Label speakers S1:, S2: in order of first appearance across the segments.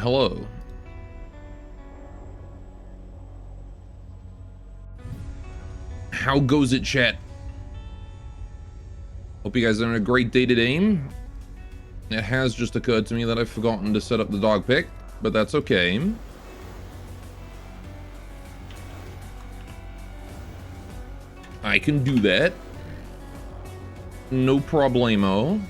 S1: hello. How goes it, chat? Hope you guys are having a great day today. It has just occurred to me that I've forgotten to set up the dog pick, but that's okay. I can do that. No problemo.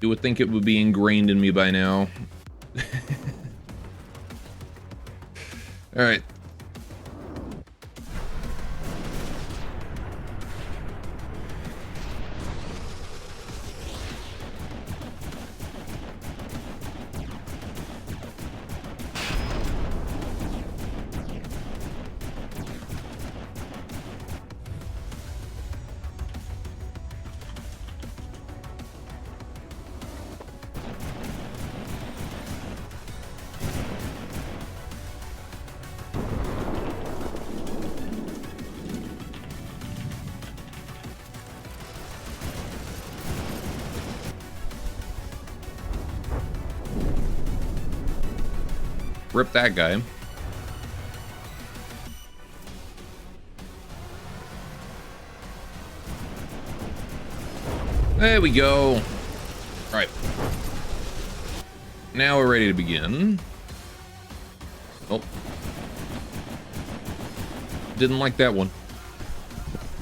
S1: You would think it would be ingrained in me by now. Alright. Rip that guy. There we go. All right. Now we're ready to begin. Oh. Didn't like that one.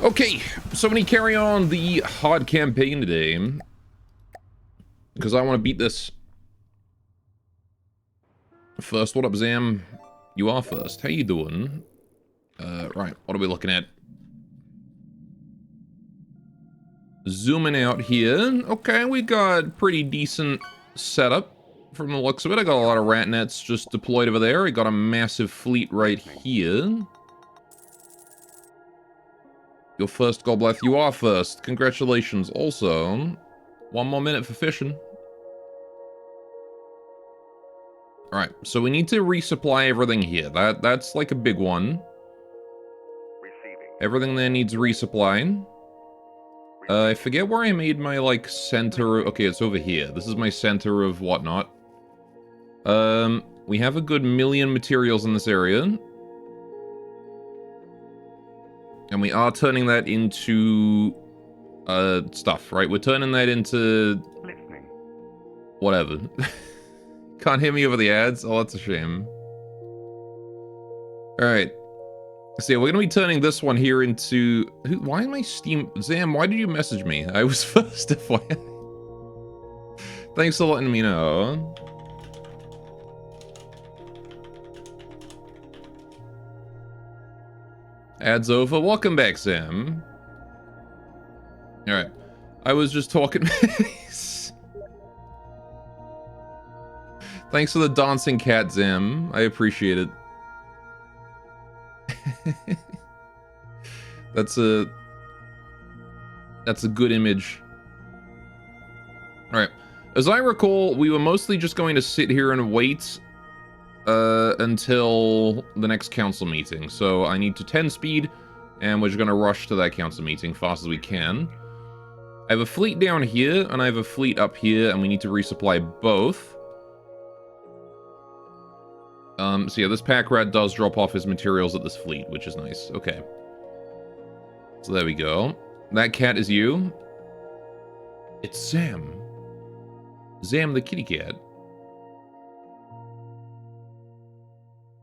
S1: Okay, so we carry on the hard campaign today. Because I want to beat this. First, what up, Zam? You are first. How you doing? Right, what are we looking at? Zooming out here. Okay, we got pretty decent setup from the looks of it. I got a lot of rat nets just deployed over there. I got a massive fleet right here. You're first, Gobleth. You are first. Congratulations. Also, 1 more minute for fishing. Alright, so we need to resupply everything here. That's like a big one. Everything there needs resupplying. I forget where I made my, like, center... Okay, it's over here. This is my center of whatnot. We have a good 1,000,000 materials in this area. And we are turning that into... stuff, right? We're turning that into... whatever. Can't hear me over the ads? Oh, that's a shame. Alright. So yeah, we're gonna be turning this one here into... Why am I Steam... Zam, why did you message me? I was first, FYI. Thanks for letting me know. Ads over. Welcome back, Sam. Alright. I was just talking... Thanks for the dancing cat, Zam. I appreciate it. That's a good image. Alright. As I recall, we were mostly just going to sit here and wait until the next council meeting. So I need to 10 speed, and we're just going to rush to that council meeting fast as we can. I have a fleet down here, and I have a fleet up here, and we need to resupply both. So yeah, this pack rat does drop off his materials at this fleet, which is nice. Okay. So there we go. That cat is you. It's Zam. Zam the kitty cat.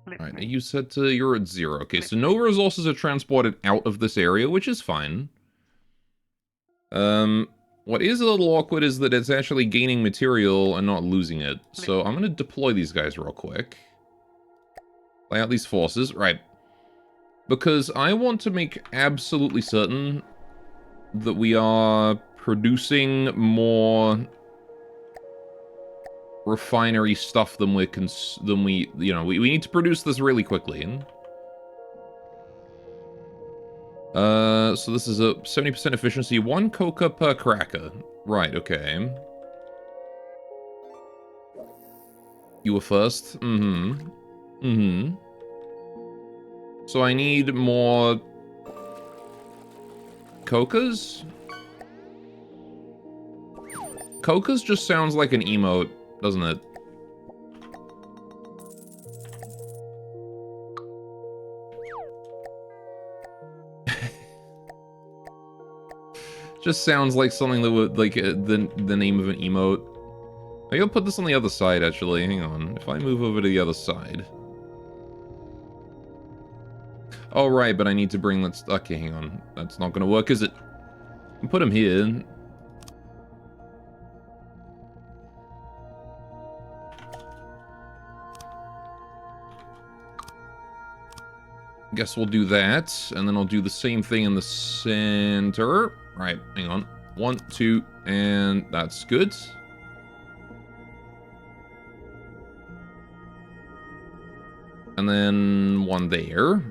S1: Alright, you said you're at 0. Okay, so no resources are transported out of this area, which is fine. What is a little awkward is that it's actually gaining material and not losing it. So I'm going to deploy these guys real quick. Lay out these forces. Right. Because I want to make absolutely certain that we are producing more refinery stuff than we need to produce this really quickly. So this is a 70% efficiency, 1 coca per cracker. Right, okay. You were first. So I need more Cocoas? Cocoas just sounds like an emote, doesn't it? Just sounds like something that would, like, the name of an emote. Maybe I'll put this on the other side, actually. Hang on. If I move over to the other side. Oh, right, but I need to bring that... Okay, hang on. That's not gonna work, is it? I'll put him here. Guess we'll do that, and then I'll do the same thing in the center. Right, hang on. 1, 2, and that's good. And then 1 there.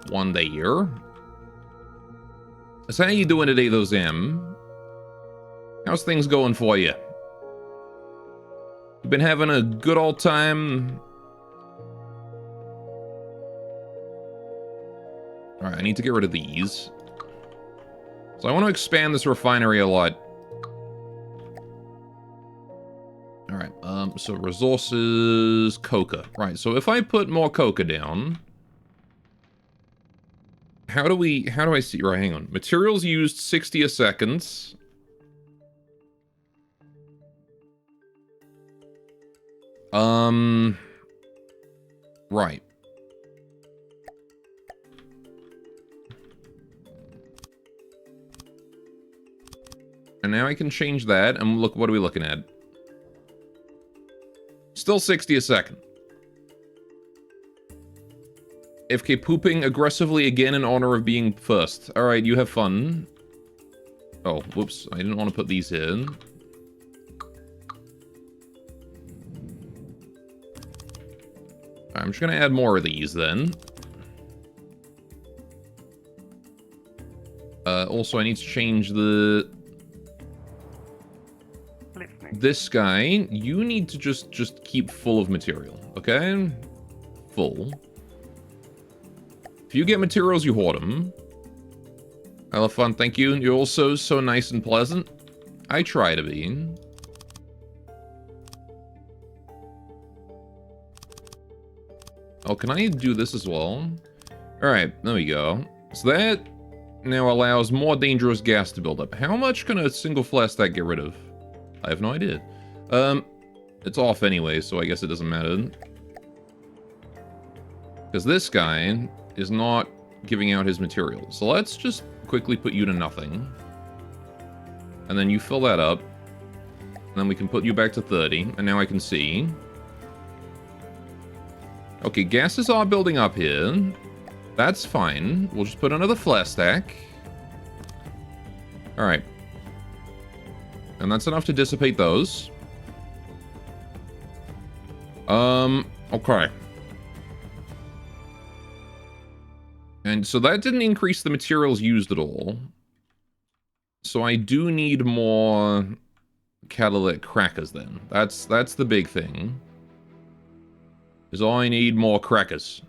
S1: 1 there. So how you doing today, though, Zam? How's things going for you? You been having a good old time? Alright, I need to get rid of these. So I want to expand this refinery a lot. Alright, so resources, coca. Right, so if I put more coca down... How do I see... Right, hang on. Materials used 60 a second. Right. And now I can change that, and look, what are we looking at? Still 60 a second. FK pooping aggressively again in honor of being first. Alright, you have fun. Oh, whoops. I didn't want to put these in. I'm just going to add more of these then. Also, I need to change the... This guy, you need to just keep full of material, okay? Full. If you get materials, you hoard them. I love fun, thank you. You're also so nice and pleasant. I try to be. Oh, can I do this as well? Alright, there we go. So that now allows more dangerous gas to build up. How much can a single flash stack get rid of? I have no idea. It's off anyway, so I guess it doesn't matter. Because this guy is not giving out his materials. So let's just quickly put you to nothing. And then you fill that up. And then we can put you back to 30. And now I can see. Okay, gases are building up here. That's fine. We'll just put another flare stack. Alright. And that's enough to dissipate those. Okay. And so that didn't increase the materials used at all. So I do need more catalytic crackers then. That's the big thing. Is I need more crackers.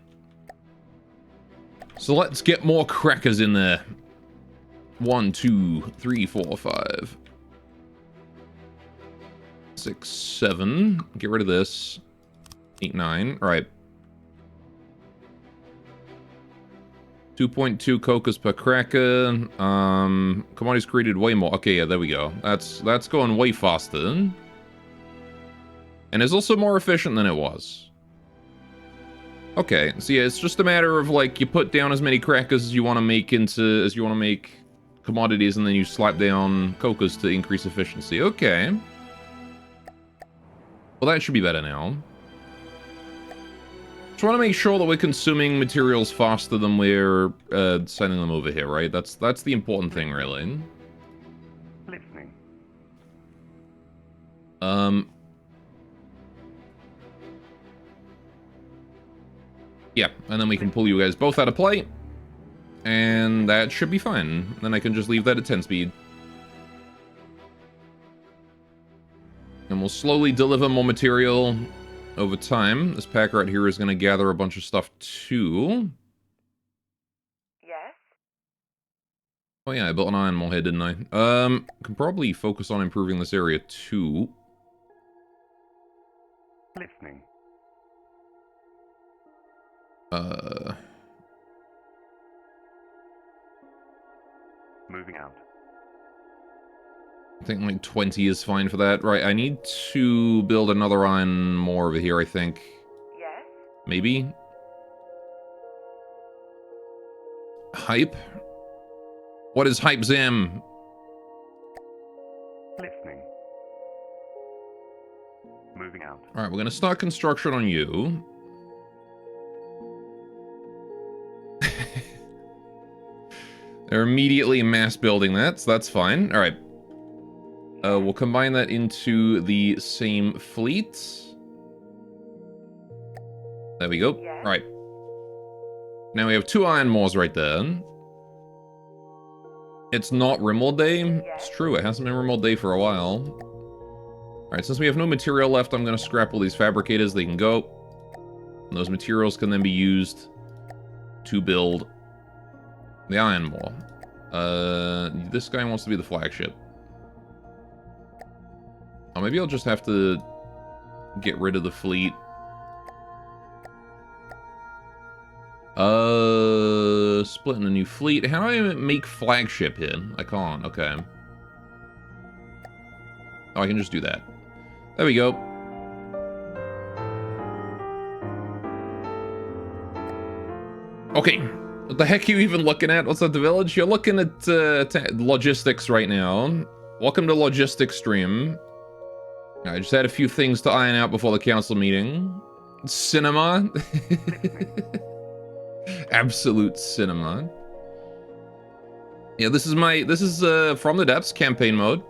S1: So let's get more crackers in there. 1, 2, 3, 4, 5. 6, 7. Get rid of this. 8, 9. All right. 2.2 cocos per cracker. Commodities created way more. Okay, yeah, there we go. That's going way faster. And it's also more efficient than it was. Okay, so yeah, it's just a matter of, like, you put down as many crackers as you want to make commodities, and then you slap down cocos to increase efficiency. Okay. Well, that should be better now. Just want to make sure that we're consuming materials faster than we're sending them over here, right? That's the important thing, really.
S2: Listening.
S1: Yeah, and then we can pull you guys both out of play. And that should be fine. Then I can just leave that at 10 speed. And we'll slowly deliver more material over time, this packer out here is going to gather a bunch of stuff too.
S3: Yes?
S1: Oh yeah, I built an iron mole here, didn't I? Can probably focus on improving this area too.
S2: Listening. Moving out.
S1: I think like 20 is fine for that. Right, I need to build another iron more over here, I think.
S3: Yes?
S1: Maybe? Hype? What is Hype Zam?
S2: Listening. Moving out.
S1: Alright, we're gonna start construction on you. They're immediately mass building that, so that's fine. Alright. We'll combine that into the same fleet. There we go.
S3: Yes.
S1: Right. Now we have 2 iron mores right there. It's not Rimwald Day. It's true, it hasn't been Rimwald Day for a while. Alright, since we have no material left, I'm going to scrap all these fabricators. They can go. And those materials can then be used to build the iron mole. This guy wants to be the flagship. Oh, maybe I'll just have to get rid of the fleet. Splitting a new fleet. How do I make flagship here? I can't. Okay. Oh, I can just do that. There we go. Okay. What the heck are you even looking at? What's at the village? You're looking at logistics right now. Welcome to Logistics Stream. I just had a few things to iron out before the council meeting. Cinema. Absolute cinema. Yeah, this is From the Depths campaign mode.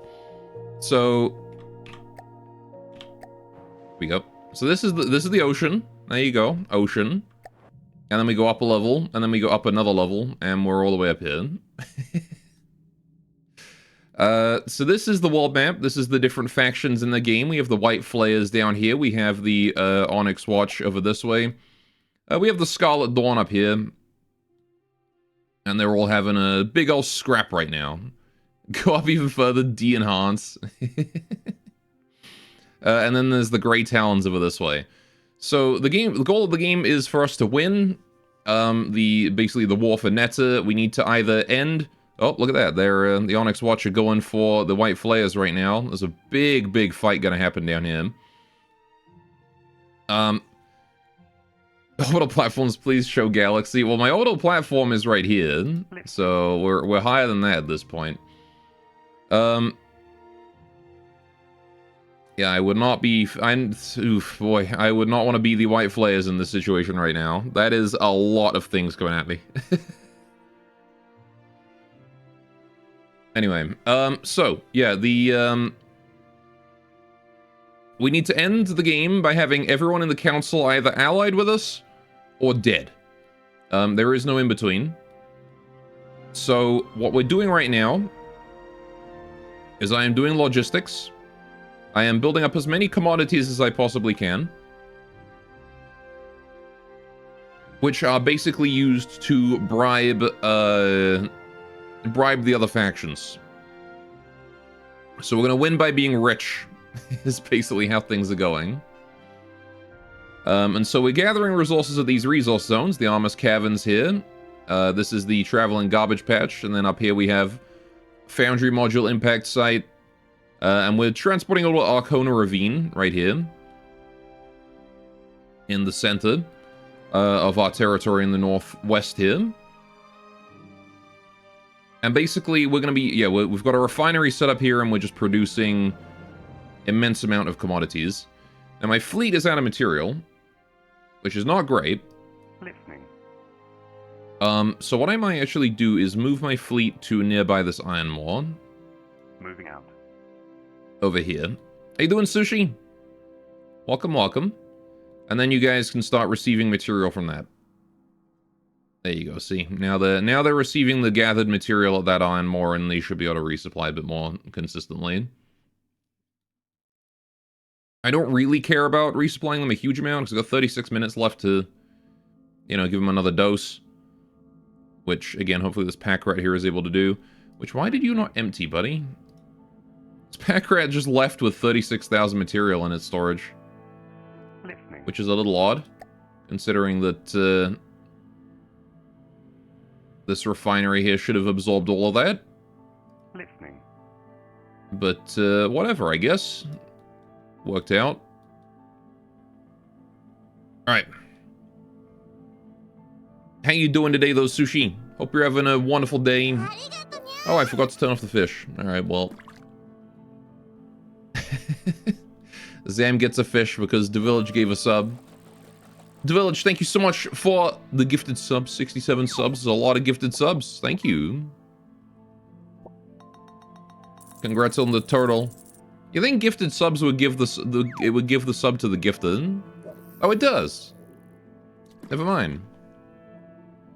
S1: So we go. So this is the ocean. There you go, ocean. And then we go up a level, and then we go up another level, and we're all the way up here. So this is the world map. This is the different factions in the game. We have the White Flayers down here. We have the Onyx Watch over this way. We have the Scarlet Dawn up here. And they're all having a big old scrap right now. Go up even further, de-enhance. And then there's the Grey Talons over this way. So the goal of the game is for us to win. Basically the war for Netta. We need to either end. Oh, look at that! They're the Onyx Watch are going for the White Flayers right now. There's a big fight gonna happen down here. Orbital platforms, please show Galaxy. Well, my orbital platform is right here, so we're higher than that at this point. Yeah, I would not be... Oof, boy, I would not want to be the White Flayers in this situation right now. That is a lot of things going at me. Anyway, so, yeah, we need to end the game by having everyone in the council either allied with us or dead. There is no in-between. So, what we're doing right now is I am doing logistics. I am building up as many commodities as I possibly can, which are basically used to bribe the other factions. So we're gonna win by being rich, is basically how things are going. And so we're gathering resources at these resource zones, the Armus Caverns here. This is the Traveling Garbage Patch, and then up here we have Foundry Module Impact Site. And we're transporting a little Arcona Ravine right here. In the center of our territory in the northwest here. And basically, we're going to be... Yeah, we've got a refinery set up here, and we're just producing immense amount of commodities. Now, my fleet is out of material, which is not great.
S2: Listening.
S1: So what I might actually do is move my fleet to nearby this iron ore.
S2: Moving out.
S1: Over here. How you doing, Sushi? Welcome, welcome. And then you guys can start receiving material from that. There you go, see? Now they're receiving the gathered material at that iron ore, and they should be able to resupply a bit more consistently. I don't really care about resupplying them a huge amount, because I've got 36 minutes left to, you know, give them another dose. Which, again, hopefully this pack rat here is able to do. Which, why did you not empty, buddy? This pack rat just left with 36,000 material in its storage.
S2: Listening.
S1: Which is a little odd, considering that this refinery here should have absorbed all of that.
S2: Listening.
S1: But, whatever, I guess. Worked out. Alright. How you doing today, though, Sushi? Hope you're having a wonderful day. Oh, I forgot to turn off the fish. Alright, well. Zam gets a fish because the village gave a sub. The village, thank you so much for the gifted subs. 67 subs is a lot of gifted subs. Thank you. Congrats on the turtle. You think gifted subs would give it would give the sub to the gifted? Oh, it does. Never mind.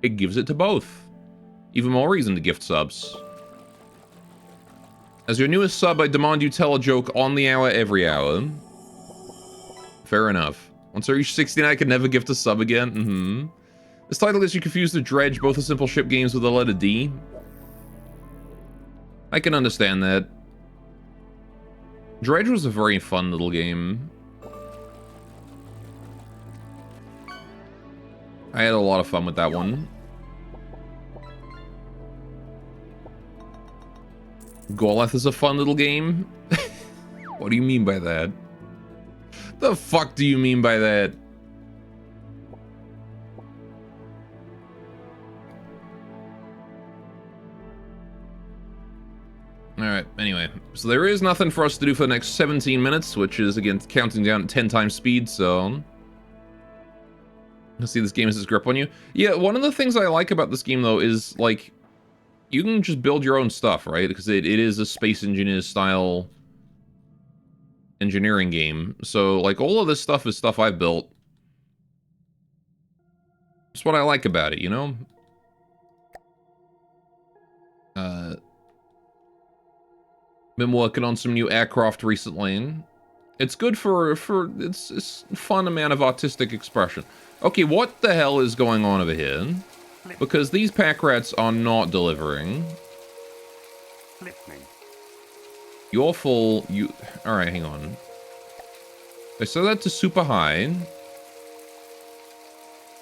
S1: It gives it to both. Even more reason to gift subs. As your newest sub, I demand you tell a joke on the hour, every hour. Fair enough. Once I reach 16, I can never gift a sub again. This title is you confuse the Dredge, both are simple ship games with the letter D. I can understand that. Dredge was a very fun little game. I had a lot of fun with that one. Goleth is a fun little game? What do you mean by that? The fuck do you mean by that? Alright, anyway. So there is nothing for us to do for the next 17 minutes, which is, again, counting down at 10 times speed, so... Let's see, this game has its grip on you. Yeah, one of the things I like about this game, though, is, like... You can just build your own stuff, right? Because it is a Space Engineers style engineering game. So, like, all of this stuff is stuff I've built. That's what I like about it, you know? Been working on some new aircraft recently. It's good for it's a fun amount of artistic expression. Okay, what the hell is going on over here? Because these pack rats are not delivering.
S2: Listening.
S1: You're full. Alright, hang on. I set that to super high.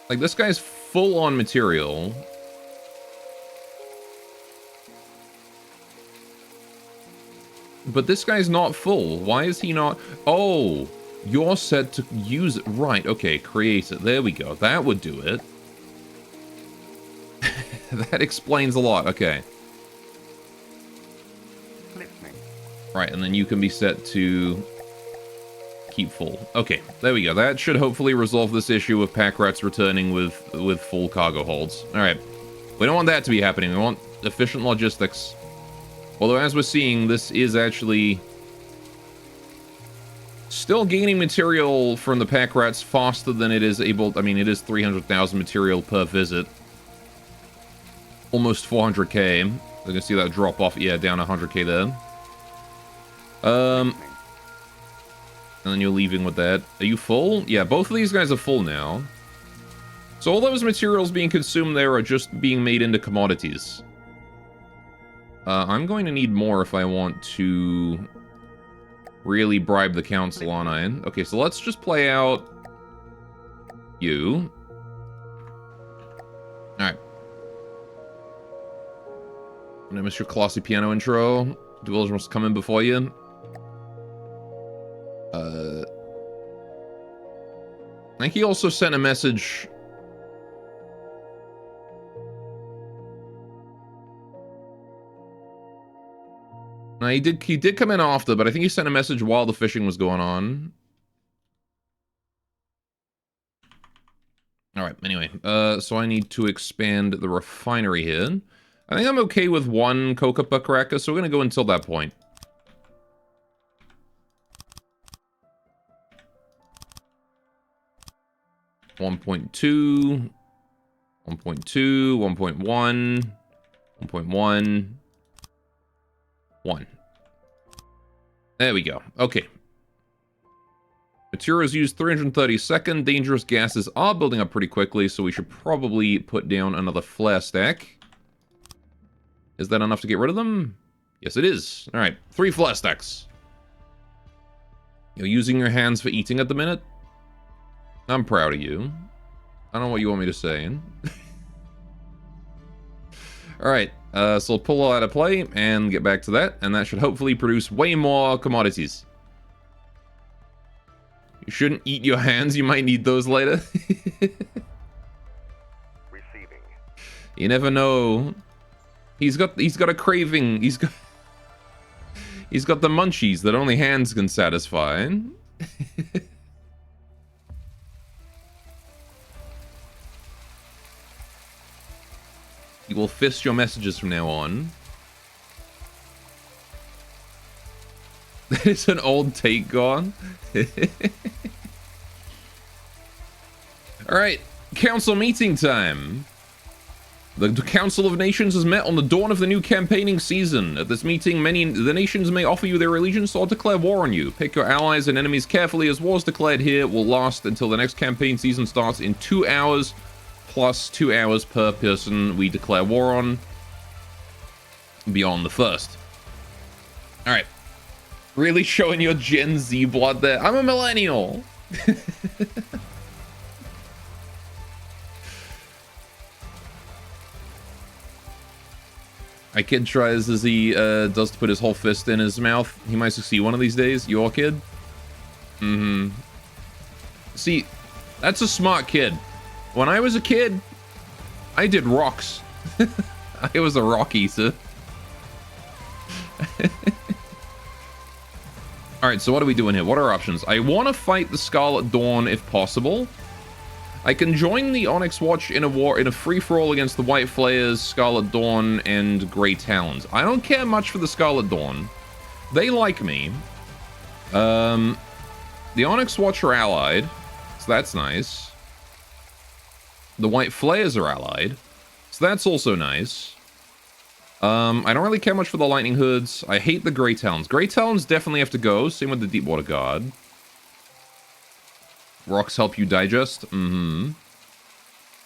S1: Like, this guy's full on material. But this guy's not full. Why is he not? Oh, you're set to use it. Right, okay, create it. There we go. That would do it. That explains a lot. Okay.
S2: Listening.
S1: Right, and then you can be set to keep full. Okay, there we go. That should hopefully resolve this issue of pack rats returning with full cargo holds. All right. We don't want that to be happening. We want efficient logistics. Although, as we're seeing, this is actually still gaining material from the pack rats faster than it is able... I mean, it is 300,000 material per visit. Almost 400k. You can see that drop off, yeah, down 100k there. And then you're leaving with that. Are you full? Yeah, both of these guys are full now. So all those materials being consumed there are just being made into commodities. I'm going to need more if I want to really bribe the council, aren't I? Okay, so let's just play out you. Alright. I miss your classy piano intro. The village must come in before you. I think he also sent a message. No, he did come in after, but I think he sent a message while the fishing was going on. Alright, anyway. So I need to expand the refinery here. I think I'm okay with one coca cracker, so we're going to go until that point. One 1.2, 1.2, 1.1, 1.1, 1. There we go. Okay. Materials used 332nd. Dangerous gases are building up pretty quickly, so we should probably put down another flare stack. Is that enough to get rid of them? Yes, it is. Alright, 3 flare stacks. You're using your hands for eating at the minute? I'm proud of you. I don't know what you want me to say. Alright, so we'll pull all out of play and get back to that, and that should hopefully produce way more commodities. You shouldn't eat your hands, you might need those later.
S2: Receiving.
S1: You never know. He's got a craving. He's got the munchies that only hands can satisfy. You will fist your messages from now on. That is an old take gone. Alright, council meeting time. The Council of Nations has met on the dawn of the new campaigning season. At this meeting, the nations may offer you their allegiance or declare war on you. Pick your allies and enemies carefully, as wars declared here will last until the next campaign season starts in 2 hours, plus 2 hours per person we declare war on, beyond the first. Alright. Really showing your Gen Z blood there. I'm a millennial! My kid tries as he does to put his whole fist in his mouth. He might succeed one of these days. Your kid? Mm-hmm. See, that's a smart kid. When I was a kid, I did rocks. I was a rock eater. Alright, so what are we doing here? What are our options? I want to fight the Scarlet Dawn if possible. I can join the Onyx Watch in a free-for-all against the White Flayers, Scarlet Dawn, and Grey Talons. I don't care much for the Scarlet Dawn. They like me. The Onyx Watch are allied, so that's nice. The White Flayers are allied, so that's also nice. I don't really care much for the Lightning Hoods. I hate the Grey Talons. Grey Talons definitely have to go, same with the Deepwater Guard. Rocks help you digest. Mm-hmm.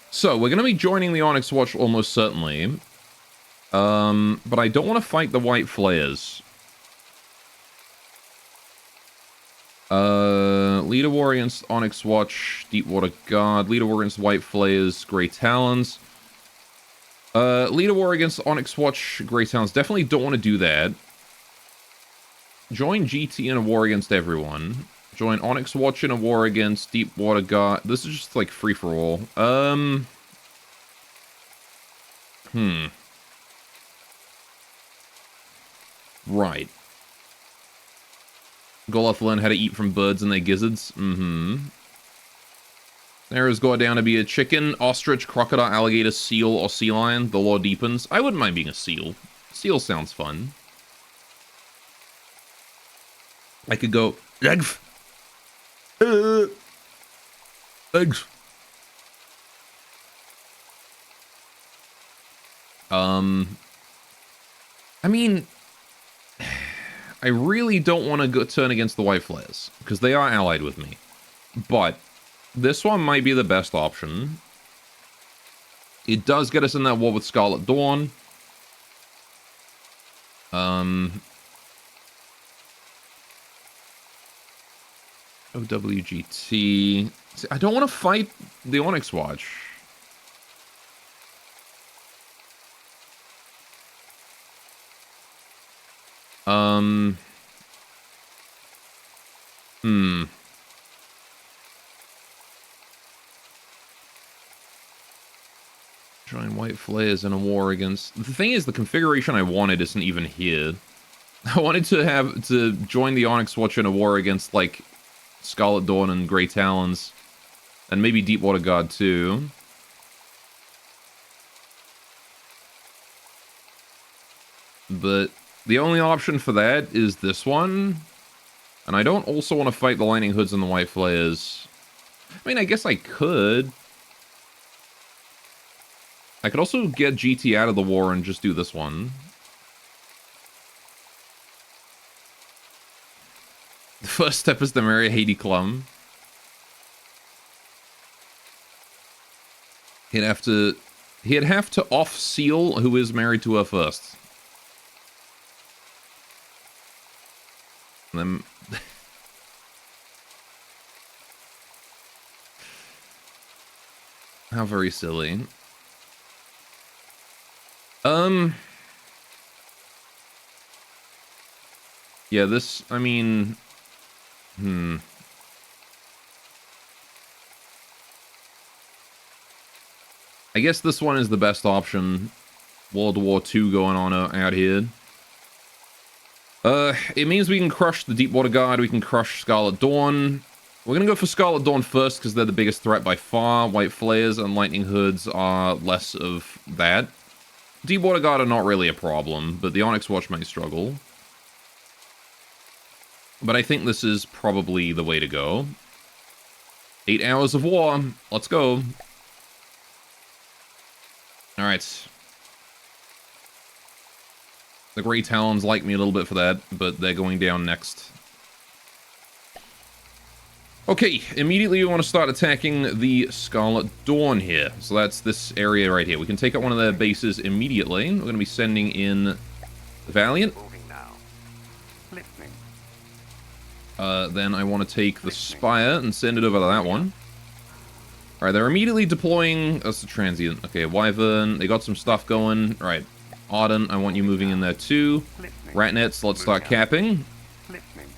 S1: So, we're going to be joining the Onyx Watch almost certainly. But I don't want to fight the White Flayers. Leader war against Onyx Watch, Deepwater Guard. Leader war against White Flayers, Grey Talons. Leader war against Onyx Watch, Grey Talons. Definitely don't want to do that. Join GT in a war against everyone. Join Onyx Watch in a war against Deepwater Guard. This is just like free-for-all. Right. Goloth learn how to eat from birds and their gizzards. Mm-hmm. Arrows go down to be a chicken, ostrich, crocodile, alligator, seal, or sea lion. The lore deepens. I wouldn't mind being a seal. Seal sounds fun. I could go... Eggs. Eggs. I mean, I really don't want to go turn against the White Flayers, because they are allied with me. But this one might be the best option. It does get us in that war with Scarlet Dawn. OWGT. See, I don't want to fight the Onyx Watch. Join White Flayers in a war against... The thing is, the configuration I wanted isn't even here. I wanted to join the Onyx Watch in a war against, like, Scarlet Dawn and Grey Talons. And maybe Deepwater Guard, too. But the only option for that is this one. And I don't also want to fight the Lightning Hoods and the White Flayers. I mean, I guess I could. I could also get GT out of the war and just do this one. The first step is to marry Heidi Klum. He'd have to off Seal, who is married to her first. And then how very silly. Yeah, this, I mean, I guess this one is the best option. World War II going on out here. It means we can crush the Deepwater Guard, we can crush Scarlet Dawn. We're gonna go for Scarlet Dawn first, because they're the biggest threat by far. White Flares and Lightning Hoods are less of that. Deepwater Guard are not really a problem, but the Onyx Watch might struggle. But I think this is probably the way to go. 8 hours of war. Let's go. Alright. The Grey Talons like me a little bit for that, but they're going down next. Okay, immediately we want to start attacking the Scarlet Dawn here. So that's this area right here. We can take out one of their bases immediately. We're going to be sending in the Valiant.
S2: Moving now. Listening.
S1: Then I want to take the Spire and send it over to that one. Alright, they're immediately deploying... That's the Transient. Okay, Wyvern. They got some stuff going. Alright, Ardent, I want you moving in there too.
S2: Listening.
S1: Ratnets, let's start
S2: Moving out.
S1: capping.
S2: Listening.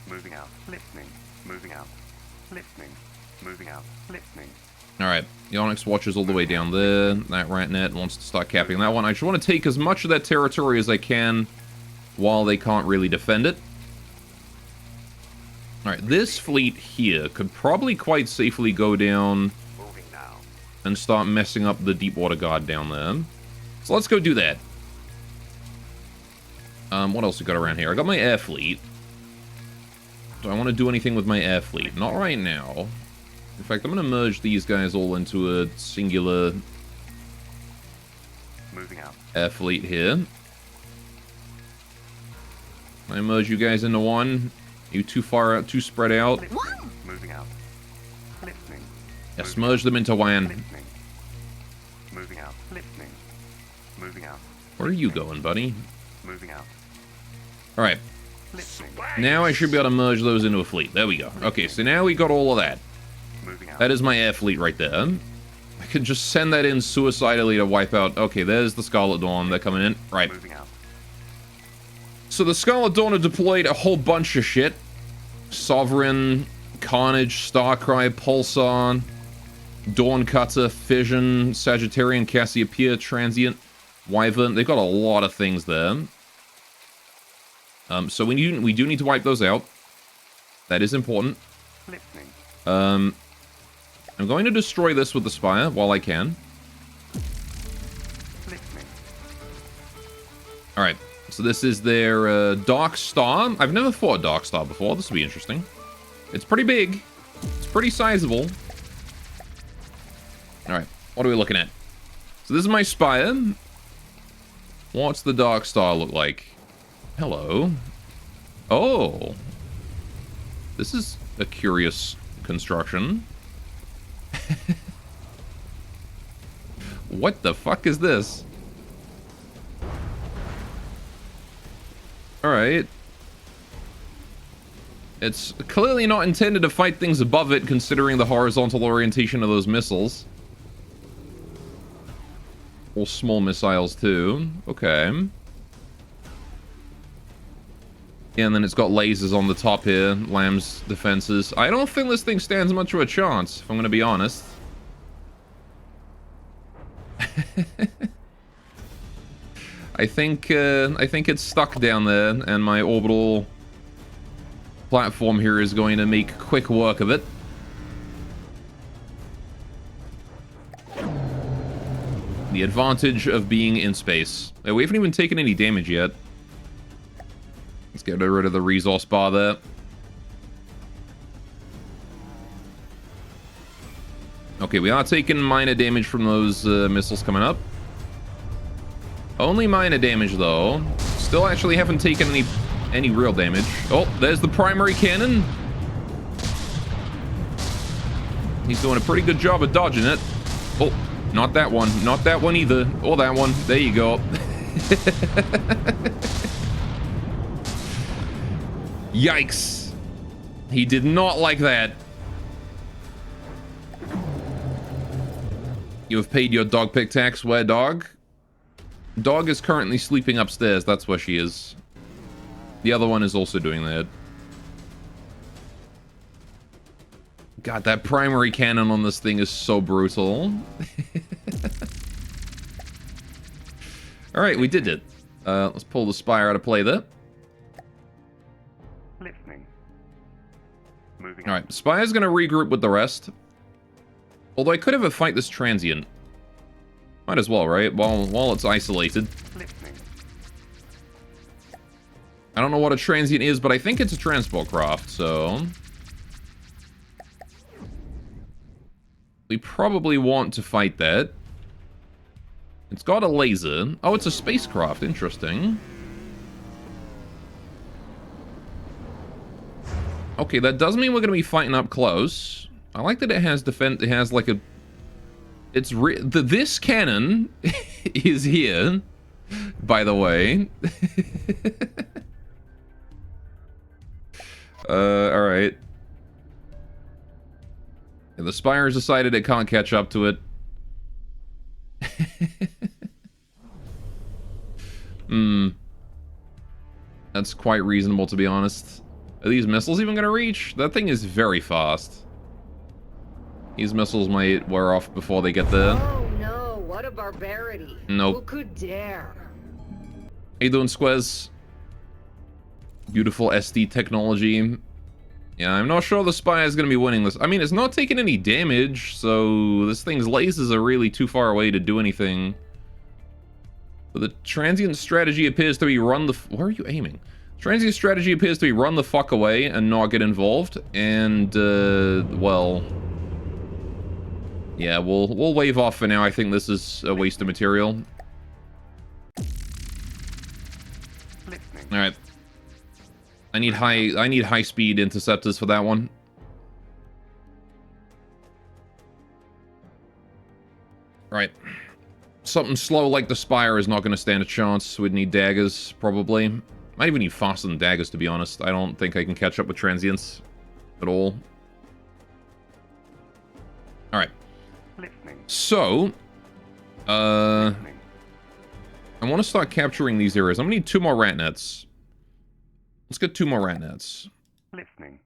S2: Moving out. Listening. Moving out. Listening. Moving out. Listening.
S1: Alright, the Onyx Watch is all the way down there. That Ratnet wants to start capping that one. I just want to take as much of that territory as I can while they can't really defend it. Alright, this fleet here could probably quite safely go down
S2: Moving now.
S1: and start messing up the Deepwater Guard down there. So let's go do that. What else we got around here? I got my air fleet. Do I want to do anything with my air fleet? Not right now. In fact, I'm going to merge these guys all into a singular
S2: Moving out.
S1: air fleet here. I merge you guys into one. You too far out, too spread out.
S2: Listening. Moving out. Listening.
S1: Yes,
S2: Moving
S1: merge them into one.
S2: Listening. Moving out. Listening. Moving out.
S1: Where are you going, buddy?
S2: Moving out.
S1: Alright,
S2: Listening.
S1: now I should be able to merge those into a fleet. There we go. Okay, so now we got all of that.
S2: Moving out.
S1: That is my air fleet right there. I can just send that in suicidally to wipe out... Okay, there's the Scarlet Dawn. They're coming in. Right.
S2: Moving out.
S1: So the Scarlet Dawn have deployed a whole bunch of shit. Sovereign, Carnage, Starcry, Pulsar, Dawn Cutter, Fission, Sagittarian, Cassiopeia, Transient, Wyvern. They've got a lot of things there. So we do need to wipe those out. That is important.
S2: Listening.
S1: I'm going to destroy this with the Spire while I can.
S2: Listening.
S1: Alright, so this is their Dark Star. I've never fought a Dark Star before. This will be interesting. It's pretty big. It's pretty sizable. Alright, what are we looking at? So this is my Spire. What's the Dark Star look like? Hello. Oh. This is a curious construction. What the fuck is this? Alright. It's clearly not intended to fight things above it, considering the horizontal orientation of those missiles. All small missiles, too. Okay. Yeah, and then it's got lasers on the top here. Lamb's defenses. I don't think this thing stands much of a chance, if I'm going to be honest. I think it's stuck down there, and my orbital platform here is going to make quick work of it. The advantage of being in space. We haven't even taken any damage yet. Let's get rid of the resource bar there. Okay, we are taking minor damage from those missiles coming up. Only minor damage, though. Still actually haven't taken any real damage. Oh, there's the primary cannon. He's doing a pretty good job of dodging it. Oh, not that one. Not that one either. Or that one. There you go. Yikes. He did not like that. You have paid your dog pick tax. Where, dog? Dog is currently sleeping upstairs. That's where she is. The other one is also doing that. God, that primary cannon on this thing is so brutal. Alright, we did it. Let's pull the Spire out of play there.
S2: Listening. Moving.
S1: Alright, Spire's gonna regroup with the rest. Although I could have a fight this transient. Might as well, right? While it's isolated.
S2: Listening.
S1: I don't know what a transient is, but I think it's a transport craft, so... we probably want to fight that. It's got a laser. Oh, it's a spacecraft. Interesting. Okay, that does mean we're going to be fighting up close. I like that it has defense. It has like a... it's this cannon is here, by the way. Alright. The Spire's decided it can't catch up to it. That's quite reasonable, to be honest. Are these missiles even gonna reach? That thing is very fast. These missiles might wear off before they get there.
S4: Oh no, what a barbarity.
S1: Nope.
S4: Who could dare?
S1: How you doing, Squez? Beautiful SD technology. Yeah, I'm not sure the Spire is going to be winning this. I mean, it's not taking any damage, so this thing's lasers are really too far away to do anything. But the transient strategy appears to be run the... where are you aiming? Transient strategy appears to be run the fuck away and not get involved. And, well... yeah, we'll wave off for now. I think this is a waste of material. Alright. I need high speed interceptors for that one. Right. Something slow like the Spire is not going to stand a chance. We'd need daggers, probably. Might even need faster than daggers, to be honest. I don't think I can catch up with transients at all. Alright. So, I want to start capturing these areas. I'm going to need 2 more rat nets. Let's get 2 more rat nets.
S2: Listening.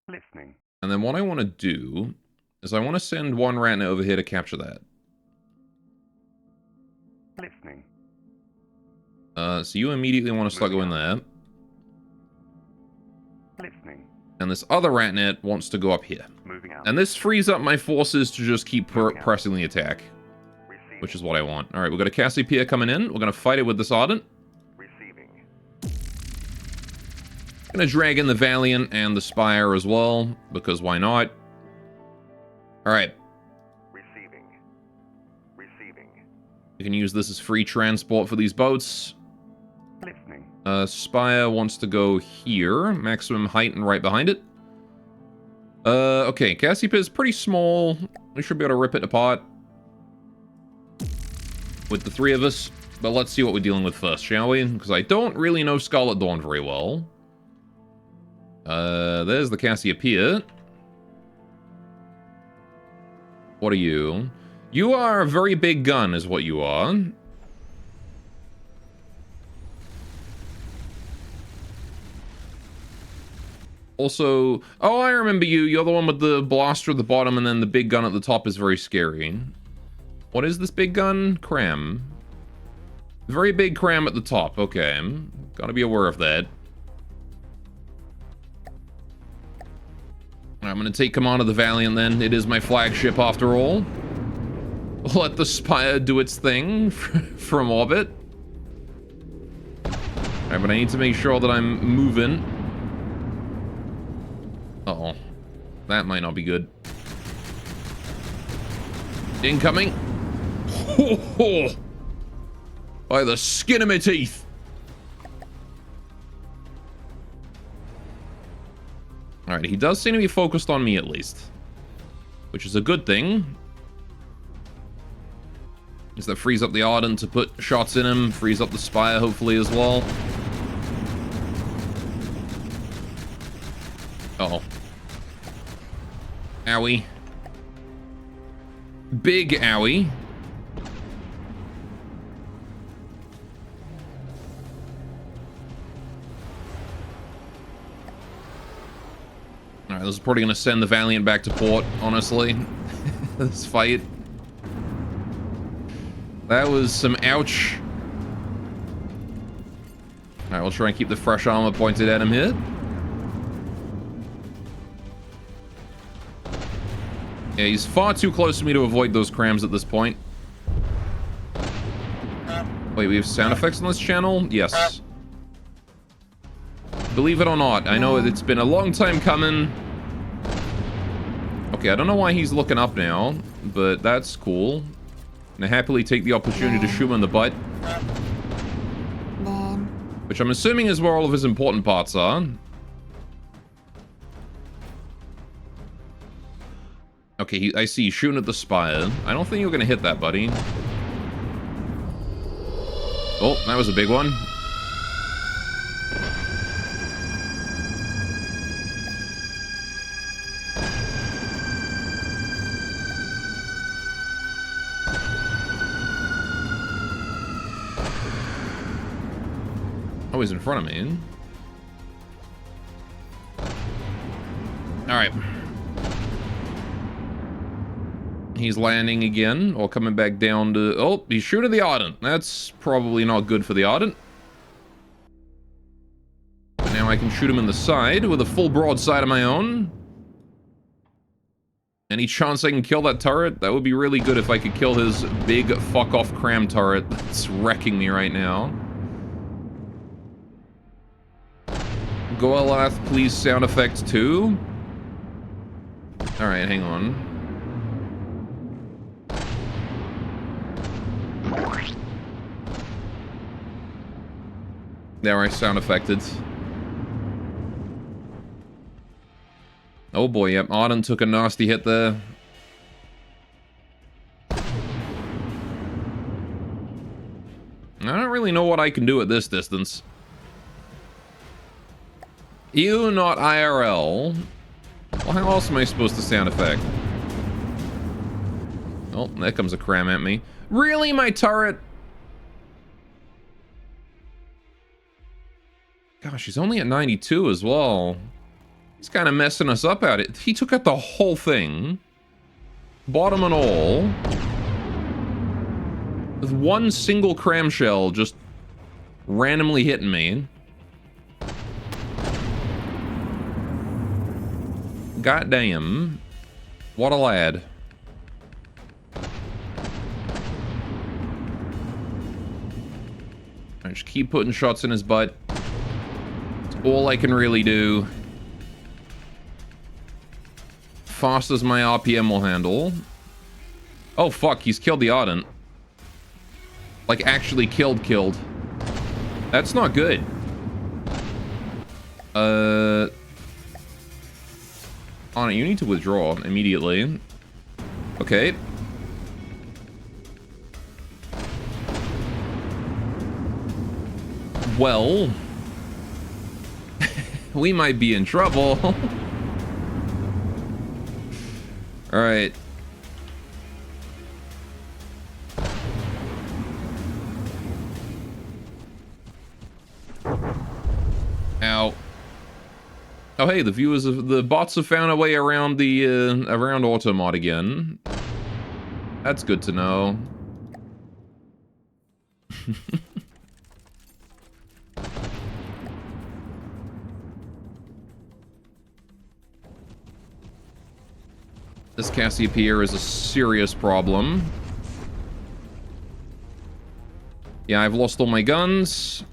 S2: Listening.
S1: And then what I want to do is I want to send 1 rat net over here to capture that.
S2: Listening.
S1: So you immediately want to start going there.
S2: Listening.
S1: And this other rat net wants to go up here.
S2: Moving out.
S1: And this frees up my forces to just keep pressing the attack.
S2: Receiving.
S1: Which is what I want. Alright, we've got a Cassiopeia coming in. We're going to fight it with this Ardent.
S2: Receiving.
S1: Gonna drag in the Valiant and the Spire as well, because why not? Alright.
S2: Receiving. Receiving.
S1: You can use this as free transport for these boats.
S2: Listening.
S1: Spire wants to go here. Maximum height and right behind it. Okay, Cassiopeia is pretty small. We should be able to rip it apart with the 3 of us. But let's see what we're dealing with first, shall we? Because I don't really know Scarlet Dawn very well. There's the Cassiopeia. What are you? You are a very big gun, is what you are. Also, oh, I remember you. You're the one with the blaster at the bottom, and then the big gun at the top is very scary. What is this big gun? Cram. Very big cram at the top. Okay. Gotta be aware of that. I'm gonna take command of the Valiant then. It is my flagship after all. Let the Spire do its thing from orbit. Alright, but I need to make sure that I'm moving. Uh-oh. That might not be good. Incoming. Ho, ho. By the skin of my teeth. Alright, he does seem to be focused on me at least. which is a good thing. Is that frees up the Ardent to put shots in him, frees up the Spire hopefully as well. Uh-oh. Owie. Big owie. Alright, this is probably going to send the Valiant back to port, honestly. This fight. That was some ouch. Alright, we'll try and keep the fresh armor pointed at him here. Yeah, he's far too close to me to avoid those crams at this point. Wait, we have sound effects on this channel? Yes. Believe it or not, I know it's been a long time coming. Okay, I don't know why he's looking up now, but that's cool. And I happily take the opportunity to shoot him in the butt. Which I'm assuming is where all of his important parts are. Okay, I see you shooting at the Spire. I don't think you're gonna hit that, buddy. Oh, that was a big one. Oh, he's in front of me. Alright. He's landing again, or coming back down to... Oh, he's shooting the Ardent. That's probably not good for the Ardent. Now I can shoot him in the side with a full broadside of my own. Any chance I can kill that turret? That would be really good if I could kill his big fuck-off cram turret that's wrecking me right now. Goalath, please sound effects too. Alright, hang on. There, I sound affected. Oh boy, yep, Ardent took a nasty hit there. I don't really know what I can do at this distance. Ew, not IRL. Well, how else am I supposed to sound effect? Oh, there comes a cram at me. Really, my turret? Gosh, he's only at 92 as well. He's kind of messing us up at it. He took out the whole thing. Bottom and all. With one single cram shell just randomly hitting me. Goddamn. What a lad. I just keep putting shots in his butt. It's all I can really do. Fast as my RPM will handle. Oh fuck, he's killed the Ardent. Like actually killed. That's not good. Anna, you need to withdraw immediately. Okay. Well, we might be in trouble. All right. Ow. Oh hey, the viewers of the bots have found a way around the around Automod again. That's good to know. This Cassiopeia is a serious problem. Yeah, I've lost all my guns.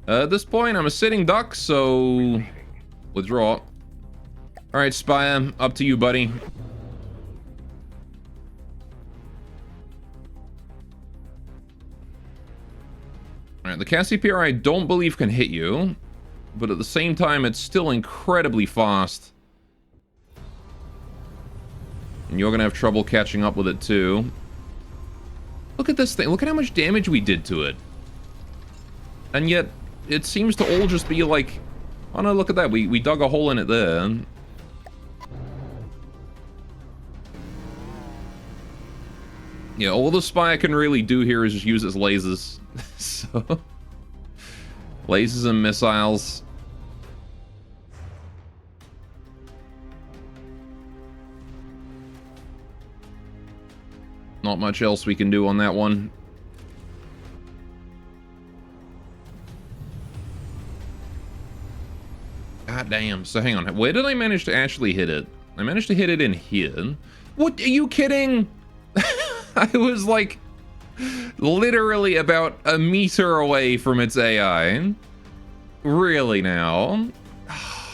S1: At this point, I'm a sitting duck, so withdraw. Alright, Spire, up to you, buddy. Alright, the Cassiopeia I don't believe can hit you, but at the same time, it's still incredibly fast. And you're gonna have trouble catching up with it too. Look at this thing. Look at how much damage we did to it. And yet, it seems to all just be like... Oh no, look at that. We dug a hole in it there. Yeah, all the Spire can really do here is just use its lasers. So... lasers and missiles. Not much else we can do on that one. God damn. So hang on. Where did I manage to actually hit it? I managed to hit it in here. What? Are you kidding? I was like literally about a meter away from its AI. Really now?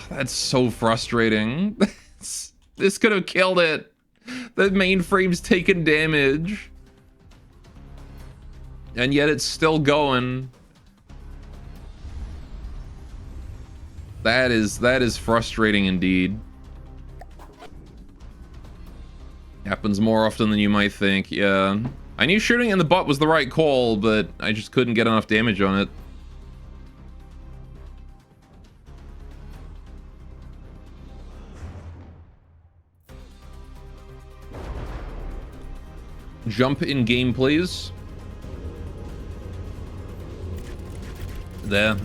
S1: That's so frustrating. This could have killed it. The mainframe's taken damage. And yet it's still going. That is frustrating indeed. Happens more often than you might think, yeah. I knew shooting in the butt was the right call, but I just couldn't get enough damage on it. Jump in game, please. There.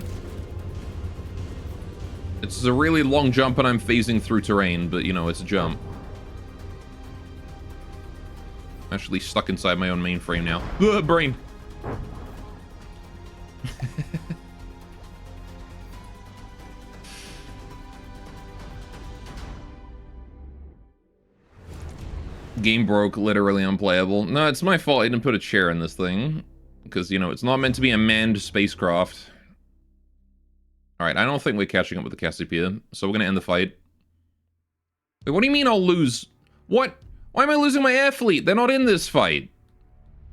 S1: It's a really long jump and I'm phasing through terrain, but you know, it's a jump. I'm actually stuck inside my own mainframe now. Ugh, brain. Game broke, literally unplayable. No, it's my fault I didn't put a chair in this thing. Because, you know, it's not meant to be a manned spacecraft. Alright, I don't think we're catching up with the Cassiopeia, so we're gonna end the fight. Wait, what do you mean I'll lose? What? Why am I losing my air fleet? They're not in this fight.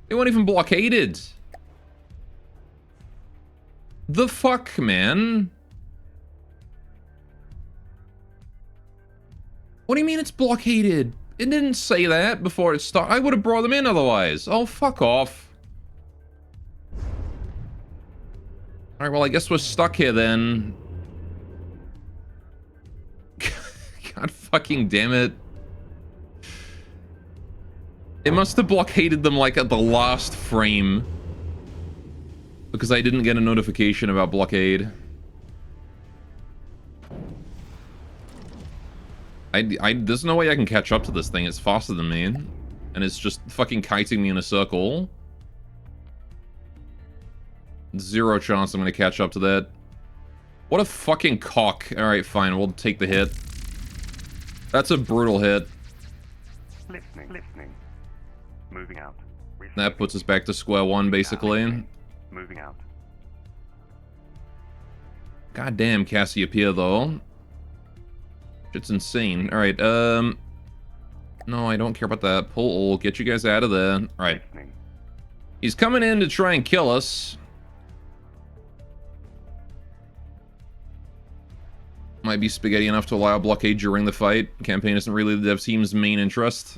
S1: They weren't even blockaded. The fuck, man? What do you mean it's blockaded? It didn't say that before it started. I would have brought them in otherwise. Oh, fuck off. Alright, well, I guess we're stuck here then. God fucking damn it. It must have blockaded them, like, at the last frame. Because I didn't get a notification about blockade. There's no way I can catch up to this thing. It's faster than me. And it's just fucking kiting me in a circle. Zero chance I'm gonna catch up to that. What a fucking cock. Alright, fine. We'll take the hit. That's a brutal hit.
S2: Listening. Moving out.
S1: That puts us back to square one, basically.
S2: Moving out.
S1: Goddamn Cassiopeia, though. It's insane. Alright, no, I don't care about that. Pull all. Get you guys out of there. Alright. He's coming in to try and kill us. Might be spaghetti enough to allow a blockade during the fight. Campaign isn't really the dev team's main interest.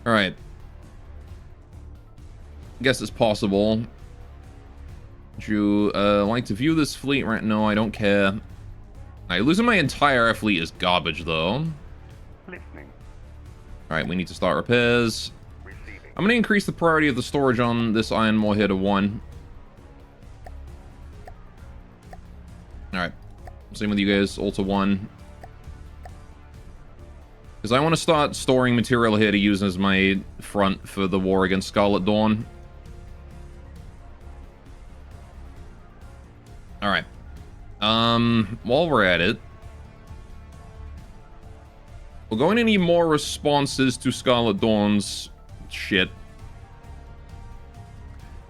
S1: Alright. Guess it's possible. Would you like to view this fleet right now? I don't care. Alright, losing my entire air fleet is garbage, though. Alright, we need to start repairs. I'm gonna increase the priority of the storage on this Iron Maw here to 1. Alright. Same with you guys, all to 1. Because I want to start storing material here to use as my front for the war against Scarlet Dawn. Alright. While we're at it, we're going to need more responses to Scarlet Dawn's shit.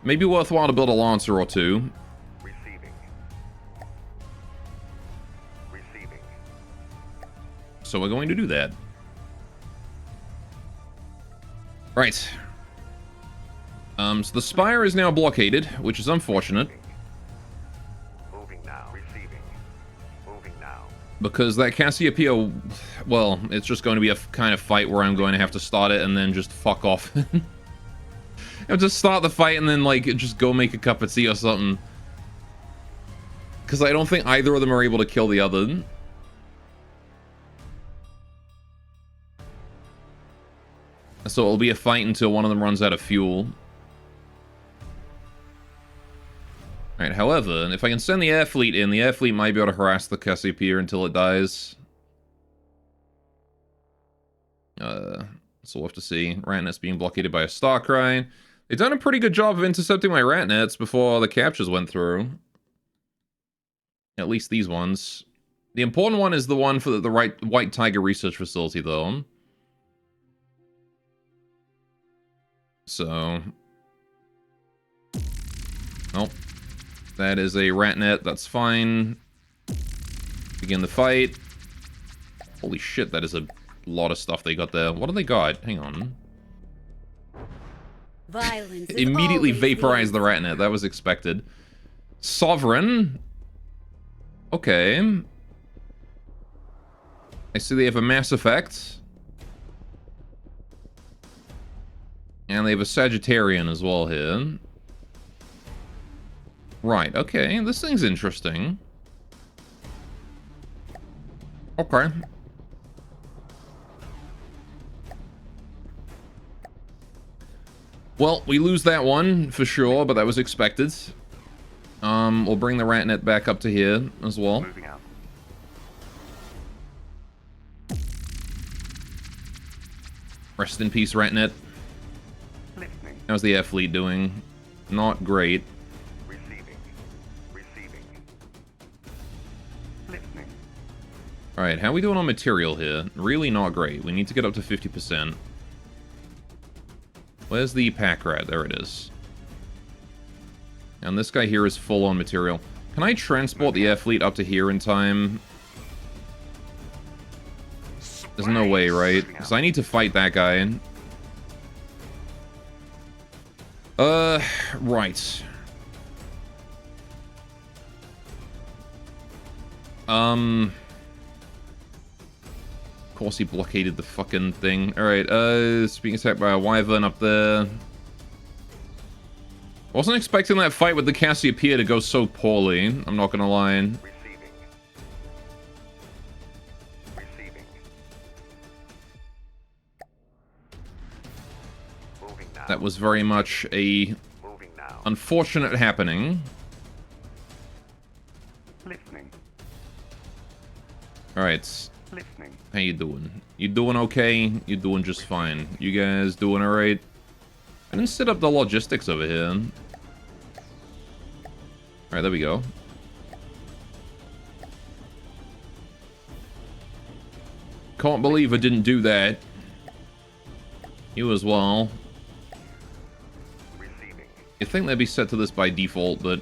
S1: Maybe worthwhile to build a Lancer or 2.
S2: Receiving.
S1: So we're going to do that. Right. So the Spire is now blockaded, which is unfortunate.
S2: Moving now. Receiving. Moving now.
S1: Because that Cassiopeia, well, it's just going to be a kind of fight where I'm going to have to start it and then just fuck off. I'll just start the fight and then, like, just go make a cup of tea or something. Because I don't think either of them are able to kill the other. So it'll be a fight until one of them runs out of fuel. Alright, however, if I can send the air fleet in, the air fleet might be able to harass the Cassiopeia until it dies. So we'll have to see. Ratnet's being blockaded by a Starcry. They've done a pretty good job of intercepting my Ratnets before the captures went through. At least these ones. The important one is the one for the White Tiger Research Facility, though. So... Nope. That is a Ratnet, that's fine. Begin the fight. Holy shit, that is a lot of stuff they got there. What do they got? Hang on.
S5: Violence is
S1: Immediately
S5: always
S1: vaporized the
S5: the
S1: Ratnet, that was expected. Sovereign. Okay. I see they have a Mass Effect. And they have a Sagittarian as well here. Right, okay, this thing's interesting. Okay. Well, we lose that one, for sure, but that was expected. We'll bring the Ratnet back up to here, as well.
S2: Moving out.
S1: Rest in peace, Ratnet.
S2: Listening.
S1: How's the Air Fleet doing? Not great.
S2: Receiving. Receiving. Listening.
S1: Alright, how are we doing on material here? Really not great. We need to get up to 50%. Where's the pack rat? There it is. And this guy here is full on material. Can I transport the air fleet up to here in time? There's no way, right? Because I need to fight that guy. Right. Of course he blockaded the fucking thing. Alright, it's being attacked by a wyvern up there. Wasn't expecting that fight with the Cassiopeia to go so poorly, I'm not gonna lie.
S2: Receiving. Receiving. Moving now.
S1: That was very much a
S2: Moving now.
S1: unfortunate happening.
S2: Listening.
S1: Alright,
S2: Listening.
S1: how you doing? You doing okay? You doing just fine. You guys doing alright? I didn't set up the logistics over here. Alright, there we go. Can't believe I didn't do that. You as well.
S2: Receiving.
S1: You'd think they'd be set to this by default, but...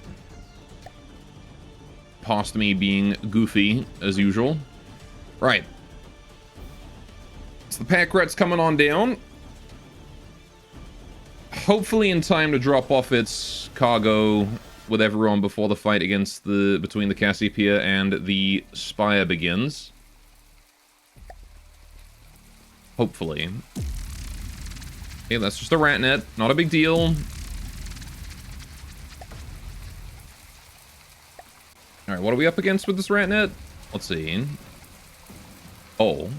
S1: past me being goofy, as usual. Right. So the pack rat's coming on down. Hopefully in time to drop off its cargo with everyone before the fight against between the Cassiopeia and the Spire begins. Hopefully. Okay, that's just a Ratnet. Not a big deal. Alright, what are we up against with this Ratnet? Let's see. Oh.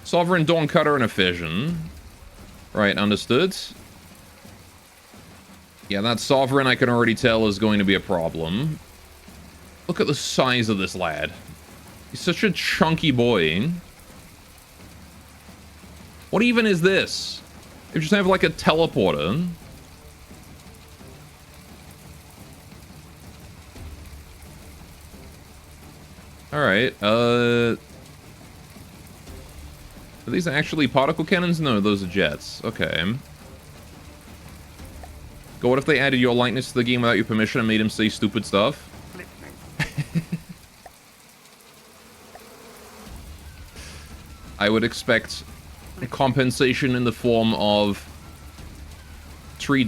S1: Sovereign, Dawncutter, and a Fission. Right, understood. Yeah, that Sovereign I can already tell is going to be a problem. Look at the size of this lad. He's such a chunky boy. What even is this? You just have like a teleporter. Alright, are these actually particle cannons? No, those are jets. Okay. God, what if they added your likeness to the game without your permission and made him say stupid stuff?
S2: Listening.
S1: I would expect compensation in the form of $3.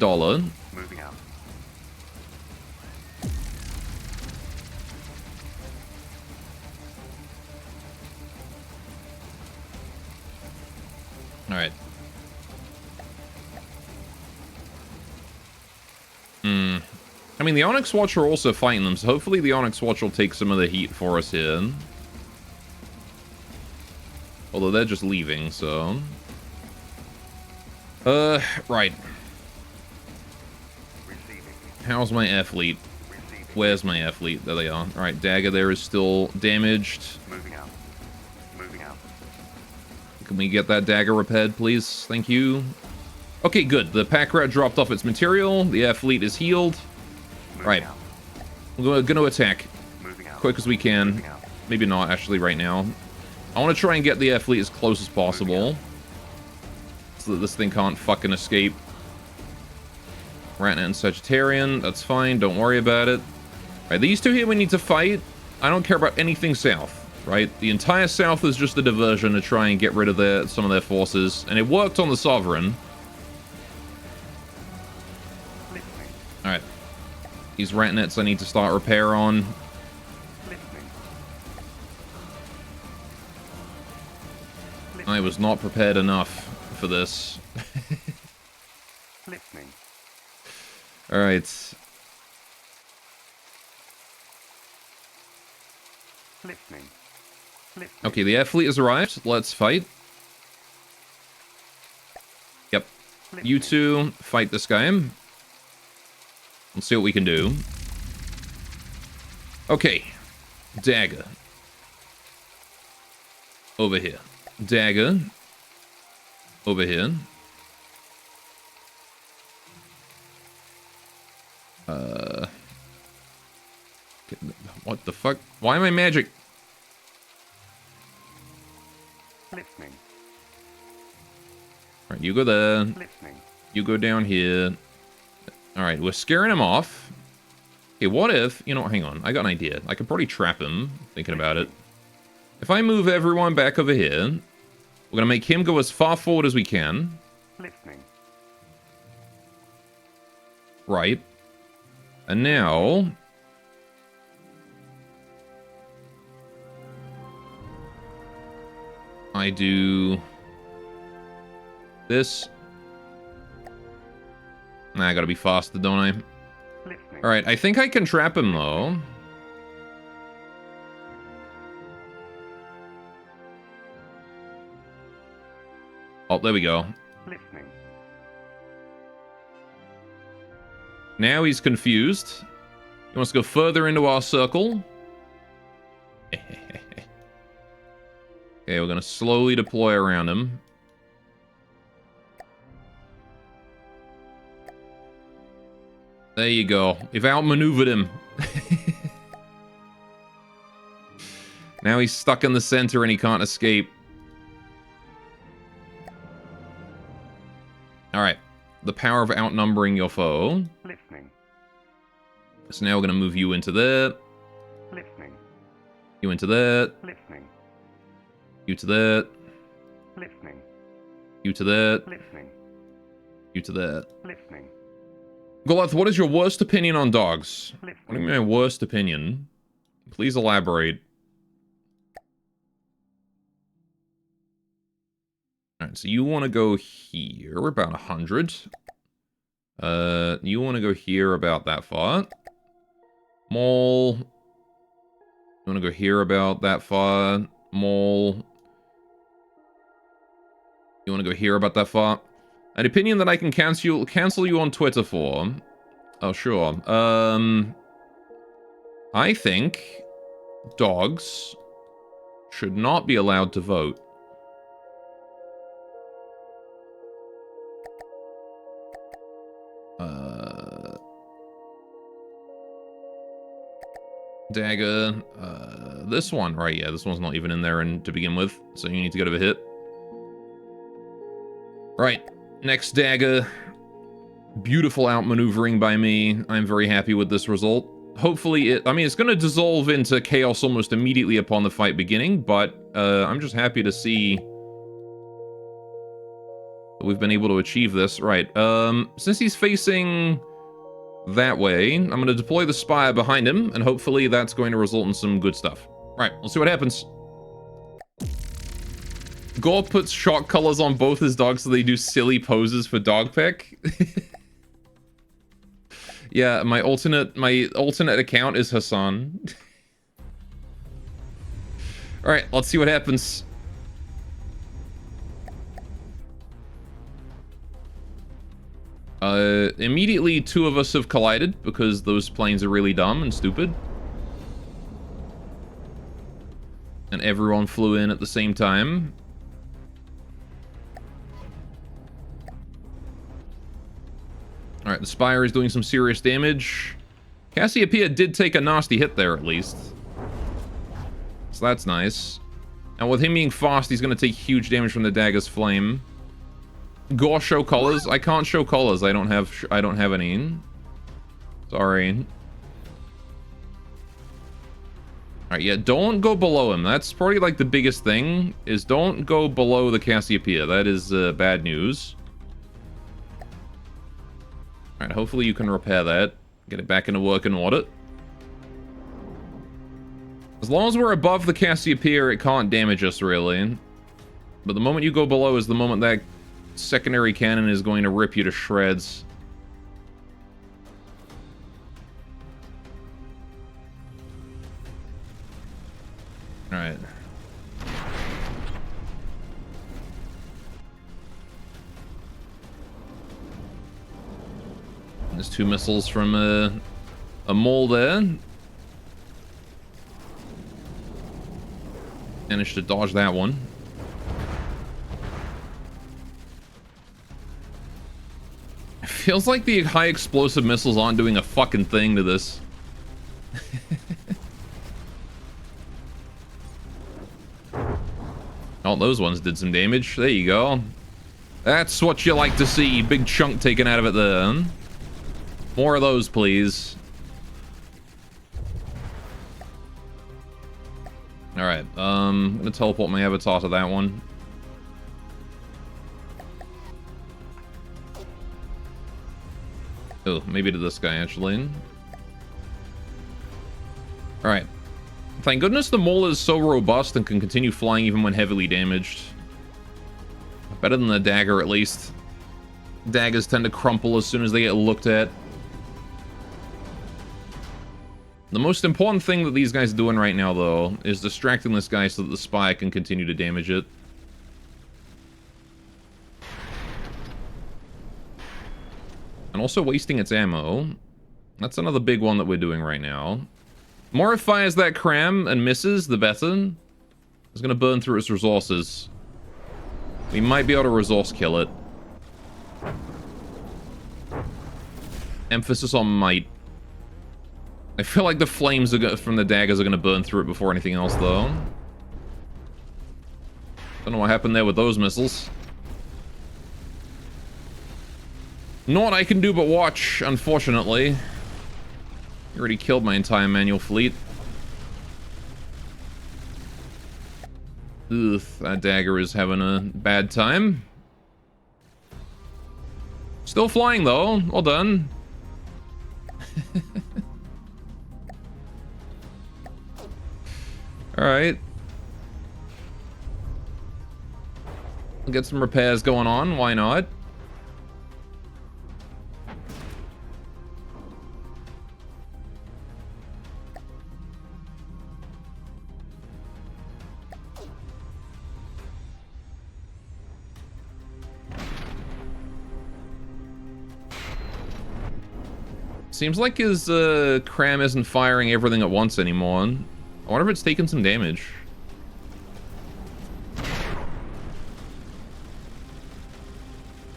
S2: Moving out.
S1: Alright. I mean, the Onyx Watch are also fighting them, so hopefully the Onyx Watch will take some of the heat for us here. Although they're just leaving, so... right.
S2: Receiving.
S1: How's my air fleet?
S2: Receiving.
S1: Where's my air fleet? There they are. Alright, Dagger there is still damaged.
S2: Moving out. Moving out.
S1: Can we get that Dagger repaired, please? Thank you. Okay, good. The pack rat dropped off its material. The air fleet is healed.
S2: Moving
S1: Right.
S2: out.
S1: We're gonna attack.
S2: Moving out.
S1: Quick as we can.
S2: Moving out.
S1: Maybe not, actually, right now. I want to try and get the air fleet as close as possible. So that this thing can't fucking escape. Ratnet and Sagittarian. That's fine. Don't worry about it. Right, these two here we need to fight. I don't care about anything south. Right? The entire south is just a diversion to try and get rid of some of their forces. And it worked on the Sovereign.
S2: Listening.
S1: Alright. These Ratnets I need to start repair on.
S2: Listening.
S1: I was not prepared enough for this.
S2: Listening.
S1: Alright.
S2: Listening. Listening.
S1: Okay, the air fleet has arrived. Let's fight. Yep. You two, fight this guy. Let's see what we can do. Okay. Dagger. Over here. Dagger. Over here. What the fuck? Why am I magic?
S2: Listening.
S1: Alright, you go there.
S2: Listening.
S1: You go down here. Alright, we're scaring him off. Okay, what if... You know, hang on. I got an idea. I could probably trap him, thinking about it. If I move everyone back over here, we're going to make him go as far forward as we can.
S2: Listening.
S1: Right. And now... I do... this. Nah, I gotta be faster, don't I?
S2: Listening.
S1: Alright, I think I can trap him, though. Oh, there we go.
S2: Listening.
S1: Now he's confused. He wants to go further into our circle. Okay, we're gonna slowly deploy around him. There you go. We've outmaneuvered him. Now he's stuck in the center and he can't escape. Alright. The power of outnumbering your foe.
S2: Listening.
S1: So now we're going to move you into there.
S2: Listening.
S1: You into there.
S2: Listening.
S1: You to there.
S2: Listening.
S1: You to there.
S2: Listening.
S1: You to there.
S2: Listening.
S1: Goliath, what is your worst opinion on dogs? What do you
S2: Listening.
S1: mean, worst opinion? Please elaborate. Alright, so you want to go here about 100. You want to go here about that far. Mole. You want to go here about that far. Mole. You want to go here about that far. An opinion that I can cancel you on Twitter for. Oh, sure. I think dogs should not be allowed to vote. Dagger. This one, right? Yeah, this one's not even in there to begin with, so you need to get over hit. Right, next dagger. Beautiful outmaneuvering by me. I'm very happy with this result. Hopefully it's going to dissolve into chaos almost immediately upon the fight beginning, but I'm just happy to see that we've been able to achieve this. Right, since he's facing that way, I'm going to deploy the Spire behind him, and hopefully that's going to result in some good stuff. Right, let's see what happens. Gore puts shock collars on both his dogs so they do silly poses for dog pick. Yeah, my alternate account is Hassan. Alright, let's see what happens. Immediately two of us have collided because those planes are really dumb and stupid. And everyone flew in at the same time. Alright, the Spire is doing some serious damage. Cassiopeia did take a nasty hit there, at least. So that's nice. And with him being fast, he's going to take huge damage from the dagger's flame. Gore show collars. I can't show collars. I don't have any. Sorry. Alright, yeah, don't go below him. That's probably like the biggest thing, is don't go below the Cassiopeia. That is bad news. Alright, hopefully you can repair that. Get it back into working order. As long as we're above the Cassiopeia, it can't damage us, really. But the moment you go below is the moment that secondary cannon is going to rip you to shreds. Alright. There's two missiles from a mole there. Managed to dodge that one. It feels like the high explosive missiles aren't doing a fucking thing to this. Oh, those ones did some damage. There you go. That's what you like to see. Big chunk taken out of it there. More of those, please. Alright, I'm gonna teleport my avatar to that one. Oh, maybe to this guy, actually. Alright. Thank goodness the mole is so robust and can continue flying even when heavily damaged. Better than the dagger, at least. Daggers tend to crumple as soon as they get looked at. The most important thing that these guys are doing right now, though, is distracting this guy so that the spy can continue to damage it. And also wasting its ammo. That's another big one that we're doing right now. The more it fires that cram and misses, the better. It's going to burn through its resources. We might be able to resource kill it. Emphasis on might. I feel like the flames from the daggers are going to burn through it before anything else, though. Don't know what happened there with those missiles. Not what I can do but watch, unfortunately. You already killed my entire manual fleet. Ugh, that dagger is having a bad time. Still flying, though. Well done. Alright. We'll get some repairs going on, why not? Seems like his cram isn't firing everything at once anymore. I wonder if it's taken some damage.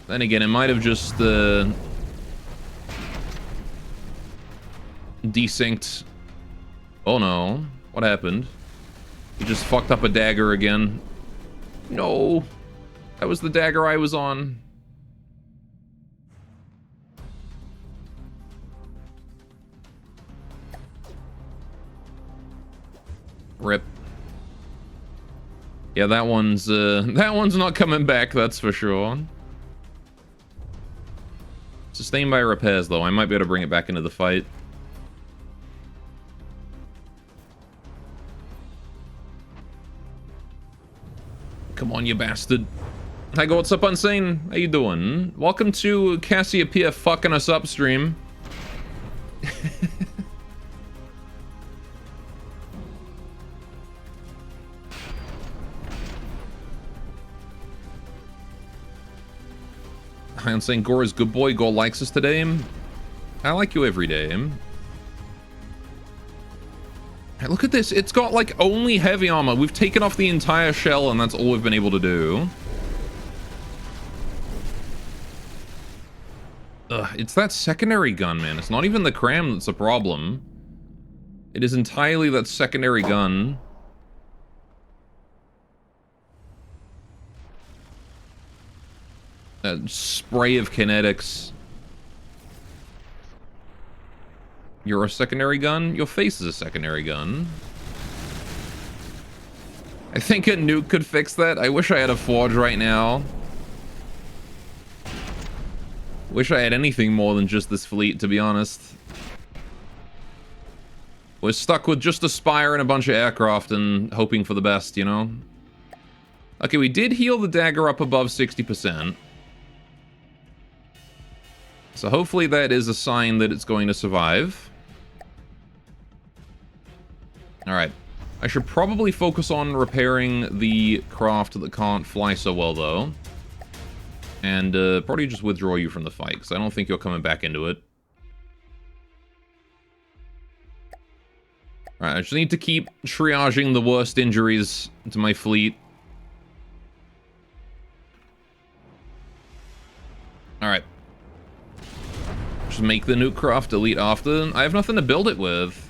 S1: Then again, it might have just desynced. Oh no, what happened? He just fucked up a dagger again. No, that was the dagger I was on. Rip. Yeah, that one's not coming back, that's for sure. Sustained by repairs, though. I might be able to bring it back into the fight. Come on, you bastard. Hi, go, what's up, Unsane? How you doing? Welcome to Cassiopeia fucking us up stream. Hi, Unsane. Gora's good boy. Gore likes us today. I like you every day. Hey, look at this. It's got, like, only heavy armor. We've taken off the entire shell, and that's all we've been able to do. Ugh, it's that secondary gun, man. It's not even the cram that's a problem. It is entirely that secondary gun. That spray of kinetics. You're a secondary gun? Your face is a secondary gun. I think a nuke could fix that. I wish I had a forge right now. Wish I had anything more than just this fleet, to be honest. We're stuck with just a Spire and a bunch of aircraft and hoping for the best, you know? Okay, we did heal the dagger up above 60%. So hopefully that is a sign that it's going to survive. Alright. I should probably focus on repairing the craft that can't fly so well, though. And probably just withdraw you from the fight, because I don't think you're coming back into it. Alright, I just need to keep triaging the worst injuries to my fleet. Alright. Just make the nuke craft elite after. I have nothing to build it with.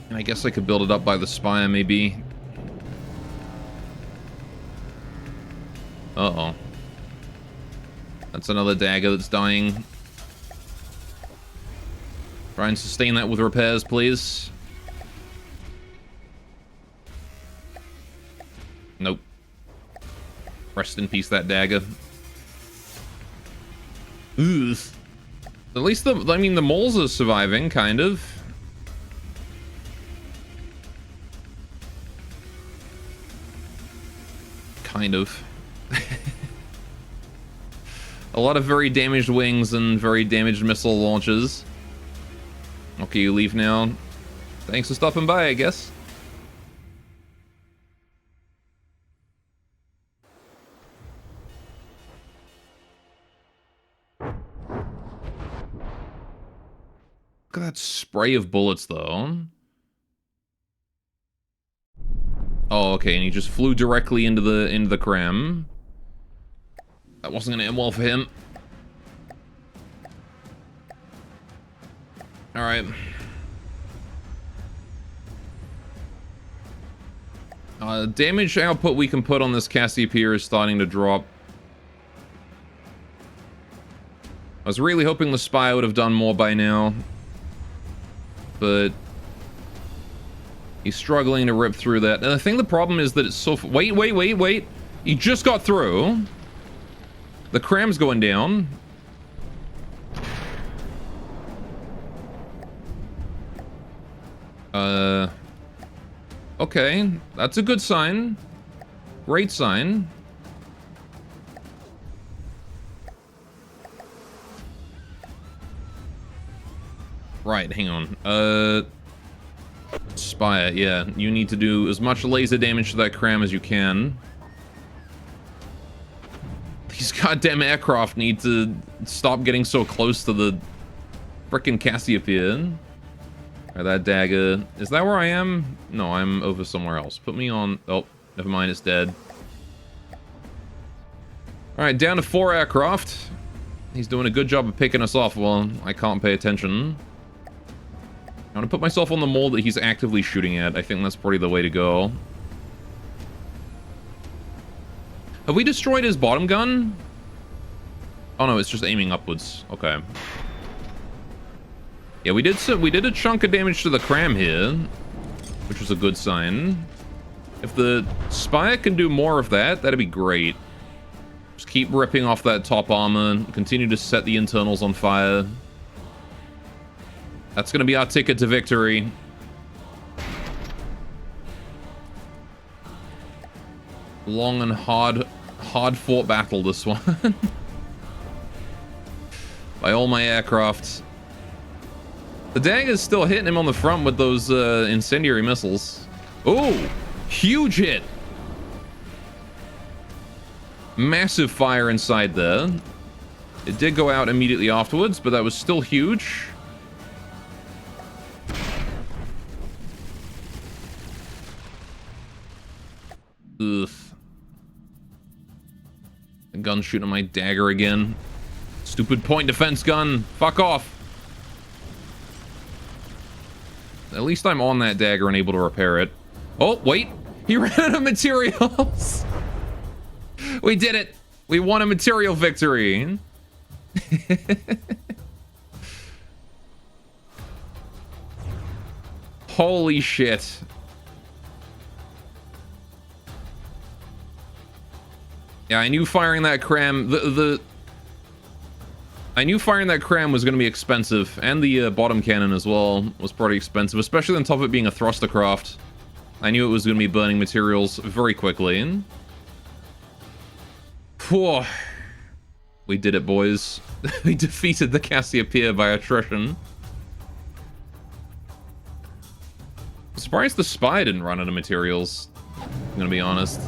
S1: And I guess I could build it up by the Spire, maybe. Uh-oh. That's another dagger that's dying. Try and sustain that with repairs, please. Nope. Rest in peace, that dagger. Ugh. At least the moles are surviving, kind of. Kind of. A lot of very damaged wings and very damaged missile launches. Okay, you leave now. Thanks for stopping by, I guess. Look at that spray of bullets, though. Oh, okay, and he just flew directly into the cram. That wasn't gonna end well for him. Alright. Damage output we can put on this Cassiopeia is starting to drop. I was really hoping the Spy would have done more by now. But he's struggling to rip through that. And I think the problem is that it's so... Wait. He just got through. The cram's going down. Okay. That's a good sign. Great sign. Right, hang on. Spire, yeah. You need to do as much laser damage to that cram as you can. These goddamn aircraft need to stop getting so close to the frickin' Cassiopeia. Or that dagger. Is that where I am? No, I'm over somewhere else. Put me on... Oh, never mind, it's dead. Alright, down to 4 aircraft. He's doing a good job of picking us off while I can't pay attention. I want to put myself on the mole that he's actively shooting at. I think that's probably the way to go. Have we destroyed his bottom gun? Oh no, it's just aiming upwards. Okay. Yeah, we did a chunk of damage to the cram here, which was a good sign. If the Spire can do more of that, that'd be great. Just keep ripping off that top armor. Continue to set the internals on fire. That's going to be our ticket to victory. Long and hard-fought battle, this one. By all my aircraft. The dagger's still hitting him on the front with those incendiary missiles. Oh, huge hit. Massive fire inside there. It did go out immediately afterwards, but that was still huge. Ugh. The gun's shooting my dagger again. Stupid point defense gun. Fuck off. At least I'm on that dagger and able to repair it. Oh, wait. He ran out of materials. We did it. We won a material victory. Holy shit. Yeah, I knew firing that cram... I knew firing that cram was going to be expensive, and the bottom cannon as well was pretty expensive, especially on top of it being a thruster craft. I knew it was going to be burning materials very quickly. Whew. We did it, boys. We defeated the Cassiopeia by attrition. I'm surprised the spy didn't run out of materials, I'm going to be honest.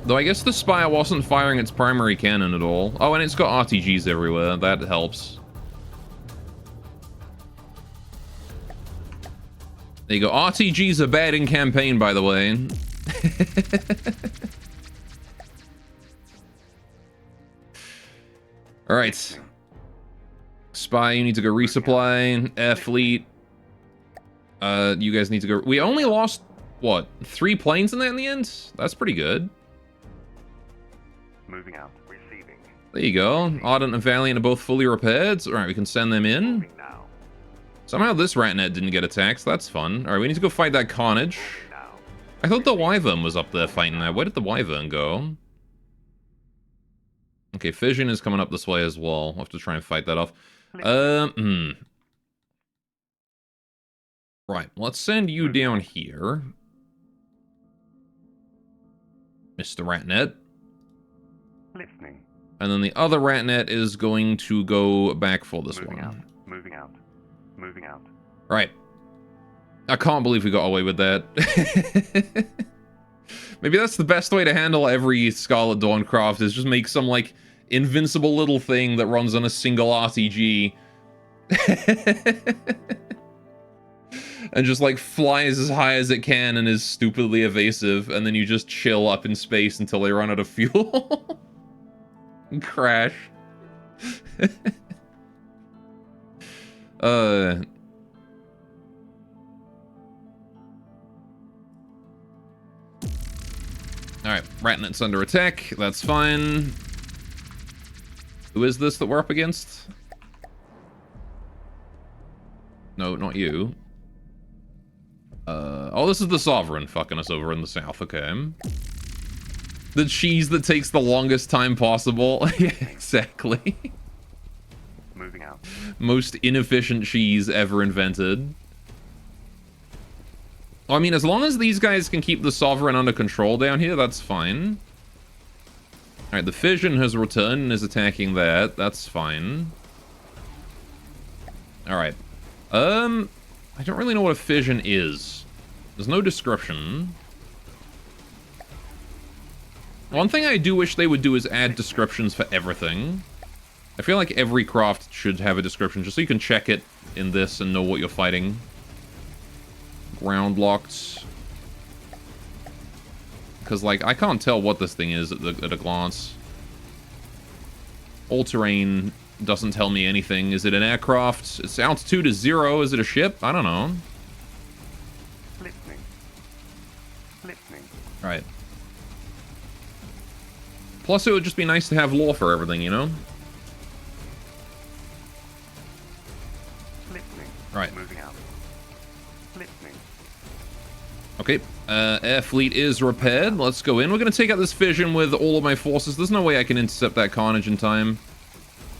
S1: Though I guess the Spire wasn't firing its primary cannon at all. Oh, and it's got RTGs everywhere. That helps. There you go. RTGs are bad in campaign, by the way. Alright. Spy, you need to go resupply. Air fleet. You guys need to go... We only lost, what, 3 planes in that in the end? That's pretty good.
S2: Moving out. Receiving.
S1: There you go. Ardent and Valiant are both fully repaired. Alright, we can send them in.
S2: Moving now.
S1: Somehow this ratnet didn't get attacked, so that's fun. Alright, we need to go fight that Carnage.
S2: Moving now.
S1: I thought the Wyvern was up there fighting that. Where did the Wyvern go? Okay, Fission is coming up this way as well. I'll have to try and fight that off. Right, let's send you down here. Mr. Ratnet.
S2: Listening.
S1: And then the other Ratnet is going to go back for this
S2: Moving
S1: one.
S2: out. Moving out. Moving out.
S1: Right. I can't believe we got away with that. Maybe that's the best way to handle every Scarlet Dawn craft, is just make some, like, invincible little thing that runs on a single RTG. And just, like, flies as high as it can and is stupidly evasive, and then you just chill up in space until they run out of fuel. And crash. Alright, Ratnet's under attack. That's fine. Who is this that we're up against? No, not you. Oh, this is the Sovereign fucking us over in the south, okay. The cheese that takes the longest time possible. Yeah, exactly.
S2: Moving out.
S1: Most inefficient cheese ever invented. I mean, as long as these guys can keep the Sovereign under control down here, that's fine. Alright, the Fission has returned and is attacking that. That's fine. Alright. I don't really know what a Fission is. There's no description. One thing I do wish they would do is add descriptions for everything. I feel like every craft should have a description, just so you can check it in this and know what you're fighting. Ground locked. Because, like, I can't tell what this thing is at a glance. All-terrain doesn't tell me anything. Is it an aircraft? Its altitude is 0. Is it a ship? I don't know.
S2: Listening. Listening.
S1: Right. Plus, it would just be nice to have lore for everything, you know?
S2: Listening.
S1: Right.
S2: Moving out. Listening.
S1: Okay. Air fleet is repaired. Let's go in. We're going to take out this fission with all of my forces. There's no way I can intercept that carnage in time.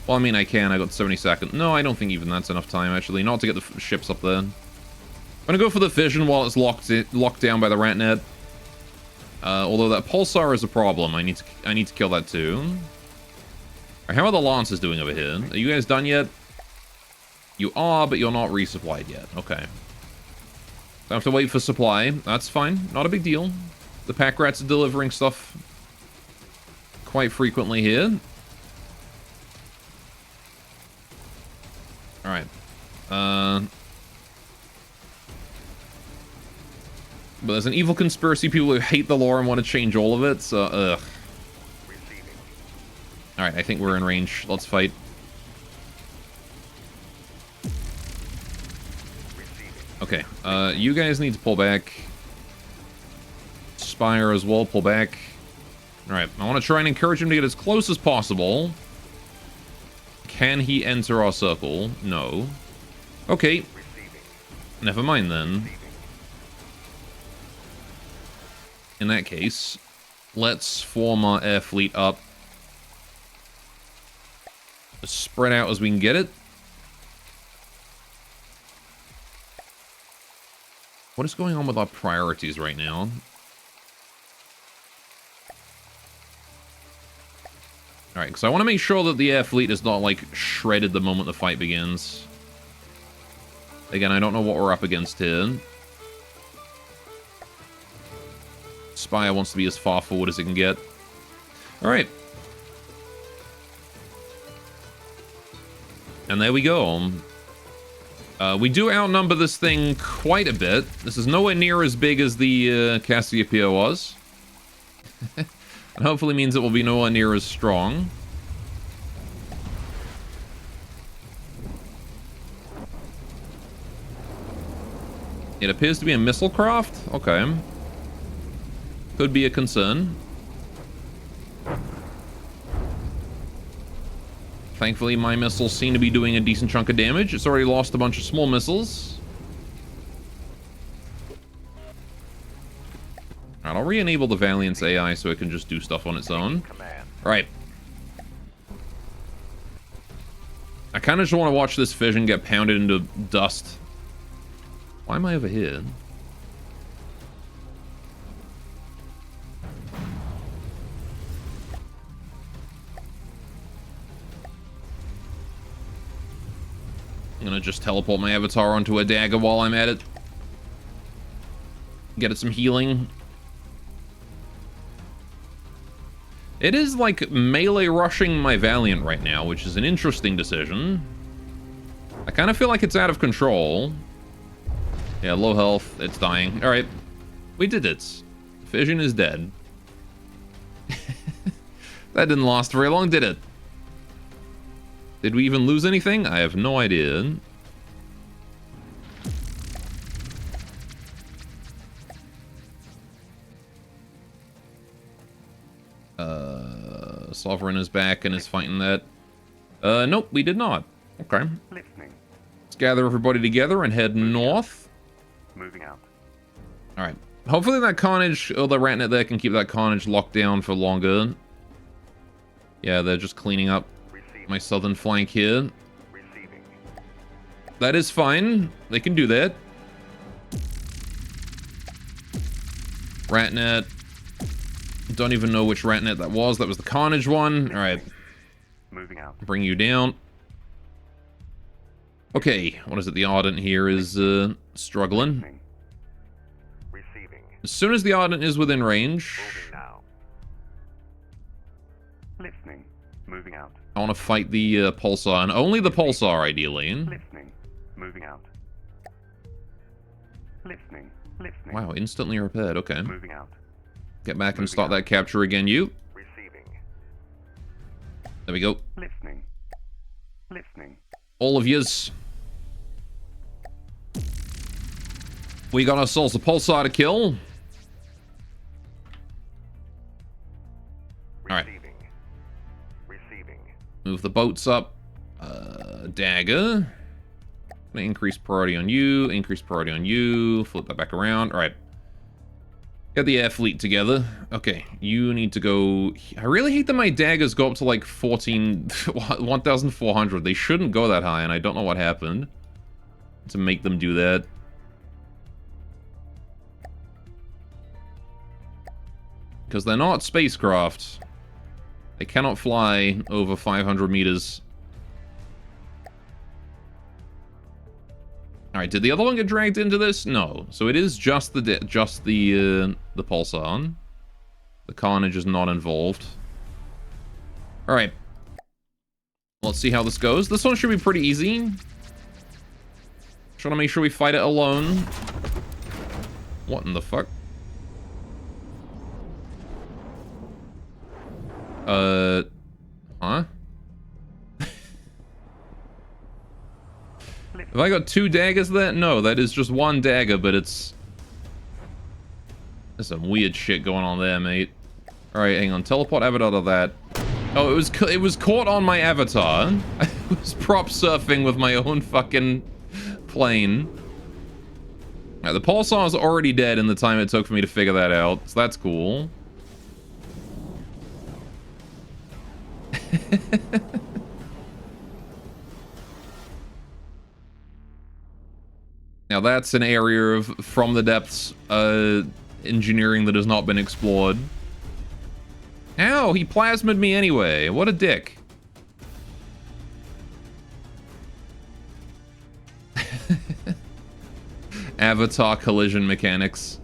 S1: Well, I mean, I can. I got 70 seconds. No, I don't think even that's enough time, actually. Not to get the ships up there. I'm going to go for the fission while it's locked down by the rat net. Although that pulsar is a problem. I need to kill that too. Right, how are the Lancers doing over here? Are you guys done yet? You are, but you're not resupplied yet. Okay. I have to wait for supply. That's fine. Not a big deal. The pack rats are delivering stuff quite frequently here. Alright. But there's an evil conspiracy, people who hate the lore and want to change all of it, so, ugh. Alright, I think we're in range. Let's fight. Okay, you guys need to pull back. Spire as well, pull back. Alright, I want to try and encourage him to get as close as possible. Can he enter our circle? No. Okay. Never mind then. In that case, let's form our air fleet up. As spread out as we can get it. What is going on with our priorities right now? Alright, because I want to make sure that the air fleet is not, like, shredded the moment the fight begins. Again, I don't know what we're up against here. Spire wants to be as far forward as it can get. Alright. And there we go. We do outnumber this thing quite a bit. This is nowhere near as big as the Cassiopeia was. And hopefully means it will be nowhere near as strong. It appears to be a missile craft? Okay. Could be a concern. Thankfully, my missiles seem to be doing a decent chunk of damage. It's already lost a bunch of small missiles. Alright, I'll re-enable the Valiant's AI so it can just do stuff on its own. Alright. I kind of just want to watch this fission get pounded into dust. Why am I over here? I'm gonna just teleport my avatar onto a dagger while I'm at it. Get it some healing. It is like melee rushing my Valiant right now, which is an interesting decision. I kind of feel like it's out of control. Yeah, low health. It's dying. Alright. We did it. Fission is dead. That didn't last very long, did it? Did we even lose anything? I have no idea. Sovereign is back and is fighting that. Nope, we did not. Okay.
S2: Listening.
S1: Let's gather everybody together and head north.
S2: Moving out.
S1: Alright. Hopefully that carnage, or the ratnet there can keep that carnage locked down for longer. Yeah, they're just cleaning up my southern flank here.
S2: Receiving.
S1: That is fine. They can do that. Ratnet. Don't even know which ratnet that was. That was the carnage one. Alright.
S2: Moving out.
S1: Bring you down. Okay, what is it? The Ardent here is struggling.
S2: Listening. Receiving.
S1: As soon as the Ardent is within range,
S2: Moving now. Listening. Moving out.
S1: I want to fight the Pulsar, and only the Pulsar, ideally.
S2: Listening. Moving out. Listening. Listening.
S1: Wow, instantly repaired. Okay.
S2: Moving out.
S1: Get back and start that capture again, you.
S2: Receiving.
S1: There we go.
S2: Listening. Listening.
S1: All of yous. We got ourselves a Pulsar to kill. Alright.
S2: Receiving. Receiving.
S1: Move the boats up. Dagger. Gonna increase priority on you. Increase priority on you. Flip that back around. Alright. Get the air fleet together. Okay, you need to go... I really hate that my daggers go up to like 1,400. They shouldn't go that high, and I don't know what happened to make them do that. Because they're not spacecraft. They cannot fly over 500 meters. Alright, did the other one get dragged into this? No. So it is just the pulsar. The Carnage is not involved. Alright. Let's see how this goes. This one should be pretty easy. Trying to make sure we fight it alone. What in the fuck? Huh? Have I got 2 daggers there? No, that is just 1 dagger, but it's... There's some weird shit going on there, mate. Alright, hang on. Teleport avatar to that. Oh, it was caught on my avatar. I was prop surfing with my own fucking plane. Right, the pulsar is already dead in the time it took for me to figure that out, so that's cool. Now that's an area of from the depths engineering that has not been explored. Ow, he plasmid me anyway. What a dick. Avatar collision mechanics.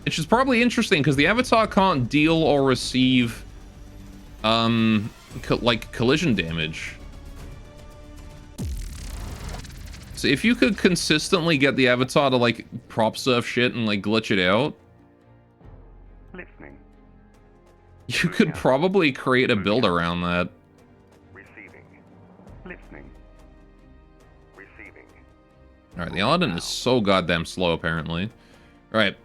S1: Which is probably interesting because the Avatar can't deal or receive like collision damage. So if you could consistently get the Avatar to like prop surf shit and like glitch it out,
S2: Listening.
S1: you could probably create a build around that.
S2: Receiving. Listening. Receiving.
S1: Alright, the Aladdin is so goddamn slow apparently. Alright,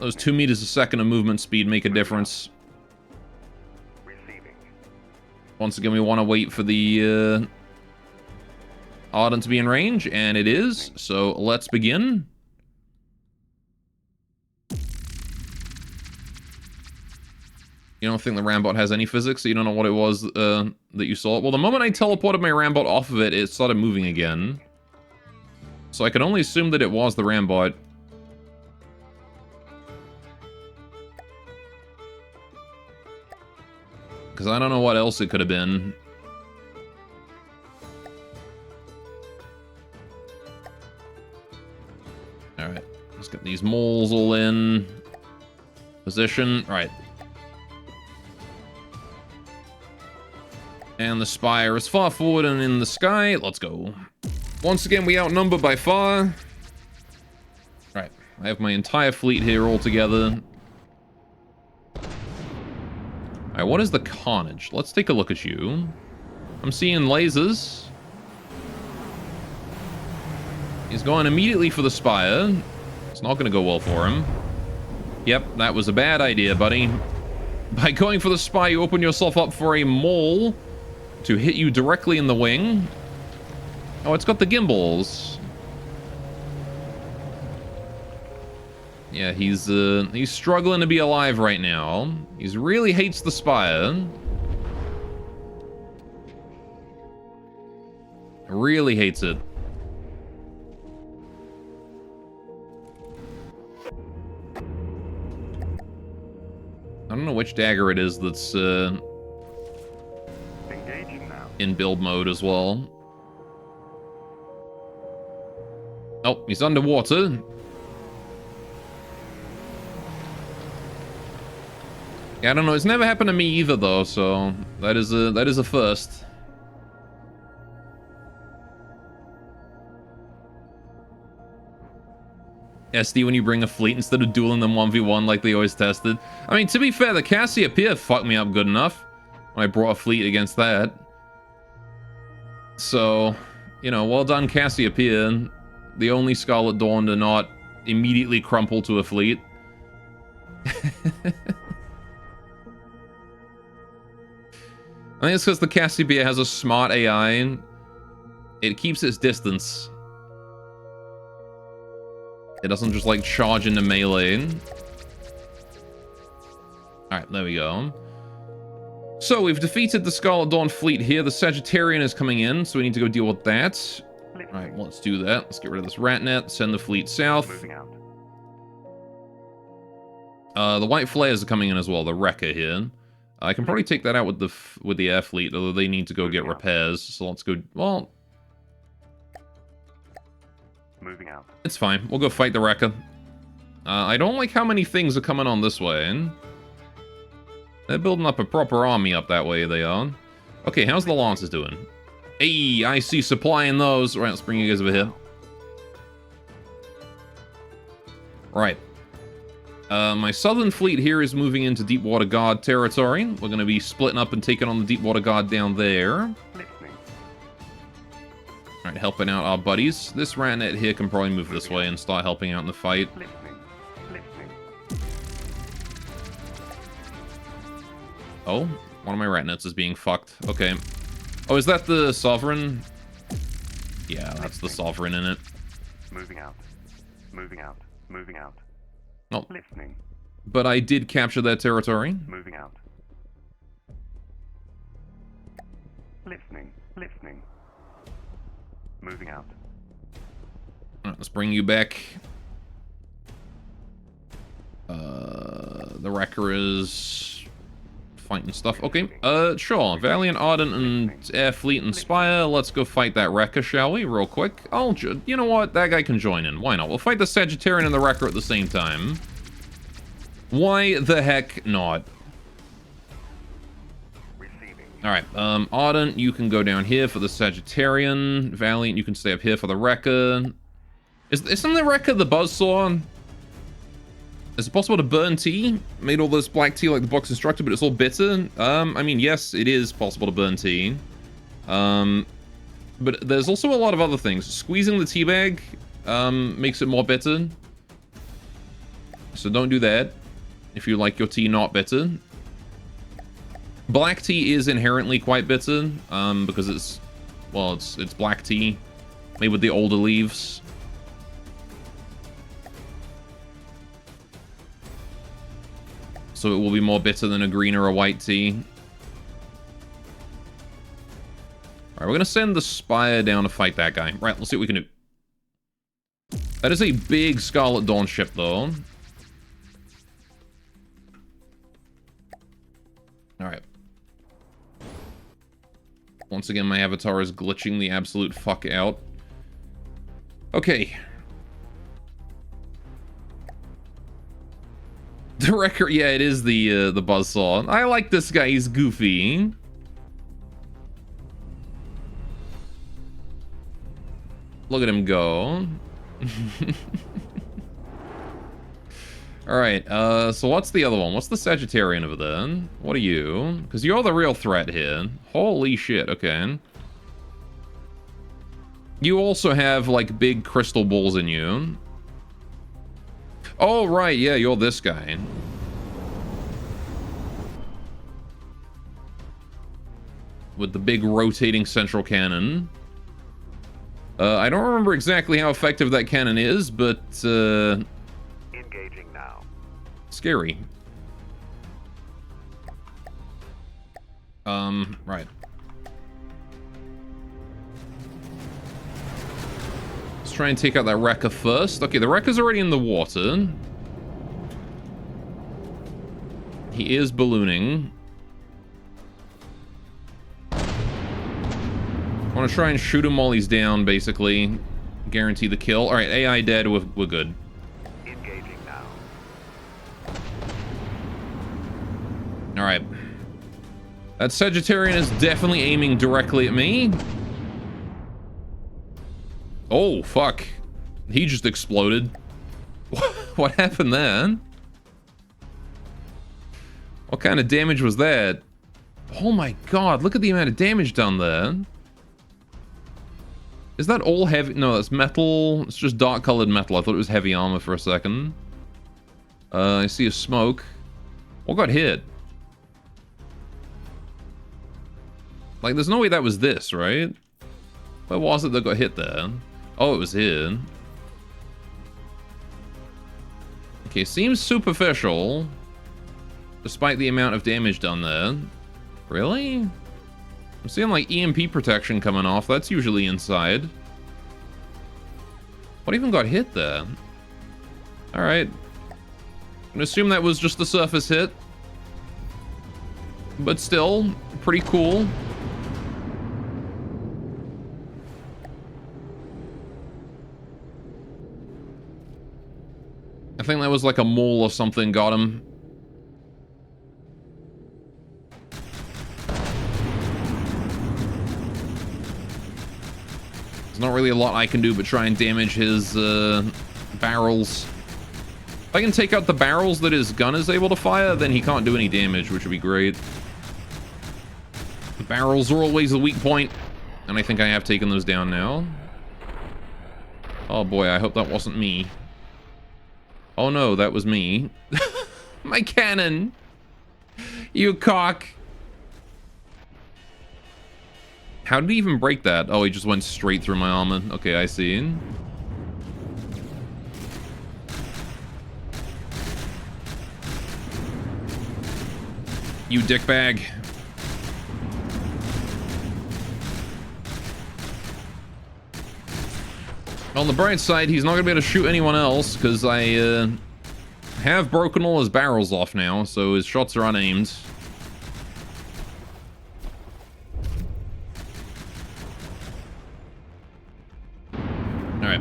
S1: those 2 meters a second of movement speed make a difference.
S2: Receiving.
S1: Once again, we want to wait for the Aladdin to be in range, and it is, so let's begin. You don't think the Rambot has any physics, so you don't know what it was that you saw? Well, the moment I teleported my Rambot off of it, it started moving again. So I can only assume that it was the Rambot. Because I don't know what else it could have been. Alright, let's get these moles all in position. Right. And the spire is far forward and in the sky. Let's go. Once again, we outnumber by far. Right, I have my entire fleet here all together. Alright, what is the Carnage? Let's take a look at you. I'm seeing lasers. He's going immediately for the spire. It's not going to go well for him. Yep, that was a bad idea, buddy. By going for the spire, you open yourself up for a mole to hit you directly in the wing. Oh, it's got the gimbals. Yeah, he's struggling to be alive right now. He really hates the spire. Really hates it. I don't know which dagger it is that's
S2: Engaging now.
S1: in build mode as well. Oh, he's underwater. Yeah, I don't know. It's never happened to me either, though. So that is a first. SD when you bring a fleet instead of dueling them 1v1 like they always tested. I mean, to be fair, the Cassiopeia fucked me up good enough when I brought a fleet against that. So, you know, well done, Cassiopeia. The only Scarlet Dawn to not immediately crumple to a fleet. I think it's because the Cassiopeia has a smart AI. It keeps its distance. It doesn't just, like, charge into melee. Alright, there we go. So, we've defeated the Scarlet Dawn fleet here. The Sagittarian is coming in, so we need to go deal with that. Alright, let's do that. Let's get rid of this rat net, send the fleet south.
S2: Moving out.
S1: The White Flares are coming in as well, the Wrecker here. I can probably take that out with the air fleet, although they need to go get repairs. So let's go... Well,
S2: Moving out.
S1: it's fine. We'll go fight the Wrecker. I don't like how many things are coming on this way. They're building up a proper army up that way, they are. Okay, how's the Lancers doing? Hey, I see supplying those. Right, let's bring you guys over here. Right. My southern fleet here is moving into Deepwater Guard territory. We're going to be splitting up and taking on the Deepwater Guard down there.
S2: Listening.
S1: Alright, helping out our buddies. This Ratnet here can probably move this way and start helping out in the fight.
S2: Listening. Listening.
S1: Oh, one of my Ratnets is being fucked. Okay. Oh, is that the Sovereign? Yeah, that's the Sovereign in it.
S2: Moving out. Moving out. Moving out.
S1: Oh,
S2: Listening.
S1: but I did capture that territory.
S2: Moving out. Listening. Listening. Moving out.
S1: Alright, let's bring you back. The Wrecker is fighting stuff. Okay, sure. Valiant, Ardent, and Air Fleet and Spire. Let's go fight that Wrecker, shall we? Real quick. You know what? That guy can join in. Why not? We'll fight the Sagittarian and the Wrecker at the same time. Why the heck not?
S2: Receiving.
S1: Alright, Ardent, you can go down here for the Sagittarian. Valiant, you can stay up here for the Wrecker. Isn't the Wrecker the buzzsaw? Is it possible to burn tea? Made all this black tea like the box instructed, but it's all bitter? I mean, yes, it is possible to burn tea. But there's also a lot of other things. Squeezing the tea bag makes it more bitter. So don't do that if you like your tea not bitter. Black tea is inherently quite bitter, because it's black tea made with the older leaves. So it will be more bitter than a green or a white tea. Alright, we're gonna send the Spire down to fight that guy. Right, let's see what we can do. That is a big Scarlet Dawn ship, though. Alright. Once again, my avatar is glitching the absolute fuck out. Okay. The Wrecker, yeah, it is the buzzsaw. I like this guy, he's goofy. Look at him go. Alright, so what's the other one? What's the Sagittarian over there? What are you? Because you're the real threat here. Holy shit, okay. You also have, like, big crystal balls in you. Oh, right, yeah, you're this guy. With the big rotating central cannon. I don't remember exactly how effective that cannon is, but,
S2: Engaging now.
S1: scary. Right. Let's try and take out that Wrecker first. Okay, the Wrecker's already in the water. He is ballooning. I want to try and shoot him while he's down, basically. Guarantee the kill. Alright, AI dead, we're good.
S2: Engaging now.
S1: Alright. That Sagittarian is definitely aiming directly at me. Oh, fuck. He just exploded. What happened there? What kind of damage was that? Oh my god, look at the amount of damage done there. Is that all heavy? No, that's metal. It's just dark colored metal. I thought it was heavy armor for a second. I see a smoke. What got hit? Like, there's no way that was this, right? Where was it that got hit there? Oh, it was here. Okay, seems superficial. Despite the amount of damage done there. Really? I'm seeing like EMP protection coming off. That's usually inside. What even got hit there? Alright. I'm gonna assume that was just a surface hit. But still, pretty cool. I think that was like a mole or something got him. There's not really a lot I can do but try and damage his barrels. If I can take out the barrels that his gun is able to fire, then he can't do any damage, which would be great. The barrels are always the weak point, and I think I have taken those down now. Oh boy, I hope that wasn't me. Oh no, that was me. My cannon! You cock! How did he even break that? Oh, he just went straight through my armor. Okay, I see. You dickbag. On the bright side, he's not going to be able to shoot anyone else, because I have broken all his barrels off now, so his shots are unaimed. Alright.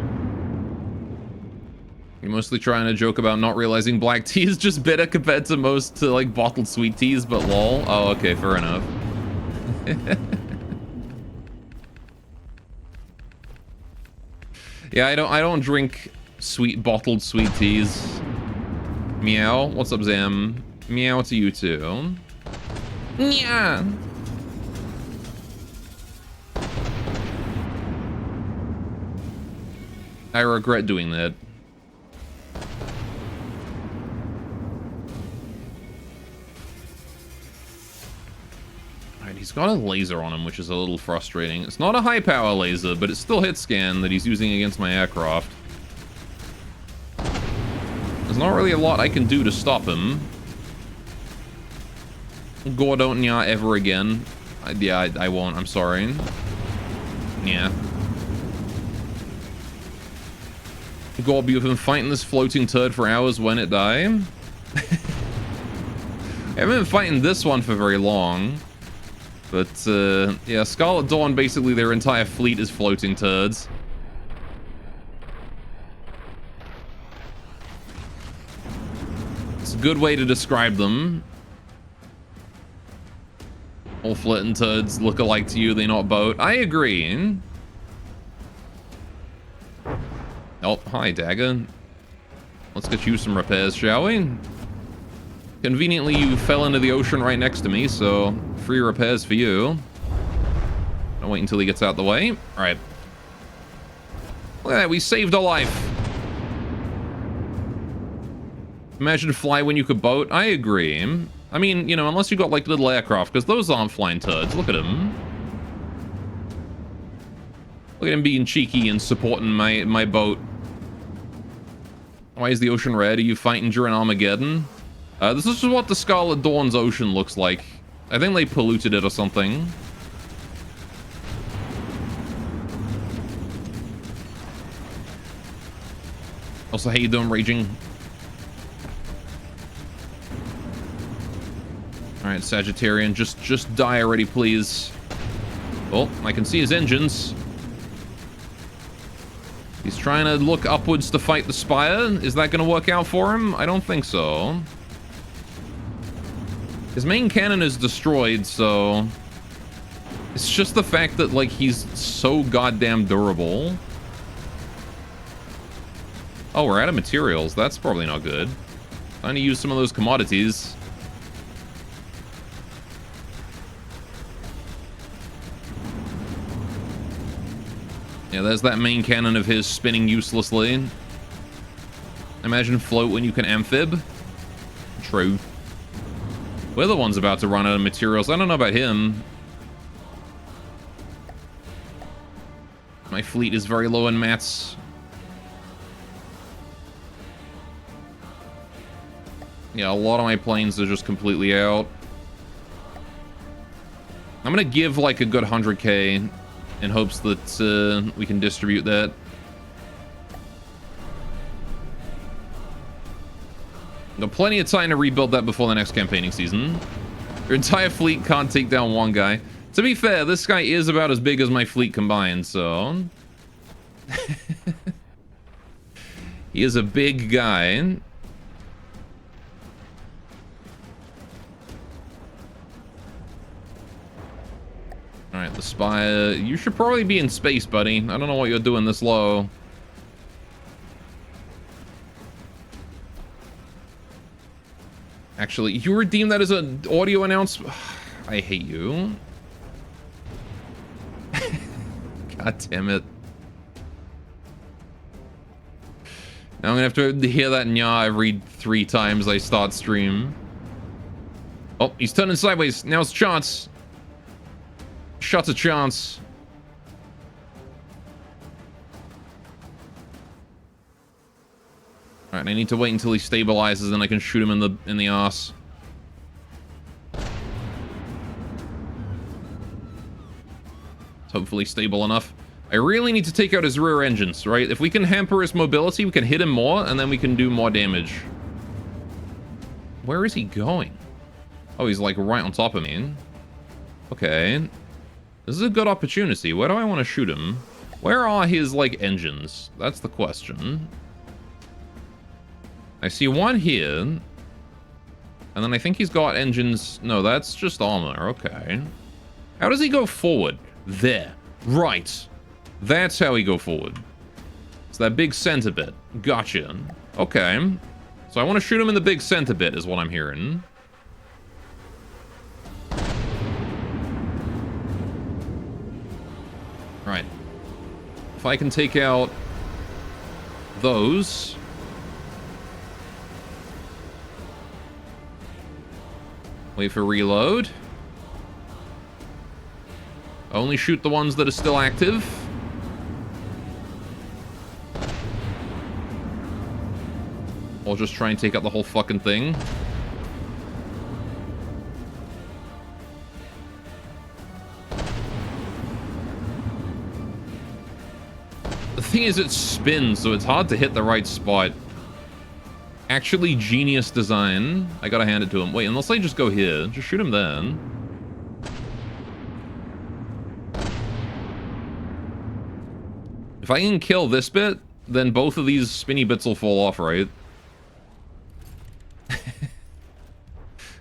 S1: You're mostly trying to joke about not realizing black tea is just bitter compared to most, like, bottled sweet teas, but lol. Oh, okay, fair enough. Yeah, I don't drink bottled sweet teas. Meow. What's up, Zam? Meow to you too. Yeah. I regret doing that. Alright, he's got a laser on him, which is a little frustrating. It's not a high power laser, but it's still hit scan that he's using against my aircraft. There's not really a lot I can do to stop him. Gore, don't ya ever again. Yeah, I won't, I'm sorry. Yeah. Gorb, you've been fighting this floating turd for hours when it died. I haven't been fighting this one for very long. But, yeah, Scarlet Dawn, basically their entire fleet is floating turds. It's a good way to describe them. All floating turds look alike to you, they not boat. I agree. Oh, hi, Dagger. Let's get you some repairs, shall we? Conveniently, you fell into the ocean right next to me, so free repairs for you. I'll wait until he gets out the way. All right. Look at that, we saved a life. Imagine fly when you could boat. I agree. I mean, you know, unless you got, like, little aircraft, because those aren't flying turds. Look at him. Look at him being cheeky and supporting my boat. Why is the ocean red? Are you fighting during Armageddon? This is what the Scarlet Dawn's ocean looks like. I think they polluted it or something. Also, how you doing, Raging? Alright, Sagittarian, just die already, please. Oh, I can see his engines. He's trying to look upwards to fight the Spire. Is that going to work out for him? I don't think so. His main cannon is destroyed, so... It's just the fact that, like, he's so goddamn durable. Oh, we're out of materials. That's probably not good. Time to use some of those commodities. Yeah, there's that main cannon of his spinning uselessly. Imagine float when you can amphib. True. We're the ones about to run out of materials. I don't know about him. My fleet is very low in mats. Yeah, a lot of my planes are just completely out. I'm gonna give like a good 100k in hopes that we can distribute that. Got plenty of time to rebuild that before the next campaigning season. Your entire fleet can't take down one guy. To be fair, this guy is about as big as my fleet combined, so... He is a big guy. Alright, the Spire. You should probably be in space, buddy. I don't know what you're doing this low. Actually, you redeem that as an audio announcement? I hate you. God damn it. Now I'm gonna have to hear that nya every 3 times I start stream. Oh, he's turning sideways. Now it's chance. Shot a chance. Alright, I need to wait until he stabilizes and I can shoot him in the arse. It's hopefully stable enough. I really need to take out his rear engines, right? If we can hamper his mobility, we can hit him more, and then we can do more damage. Where is he going? Oh, he's like right on top of me. Okay. This is a good opportunity. Where do I want to shoot him? Where are his, like, engines? That's the question. I see one here. And then I think he's got engines... No, that's just armor. Okay. How does he go forward? There. Right. That's how he go forward. It's that big center bit. Gotcha. Okay. So I want to shoot him in the big center bit is what I'm hearing. Right. If I can take out those... Wait for reload. Only shoot the ones that are still active. Or just try and take out the whole fucking thing. The thing is, it spins, so it's hard to hit the right spot. Actually, genius design. I gotta hand it to him. Wait, unless I just go here. Just shoot him then. If I can kill this bit, then both of these spinny bits will fall off, right?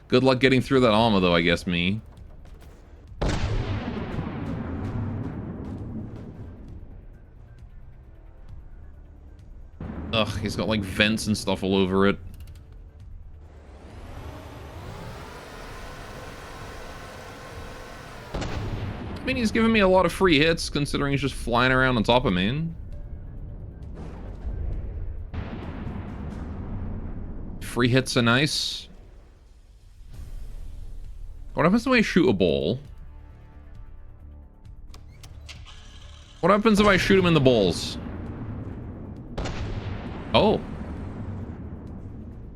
S1: Good luck getting through that armor, though, I guess, me. Ugh, he's got, like, vents and stuff all over it. I mean, he's giving me a lot of free hits, considering he's just flying around on top of me. Free hits are nice. What happens when I shoot a ball? What happens if I shoot him in the balls? Oh.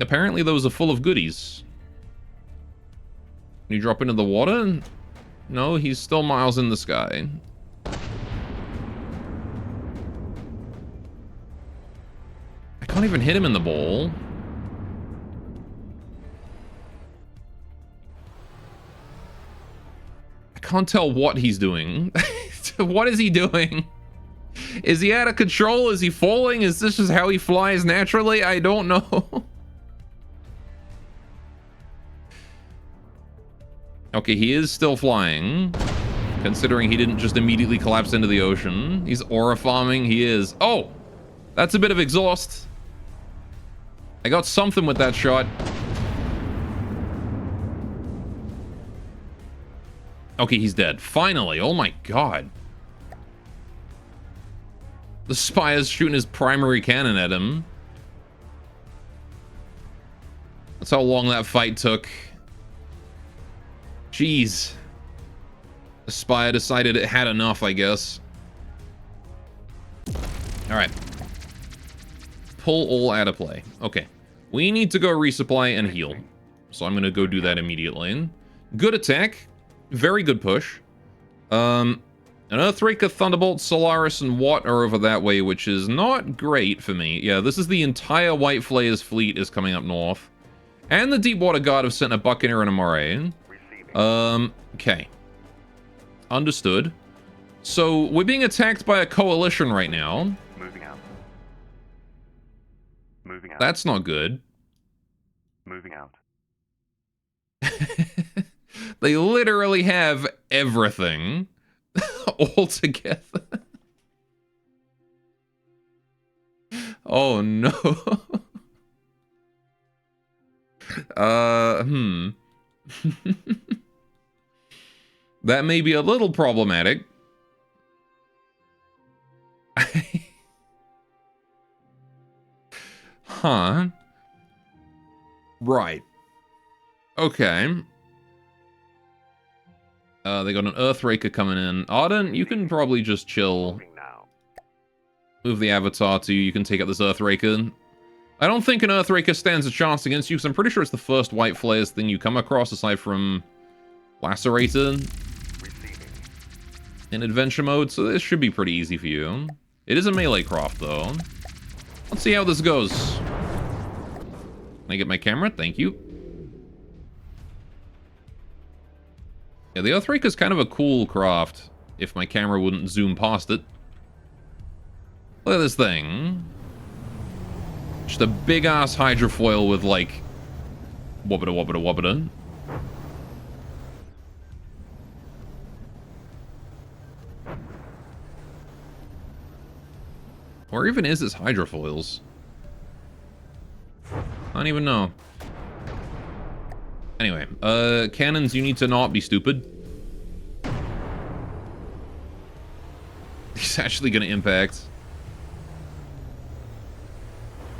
S1: Apparently those are full of goodies. Can you drop into the water? No, he's still miles in the sky. I can't even hit him in the ball. I can't tell what he's doing. What is he doing? Is he out of control? Is he falling? Is this just how he flies naturally? I don't know. Okay, he is still flying, considering he didn't just immediately collapse into the ocean. He's aura farming. He is. Oh, that's a bit of exhaust. I got something with that shot. Okay, he's dead. Finally. Oh my god. The Spire's shooting his primary cannon at him. That's how long that fight took. Jeez. The Spire decided it had enough, I guess. Alright. Pull all out of play. Okay. We need to go resupply and heal. So I'm gonna go do that immediately. Good attack. Very good push. An Earthraker, Thunderbolt, Solaris, and Watt are over that way, which is not great for me. Yeah, this is the entire White Flayers fleet is coming up north. And the Deepwater Guard have sent a Buccaneer and a Moray. Okay. Understood. So, we're being attacked by a coalition right now.
S2: Moving out. Moving out.
S1: That's not good.
S2: Moving out.
S1: They literally have everything all together. Oh no. That may be a little problematic. Huh. Right. Okay. They got an Earthraker coming in. Arden, you can probably just chill.
S2: Moving now.
S1: Move the Avatar to you. You can take out this Earthraker. I don't think an Earthraker stands a chance against you, because I'm pretty sure it's the first White Flayers thing you come across, aside from Lacerator
S2: Receiving.
S1: in adventure mode, so this should be pretty easy for you. It is a melee craft, though. Let's see how this goes. Can I get my camera? Thank you. Yeah, the Earthraker is kind of a cool craft, if my camera wouldn't zoom past it. Look at this thing. Just a big-ass hydrofoil with, like, wobbada wobbada wobbada. Where even is this hydrofoils? I don't even know. Anyway, cannons, you need to not be stupid. He's actually gonna impact.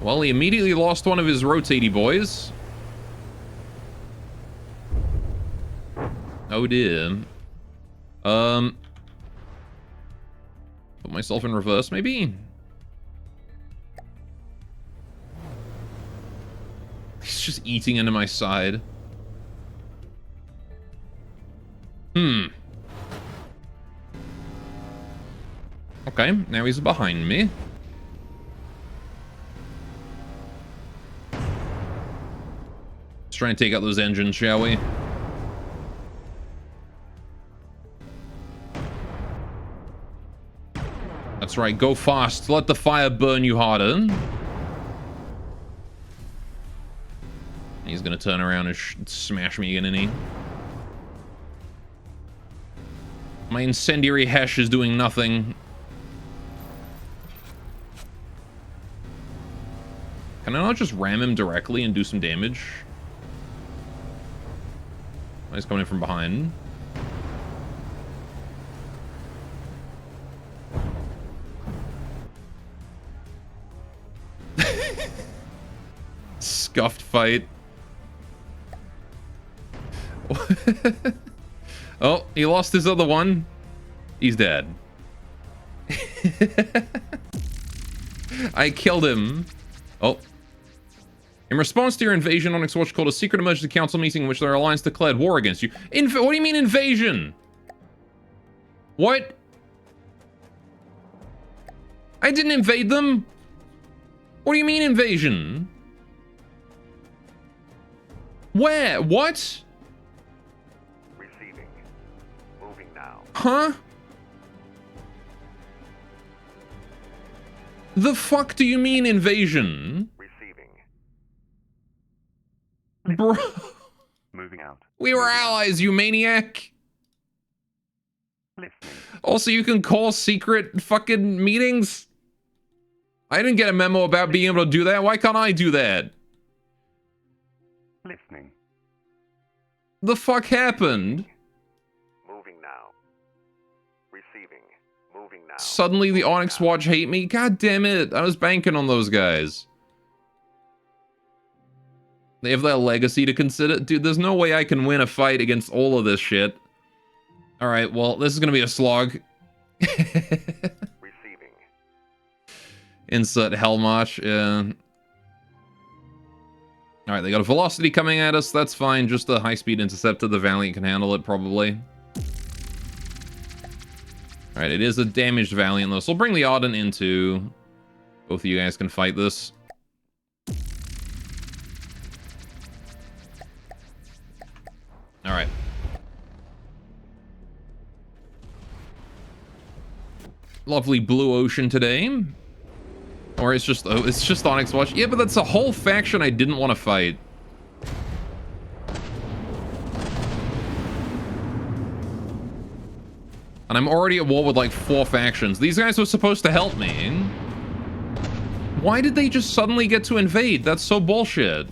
S1: Well, he immediately lost one of his rotatey boys. Oh dear. Put myself in reverse, maybe? He's just eating into my side. Okay, now he's behind me. Let's try and take out those engines, shall we? That's right, go fast. Let the fire burn you harder. He's gonna turn around and smash me again, isn't he? My incendiary Hesh is doing nothing. Can I not just ram him directly and do some damage? Oh, he's coming in from behind. Scuffed fight. Oh, he lost his other one. He's dead. I killed him. Oh. In response to your invasion, Onyx Watch called a secret emergency council meeting in which their alliance declared war against you. What do you mean invasion? What? I didn't invade them. What do you mean invasion? Where? What?
S2: Receiving. Moving now.
S1: Huh? The fuck do you mean invasion?
S2: Receiving.
S1: Bro,
S2: Moving out.
S1: we were
S2: Moving out.
S1: allies, you maniac.
S2: Listening.
S1: Also, you can call secret fucking meetings? I didn't get a memo about being able to do that. Why can't I do that?
S2: Listening.
S1: The fuck happened?
S2: Moving now. Receiving. Moving now.
S1: Suddenly the Onyx Watch hate me? God damn it. I was banking on those guys. They have their legacy to consider. Dude, there's no way I can win a fight against all of this shit. Alright, well, this is gonna be a slog.
S2: Receiving.
S1: Insert Hellmarch. Alright, they got a velocity coming at us. That's fine. Just a high-speed interceptor. The Valiant can handle it, probably. Alright, it is a damaged Valiant, though. So we'll bring the Ardent into. Both of you guys can fight this. Alright. Lovely blue ocean today. Or it's just Onyx Watch. Yeah, but that's a whole faction I didn't want to fight. And I'm already at war with like 4 factions. These guys were supposed to help me. Why did they just suddenly get to invade? That's so bullshit.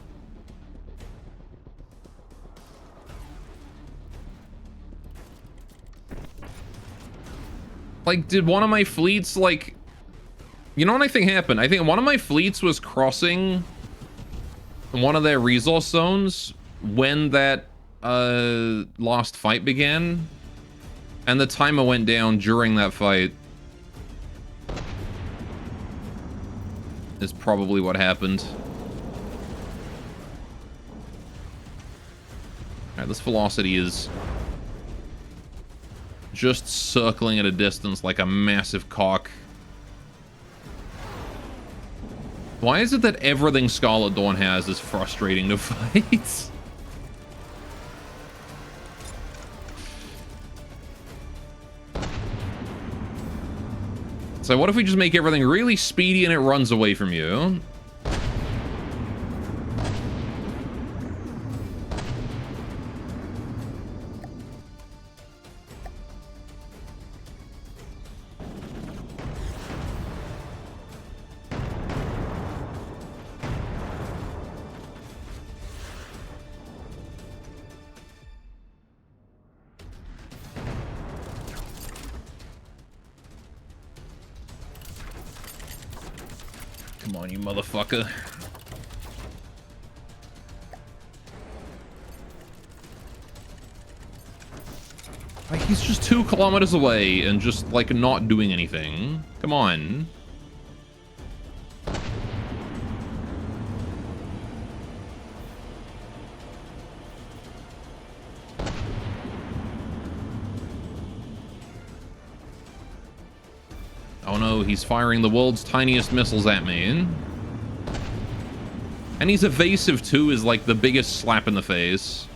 S1: Like, did one of my fleets, like... You know what I think happened? I think one of my fleets was crossing one of their resource zones when that last fight began. And the timer went down during that fight. Is probably what happened. Alright, this velocity is just circling at a distance like a massive cock. Why is it that everything Scarlet Dawn has is frustrating to fight? So what if we just make everything really speedy and it runs away from you? Come on, you motherfucker. Like, he's just 2 kilometers away and just, like, not doing anything. Come on. Oh no, he's firing the world's tiniest missiles at me. And he's evasive too, is like the biggest slap in the face.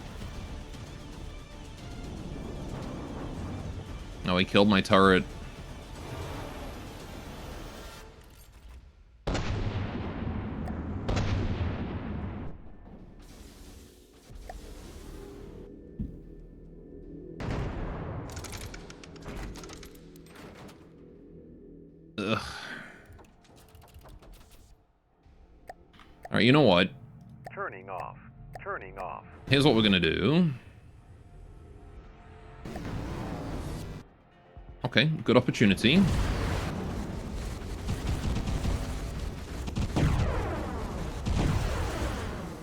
S1: Oh, he killed my turret. Ugh. Alright, you know what?
S2: Turning off. Turning off.
S1: Here's what we're gonna do. Okay, good opportunity.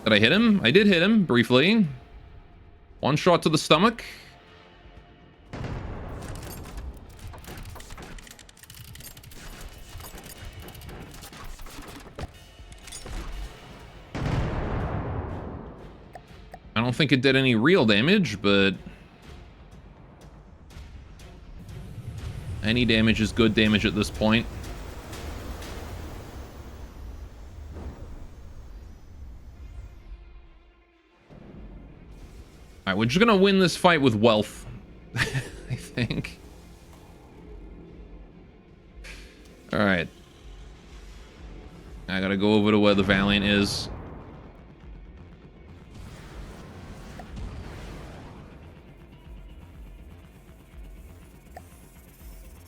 S1: Did I hit him? I did hit him, briefly. 1 shot to the stomach. I don't think it did any real damage, but any damage is good damage at this point. Alright, we're just gonna win this fight with wealth, I think. Alright. I gotta go over to where the Valiant is.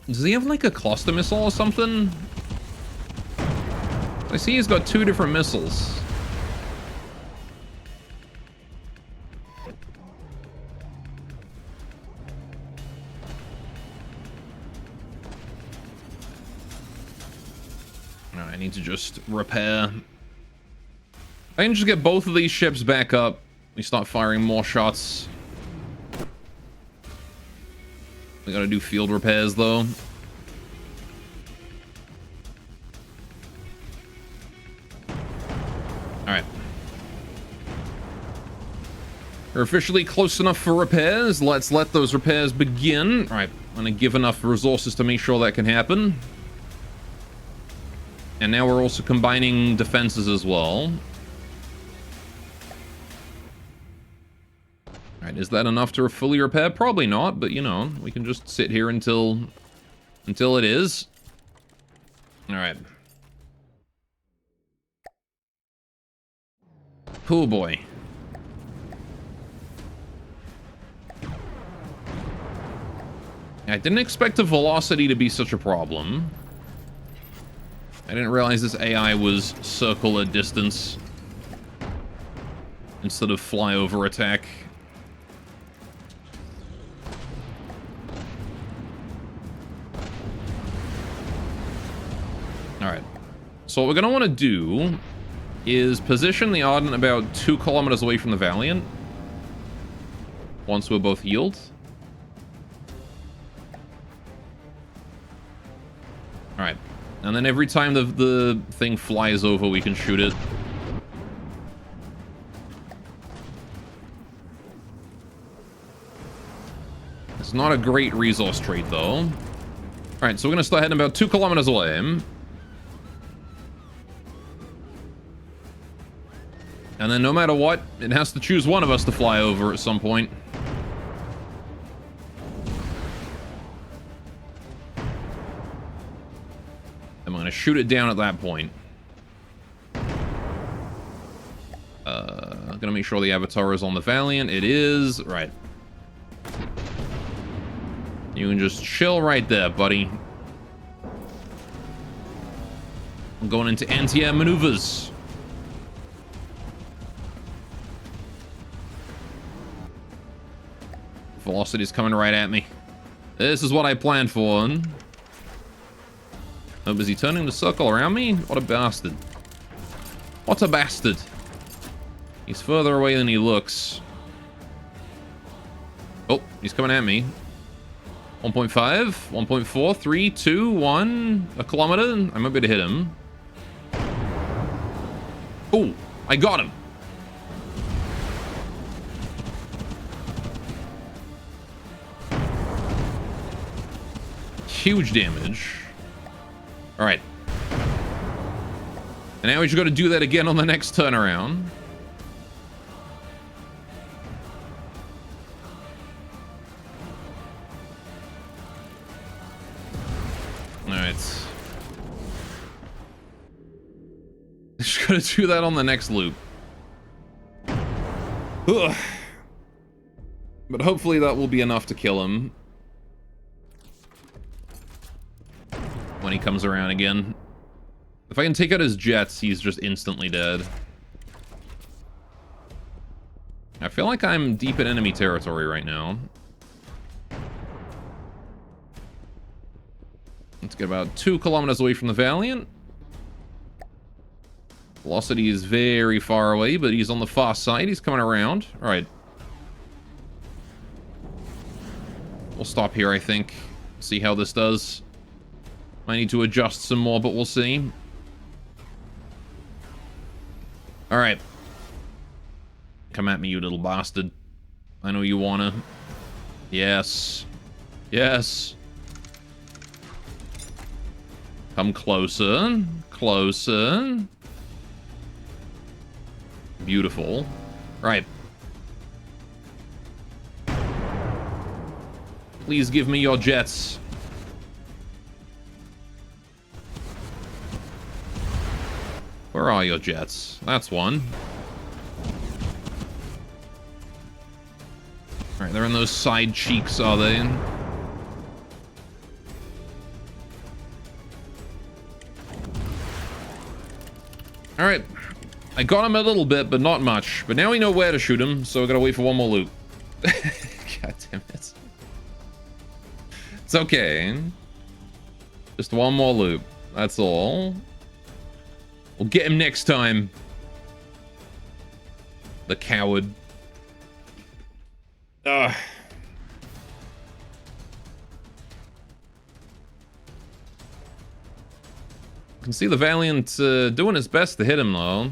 S1: Does he have like a cluster missile or something? I see he's got 2 different missiles. No, I need to just repair. I can just get both of these ships back up. We start firing more shots. We gotta do field repairs, though. Alright. We're officially close enough for repairs. Let's let those repairs begin. All right, I'm gonna give enough resources to make sure that can happen. And now we're also combining defenses as well. All right, is that enough to fully repair? Probably not, but you know, we can just sit here until it is. All right. Oh boy. I didn't expect the velocity to be such a problem. I didn't realize this AI was circle at distance instead of flyover attack. Alright. So what we're going to want to do is position the Ardent about 2 kilometers away from the Valiant once we're both healed. Alright. And then every time the thing flies over, we can shoot it. It's not a great resource trait, though. Alright, so we're going to start heading about 2 kilometers away. And then no matter what, it has to choose one of us to fly over at some point. I'm gonna shoot it down at that point. Gonna make sure the Avatar is on the Valiant. It is. Right. You can just chill right there, buddy. I'm going into anti-air maneuvers. Velocity's coming right at me. This is what I planned for. Oh, is he turning the circle around me? What a bastard. What a bastard. He's further away than he looks. Oh, he's coming at me. 1.5, 1.4, 3, 2, 1. A kilometer. I might be able to hit him. Oh, I got him. Huge damage. All right. And now we just got to do that again on the next turnaround. All right. Just got to do that on the next loop. Ugh. But hopefully that will be enough to kill him when he comes around again. If I can take out his jets, he's just instantly dead. I feel like I'm deep in enemy territory right now. Let's get about 2 kilometers away from the Valiant. Velocity is very far away, but he's on the far side. He's coming around. All right. We'll stop here, I think. See how this does. I need to adjust some more, but we'll see. All right. Come at me, you little bastard. I know you wanna. Yes. Yes. Come closer. Closer. Beautiful. Right. Please give me your jets. Where are your jets? That's one. Alright, they're in those side cheeks, are they? Alright. I got him a little bit, but not much. But now we know where to shoot him, so we gotta wait for one more loop. God damn it. It's okay. Just one more loop. That's all. We'll get him next time. The coward. Ugh. You can see the Valiant doing his best to hit him, though.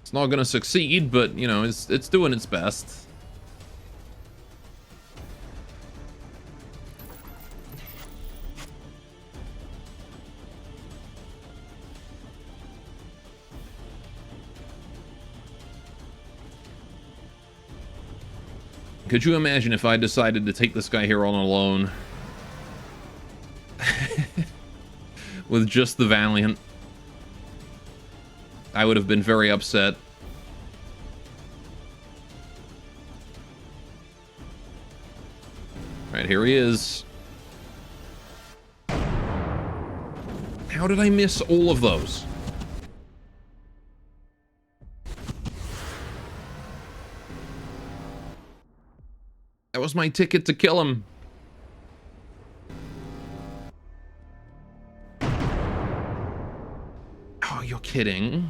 S1: It's not gonna succeed, but, you know, it's doing its best. Could you imagine if I decided to take this guy here on alone? With just the Valiant. I would have been very upset. Right, here he is. How did I miss all of those? That was my ticket to kill him. Oh, you're kidding.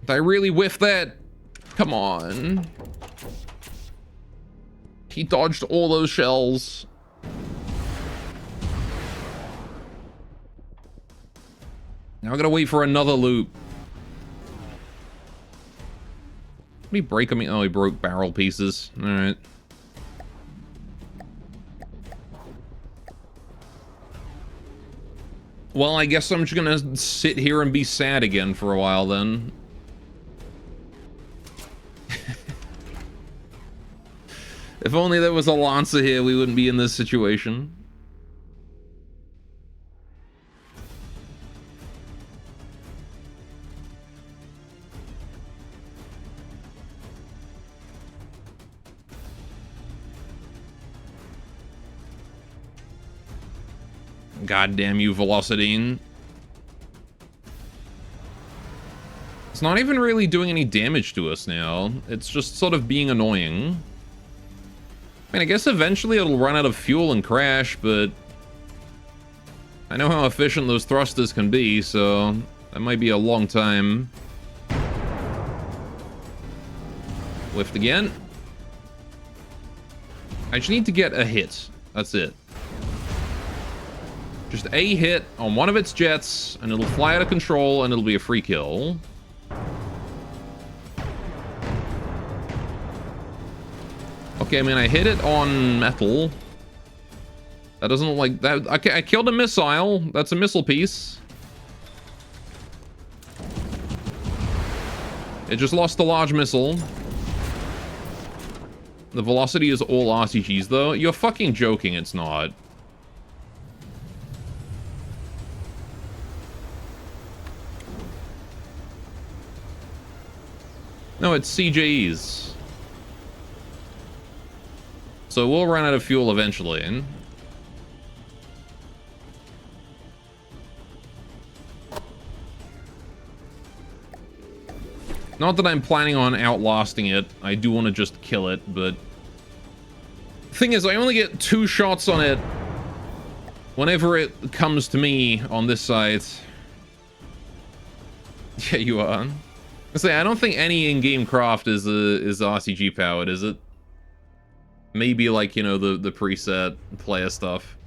S1: Did I really whiff that? Come on. He dodged all those shells. Now I gotta wait for another loop. Did he break him? Oh, he broke barrel pieces. Alright. Well, I guess I'm just gonna sit here and be sad again for a while then. If only there was a Lancer here, we wouldn't be in this situation. God damn you, Velocidine. It's not even really doing any damage to us now. It's just sort of being annoying. I mean, I guess eventually it'll run out of fuel and crash, but I know how efficient those thrusters can be, so that might be a long time. Whiffed again. I just need to get a hit. That's it. Just a hit on one of its jets, and it'll fly out of control, and it'll be a free kill. Okay, I mean, I hit it on metal. That doesn't look like that. Okay, I killed a missile. That's a missile piece. It just lost a large missile. The velocity is all RCGs, though. You're fucking joking, it's not. No, it's CJEs. So we'll run out of fuel eventually. Not that I'm planning on outlasting it. I do want to just kill it, but... Thing is, I only get 2 shots on it whenever it comes to me on this side. Yeah, you are. I say, I don't think any in-game craft is RCG powered, is it? Maybe like, you know, the preset player stuff.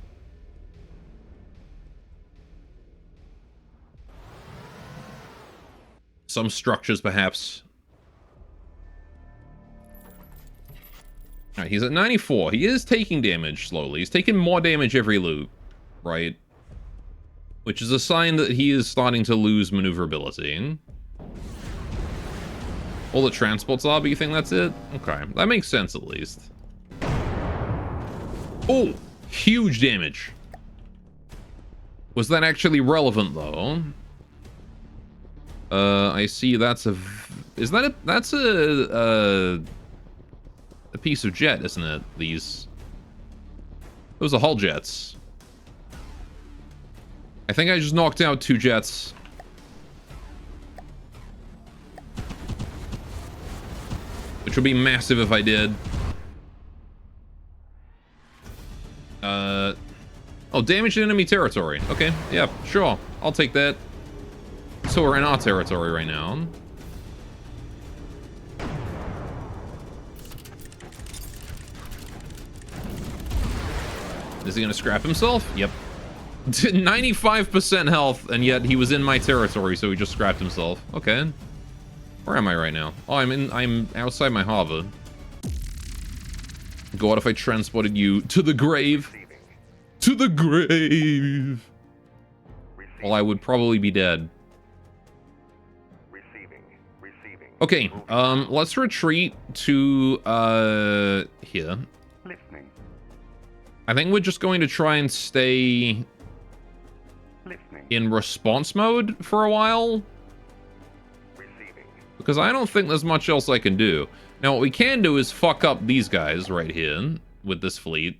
S1: Some structures, perhaps. Alright, he's at 94. He is taking damage slowly. He's taking more damage every loop, right? Which is a sign that he is starting to lose maneuverability. All the transports are, but you think that's it? Okay, that makes sense at least. Oh, huge damage. Was that actually relevant though? I see that's a... Is that a... That's a piece of jet, isn't it? These... Those are hull jets. I think I just knocked out 2 jets. Which would be massive if I did. Oh, damaged enemy territory. Okay, yeah, sure. I'll take that. So we're in our territory right now. Is he gonna scrap himself? Yep. 95% health, and yet he was in my territory, so he just scrapped himself. Okay. Where am I right now? Oh, I'm outside my harbor. God, if I transported you to the grave.
S2: Receiving.
S1: To the grave.
S2: Receiving.
S1: Well, I would probably be dead.
S2: Receiving. Receiving.
S1: Okay,
S2: Moving.
S1: let's retreat to, here.
S2: Listening.
S1: I think we're just going to try and stay
S2: Listening.
S1: in response mode for a while,
S2: Receiving.
S1: because I don't think there's much else I can do. Now, what we can do is fuck up these guys right here with this fleet.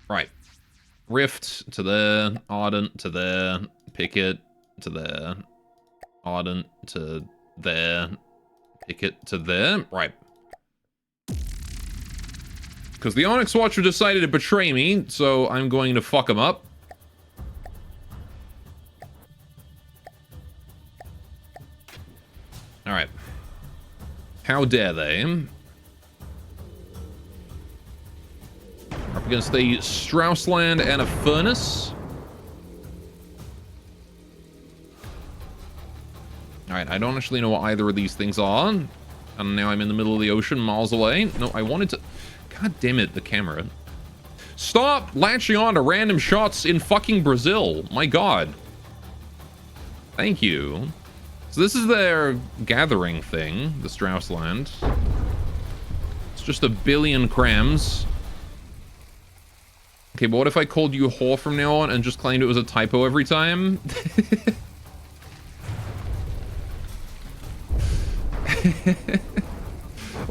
S1: Right. Rift to there, Ardent to there, Picket to there, Ardent to there, Picket to there. Right. Because the Onyx Watcher decided to betray me, so I'm going to fuck him up. Alright. How dare they? Up against a Straussland and a Furnace. Alright, I don't actually know what either of these things are. And now I'm in the middle of the ocean, miles away. No, I wanted to... God damn it, the camera. Stop latching on to random shots in fucking Brazil. My god. Thank you. So this is their gathering thing, the Straussland. It's just a billion crams. Okay, but what if I called you whore from now on and just claimed it was a typo every time?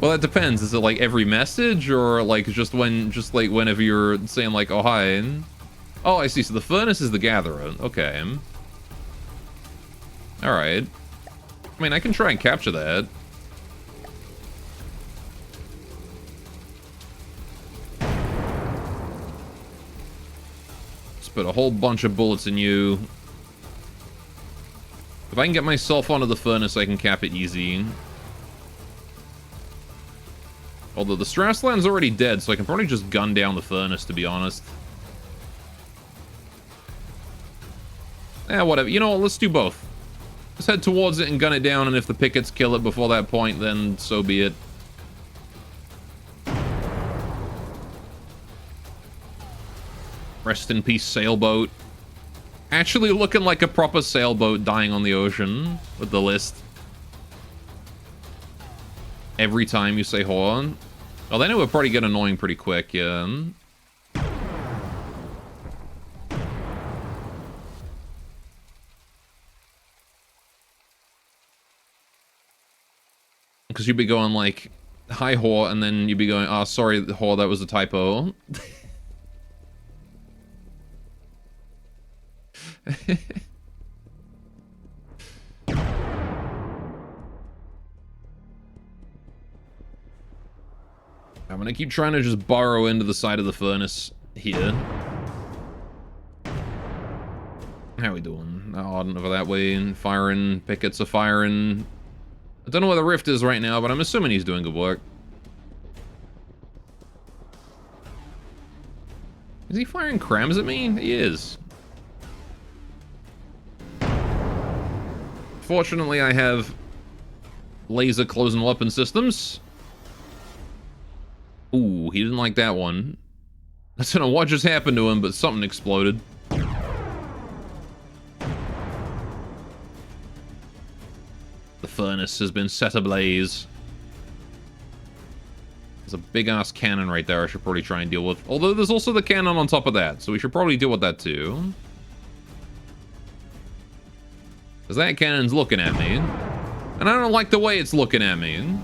S1: Well, that depends. Is it like every message, or like just like whenever you're saying like, oh hi? Oh, I see. So the Furnace is the gatherer. Okay. All right. I mean, I can try and capture that. Just put a whole bunch of bullets in you. If I can get myself onto the Furnace, I can cap it easy. Although the Straussland's already dead, so I can probably just gun down the Furnace, to be honest. Yeah, whatever. You know what? Let's do both. Let's head towards it and gun it down, and if the pickets kill it before that point, then so be it. Rest in peace, sailboat. Actually looking like a proper sailboat dying on the ocean with the list. Every time you say horn. Well, then it would probably get annoying pretty quick, yeah. Because you'd be going like, hi, whore, and then you'd be going, oh, sorry, whore, that was a typo. I'm gonna keep trying to just burrow into the side of the Furnace here. How we doing? Oh, over that way, firing, pickets are firing. I don't know where the Rift is right now, but I'm assuming he's doing good work. Is he firing crams at me? He is. Fortunately, I have laser closing weapon systems. Ooh, he didn't like that one. I don't know what just happened to him, but something exploded. The Furnace has been set ablaze. There's a big-ass cannon right there I should probably try and deal with. Although there's also the cannon on top of that, so we should probably deal with that too. Because that cannon's looking at me. And I don't like the way it's looking at me.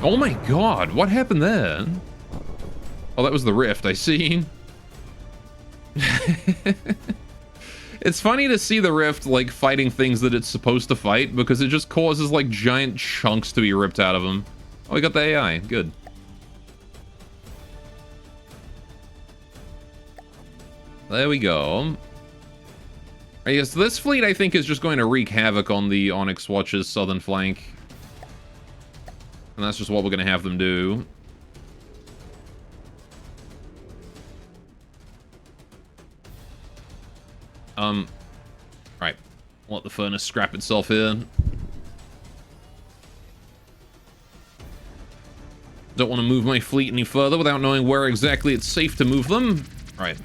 S1: Oh my god, what happened there? Oh, that was the Rift, I see. It's funny to see the Rift, like, fighting things that it's supposed to fight, because it just causes, like, giant chunks to be ripped out of them. Oh, we got the AI. Good. There we go. Yes, this fleet, I think, is just going to wreak havoc on the Onyx Watch's southern flank. And that's just what we're going to have them do. Right. Let the furnace scrap itself here. Don't want to move my fleet any further without knowing where exactly it's safe to move them. Right.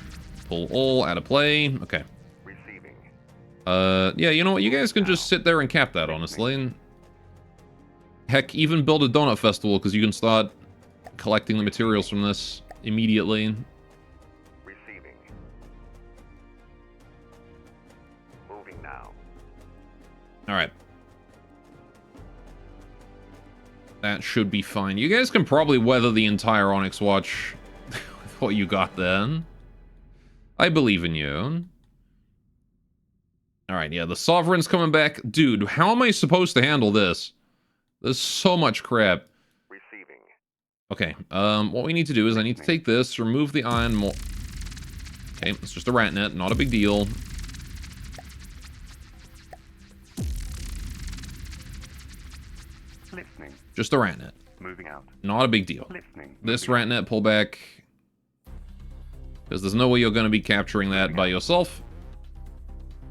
S1: Pull all out of play. Okay.
S2: Receiving.
S1: Yeah, you know what? You guys can just sit there and cap that, honestly. Heck, even build a donut festival, because you can start collecting the materials from this immediately.
S2: Receiving. Moving now.
S1: Alright. That should be fine. You guys can probably weather the entire Onyx Watch with what you got then. I believe in you. Alright, yeah, the Sovereign's coming back. Dude, how am I supposed to handle this? There's so much crap.
S2: Receiving.
S1: Okay, what we need to do is I need to take this, remove the iron more. Okay, it's just a rat net, not a big deal.
S2: Listening.
S1: Just a rat net.
S2: Moving out.
S1: Not a big deal.
S2: Listening.
S1: This rat net pull back. Because there's no way you're going to be capturing that by yourself.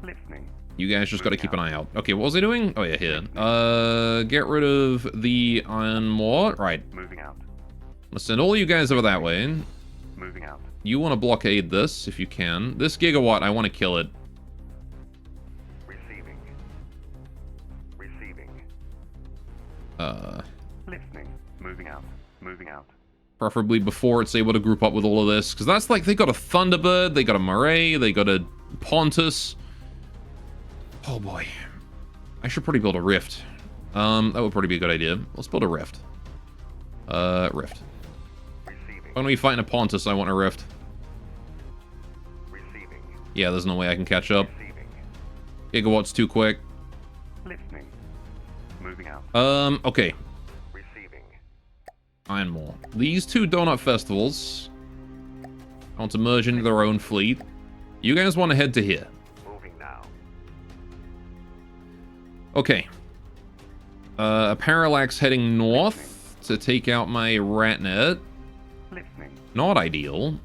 S2: Listening.
S1: You guys just got to keep an eye out. Okay, what was I doing? Oh, yeah, here. Get rid of the iron ore. Right.
S2: Moving out.
S1: Let's send all you guys over that way.
S2: Moving out.
S1: You want to blockade this, if you can. This gigawatt, I want to kill it.
S2: Receiving. Receiving. Listening. Moving out. Moving out.
S1: Preferably before it's able to group up with all of this. Because that's like, they got a Thunderbird, they got a Murray, they got a Pontus. Oh boy. I should probably build a Rift. That would probably be a good idea. Let's build a Rift. Rift.
S2: Receiving.
S1: When we fight a Pontus, I want a Rift.
S2: Receiving.
S1: Yeah, there's no way I can catch up.
S2: Receiving.
S1: Gigawatt's too quick.
S2: Listening. Moving out.
S1: Okay.
S2: Receiving.
S1: Iron more. These two donut festivals I want to merge into their own fleet. You guys want to head to here.
S2: Moving now.
S1: Okay. A Parallax heading north to take out my Ratnet.
S2: Listening.
S1: Not ideal.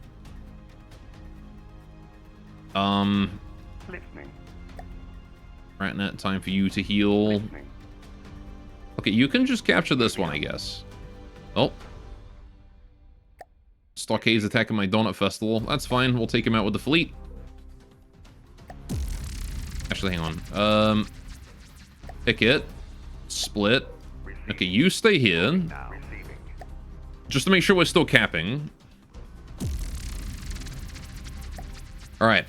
S2: Listening.
S1: Ratnet, time for you to heal.
S2: Listening.
S1: Okay, you can just capture this one, I guess. Oh. Stockade's attacking my Donut Festival. That's fine. We'll take him out with the fleet. Actually, hang on. Pick it. Split. Okay, you stay here.
S2: Now. Receiving.
S1: Just to make sure we're still capping. Alright.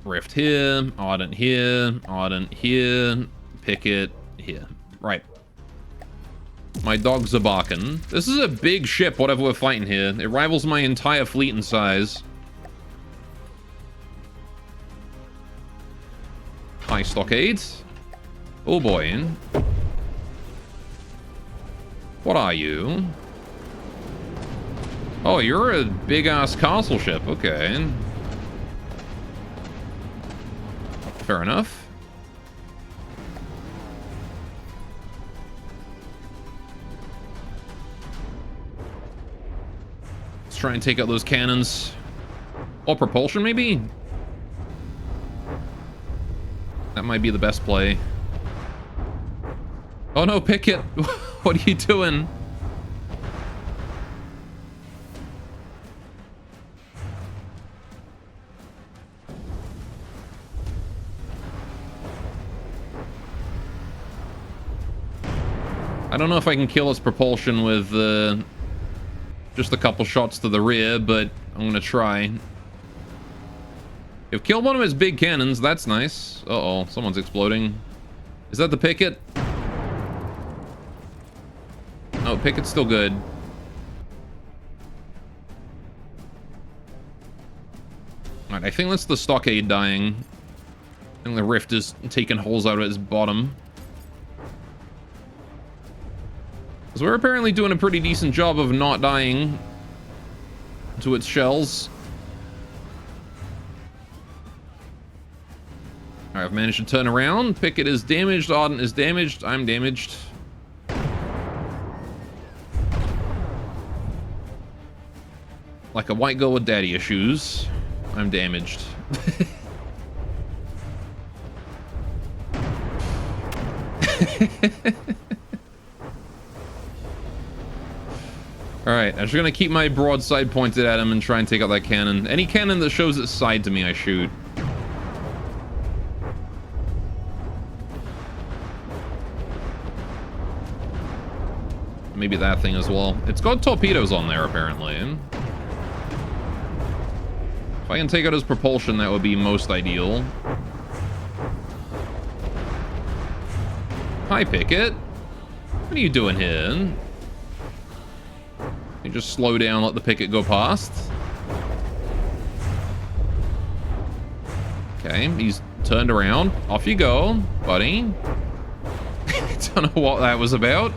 S1: Rift here. Ardent here. Ardent here. Picket here. Right. My dogs are barking. This is a big ship, whatever we're fighting here. It rivals my entire fleet in size. Hi, Stockade. Oh boy. What are you? Oh, you're a big-ass castle ship. Okay. Fair enough. Let's try and take out those cannons. Or propulsion, maybe? That might be the best play. Oh no, Picket! What are you doing? I don't know if I can kill its propulsion with just a couple shots to the rear, but I'm gonna try. You've killed one of his big cannons. That's nice. Uh-oh, someone's exploding. Is that the Picket? No, Picket's still good. Alright, I think that's the Stockade dying. I think the Rift is taking holes out of its bottom. Because we're apparently doing a pretty decent job of not dying to its shells. Alright, I've managed to turn around. Pickett is damaged. Ardent is damaged. I'm damaged. Like a white girl with daddy issues. I'm damaged. Alright, I'm just gonna keep my broadside pointed at him and try and take out that cannon. Any cannon that shows its side to me, I shoot. Maybe that thing as well. It's got torpedoes on there, apparently. If I can take out his propulsion, that would be most ideal. Hi, Pickett. What are you doing here? You just slow down, let the Pickett go past. Okay, he's turned around. Off you go, buddy. Don't know what that was about.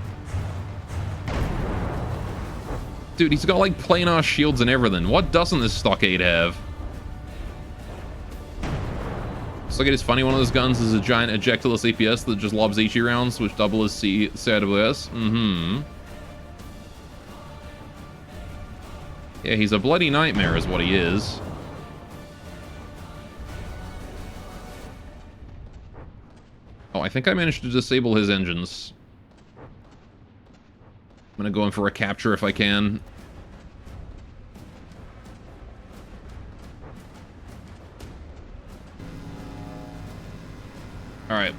S1: Dude, he's got like planar shields and everything. What doesn't this stockade have? Let's look at his funny. One of those guns is a giant ejectorless APS that just lobs HE rounds, which double as CWS. Mm-hmm. Yeah, he's a bloody nightmare is what he is. Oh, I think I managed to disable his engines. I'm gonna go in for a capture if I can. Alright.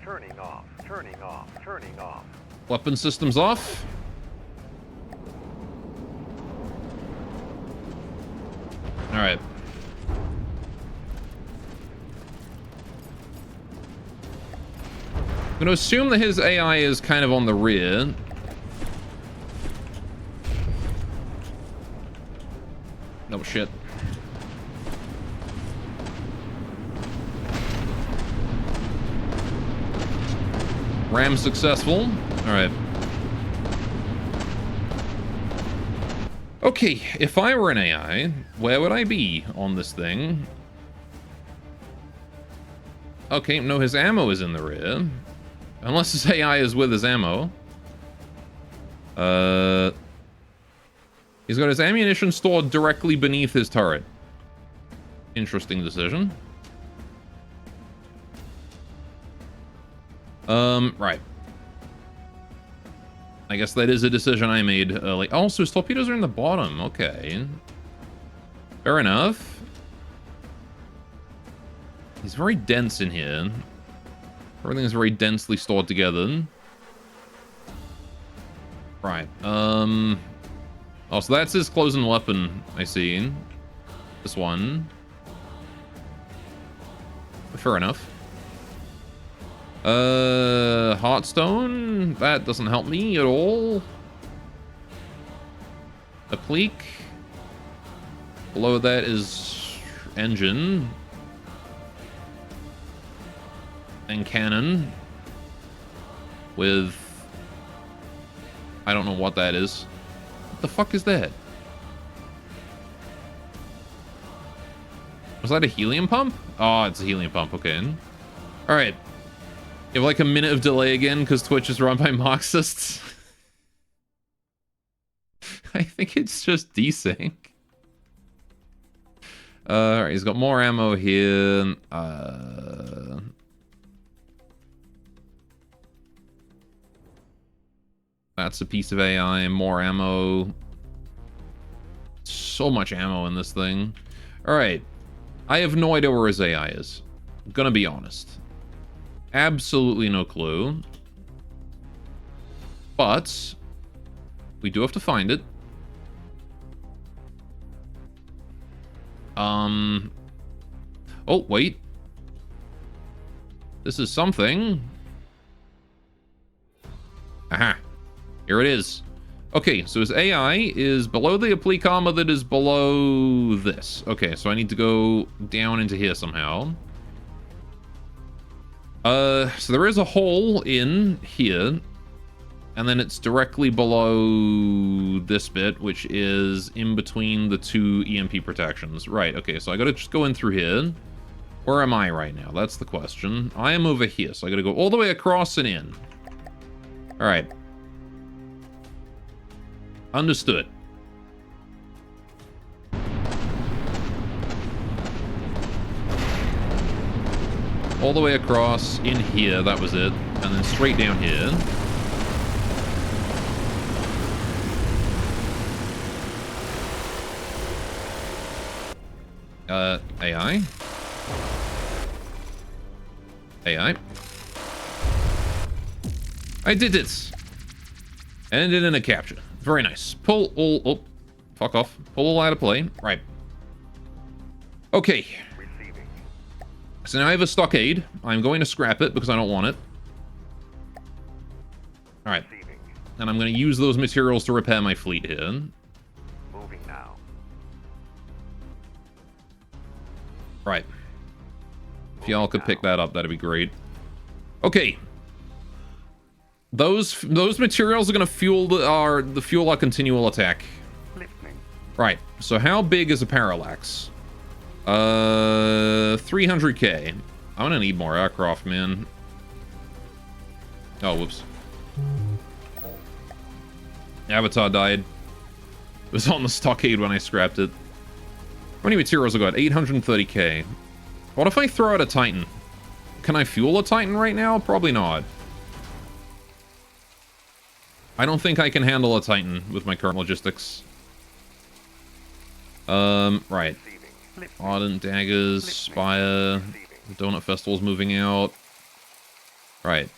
S2: Turning off, turning off, turning off.
S1: Weapon systems off. Alright. I'm going to assume that his AI is kind of on the rear. Oh, shit. Ram successful. Alright. Okay, if I were an AI, where would I be on this thing? Okay, no, his ammo is in the rear. Unless his AI is with his ammo. He's got his ammunition stored directly beneath his turret. Interesting decision. Right. I guess that is a decision I made early. Oh, so his torpedoes are in the bottom. Okay. Fair enough. He's very dense in here. Everything's very densely stored together. Right. Oh, so that's his closing weapon, I see. This one. Fair enough. Heartstone? That doesn't help me at all. Applique. Below that is engine. And cannon. With... I don't know what that is. What the fuck is that? Was that a helium pump? Oh, it's a helium pump. Okay. Alright. You have like a minute of delay again because Twitch is run by Marxists. I think it's just desync. Alright, he's got more ammo here. That's a piece of AI, more ammo. So much ammo in this thing. Alright. I have no idea where his AI is. I'm gonna be honest. Absolutely no clue. But we do have to find it. Oh, wait. This is something. Aha. Here it is. Okay, so his AI is below the applique armor that is below this. Okay, so I need to go down into here somehow. So there is a hole in here. And then it's directly below this bit, which is in between the two EMP protections. Right, okay, so I gotta just go in through here. Where am I right now? That's the question. I am over here, so I gotta go all the way across and in. Alright. Understood. All the way across, in here, that was it. And then straight down here. AI? AI? I did it! Ended in a capture. Very nice. Pull all... Oh, fuck off. Pull all out of play. Right. Okay.
S2: Receiving.
S1: So now I have a stockade. I'm going to scrap it because I don't want it. Alright.
S2: Receiving.
S1: And I'm going to use those materials to repair my fleet here.
S2: Moving now.
S1: Right. If y'all could pick that up, that'd be great. Okay. Those materials are going to fuel our continual attack.
S2: Listening.
S1: Right. So how big is a parallax? 300k. I'm gonna need more aircraft, man. Oh, whoops. Avatar died. It was on the stockade when I scrapped it. How many materials I got? 830k. What if I throw out a Titan? Can I fuel a Titan right now? Probably not. I don't think I can handle a Titan with my current logistics. Right.
S2: Receiving. Listening.
S1: Ardent Daggers, Spire, the Donut Festival's moving out. Right.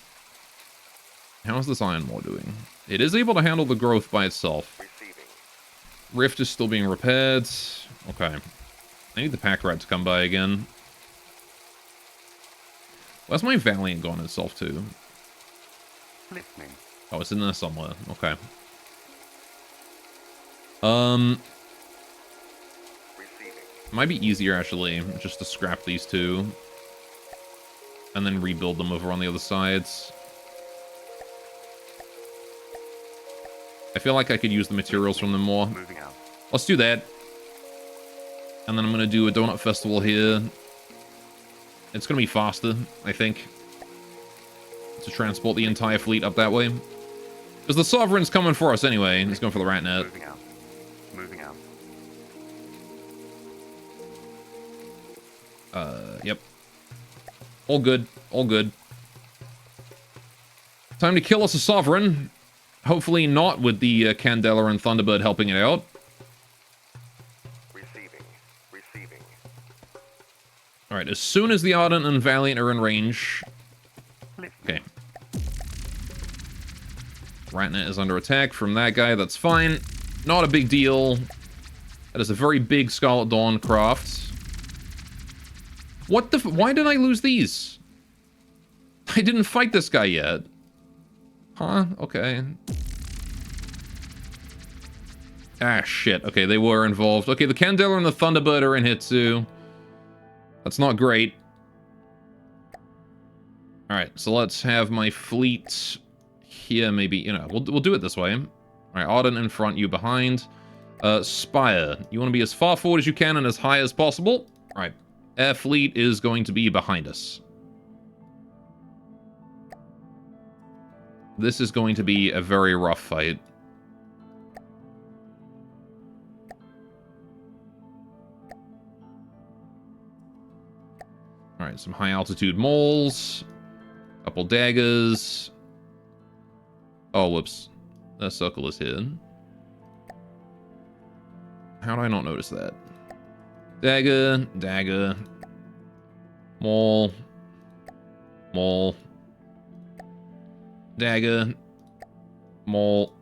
S1: How's this Iron Maw doing? It is able to handle the growth by itself.
S2: Receiving.
S1: Rift is still being repaired. Okay. I need the pack rat to come by again. Where's my Valiant gone itself to?
S2: Listening.
S1: Oh, it's in there somewhere. Okay.
S2: Receiving.
S1: Might be easier, actually, just to scrap these two. And then rebuild them over on the other sides. I feel like I could use the materials from them more.
S2: Moving out.
S1: Let's do that. And then I'm going to do a Donut Festival here. It's going to be faster, I think, to transport the entire fleet up that way. Because the Sovereign's coming for us anyway. He's going for the rat net.
S2: Moving out. Moving out.
S1: Yep. All good. All good. Time to kill us a Sovereign. Hopefully not with the Candela and Thunderbird helping it out.
S2: Receiving. Receiving.
S1: Alright, as soon as the Ardent and Valiant are in range...
S2: Listening.
S1: Okay. Ratnet is under attack from that guy, that's fine. Not a big deal. That is a very big Scarlet Dawn craft. What the why did I lose these? I didn't fight this guy yet. Huh? Okay. Ah, shit. Okay, they were involved. Okay, the Candela and the Thunderbird are in here too. That's not great. Alright, so let's have my fleet here, maybe, you know, we'll do it this way. Alright, Ardent in front, you behind. Spire, you want to be as far forward as you can and as high as possible? Alright, Air Fleet is going to be behind us. This is going to be a very rough fight. Alright, some high altitude moles. Couple daggers. Oh, whoops. That circle is hidden. How do I not notice that? Dagger, dagger. Mole. Mole. Dagger. Mole.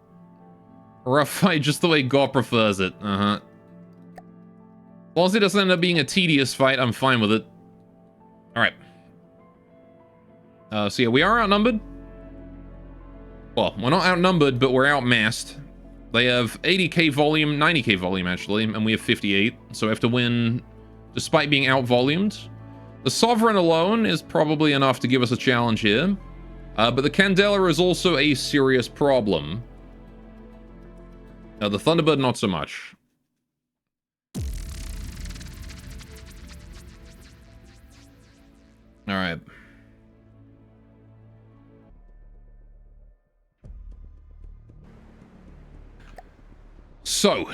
S1: Rough fight just the way God prefers it. Uh-huh. As long as it doesn't end up being a tedious fight, I'm fine with it. Alright. So yeah, we are outnumbered. Well, we're not outnumbered, but we're outmassed. They have 80k volume, 90k volume actually, and we have 58. So we have to win despite being out-volumed. The Sovereign alone is probably enough to give us a challenge here. But the Candela is also a serious problem. The Thunderbird, not so much. Alright. So.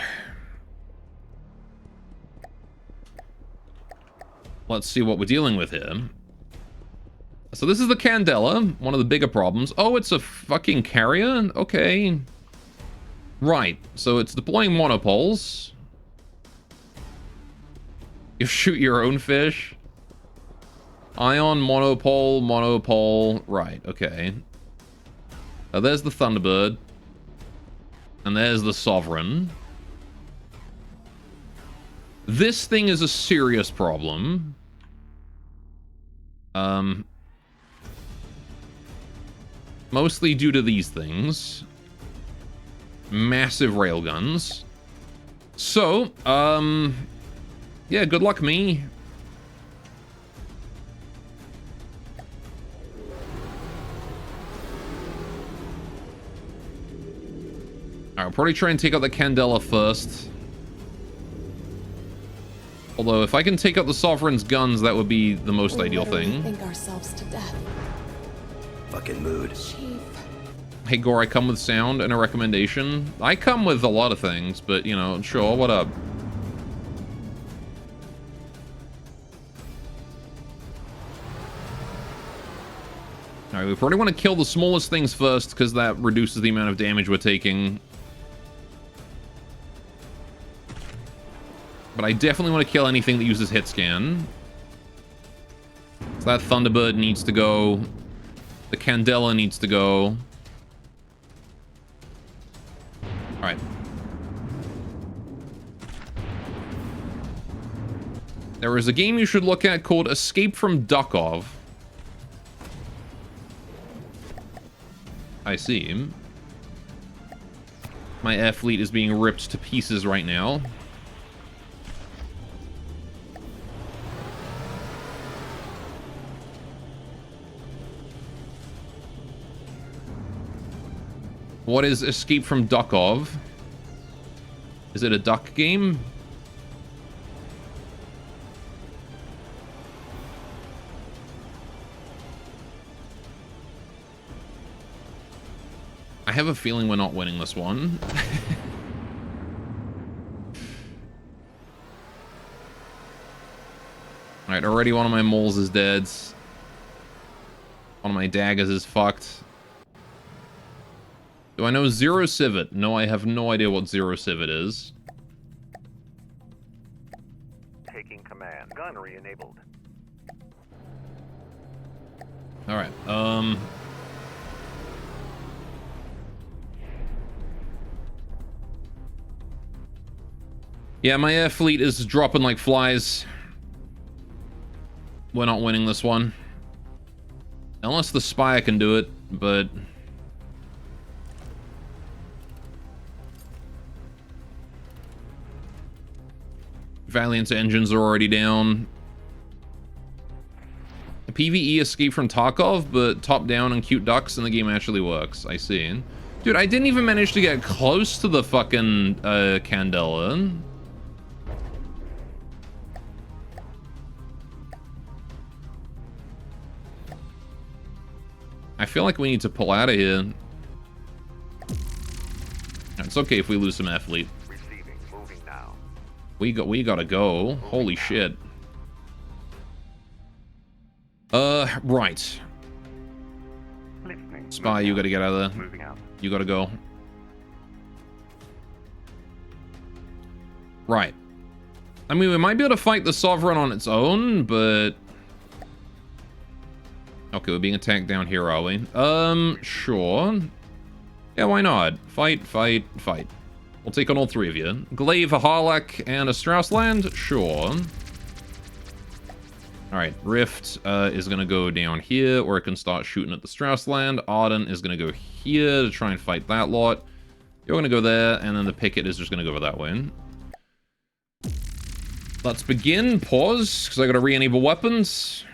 S1: Let's see what we're dealing with here. So this is the Candela, one of the bigger problems. Oh, it's a fucking carrier? Okay. Right, so it's deploying monopoles. You shoot your own fish. Ion, monopole, monopole. Right, okay. There's the Thunderbird. And there's the Sovereign. This thing is a serious problem. Mostly due to these things. Massive railguns. So, yeah, good luck me. Alright, I'll probably try and take out the Candela first. Although, if I can take out the Sovereign's guns, that would be the most ideal thing.
S5: Think ourselves to death.
S6: Fucking mood.
S5: Chief.
S1: Hey, Gore, I come with sound and a recommendation. I come with a lot of things, but, you know, sure, what up? Alright, we probably want to kill the smallest things first, because that reduces the amount of damage we're taking. But I definitely want to kill anything that uses hit scan. So that Thunderbird needs to go. The Candela needs to go. Alright. There is a game you should look at called Escape from Duckov. I see. My air fleet is being ripped to pieces right now. What is Escape from Duckov? Is it a duck game? I have a feeling we're not winning this one. Alright, already one of my moles is dead. One of my daggers is fucked. Do I know Zero Civet? No, I have no idea what Zero Civet is.
S2: Taking command. Gunnery enabled.
S1: Alright, yeah, my air fleet is dropping like flies. We're not winning this one. Unless the Spire can do it, but... Valiant's engines are already down. PvE Escape from Tarkov, but top-down and cute ducks, and the game actually works. I see. Dude, I didn't even manage to get close to the fucking Candela. I feel like we need to pull out of here. It's okay if we lose some athlete.
S2: Receiving. Moving now.
S1: We gotta go. Holy shit. Right.
S2: Listening.
S1: Spy, you gotta get out of there.
S2: Moving out.
S1: You gotta go. Right. I mean, we might be able to fight the Sovereign on its own, but... Okay, we're being attacked down here, are we? Sure. Yeah, why not? Fight, fight, fight. We'll take on all three of you. Glaive, a Harlech, and a Straussland? Sure. Alright, Rift is going to go down here, or it can start shooting at the Straussland. Arden is going to go here to try and fight that lot. You're going to go there, and then the Picket is just going to go that way. Let's begin. Pause, because I got to re-enable weapons.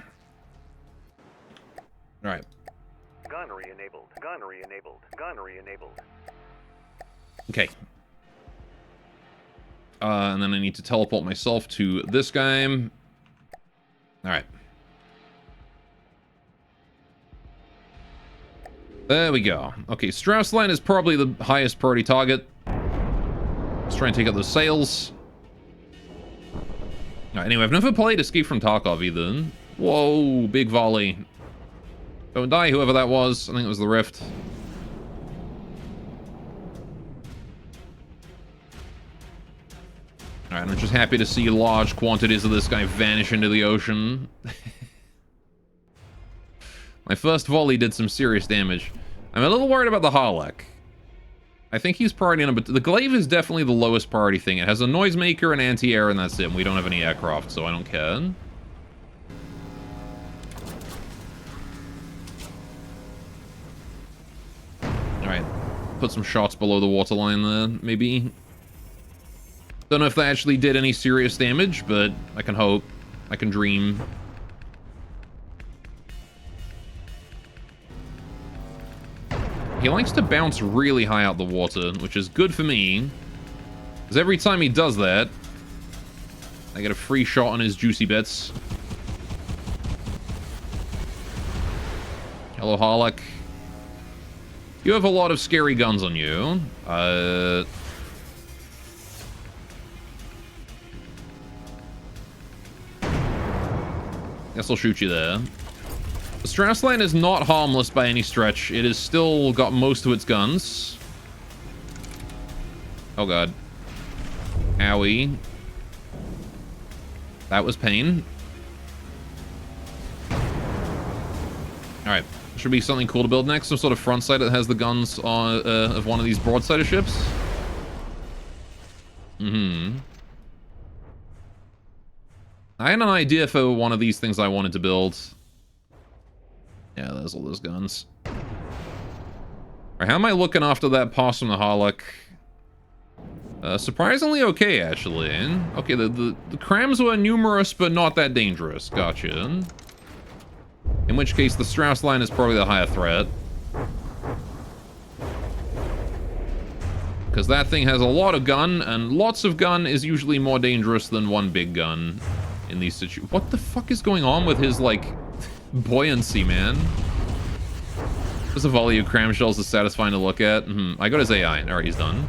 S1: Alright.
S2: Gunnery Gunnery enabled. Gunnery enabled.
S1: Okay. And then I need to teleport myself to this guy. Alright. There we go. Okay, Strauss Line is probably the highest priority target. Let's try and take out those sails. Alright, anyway, I've never played Escape from Tarkov either. Whoa, big volley. Don't die, whoever that was. I think it was the Rift. Alright, I'm just happy to see large quantities of this guy vanish into the ocean. My first volley did some serious damage. I'm a little worried about the Harlech. I think he's priority number 2. The Glaive is definitely the lowest priority thing. It has a noisemaker, an anti-air, and that's it. And we don't have any aircraft, so I don't care. Alright. Put some shots below the waterline there, maybe. Don't know if that actually did any serious damage, but I can hope. I can dream. He likes to bounce really high out the water, which is good for me. Because every time he does that, I get a free shot on his juicy bits. Hello, Harlech. You have a lot of scary guns on you. Guess I'll shoot you there. The Strauss Line is not harmless by any stretch. It has still got most of its guns. Oh god. Owie. That was pain. Alright. Should be something cool to build next. Some sort of front sight that has the guns on, of one of these broadside ships. Mm-hmm. I had an idea for one of these things I wanted to build. Yeah, there's all those guns. Alright, how am I looking after that possum, the Harlech? Surprisingly okay, actually. Okay, the crams were numerous, but not that dangerous. Gotcha. In which case, the Strauss Line is probably the higher threat. Because that thing has a lot of gun, and lots of gun is usually more dangerous than one big gun in these situations. What the fuck is going on with his, like, buoyancy, man? There's a volley of cram shells is satisfying to look at. I got his AI. Alright, he's done.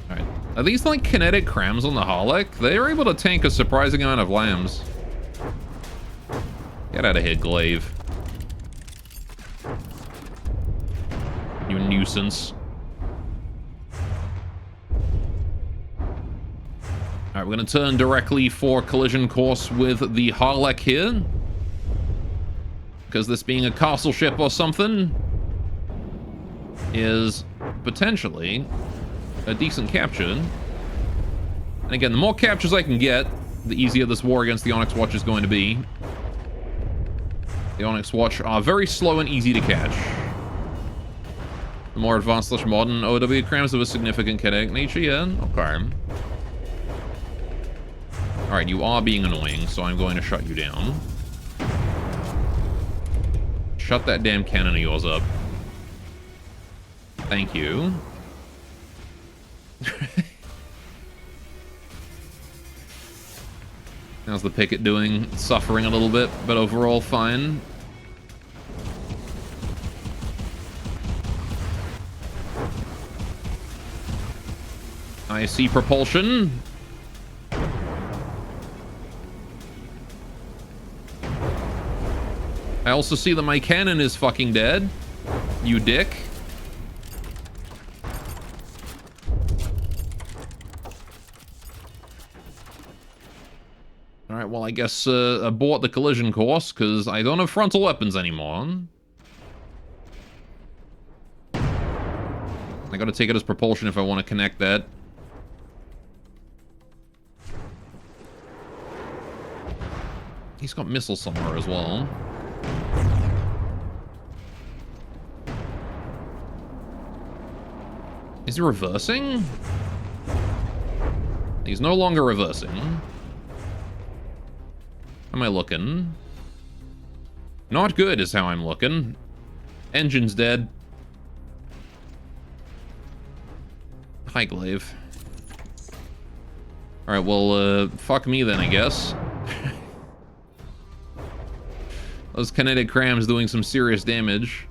S1: Alright. Are these, like, kinetic crams on the Harlech? They're able to tank a surprising amount of lambs. Get out of here, Glaive. You nuisance. Alright, we're going to turn directly for collision course with the Harlech here. Because this being a castle ship or something is potentially a decent capture. And again, the more captures I can get, the easier this war against the Onyx Watch is going to be. The Onyx Watch are very slow and easy to catch. The more advanced / modern OW crams of a significant kinetic nature, yeah, okay. Alright, you are being annoying, so I'm going to shut you down. Shut that damn cannon of yours up. Thank you. How's the picket doing? It's suffering a little bit, but overall fine. I see propulsion. I also see that my cannon is fucking dead. You dick. Alright, well, I guess abort the collision course, because I don't have frontal weapons anymore. I gotta take it as propulsion if I want to connect that. He's got missiles somewhere as well. Is he reversing? He's no longer reversing. How am I looking? Not good is how I'm looking. Engine's dead. Hi, Glaive. Alright, well, fuck me then, I guess. Those kinetic crams doing some serious damage.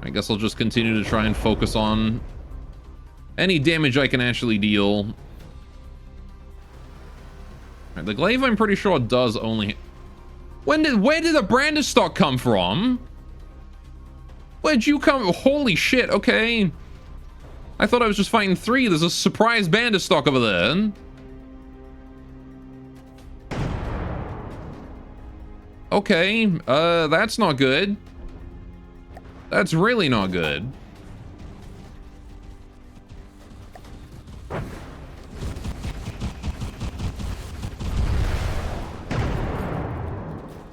S1: I guess I'll just continue to try and focus on any damage I can actually deal. Right, the Glaive, I'm pretty sure, does only... Where did the Brandis stock come from? Where'd you come? Holy shit, okay. I thought I was just fighting 3. There's a surprise Bandit stock over there. Okay, that's not good. That's really not good.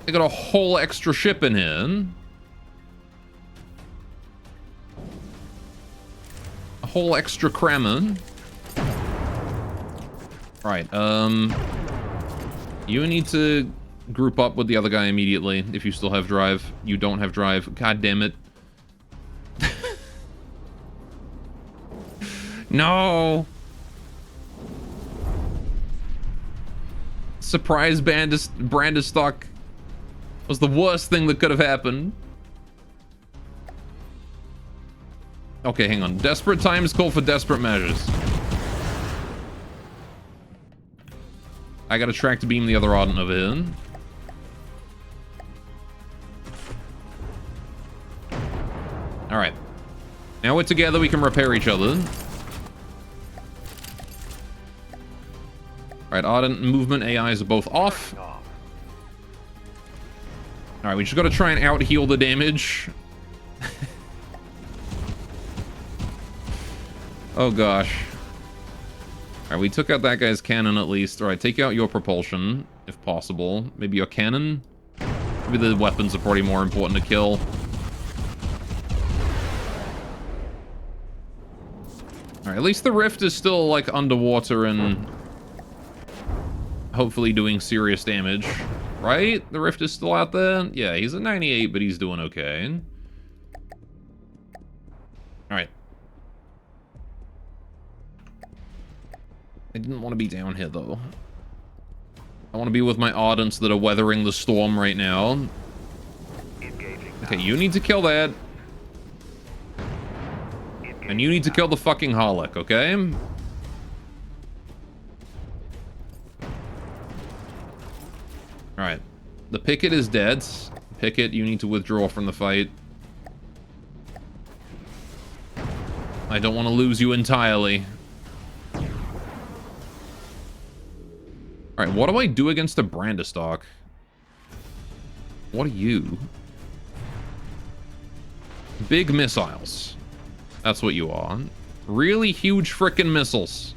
S1: They got a whole extra ship in here. A whole extra cramming. Right, you need to group up with the other guy immediately if you still have drive. You don't have drive. God damn it. No. Surprise Brandis stock was the worst thing that could have happened. Okay, hang on. Desperate times call for desperate measures. I gotta track to beam the other Ardent over here. Alright. Now we're together, we can repair each other. Alright, Ardent movement AIs are both off. Alright, we just gotta try and out-heal the damage. Oh gosh. Alright, we took out that guy's cannon at least. Alright, take out your propulsion, if possible. Maybe your cannon? Maybe the weapons are probably more important to kill. Alright, at least the Rift is still, like, underwater and hopefully doing serious damage. Right? The Rift is still out there? Yeah, he's at 98, but he's doing okay. Alright. I didn't want to be down here, though. I want to be with my Ardents that are weathering the storm right now. Okay, you need to kill that. And you need to kill the fucking Harlech, okay? Alright. The Picket is dead. Picket, you need to withdraw from the fight. I don't want to lose you entirely. Alright, what do I do against a Brandistock? What are you? Big missiles. That's what you are. Really huge frickin' missiles.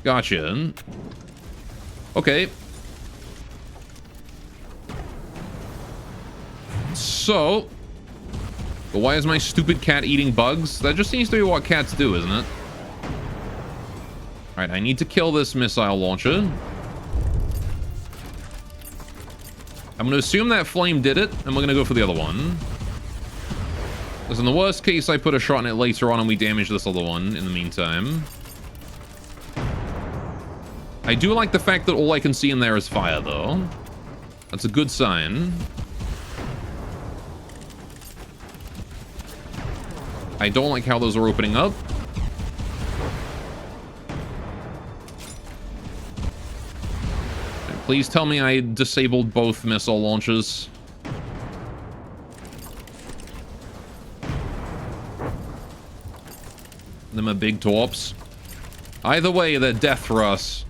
S1: Gotcha. Okay. So... But why is my stupid cat eating bugs? That just seems to be what cats do, isn't it? Alright, I need to kill this missile launcher. I'm going to assume that flame did it, and we're going to go for the other one. Because in the worst case, I put a shot in it later on and we damage this other one in the meantime. I do like the fact that all I can see in there is fire, though. That's a good sign. I don't like how those are opening up. Please tell me I disabled both missile launchers. Them are big torps. Either way, they're death for us.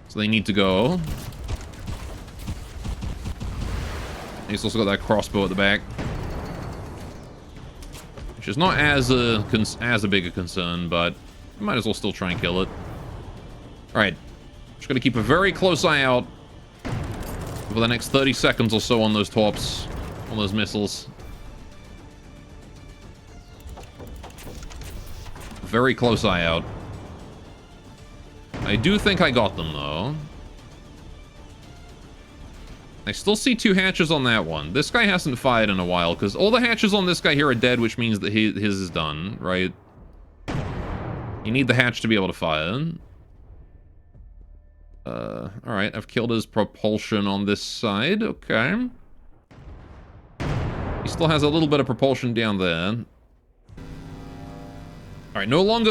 S1: So they need to go. He's also got that crossbow at the back. Which is not as a big a concern, but I might as well still try and kill it. Alright. Just gotta keep a very close eye out for the next 30 seconds or so on those torps. On those missiles. Very close eye out. I do think I got them, though. I still see 2 hatches on that one. This guy hasn't fired in a while, because all the hatches on this guy here are dead, which means that his is done, right? You need the hatch to be able to fire. Alright, I've killed his propulsion on this side. Okay. He still has a little bit of propulsion down there. Alright,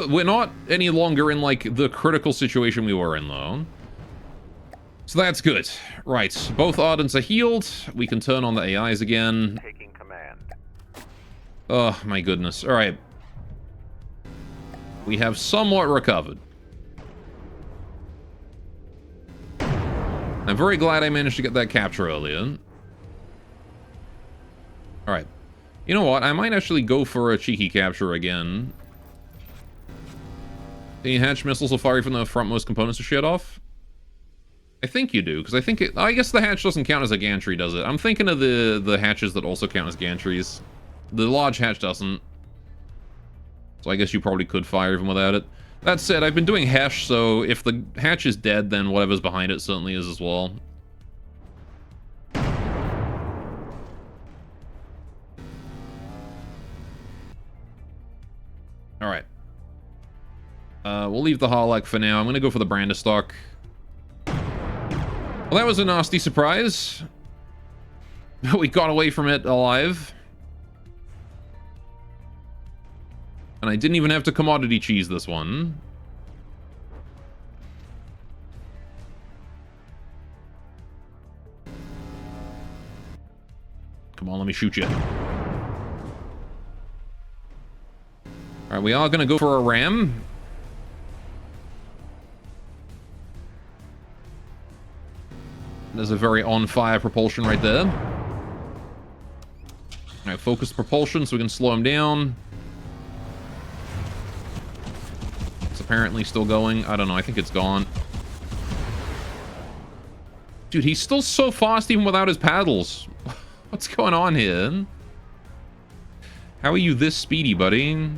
S1: we're not any longer in, like, the critical situation we were in, though. So that's good. Right, both Ardents are healed. We can turn on the AIs again.
S2: Taking command.
S1: Oh, my goodness. Alright. We have somewhat recovered. I'm very glad I managed to get that capture earlier. Alright. You know what? I might actually go for a cheeky capture again. The hatch missiles will fire from the frontmost components to shut off? I think you do, because I think it... I guess the hatch doesn't count as a gantry, does it? I'm thinking of the hatches that also count as gantries. The large hatch doesn't. So I guess you probably could fire even without it. That said, I've been doing Hesh, so if the hatch is dead, then whatever's behind it certainly is as well. Alright. We'll leave the Harlech for now. I'm gonna go for the Brandistock. Well, that was a nasty surprise. We got away from it alive. And I didn't even have to commodity cheese this one. Come on, let me shoot you. Alright, we are gonna go for a ram. There's a very on-fire propulsion right there. Alright, focus propulsion so we can slow him down. It's apparently still going. I don't know, I think it's gone. Dude, he's still so fast even without his paddles. What's going on here? How are you this speedy, buddy?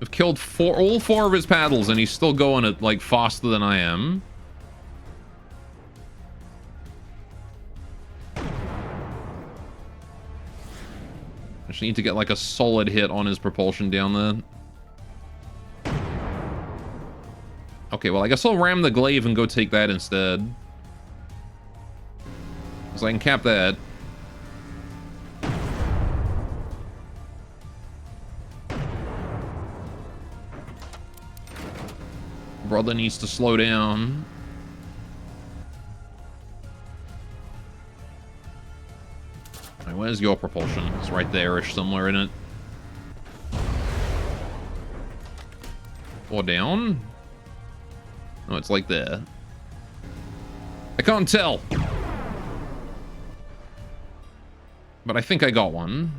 S1: I've killed all four of his paddles and he's still going at, like, faster than I am. I just need to get, like, a solid hit on his propulsion down there. Okay, well, I guess I'll ram the glaive and go take that instead. Because I can cap that. Brother needs to slow down. Right, where's your propulsion? It's right there-ish somewhere in it. Or down? Oh, it's like there. I can't tell. But I think I got one.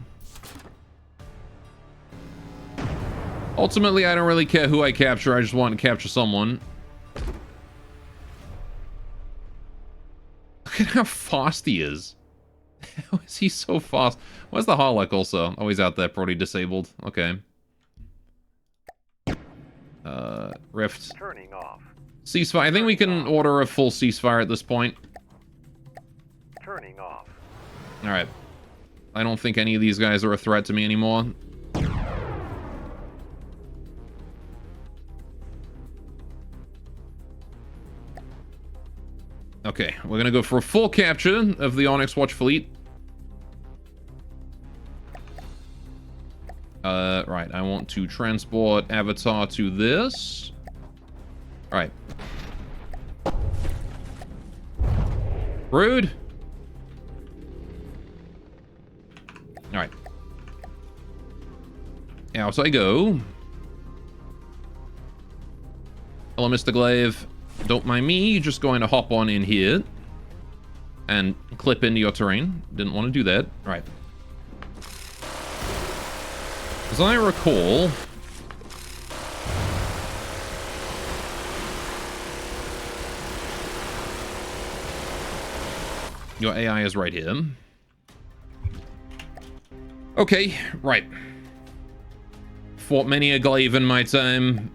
S1: Ultimately, I don't really care who I capture. I just want to capture someone. Look at how fast he is. How is he so fast? Where's the Harlech also? Oh, he's out there, probably disabled. Okay. Rift.
S2: Turning off.
S1: Ceasefire. I think we can order a full ceasefire at this point.
S2: Turning off.
S1: Alright. I don't think any of these guys are a threat to me anymore. Okay, we're gonna go for a full capture of the Onyx Watch fleet. Right, I want to transport Avatar to this. Alright. Rude. Alright. Out I go. Hello, Mr. Glaive. Don't mind me, just going to hop on in here and clip into your terrain. Didn't want to do that. All right. As I recall, your AI is right here. Okay, right. Fought many a glaive in my time.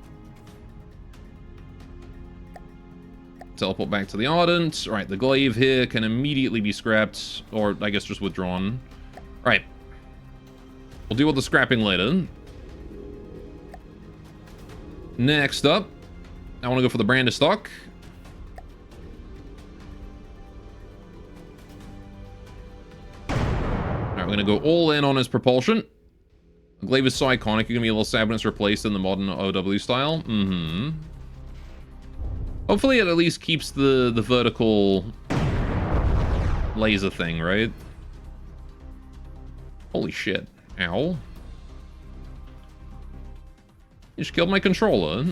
S1: Teleport back to the Ardent. Right, the glaive here can immediately be scrapped, or I guess just withdrawn. Right. We'll deal with the scrapping later. Next up, I want to go for the Brand of Stock. Alright, we're going to go all in on his propulsion. The glaive is so iconic, you're going to be able to sad when it's replaced in the modern OW style. Hopefully it at least keeps the vertical laser thing, right? Holy shit. Ow. You just killed my controller.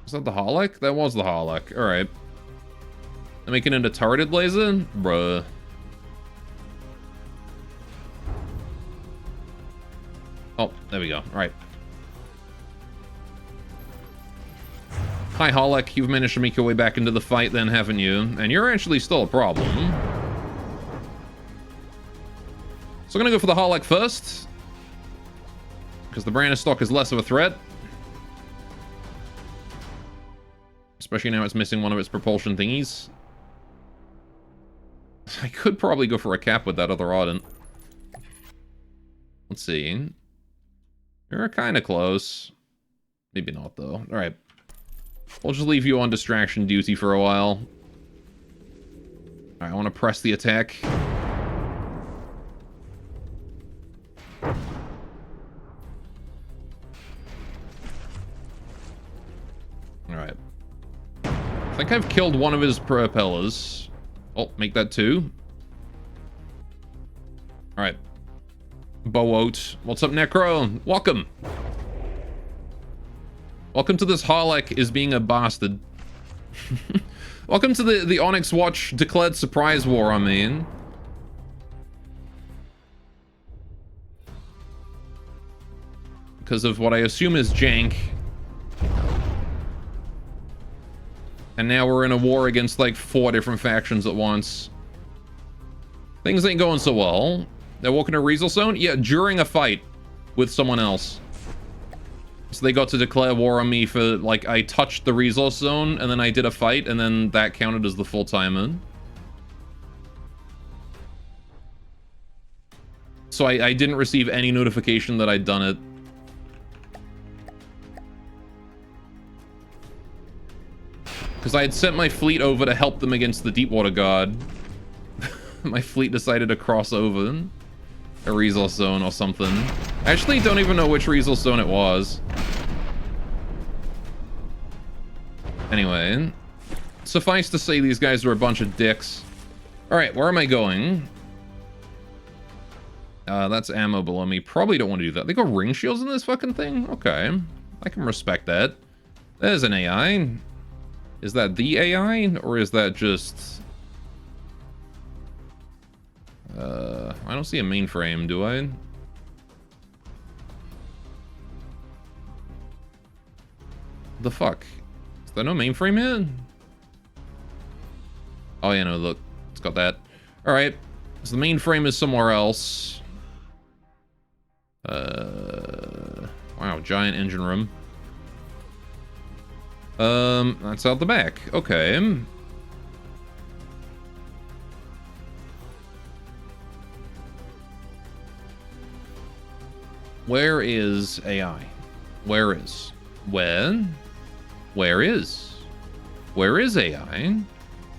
S1: Was that the Harlech? That was the Harlech. Alright. They're making it a turreted laser? Bruh. Oh, there we go. Alright. Hi, Harlech. You've managed to make your way back into the fight then, haven't you? And you're actually still a problem. So I'm gonna go for the Harlech first. Because the Brand of Stock is less of a threat. Especially now it's missing one of its propulsion thingies. I could probably go for a cap with that other Ardent. Let's see. You're kind of close. Maybe not, though. Alright. We'll just leave you on distraction duty for a while. Alright, I want to press the attack. Alright. I think I've killed one of his propellers. Oh, make that 2. Alright. Bowoat. What's up, Necro? Welcome. Welcome to this Harlech is being a bastard. Welcome to the Onyx Watch declared surprise war, I mean. Because of what I assume is jank. And now we're in a war against like 4 different factions at once. Things ain't going so well. They're walking a Riesel Zone? Yeah, during a fight with someone else. So they got to declare war on me for, like, I touched the Riesel Zone, and then I did a fight, and then that counted as the full timer. So I didn't receive any notification that I'd done it. Because I had sent my fleet over to help them against the Deepwater Guard. My fleet decided to cross over. A Riesel Zone or something. I actually don't even know which Riesel Zone it was. Anyway. Suffice to say, these guys are a bunch of dicks. Alright, where am I going? That's ammo below me. Probably don't want to do that. They got ring shields in this fucking thing? Okay. I can respect that. There's an AI. Is that the AI? Or is that just... I don't see a mainframe, do I? The fuck? Is there no mainframe here? Oh yeah, no, look. It's got that. Alright. So the mainframe is somewhere else. Wow, giant engine room. That's out the back. Okay. Where is AI? Where is? When? Where is? Where is AI?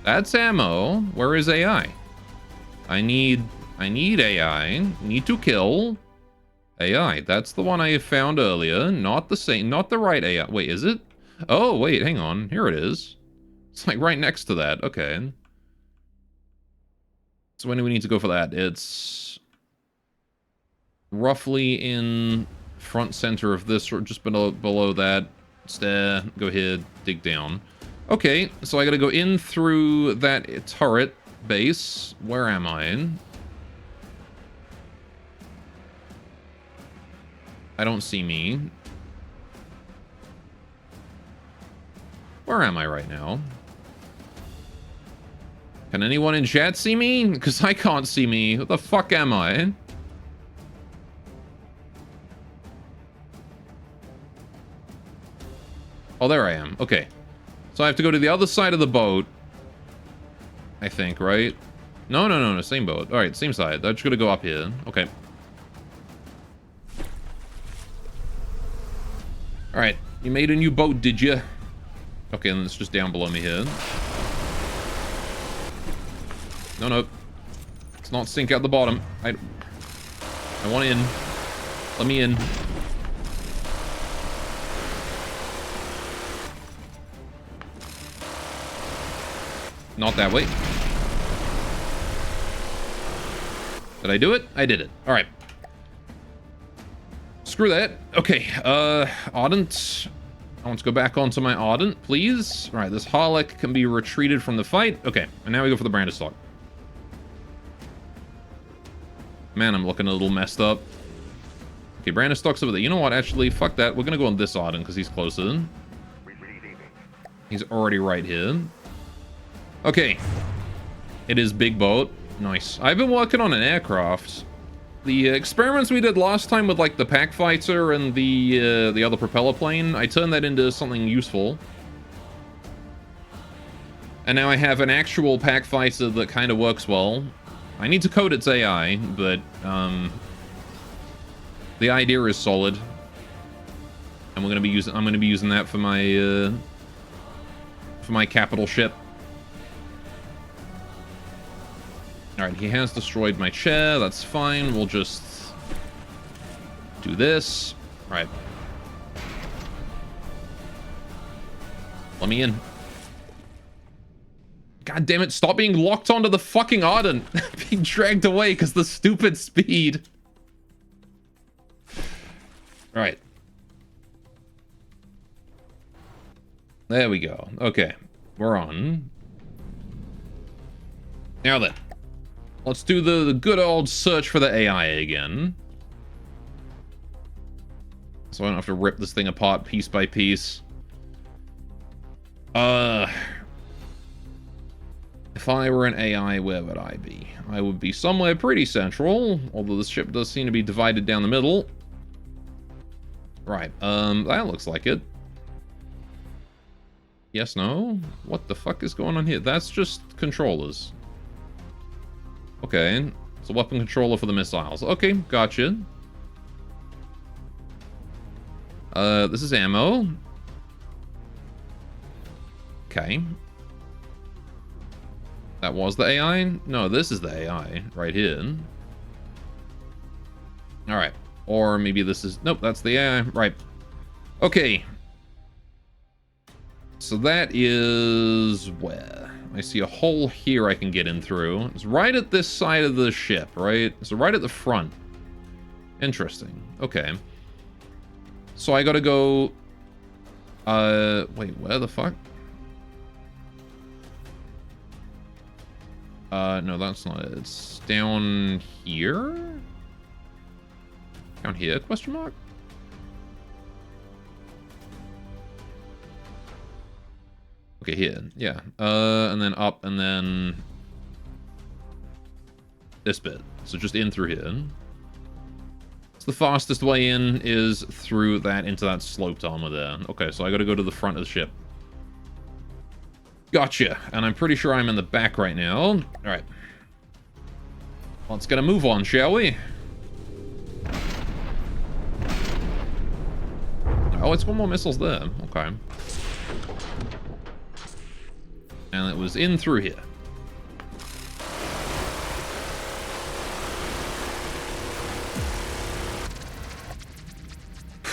S1: That's ammo. Where is AI? I need AI. Need to kill AI. That's the one I found earlier. Not the same, not the right AI. Wait, is it? Oh, wait, hang on. Here it is. It's like right next to that. Okay. So when do we need to go for that? It's roughly in front center of this, or just below that. Stair, go ahead, dig down. Okay, so I gotta go in through that turret base. Where am I? I don't see me. Where am I right now? Can anyone in chat see me? Because I can't see me. What the fuck am I? Oh, there I am. Okay. So I have to go to the other side of the boat. I think, right? No. Same boat. Alright, same side. That's gonna go up here. Okay. Alright. You made a new boat, did you? Okay, and it's just down below me here. No. Let's not sink out the bottom. I want in. Let me in. Not that way. Did I do it? I did it. All right. Screw that. Okay. Ardent. I want to go back onto my Ardent, please. All right. This Harlech can be retreated from the fight. Okay. And now we go for the Brandistock. Man, I'm looking a little messed up. Okay, Brandistock's over there. You know what? Actually, fuck that. We're going to go on this Ardent because he's closer. He's already right here. Okay. It is big boat. Nice. I've been working on an aircraft. The experiments we did last time with, like, the Pack Fighter and the other propeller plane, I turned that into something useful. And now I have an actual Pack Fighter that kind of works well. I need to code its AI, but, the idea is solid. And I'm gonna be using that for my capital ship. Alright, he has destroyed my chair. That's fine. We'll just do this. Alright. Let me in. God damn it, stop being locked onto the fucking Ardent. Being dragged away because the stupid speed. Alright. There we go. Okay. We're on. Now then. Let's do the good old search for the AI again. So I don't have to rip this thing apart piece by piece. If I were an AI, where would I be? I would be somewhere pretty central, although this ship does seem to be divided down the middle. Right, that looks like it. Yes, no? What the fuck is going on here? That's just controllers. Okay, it's a weapon controller for the missiles. Okay, gotcha. This is ammo. Okay. That was the AI? No, this is the AI right here. Alright. Or maybe this is... Nope, that's the AI. Right. Okay. So that is... where? I see a hole here I can get in through. It's right at this side of the ship, right? So right at the front. Interesting. Okay. So I gotta go... wait, where the fuck? No, that's not it. It's down here? Down here, question mark? Okay, here. Yeah. And then up, and then... this bit. So just in through here. So the fastest way in is through that, into that sloped armor there. Okay, so I gotta go to the front of the ship. Gotcha. And I'm pretty sure I'm in the back right now. Alright. Let's get a move on, shall we? Oh, it's one more missiles there. Okay. And it was in through here.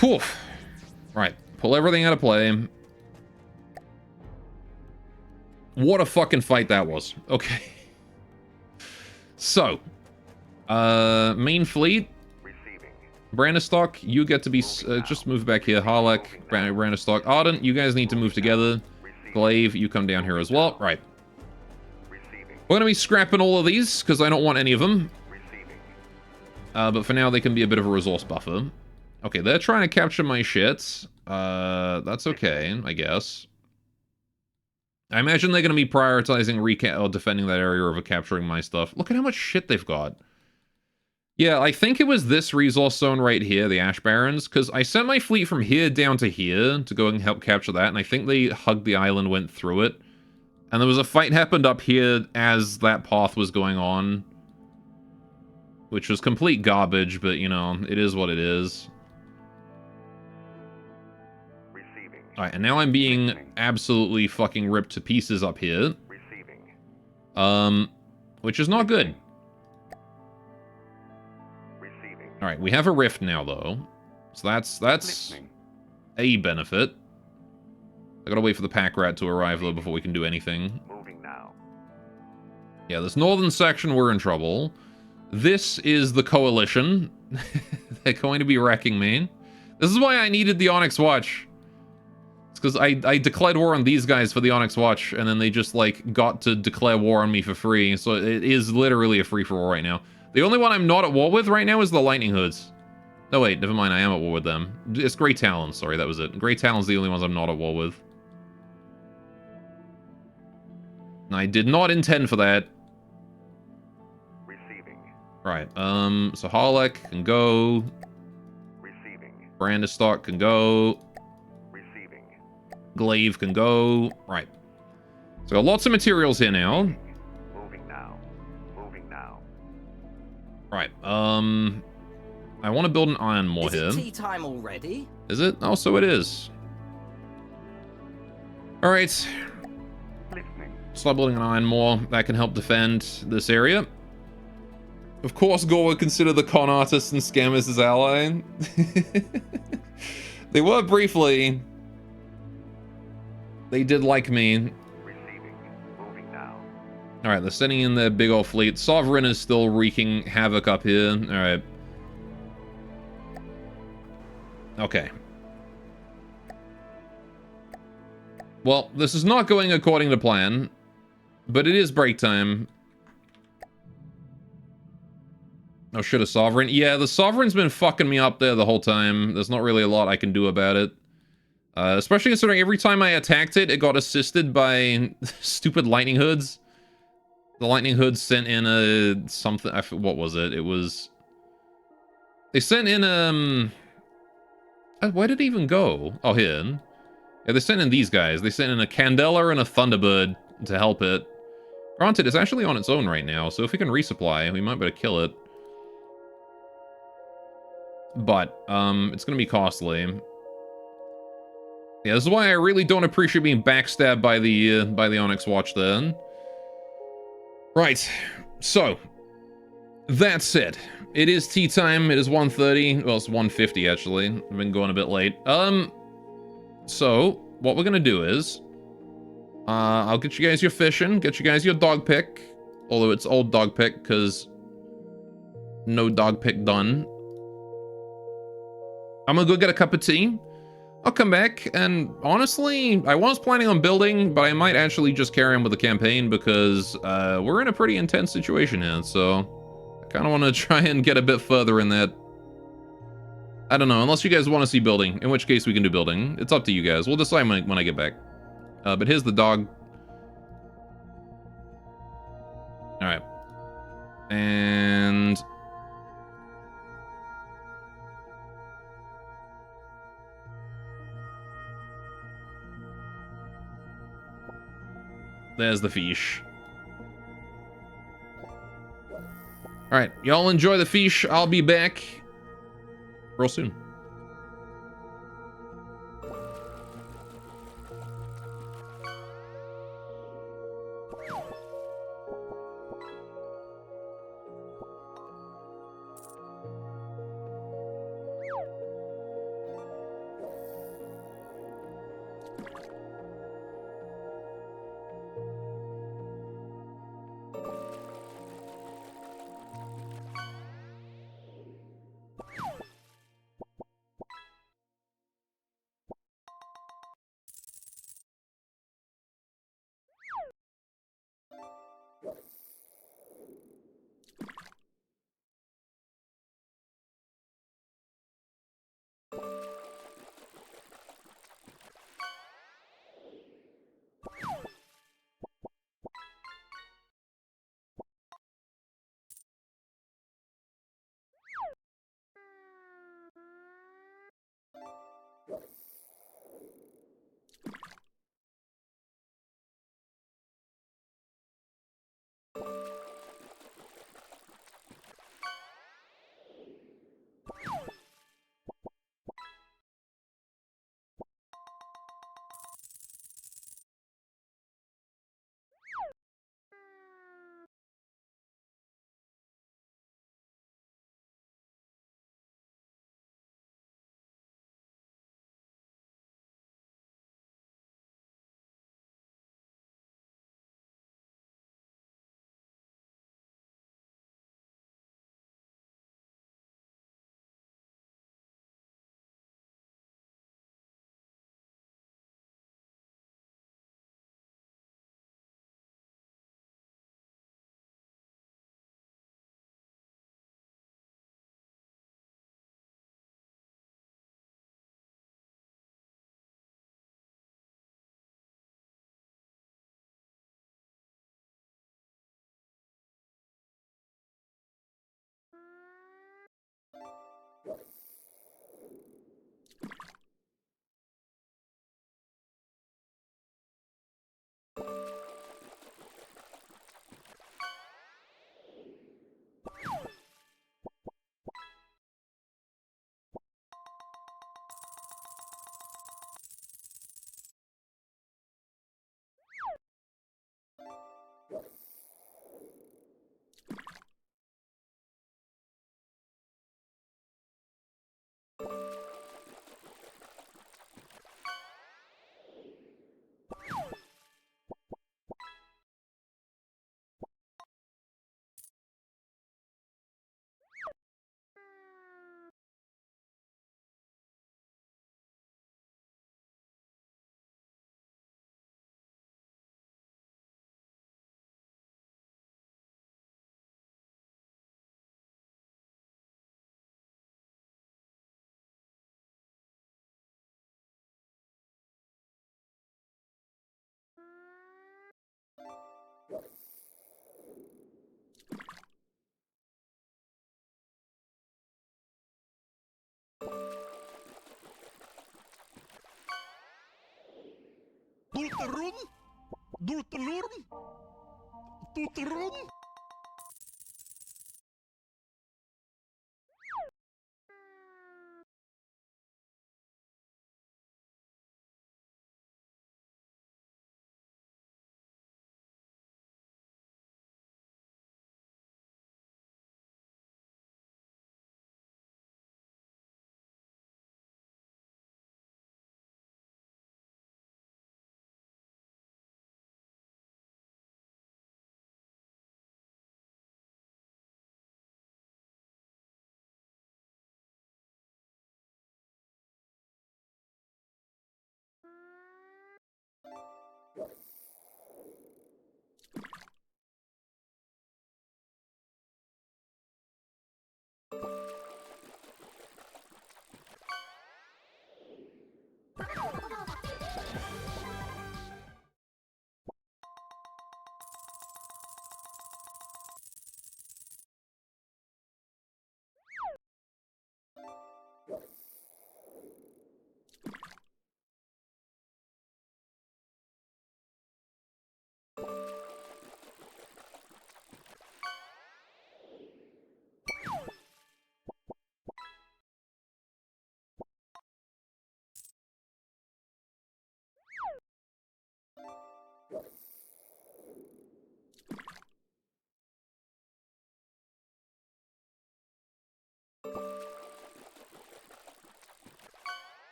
S1: Whew. Right. Pull everything out of play. What a fucking fight that was. Okay. So. Main fleet. Brandistock, you get to be... just move back here. Harlech, Brandistock, Ardent, you guys need to move together. Glaive, you come down here as well. Right. We're going to be scrapping all of these, because I don't want any of them. But for now, they can be a bit of a resource buffer. Okay, they're trying to capture my shit. That's okay, I guess. I imagine they're going to be prioritizing or defending that area over capturing my stuff. Look at how much shit they've got. Yeah, I think it was this resource zone right here, the Ash Barrens, because I sent my fleet from here down to here to go and help capture that, and I think they hugged the island, went through it. And there was a fight happened up here as that path was going on. Which was complete garbage, but, you know, it is what it is.
S2: Receiving.
S1: Alright, and now I'm being absolutely fucking ripped to pieces up here.
S2: Receiving.
S1: Which is not good.
S2: Receiving.
S1: Alright, we have a rift now, though. So that's
S2: Listening.
S1: a benefit. I gotta wait for the pack rat to arrive, though, before we can do anything.
S2: Moving now.
S1: Yeah, this northern section, we're in trouble. This is the coalition. They're going to be wrecking me. This is why I needed the Onyx Watch. It's because I declared war on these guys for the Onyx Watch, and then they just, like, got to declare war on me for free. So it is literally a free-for-all right now. The only one I'm not at war with right now is the Lightning Hoods. No, wait, never mind, I am at war with them. It's Grey Talons, sorry, that was it. Grey Talons the only ones I'm not at war with. And I did not intend for that.
S2: Receiving.
S1: Right, so Harlech can go.
S2: Receiving.
S1: Brandistock can go.
S2: Receiving.
S1: Glaive can go. Right. So got lots of materials here now.
S2: Moving now. Moving now.
S1: Right, I want to build an iron moor here.
S6: Is it tea time already?
S1: Is it? Oh, so it is. Alright.
S2: Listening.
S1: Start building an iron moor. That can help defend this area. Of course, Gore would consider the con artists and scammers his ally. They were briefly. They did like me.
S2: Receiving. Moving now.
S1: Alright, they're sending in their big old fleet. Sovereign is still wreaking havoc up here. Alright. Okay. Well, this is not going according to plan, but it is break time. Oh, shit, a Sovereign? Yeah, the Sovereign's been fucking me up there the whole time. There's not really a lot I can do about it. Especially considering every time I attacked it, it got assisted by stupid Lightning Hoods. The Lightning Hoods sent in a... something... what was it? It was... They sent in, where did it even go? Oh, here. Yeah, they sent in these guys. They sent in a Candela and a Thunderbird to help it. Granted, it's actually on its own right now, so if we can resupply, we might be able to kill it. But, it's gonna be costly. Yeah, this is why I really don't appreciate being backstabbed by the Onyx Watch then. Right, so, that's it. It is tea time, it is 1:30, well, it's 1:50 actually. I've been going a bit late. So, what we're gonna do is, I'll get you guys your fishing, get you guys your dog pick, although it's old dog pick, because no dog pick done. I'm gonna go get a cup of tea. I'll come back, and honestly, I was planning on building, but I might actually just carry on with the campaign because we're in a pretty intense situation here, so I kind of want to try and get a bit further in that. I don't know, unless you guys want to see building, in which case we can do building. It's up to you guys. We'll decide when I get back. But here's the dog. Alright. And... there's the fish. Alright, y'all enjoy the fish. I'll be back real soon.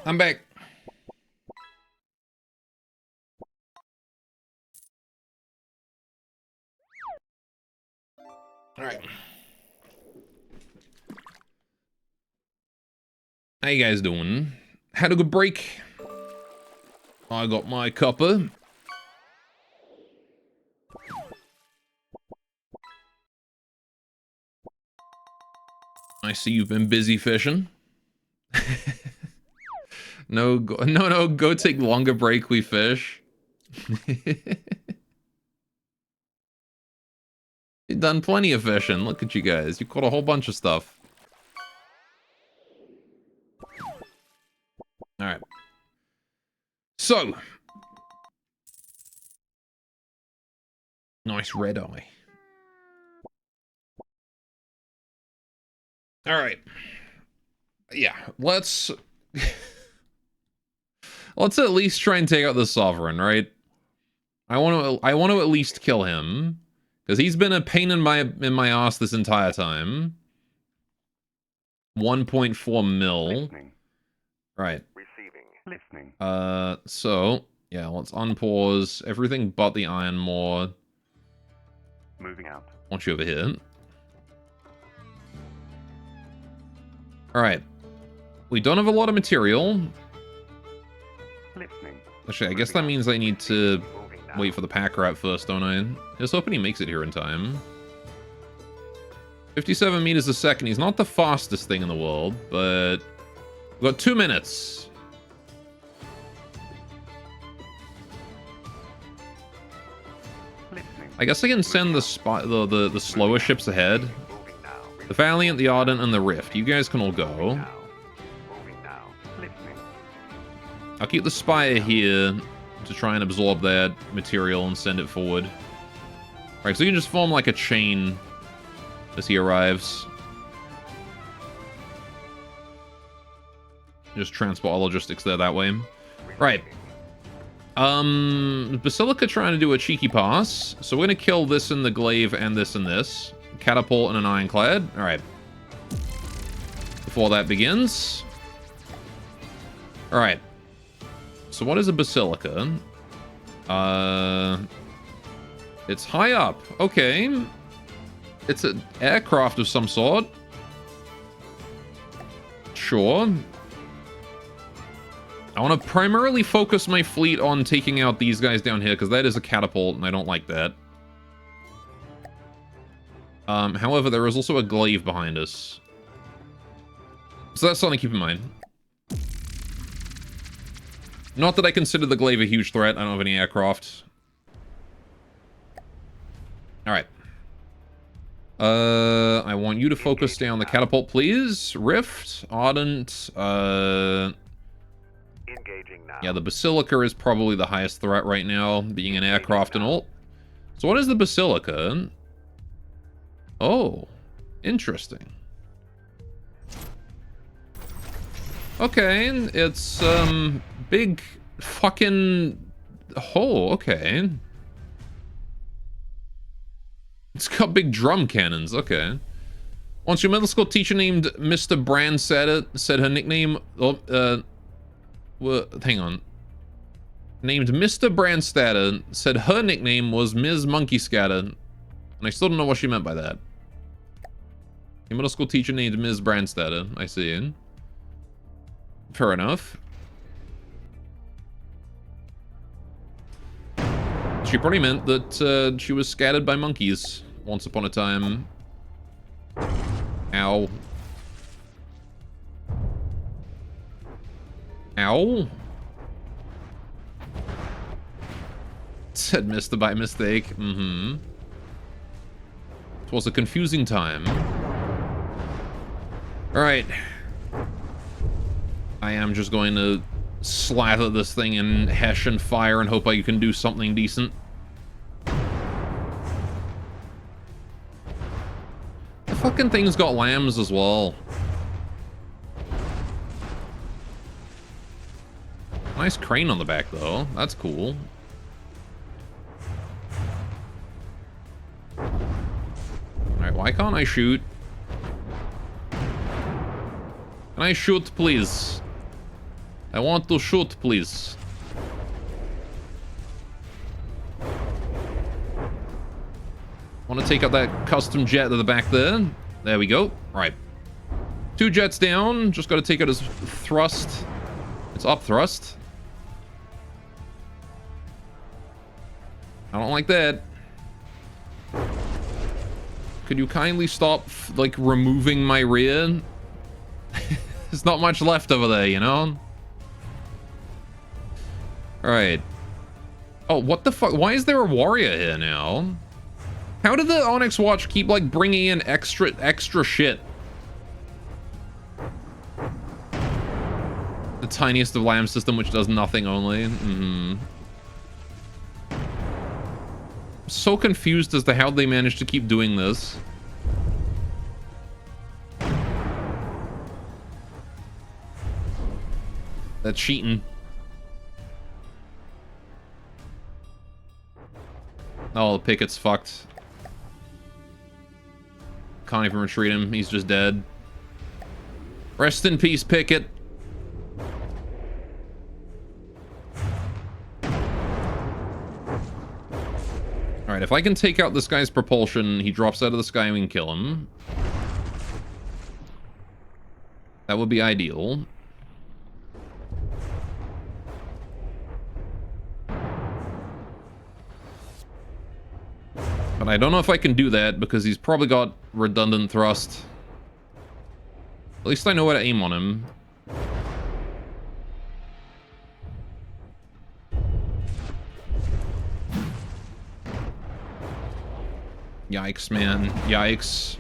S1: I'm back. All right. How you guys doing? Had a good break. I got my copper. I see you've been busy fishing. No, go take longer break, we fish. You've done plenty of fishing. Look at you guys. You caught a whole bunch of stuff. Alright. So. Nice red eye. Alright. Yeah, let's at least try and take out the Sovereign, right? I want to at least kill him. Because he's been a pain in my ass this entire time. 1.4 mil.
S2: Listening.
S1: Right.
S2: Receiving. Listening.
S1: So, yeah, let's unpause everything but the Iron Maw.
S2: Moving out.
S1: Want you over here. Alright. We don't have a lot of material.
S2: Listening.
S1: Actually, I guess that means I need to
S2: Moving now.
S1: wait for the pack rat first, don't I? Just hoping he makes it here in time. 57 meters a second. He's not the fastest thing in the world, but we've got 2 minutes.
S2: Listening.
S1: I guess I can send the slower ships ahead.
S2: Moving now.
S1: The Valiant, the Ardent, and the Rift. You guys can all go.
S2: Now. Moving now. Listening.
S1: I'll keep the Spire here to try and absorb that material and send it forward. Right, so you can just form like a chain as he arrives. Just transport all logistics there that way. Right. Basilica trying to do a cheeky pass. So we're gonna kill this in the glaive and this and this. Catapult and an ironclad. Alright. Before that begins. Alright. So what is a basilica? It's high up. Okay. It's an aircraft of some sort. Sure. I want to primarily focus my fleet on taking out these guys down here, because that is a catapult, and I don't like that. However, there is also a glaive behind us. So that's something to keep in mind. Not that I consider the glaive a huge threat. I don't have any aircraft. Alright. I want you to focus down the catapult, please. Rift, Ardent,
S2: Engaging now.
S1: yeah, the Basilica is probably the highest threat right now, being an aircraft and all. So what is the Basilica? Oh, interesting. Okay, it's, big fucking... Oh, okay. It's got big drum cannons, okay. Once your middle school teacher named Mr. Brandstatter said her nickname... Oh, well, hang on. Named Mr. Brandstatter said her nickname was Ms. Monkey Scatter. And I still don't know what she meant by that. Your middle school teacher named Ms. Brandstatter. I see. Fair enough. She probably meant that she was scattered by monkeys once upon a time. Ow. Ow. Said Mr. by mistake. Mm-hmm. It was a confusing time. Alright. I am just going to slather this thing in Hessian fire and hope I can do something decent. The fucking thing's got lambs as well. Nice crane on the back, though. That's cool. Alright, why can't I shoot? Can I shoot, please? I want to shoot, please. Want to take out that custom jet at the back there. There we go. Right. 2 jets down. Just got to take out his thrust. It's up thrust. I don't like that. Could you kindly stop, like, removing my rear? There's not much left over there, you know? Alright. Oh, what the fuck? Why is there a warrior here now? How did the Onyx Watch keep, like, bringing in extra shit? The tiniest of lamb system, which does nothing only. Mm-hmm. So confused as to how they managed to keep doing this. That's cheating. Oh, the Picket's fucked. Can't even retreat him. He's just dead. Rest in peace, Pickett. Alright, if I can take out this guy's propulsion, he drops out of the sky and we can kill him. That would be ideal. But I don't know if I can do that because he's probably got redundant thrust. At least I know where to aim on him. Yikes, man. Yikes.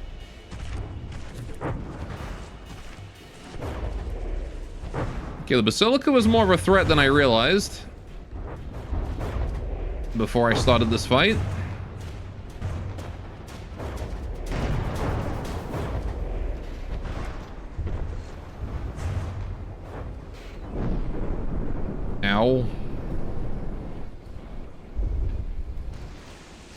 S1: Okay, the Basilica was more of a threat than I realized before I started this fight. Ow.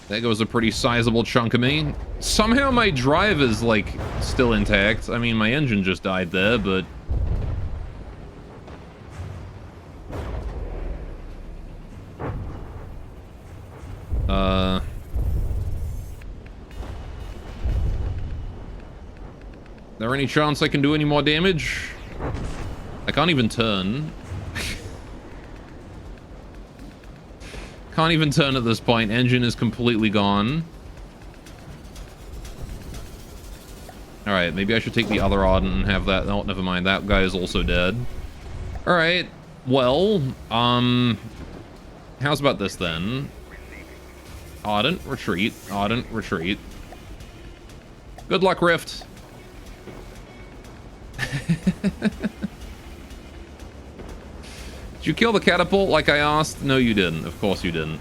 S1: That goes a pretty sizable chunk of me. Somehow my drive is, like, still intact. I mean, my engine just died there, but... There any chance I can do any more damage? I can't even turn. Can't even turn at this point. Engine is completely gone. Alright, maybe I should take the other Ardent and have that... Oh, never mind. That guy is also dead. Alright, well, how's about this then? Ardent, retreat. Ardent, retreat. Good luck, Rift. Did you kill the catapult like I asked? No, you didn't. Of course you didn't.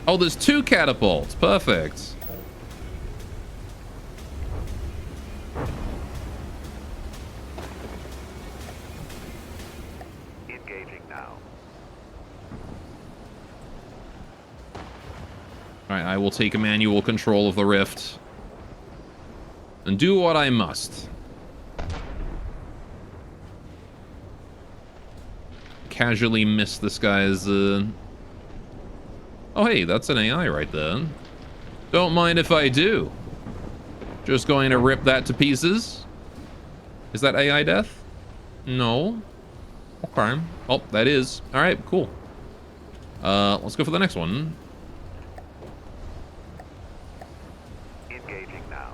S1: Oh, there's 2 catapults. Perfect.
S2: Engaging now.
S1: Alright, I will take manual control of the Rift. And do what I must. Casually miss this guy's, Oh, hey, that's an AI right there. Don't mind if I do. Just going to rip that to pieces. Is that AI death? No. Okay. Oh, that is. Alright, cool. Let's go for the next one.
S2: Engaging now.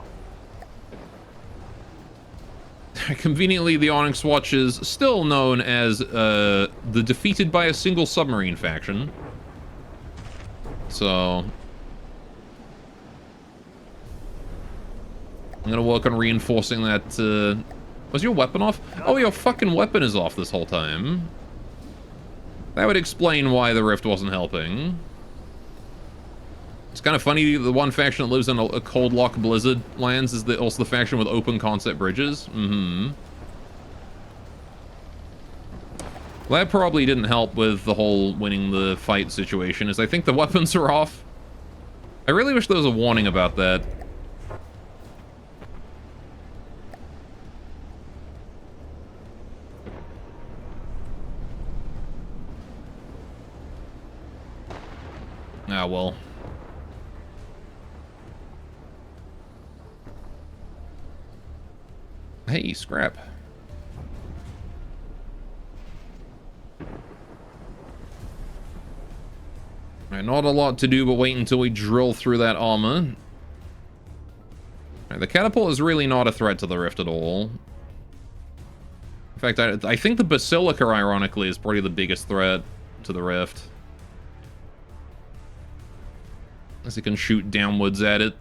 S1: Conveniently, the Onyx Watch is still known as the defeated by a single submarine faction. So I'm gonna work on reinforcing that. Was your weapon off? Oh, your fucking weapon is off this whole time. That would explain why the Rift wasn't helping. It's kind of funny, the one faction that lives in a cold lock blizzard lands is also the faction with open concept bridges. Mm-hmm. Well, that probably didn't help with the whole winning the fight situation, as I think the weapons are off. I really wish there was a warning about that. Ah, well. Hey, scrap. Alright, not a lot to do but wait until we drill through that armor. Alright, the catapult is really not a threat to the Rift at all. In fact, I think the Basilica, ironically, is probably the biggest threat to the Rift. As it can shoot downwards at it.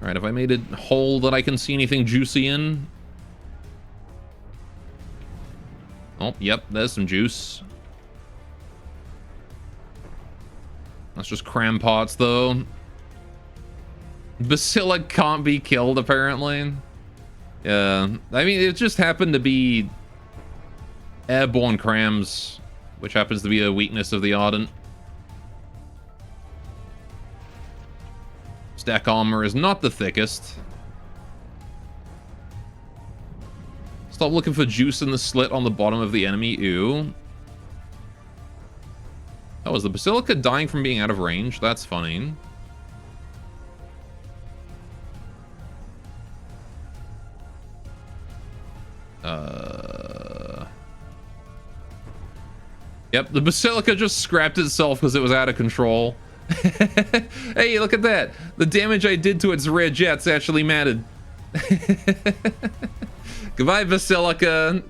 S1: Alright, have I made a hole that I can see anything juicy in? Oh, yep, there's some juice. That's just cram pots, though. Basilica can't be killed, apparently. Yeah, I mean, it just happened to be airborne crams, which happens to be a weakness of the Ardent. Stack armor is not the thickest. Stop looking for juice in the slit on the bottom of the enemy. Ew. Oh, is the Basilica dying from being out of range? That's funny. Yep, the Basilica just scrapped itself because it was out of control. Hey, look at that. The damage I did to its rear jets actually mattered. Goodbye, Basilica.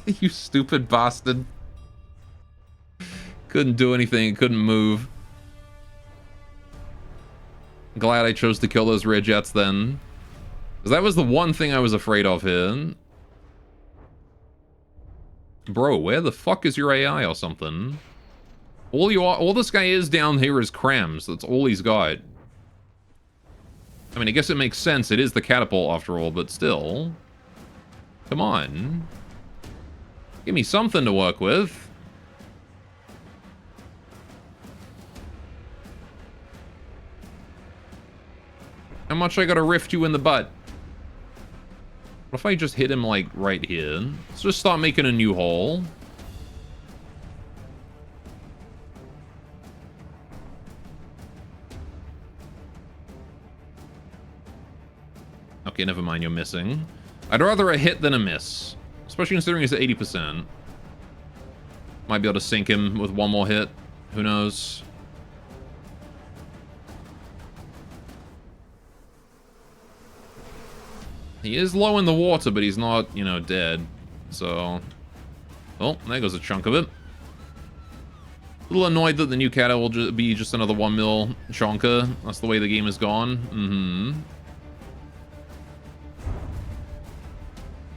S1: You stupid bastard. Couldn't do anything, it couldn't move. Glad I chose to kill those rear jets then. Because that was the one thing I was afraid of here. Bro, where the fuck is your AI or something? All this guy is down here is crams. That's all he's got. I mean, I guess it makes sense. It is the catapult after all, but still. Come on. Give me something to work with. How much I gotta rift you in the butt? What if I just hit him, like, right here? Let's just start making a new hole. Okay, never mind, you're missing. I'd rather a hit than a miss. Especially considering he's at 80%. Might be able to sink him with one more hit. Who knows? He is low in the water, but he's not, you know, dead. So... Oh, there goes a chunk of it. A little annoyed that the new Kata will be just another 1 mil chonker. That's the way the game has gone. Mm-hmm.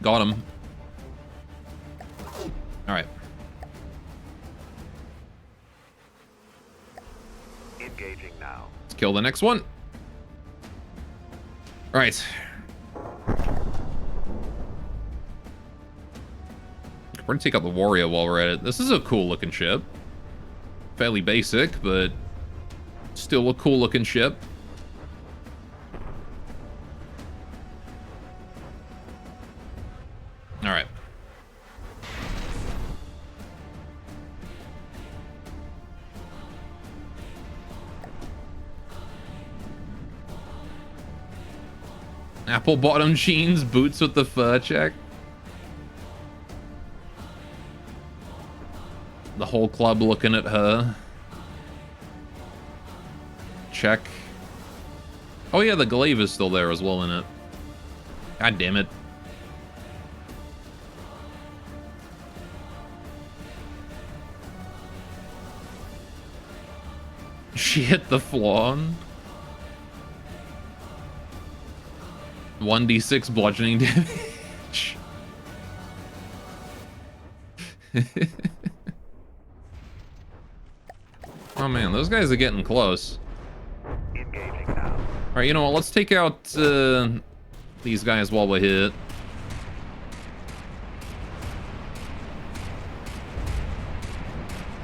S1: Got him. Alright.
S2: Engaging now.
S1: Let's kill the next one. Alright. We're gonna take out the warrior while we're at it. This is a cool looking ship. Fairly basic, but still a cool looking ship. Alright. Apple bottom jeans, boots with the fur check. The whole club looking at her. Check. Oh yeah, the glaive is still there as well in it. God damn it. She hit the floor. 1d6 bludgeoning damage. Oh man, those guys are getting close.
S2: Engaging now.
S1: Alright, you know what? Let's take out these guys while we're here.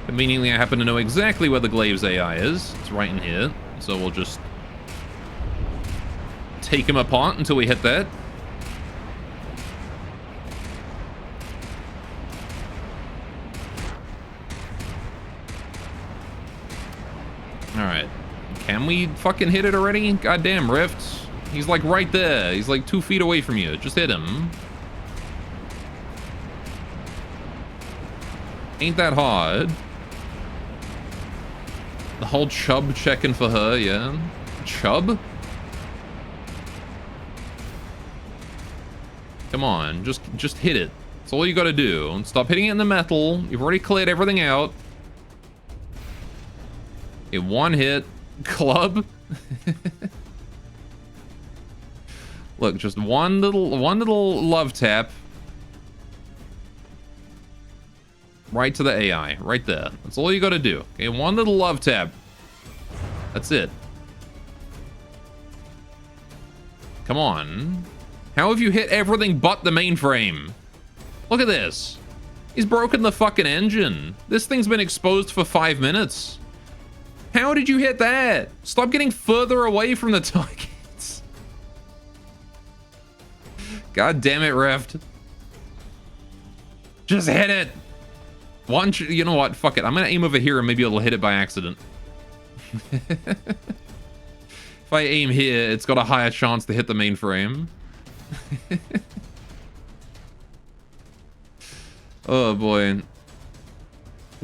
S1: Conveniently, I happen to know exactly where the Glaive's AI is. It's right in here. So we'll just take him apart until we hit that. Alright. Can we fucking hit it already? Goddamn, Rift. He's like right there. He's like 2 feet away from you. Just hit him. Ain't that hard. The whole Chubb checking for her, yeah. Chubb? Come on, just hit it. That's all you gotta do. And stop hitting it in the metal. You've already cleared everything out. Okay, 1 hit. Club. Look, just one little love tap. Right to the AI, right there. That's all you gotta do. Okay, 1 little love tap. That's it. Come on. How have you hit everything but the mainframe? Look at this. He's broken the fucking engine. This thing's been exposed for 5 minutes. How did you hit that? Stop getting further away from the targets. God damn it, Rift. Just hit it. Why don't you know what? Fuck it. I'm gonna aim over here and maybe it'll hit it by accident. If I aim here, it's got a higher chance to hit the mainframe. Oh boy.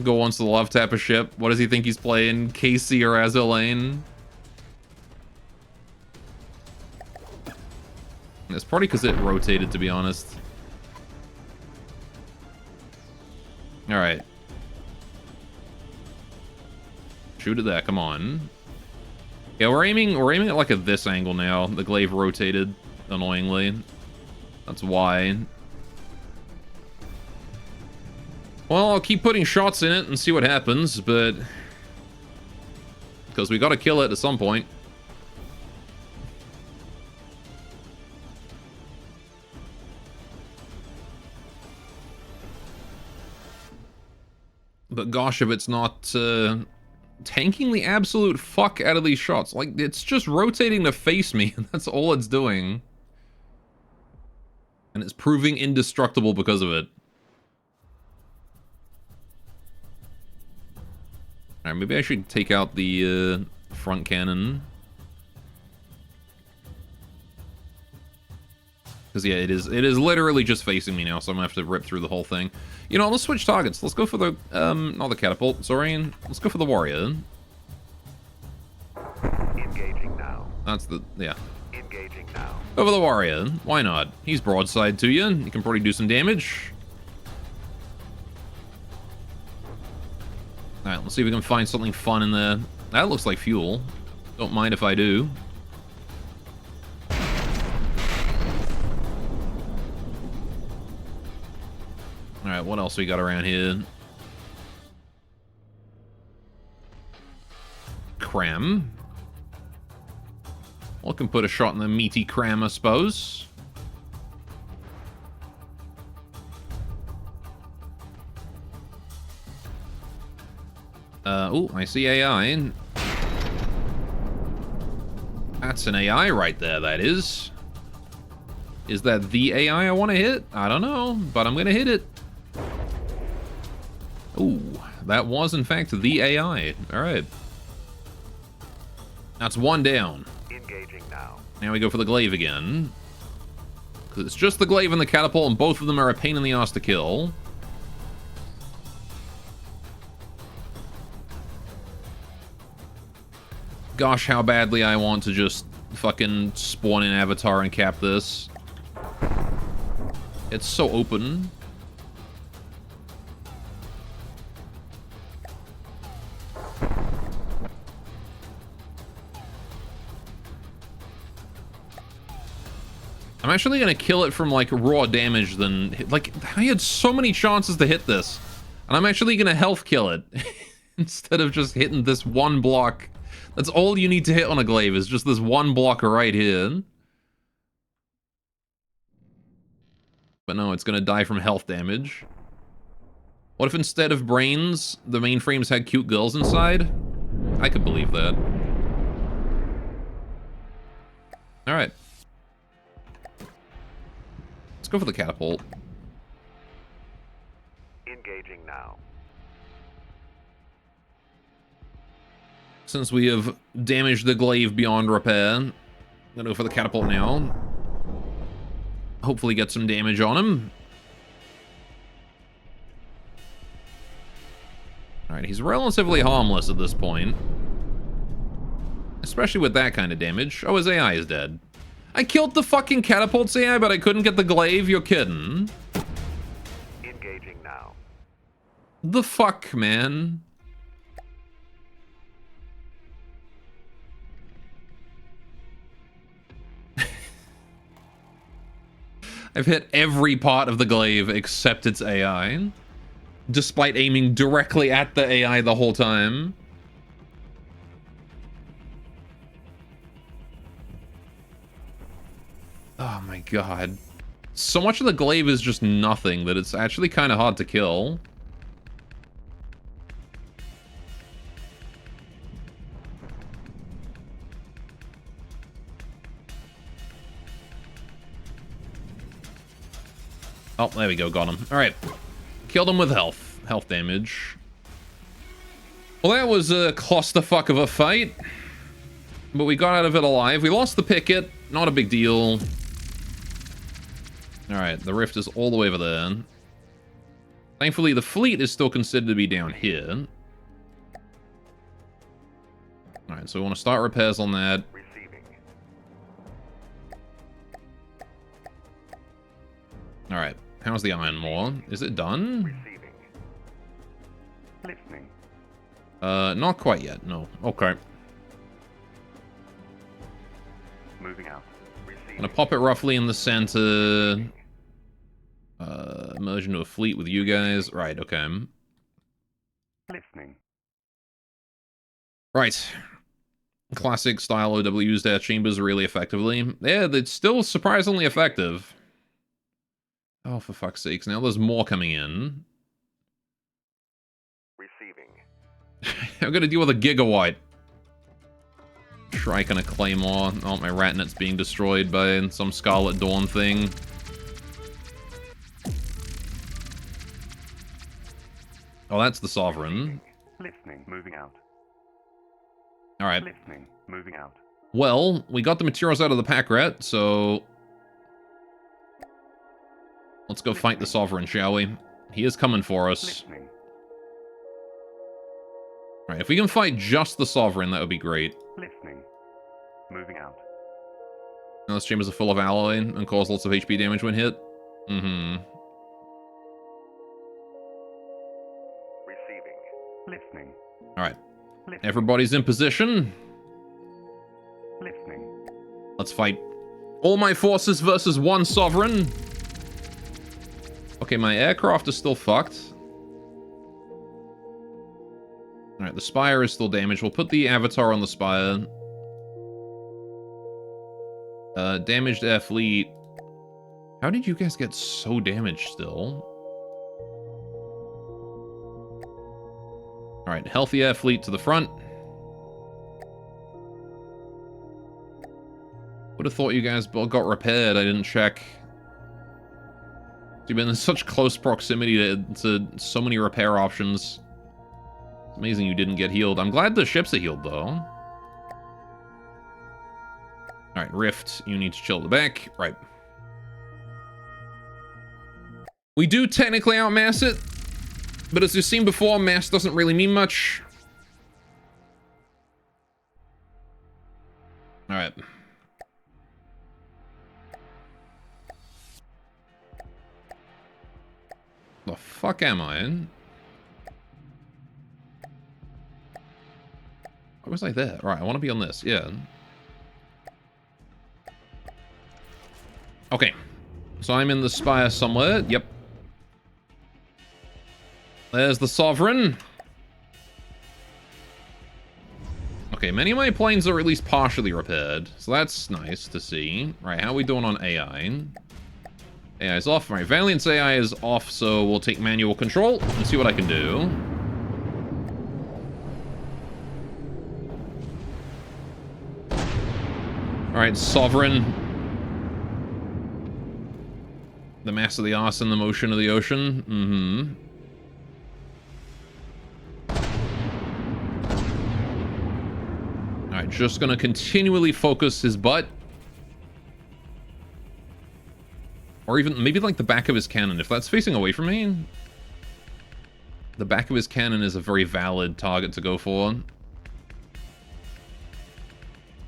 S1: Go wants to love tap a ship. What does he think he's playing? Casey or Azulane? It's probably because it rotated, to be honest. Alright. Shoot at that, come on. Yeah, we're aiming at like at this angle now. The glaive rotated, annoyingly. That's why. Well, I'll keep putting shots in it and see what happens, but... because we gotta kill it at some point. But gosh, if it's not tanking the absolute fuck out of these shots. Like, it's just rotating to face me, and that's all it's doing. And it's proving indestructible because of it. Alright, maybe I should take out the front cannon. Because, yeah, it is literally just facing me now, so I'm gonna have to rip through the whole thing. You know, let's switch targets. Let's go for the, not the catapult, sorry. Let's go for the warrior.
S2: Engaging now.
S1: That's the, yeah.
S2: Engaging now.
S1: Go for the warrior. Why not? He's broadside to you. You can probably do some damage. Alright, let's see if we can find something fun in there. That looks like fuel. Don't mind if I do. Alright, what else we got around here? Cram. Well, can put a shot in the meaty cram, I suppose. Oh, I see AI. That's an AI right there, that is. Is that the AI I want to hit? I don't know, but I'm going to hit it. Ooh, that was in fact the AI. Alright. That's one down.
S2: Engaging now.
S1: Now we go for the glaive again. Because it's just the glaive and the catapult, and both of them are a pain in the ass to kill. Gosh, how badly I want to just fucking spawn in Avatar and cap this. It's so open. I'm actually gonna kill it from like raw damage than, like, I had so many chances to hit this, and I'm actually gonna health kill it instead of just hitting this one block. That's all you need to hit on a glaive, is just this one block right here. But no, it's gonna die from health damage. What if instead of brains, the mainframes had cute girls inside? I could believe that. Alright. Let's go for the catapult.
S2: Engaging now.
S1: Since we have damaged the glaive beyond repair, I'm gonna go for the catapult now. Hopefully get some damage on him. Alright, he's relatively harmless at this point. Especially with that kind of damage. Oh, his AI is dead. I killed the fucking catapult's AI, but I couldn't get the glaive? You're kidding.
S2: Engaging now.
S1: The fuck, man? I've hit every part of the glaive except its AI, despite aiming directly at the AI the whole time. Oh my god. So much of the glaive is just nothing that it's actually kind of hard to kill. Oh, there we go, got him. Alright. Killed him with health damage. Well, that was a clusterfuck of a fight. But we got out of it alive. We lost the picket. Not a big deal. Alright, the rift is all the way over there. Thankfully, the fleet is still considered to be down here. Alright, so we want to start repairs on that.
S2: Receiving.
S1: Alright, how's the iron ore? Is it done?
S2: Receiving. Listening.
S1: Not quite yet, no. Okay.
S2: Moving out. Receiving.
S1: Gonna pop it roughly in the center. Merge into a fleet with you guys. Right, okay.
S2: Listening.
S1: Right. Classic style OW used air chambers really effectively. Yeah, it's still surprisingly effective. Oh, for fuck's sakes. Now there's more coming in.
S2: Receiving.
S1: I'm gonna deal with a gigawatt. Shrike and a claymore. Oh, my Ratnet's being destroyed by some Scarlet Dawn thing. Oh, that's the Sovereign.
S2: Listening. Moving out.
S1: Alright.
S2: Listening. Moving out.
S1: Well, we got the materials out of the pack rat, so... let's go fight the Sovereign, shall we? He is coming for us.
S2: Listening.
S1: Alright, if we can fight just the Sovereign, that would be great.
S2: Listening. Moving out.
S1: Now those chambers are full of alloy and cause lots of HP damage when hit. Mm-hmm.
S2: Receiving. Listening.
S1: Alright.
S2: Listening.
S1: Everybody's in position.
S2: Listening.
S1: Let's fight all my forces versus one Sovereign. Okay, my aircraft is still fucked. Alright, the Spire is still damaged. We'll put the Avatar on the Spire. Damaged air fleet. How did you guys get so damaged still? Alright, healthy air fleet to the front. Would have thought you guys got repaired. I didn't check. You've been in such close proximity to so many repair options. It's amazing you didn't get healed. I'm glad the ships are healed, though. Alright, Rift, you need to chill at the back. Right. We do technically outmass it, but as we've seen before, mass doesn't really mean much. Alright. The fuck am I in? Why was I there? Alright, I want to be on this, yeah. Okay. So I'm in the Spire somewhere. Yep. There's the Sovereign. Okay, many of my planes are at least partially repaired, so that's nice to see. Right, how are we doing on AI? AI is off. Right, Valiant's AI is off, so we'll take manual control and see what I can do. Alright, Sovereign. The mass of the arse and the motion of the ocean. Mm-hmm. Alright, just gonna continually focus his butt. Or even, maybe like the back of his cannon. If that's facing away from me, the back of his cannon is a very valid target to go for.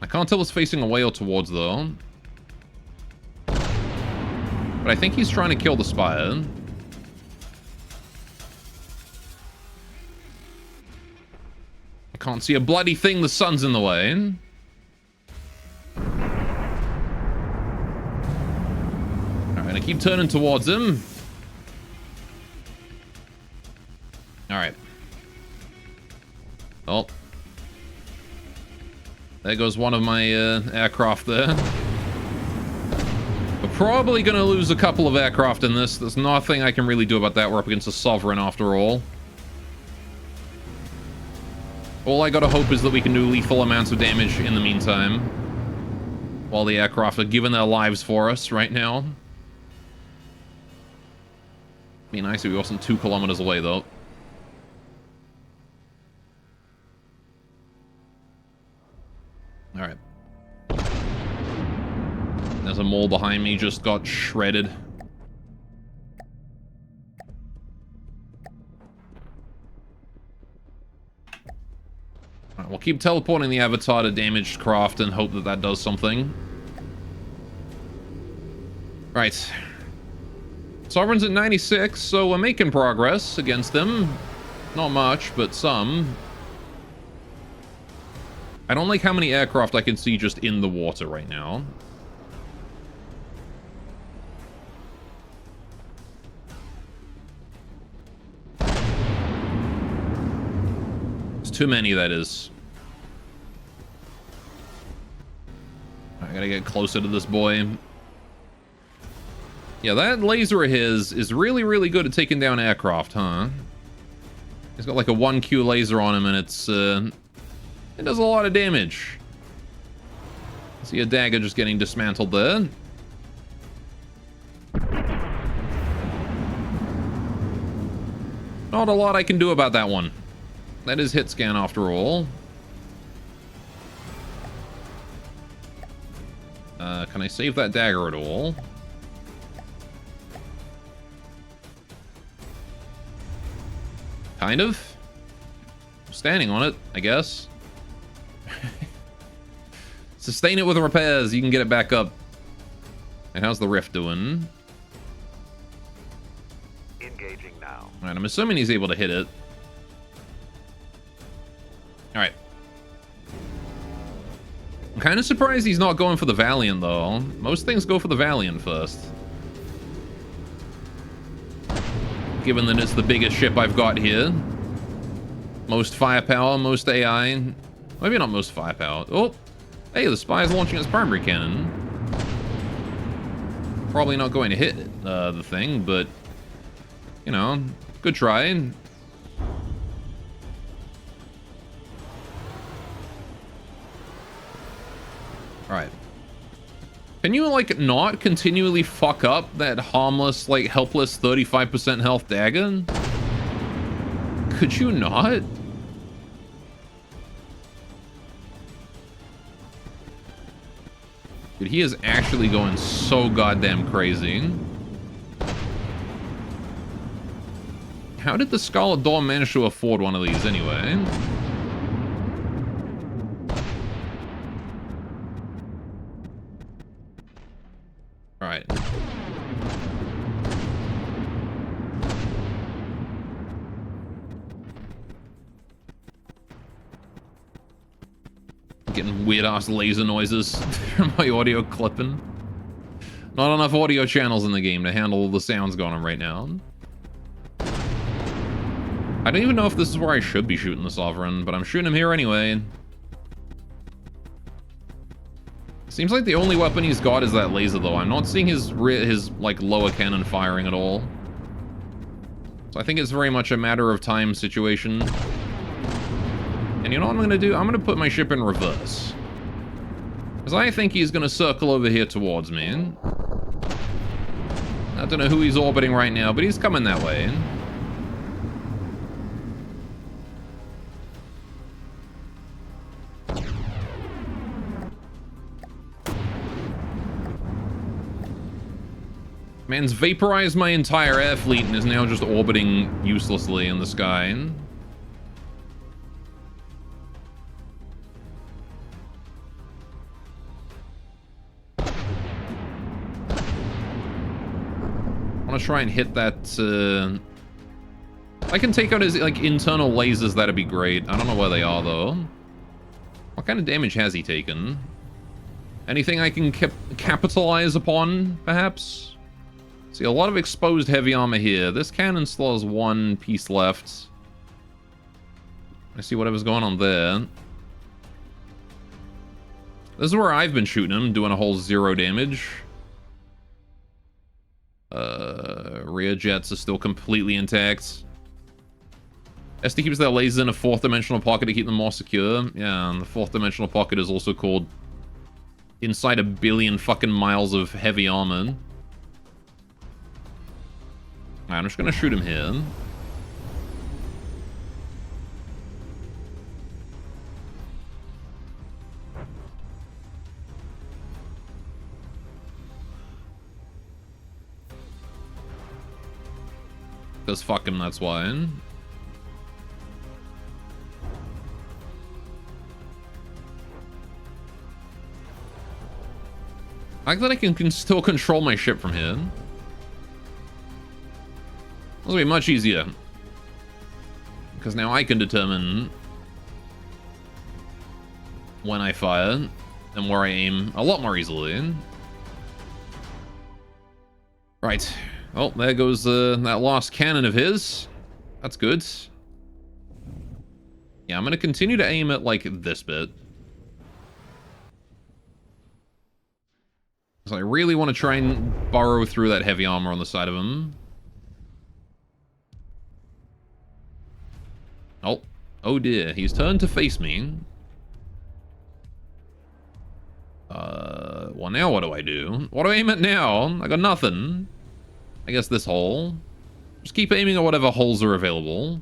S1: I can't tell it's facing away or towards, though. But I think he's trying to kill the Spire. I can't see a bloody thing, the sun's in the way. Alright, I keep turning towards him. Alright. Oh. There goes one of my aircraft there. We're probably going to lose a couple of aircraft in this. There's nothing I can really do about that. We're up against a Sovereign after all. All I gotta hope is that we can do lethal amounts of damage in the meantime. While the aircraft are giving their lives for us right now. Be nice if he wasn't 2 kilometers away, though. Alright. There's a mole behind me, just got shredded. Alright, we'll keep teleporting the Avatar to damaged craft and hope that that does something. Right. Sovereign's at 96, so we're making progress against them. Not much, but some. I don't like how many aircraft I can see just in the water right now. It's too many, that is. I gotta get closer to this boy. Yeah, that laser of his is really, really good at taking down aircraft, huh? He's got like a 1Q laser on him, and it's, it does a lot of damage. See a dagger just getting dismantled there. Not a lot I can do about that one. That is hit scan after all. Can I save that dagger at all? Kind of. I'm standing on it, I guess. Sustain it with repairs. You can get it back up. And how's the rift doing?
S2: Engaging now.
S1: Alright, I'm assuming he's able to hit it. Alright. I'm kind of surprised he's not going for the Valiant, though. Most things go for the Valiant first. Given that it's the biggest ship I've got here. Most firepower, most AI. Maybe not most firepower. Oh! Hey, the spy is launching its primary cannon. Probably not going to hit the thing, but... You know, good try. Alright. Can you, like, not continually fuck up that harmless, like, helpless 35% health dagger? Could you not? Dude, he is actually going so goddamn crazy. How did the Scarlet Dawn manage to afford one of these anyway? Alright. Getting weird-ass laser noises from my audio clipping. Not enough audio channels in the game to handle the sounds going on right now. I don't even know if this is where I should be shooting the Sovereign, but I'm shooting him here anyway. Seems like the only weapon he's got is that laser, though. I'm not seeing his like, lower cannon firing at all. So I think it's very much a matter of time situation. And you know what I'm going to do? I'm going to put my ship in reverse. Because I think he's going to circle over here towards me. I don't know who he's orbiting right now, but he's coming that way. Man's vaporized my entire air fleet and is now just orbiting uselessly in the sky. I want to try and hit that, I can take out his, like, internal lasers, that'd be great. I don't know where they are, though. What kind of damage has he taken? Anything I can capitalize upon, perhaps? See, a lot of exposed heavy armor here. This cannon still has one piece left. I see whatever's going on there. This is where I've been shooting him, doing a whole 0 damage. Rear jets are still completely intact. SD keeps their lasers in a 4th dimensional pocket to keep them more secure. Yeah, and the 4th dimensional pocket is also called inside 1 billion fucking miles of heavy armor. I'm just gonna shoot him here. Because fuck him, that's why. I like that I can still control my ship from here. This will be much easier. Because now I can determine when I fire and where I aim a lot more easily. Right. Oh, there goes that last cannon of his. That's good. Yeah, I'm going to continue to aim at, like, this bit. So I really want to try and burrow through that heavy armor on the side of him. Oh. Oh dear, he's turned to face me. Well, now what do I do? What do I aim at now? I got nothing. I guess this hole. Just keep aiming at whatever holes are available.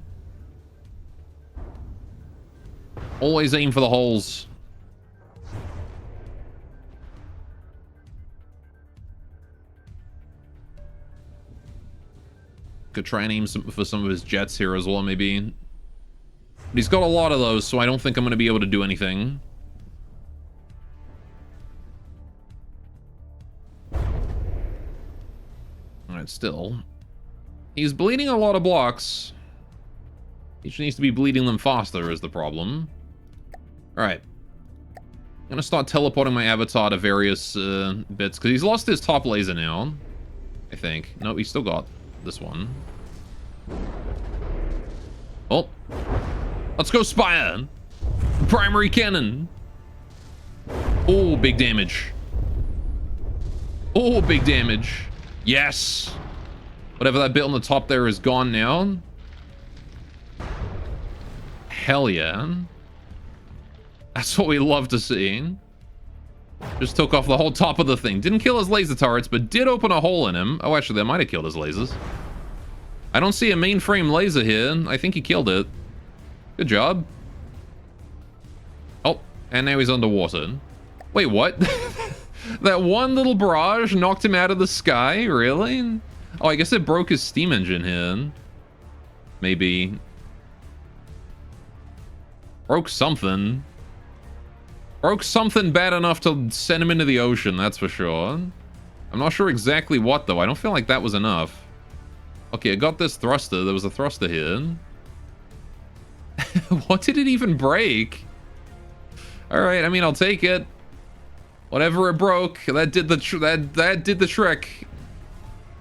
S1: Always aim for the holes. Could try and aim for some of his jets here as well, maybe. But he's got a lot of those, so I don't think I'm going to be able to do anything. Alright, still. He's bleeding a lot of blocks. He just needs to be bleeding them faster is the problem. Alright. I'm going to start teleporting my avatar to various bits, because he's lost his top laser now. I think. No, he's still got this one. Oh. Let's go Spire! Primary cannon! Oh, big damage. Oh, big damage. Yes! Whatever that bit on the top there is gone now. Hell yeah. That's what we love to see. Just took off the whole top of the thing. Didn't kill his laser turrets, but did open a hole in him. Oh, actually, that might have killed his lasers. I don't see a mainframe laser here. I think he killed it. Good job. Oh, and now he's underwater. Wait, what? That one little barrage knocked him out of the sky? Really? Oh, I guess it broke his steam engine here. Maybe. Broke something. Broke something bad enough to send him into the ocean, that's for sure. I'm not sure exactly what, though. I don't feel like that was enough. Okay, I got this thruster. There was a thruster here. What did it even break? Alright, I mean, I'll take it. Whatever it broke, that did the that did the trick.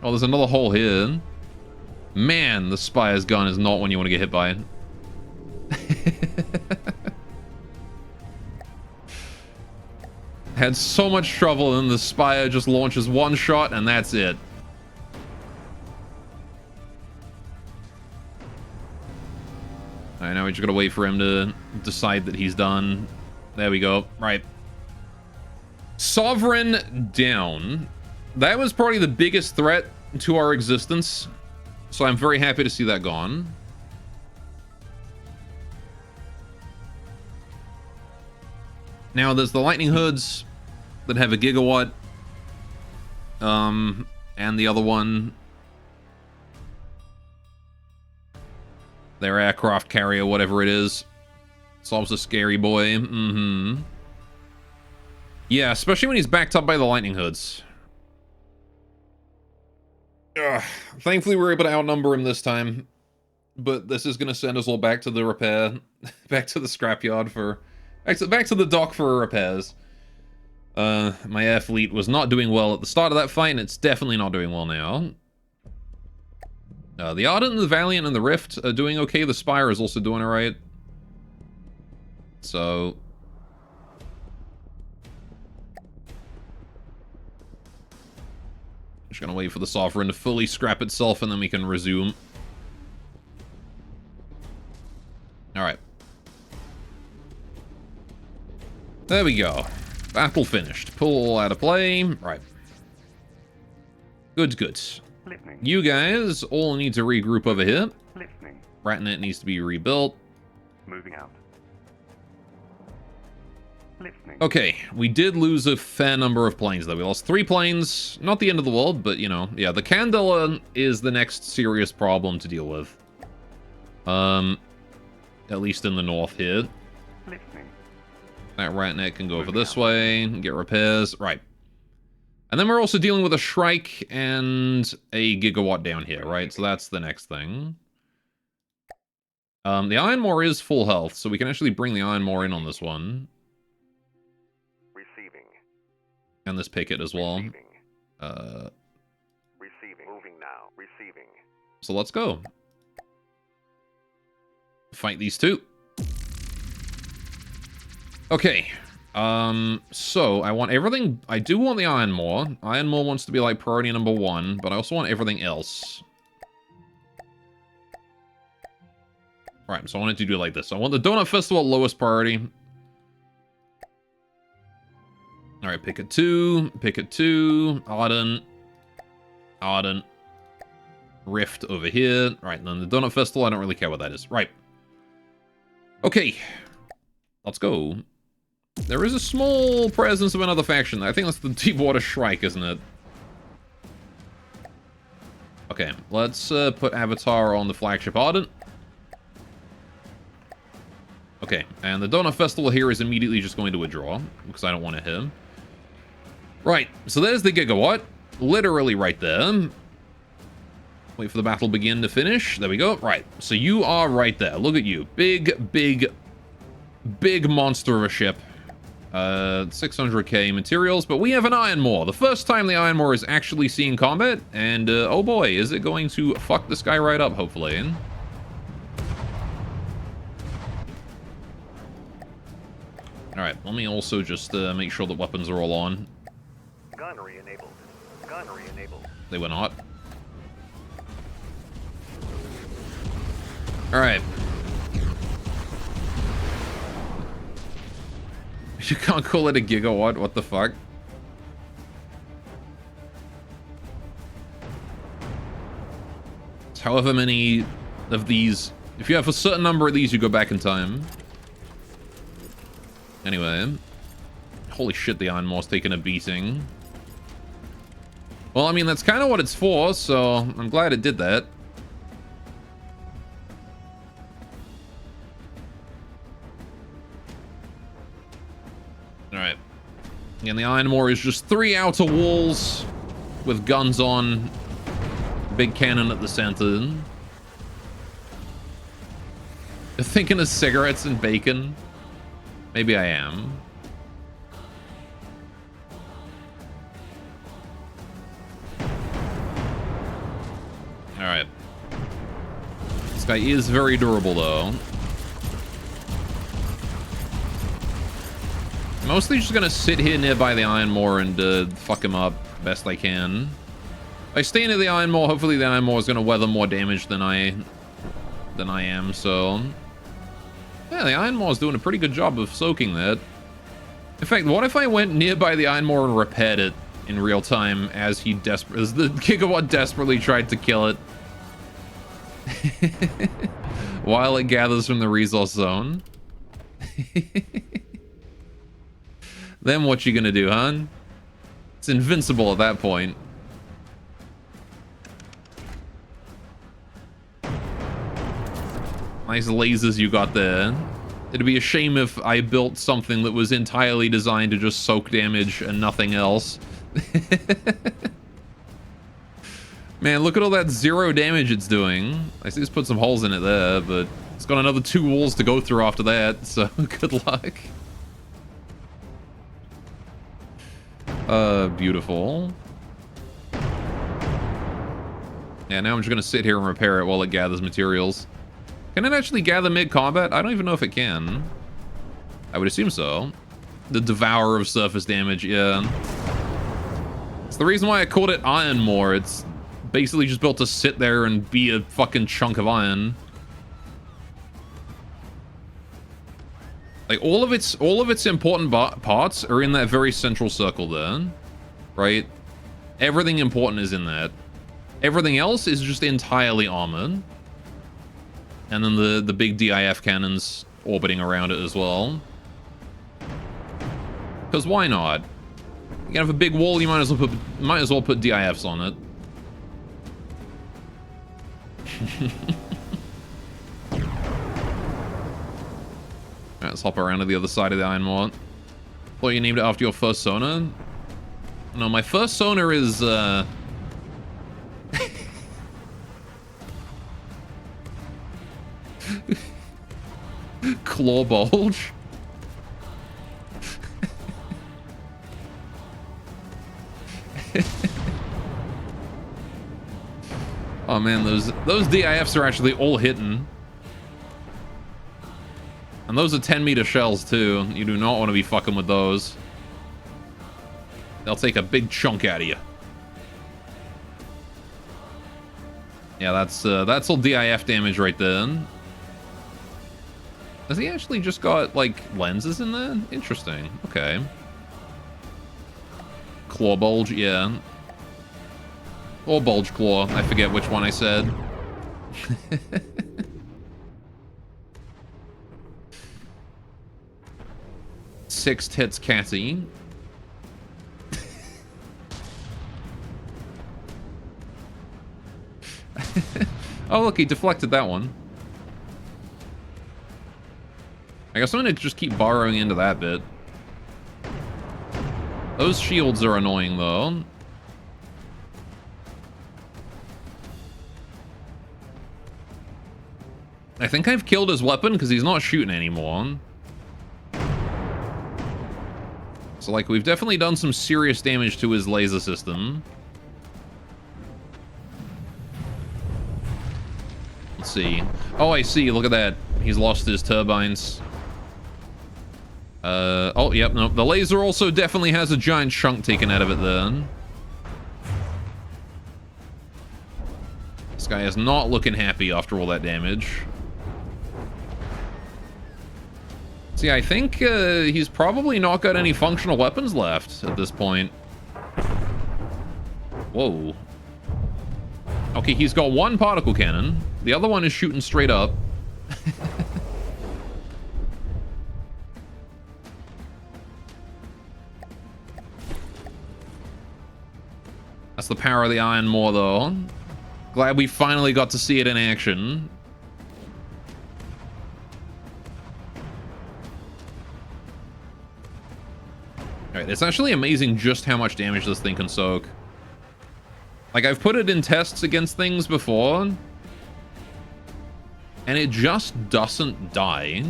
S1: Oh, there's another hole here. Man, the Spire's gun is not one you want to get hit by. Had so much trouble, and the Spire just launches one shot, and that's it. Alright, now we just gotta wait for him to decide that he's done. There we go. Right. Sovereign down. That was probably the biggest threat to our existence. So I'm very happy to see that gone. Now there's the Lightning Hoods that have a gigawatt. And the other one, their aircraft carrier, whatever it is, solves a scary boy. Yeah, especially when he's backed up by the Lightning Hoods. Ugh. Thankfully, we were able to outnumber him this time. But this is going to send us all back to the repair. Back to the scrapyard for... Back to the dock for repairs. My air fleet was not doing well at the start of that fight, and it's definitely not doing well now. The Ardent, the Valiant, and the Rift are doing okay. The Spire is also doing alright. So... just gonna wait for the Sovereign to fully scrap itself, and then we can resume. Alright. There we go. Battle finished. Pull out of play. Right. Good, good.
S2: Listening.
S1: You guys all need to regroup over here.
S2: Listening.
S1: Ratnet needs to be rebuilt.
S2: Moving out. Listening.
S1: Okay, we did lose a fair number of planes, though. We lost 3 planes. Not the end of the world, but, you know. Yeah, the Candela is the next serious problem to deal with. At least in the north here.
S2: Listening.
S1: That Ratnet can go over this way, get repairs. Right. And then we're also dealing with a Shrike and a Gigawatt down here, right? So that's the next thing. The Ironmore is full health, so we can actually bring the Ironmore in on this one.
S2: Receiving.
S1: And this Picket as well.
S2: Receiving. Receiving. Moving now. Receiving.
S1: So let's go. Fight these two. Okay. So I want everything. I do want the Ironmore. Ironmore wants to be like priority number 1, but I also want everything else. Right, so I wanted to do it like this. I want the Donut Festival at lowest priority. Alright, Picket 2, Picket 2, Ardent, Ardent, Rift over here. Right, then the Donut Festival, I don't really care what that is. Right. Okay. Let's go. There is a small presence of another faction. I think that's the Deepwater Shrike, isn't it? Okay, let's put Avatar on the flagship Ardent. Okay, and the Donut Festival here is immediately just going to withdraw, because I don't want to hit him. Right, so there's the Gigawatt. Literally right there. Wait for the battle begin to finish. There we go. Right, so you are right there. Look at you. Big, big, big monster of a ship. 600k materials, but we have an Ironmore. The first time the Ironmore is actually seeing combat, and oh boy, is it going to fuck this guy right up, hopefully. Alright, let me also just make sure that weapons are all on.
S2: Gunnery enabled. Gunnery enabled.
S1: They were not. Alright. You can't call it a Gigawatt, what the fuck? It's however many of these... If you have a certain number of these, you go back in time. Anyway. Holy shit, the Ironmore's taking a beating. Well, I mean, that's kind of what it's for, so I'm glad it did that. Alright. And the Ironmore is just 3 outer walls with guns on. Big cannon at the center. You're thinking of cigarettes and bacon? Maybe I am. Alright. This guy is very durable, though. Mostly just gonna sit here nearby the Ironmore and fuck him up best I can. If I stay near the Ironmore, hopefully the Ironmore is gonna weather more damage than I am, so... Yeah, the Ironmore is doing a pretty good job of soaking that. In fact, what if I went nearby the Ironmore and repaired it in real time as the Gigawatt desperately tried to kill it? While it gathers from the resource zone. Then what you gonna do, huh? It's invincible at that point. Nice lasers you got there. It'd be a shame if I built something that was entirely designed to just soak damage and nothing else. Man, look at all that 0 damage it's doing. I see it's put some holes in it there, but it's got another 2 walls to go through after that, so good luck. Beautiful. Yeah, now I'm just gonna sit here and repair it while it gathers materials. Can it actually gather mid-combat? I don't even know if it can. I would assume so. The Devourer of surface damage, yeah. It's the reason why I called it Ironmore. It's basically just built to sit there and be a fucking chunk of iron. Like, all of its important parts are in that very central circle there. Right? Everything important is in that. Everything else is just entirely armored. And then the big DIF cannons orbiting around it as well. Because why not? You can have a big wall, you might as well put DIFs on it. Alright, let's hop around to the other side of the Iron Mort. Thought you named it after your first sonar? No, my first sonar is, Claw Bulge? Oh man, those DIFs are actually all hitting. And those are 10-meter shells too. You do not want to be fucking with those. They'll take a big chunk out of you. Yeah, that's all DIF damage right there. Has he actually just got, like, lenses in there? Interesting. Okay. Claw Bulge, yeah. Or Bulge Claw. I forget which one I said. Six Tits Catty. Oh, look, he deflected that one. I guess I'm gonna just keep burrowing into that bit. Those shields are annoying, though. I think I've killed his weapon because he's not shooting anymore. So, like, we've definitely done some serious damage to his laser system. Let's see. Oh, I see. Look at that. He's lost his turbines. Oh, yep, no. The laser also definitely has a giant chunk taken out of it then. This guy is not looking happy after all that damage. See, I think he's probably not got any functional weapons left at this point. Whoa. Okay, he's got one particle cannon. The other one is shooting straight up. That's the power of the Iron Maw, though. Glad we finally got to see it in action. Alright, it's actually amazing just how much damage this thing can soak. Like, I've put it in tests against things before, and it just doesn't die.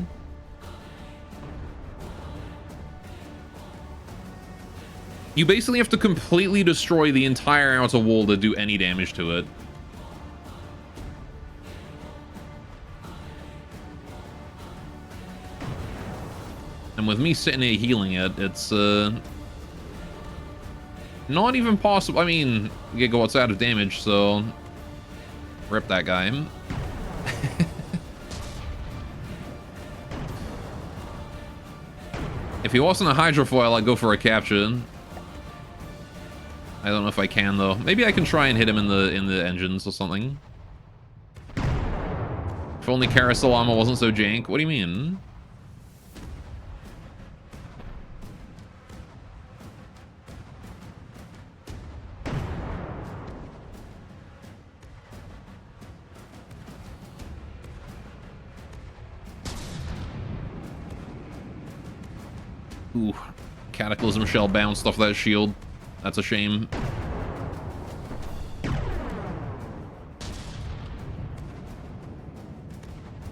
S1: You basically have to completely destroy the entire outer wall to do any damage to it. And with me sitting here healing it, it's not even possible. I mean, gigawatts out of damage, so rip that guy. If he wasn't a hydrofoil, I'd go for a capture. I don't know if I can though. Maybe I can try and hit him in the engines or something. If only carousel armor wasn't so jank. What do you mean? Ooh, Cataclysm Shell bounced off that shield. That's a shame.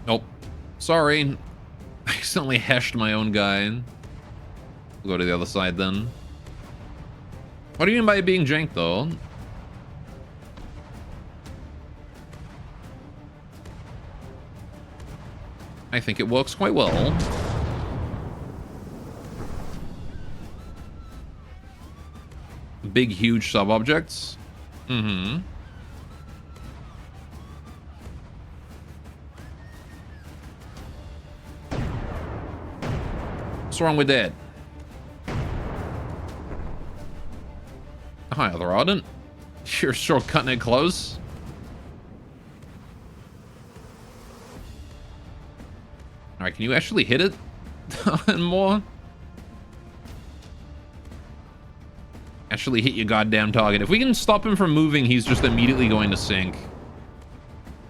S1: Nope. Sorry. I accidentally heshed my own guy. We'll go to the other side then. What do you mean by it being jank, though? I think it works quite well. Big, huge sub-objects. Mm-hmm. What's wrong with that? Hi, other Ardent. You're sure cutting it close. Alright, can you actually hit it? And more? Actually hit your goddamn target. If we can stop him from moving, he's just immediately going to sink.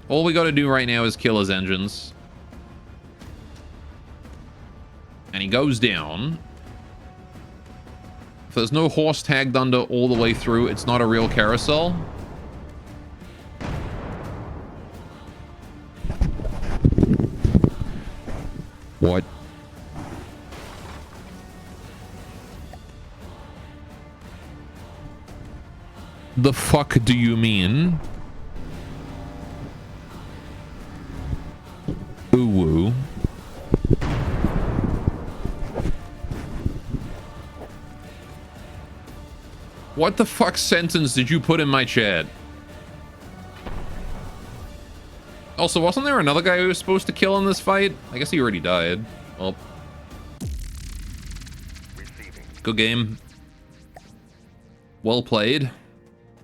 S1: All we gotta do right now is kill his engines. And he goes down. If there's no horse tagged under all the way through, it's not a real carousel. What? The fuck do you mean? Ooh-woo. What the fuck sentence did you put in my chat? Also, wasn't there another guy who was supposed to kill in this fight? I guess he already died. Well. Good game. Well played.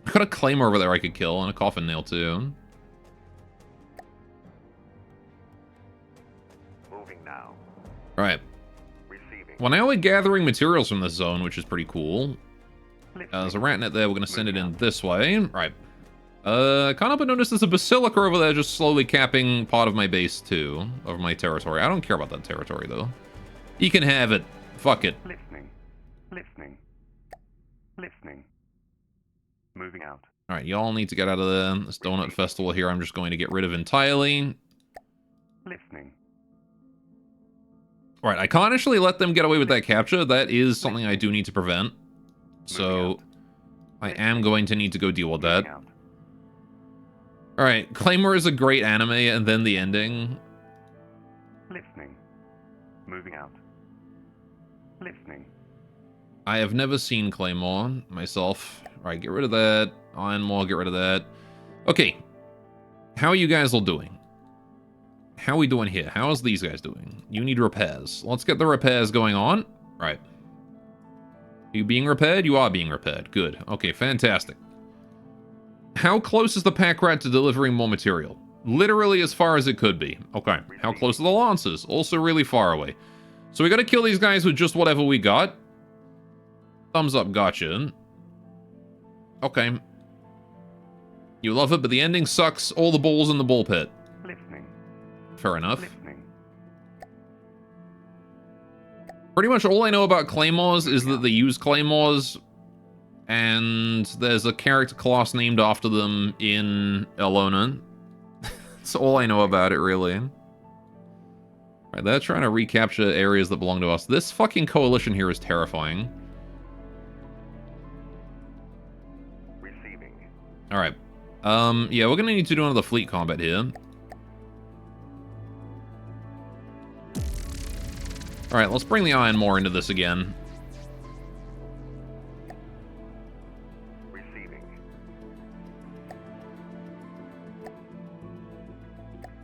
S1: I got a claymore over there I could kill, and a coffin nail too.
S2: Moving now.
S1: Alright.
S2: Receiving.
S1: Well, now we're gathering materials from this zone, which is pretty cool. There's a rat net there. We're going to send it in this way. Right. Can't help but notice there's a basilica over there just slowly capping part of my base, too. Of my territory. I don't care about that territory, though. You can have it. Fuck it.
S2: Listening. Listening. Listening. Moving out.
S1: Alright, y'all need to get out of this donut festival here. I'm just going to get rid of entirely.
S2: Listening.
S1: Alright, I can't actually let them get away with that capture. That is something I do need to prevent. So, I am going to need to go deal with that. Alright, Claymore is a great anime, and then the ending.
S2: Listening. Moving out. Listening.
S1: I have never seen Claymore myself. Alright, get rid of that. Ironmore, get rid of that. Okay. How are you guys all doing? How are we doing here? How is these guys doing? You need repairs. Let's get the repairs going on. Right. Are you being repaired? You are being repaired. Good. Okay, fantastic. How close is the pack rat to delivering more material? Literally as far as it could be. Okay. How close are the lancers? Also really far away. So we gotta kill these guys with just whatever we got. Thumbs up, gotcha. Okay. You love it, but the ending sucks. All the balls in the ball pit.
S2: Listening.
S1: Fair enough.
S2: Listening.
S1: Pretty much all I know about claymores is that they use claymores, and there's a character class named after them in Elona. That's all I know about it, really. Right, they're trying to recapture areas that belong to us. This fucking coalition here is terrifying.
S2: Receiving.
S1: Alright. Yeah, we're gonna need to do another fleet combat here. Alright, let's bring the Ironmore into this again.
S2: Receiving.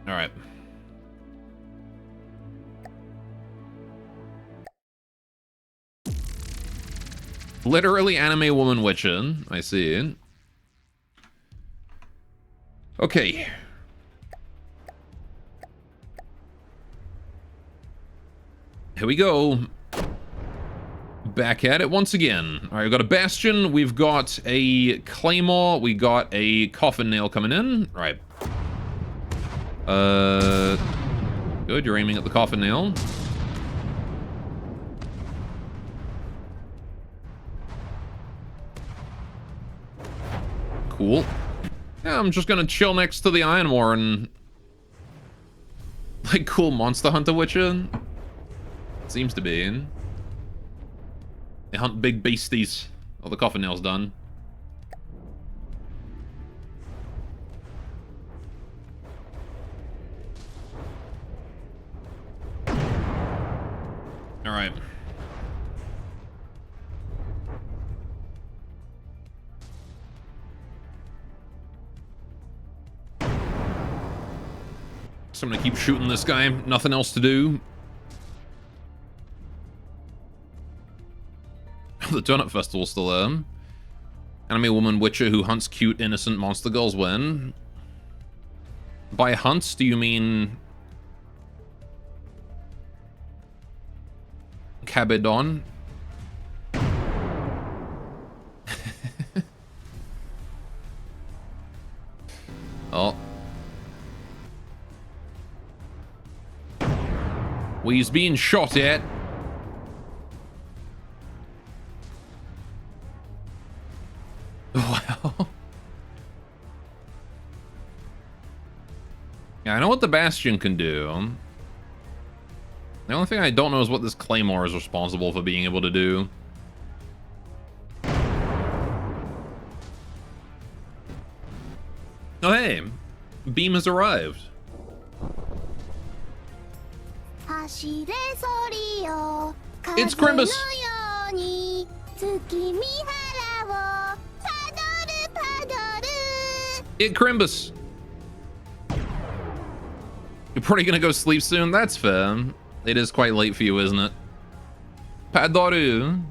S1: Alright. Literally anime woman witcher. I see it. Okay. Here we go. Back at it once again. Alright, we've got a Bastion, we've got a Claymore, we got a Coffin Nail coming in. Right. Good, you're aiming at the Coffin Nail. Cool. Yeah, I'm just gonna chill next to the Ironmore and... like, cool Monster Hunter Witcher. Seems to be in. They hunt big beasties. Oh, the Coffin Nail's done. Alright. So I'm gonna keep shooting this guy. Nothing else to do. The Donut Festival's still there. Anime woman witcher who hunts cute, innocent monster girls win. By hunts, do you mean... Cabedon? Oh. Well, he's being shot at. Wow. Yeah, I know what the Bastion can do. The only thing I don't know is what this Claymore is responsible for being able to do. Oh, hey. Beam has arrived. It's Crimbus! It Crimbus! You're probably gonna go sleep soon? That's fair. It is quite late for you, isn't it? Padoru.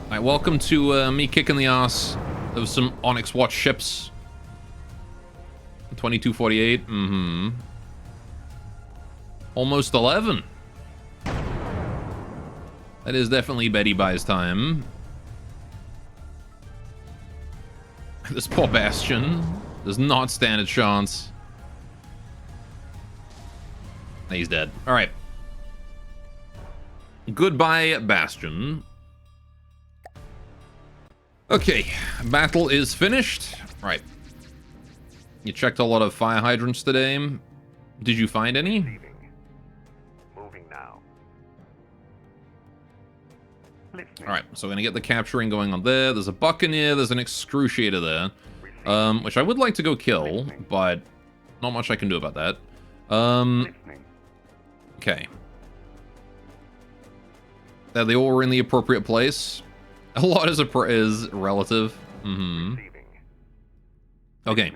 S1: Alright, welcome to me kicking the ass of some Onyx Watch ships. 2248. Almost 11. That is definitely Betty buys time. This poor Bastion does not stand a chance. He's dead. Alright. Goodbye, Bastion. Okay, battle is finished. Right. You checked a lot of fire hydrants today. Did you find any?
S2: Moving now.
S1: Alright, so we're gonna get the capturing going on there. There's a Buccaneer, there's an Excruciator there. Which I would like to go kill, but not much I can do about that. Okay. They all were in the appropriate place. A lot is relative. Okay.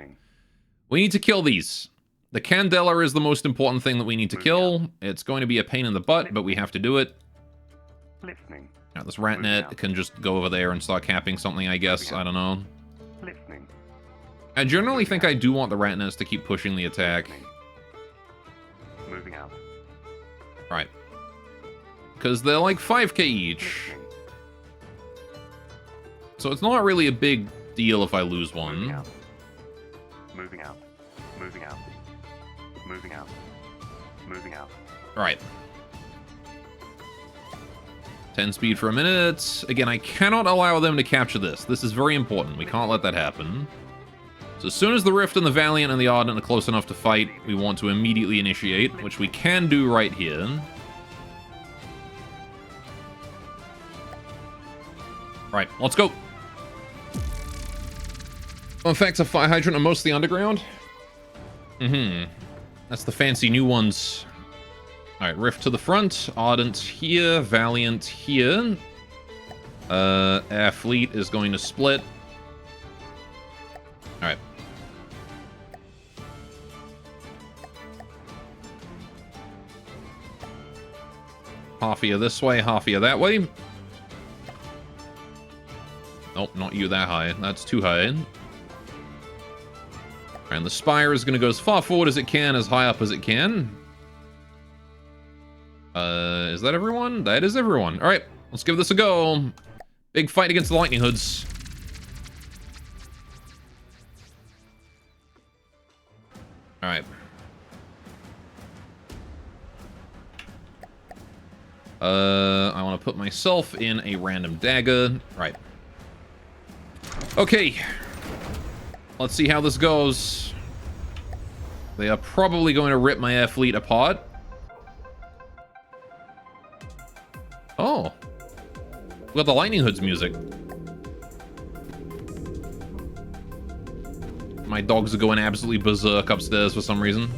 S1: We need to kill these. The Candela is the most important thing that we need to kill. It's going to be a pain in the butt, but we have to do it. Now, this Ratnet can just go over there and start capping something, I guess. I don't know. I generally think I do want the Ratnets to keep pushing the attack.
S2: Moving out.
S1: Right. Because they're like 5k each. So it's not really a big deal if I lose one.
S2: Moving out. Moving out. Moving out. Moving out.
S1: Alright. 10 speed for a minute. Again, I cannot allow them to capture this. This is very important. We can't let that happen. So as soon as the Rift and the Valiant and the Ardent are close enough to fight, we want to immediately initiate, which we can do right here. Right, let's go. Effects of Fire Hydrant are mostly underground. That's the fancy new ones. Alright, Rift to the front. Ardent here. Valiant here. Air Fleet is going to split. Alright. Half of you this way, half of you that way. Nope, not you that high. That's too high. And the Spire is going to go as far forward as it can, as high up as it can. Is that everyone? That is everyone. Alright, let's give this a go. Big fight against the Lightning Hoods. Alright. I want to put myself in a random dagger. Right. Okay. Let's see how this goes. They are probably going to rip my air fleet apart. Oh. We got the Lightning Hoods music. My dogs are going absolutely berserk upstairs for some reason.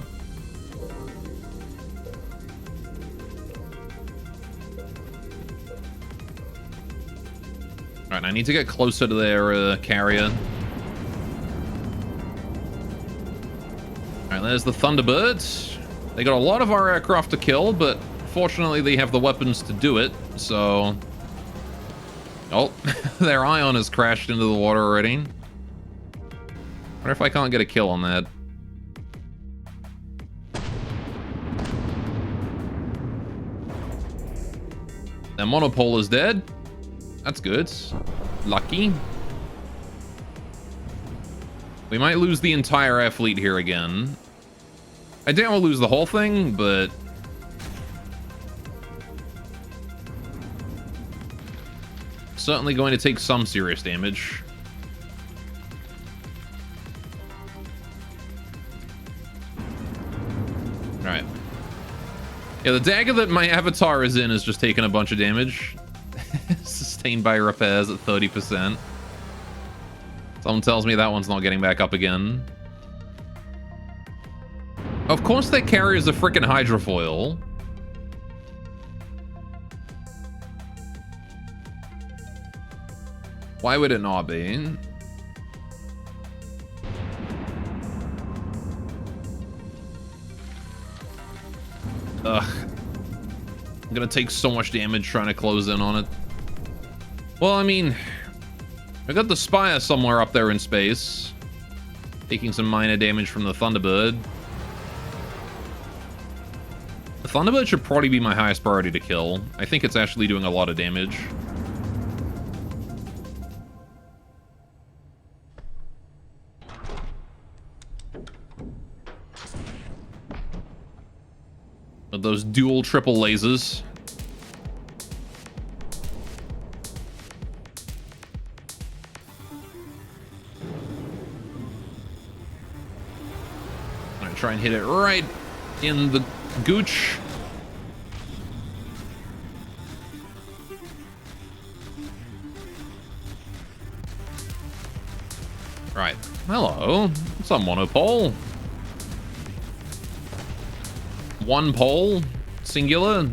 S1: Alright, I need to get closer to their carrier. Alright, there's the Thunderbirds. They got a lot of our aircraft to kill, but Fortunately, they have the weapons to do it, so... Oh, their ion has crashed into the water already. Wonder if I can't get a kill on that. Their monopole is dead. That's good. Lucky. We might lose the entire air fleet here again. I doubt we'll lose the whole thing, but... certainly going to take some serious damage. Alright. Yeah, the dagger that my avatar is in is just taking a bunch of damage. Sustained by repairs at 30%. Someone tells me that one's not getting back up again. Of course that carries a frickin' hydrofoil. Why would it not be? Ugh. I'm gonna take so much damage trying to close in on it. Well, I mean, I got the Spire somewhere up there in space, taking some minor damage from the Thunderbird. The Thunderbird should probably be my highest priority to kill. I think it's actually doing a lot of damage. With those dual triple lasers. I'm gonna try and hit it right in the gooch. Right. Hello. What's up, monopole? One pole? Singular?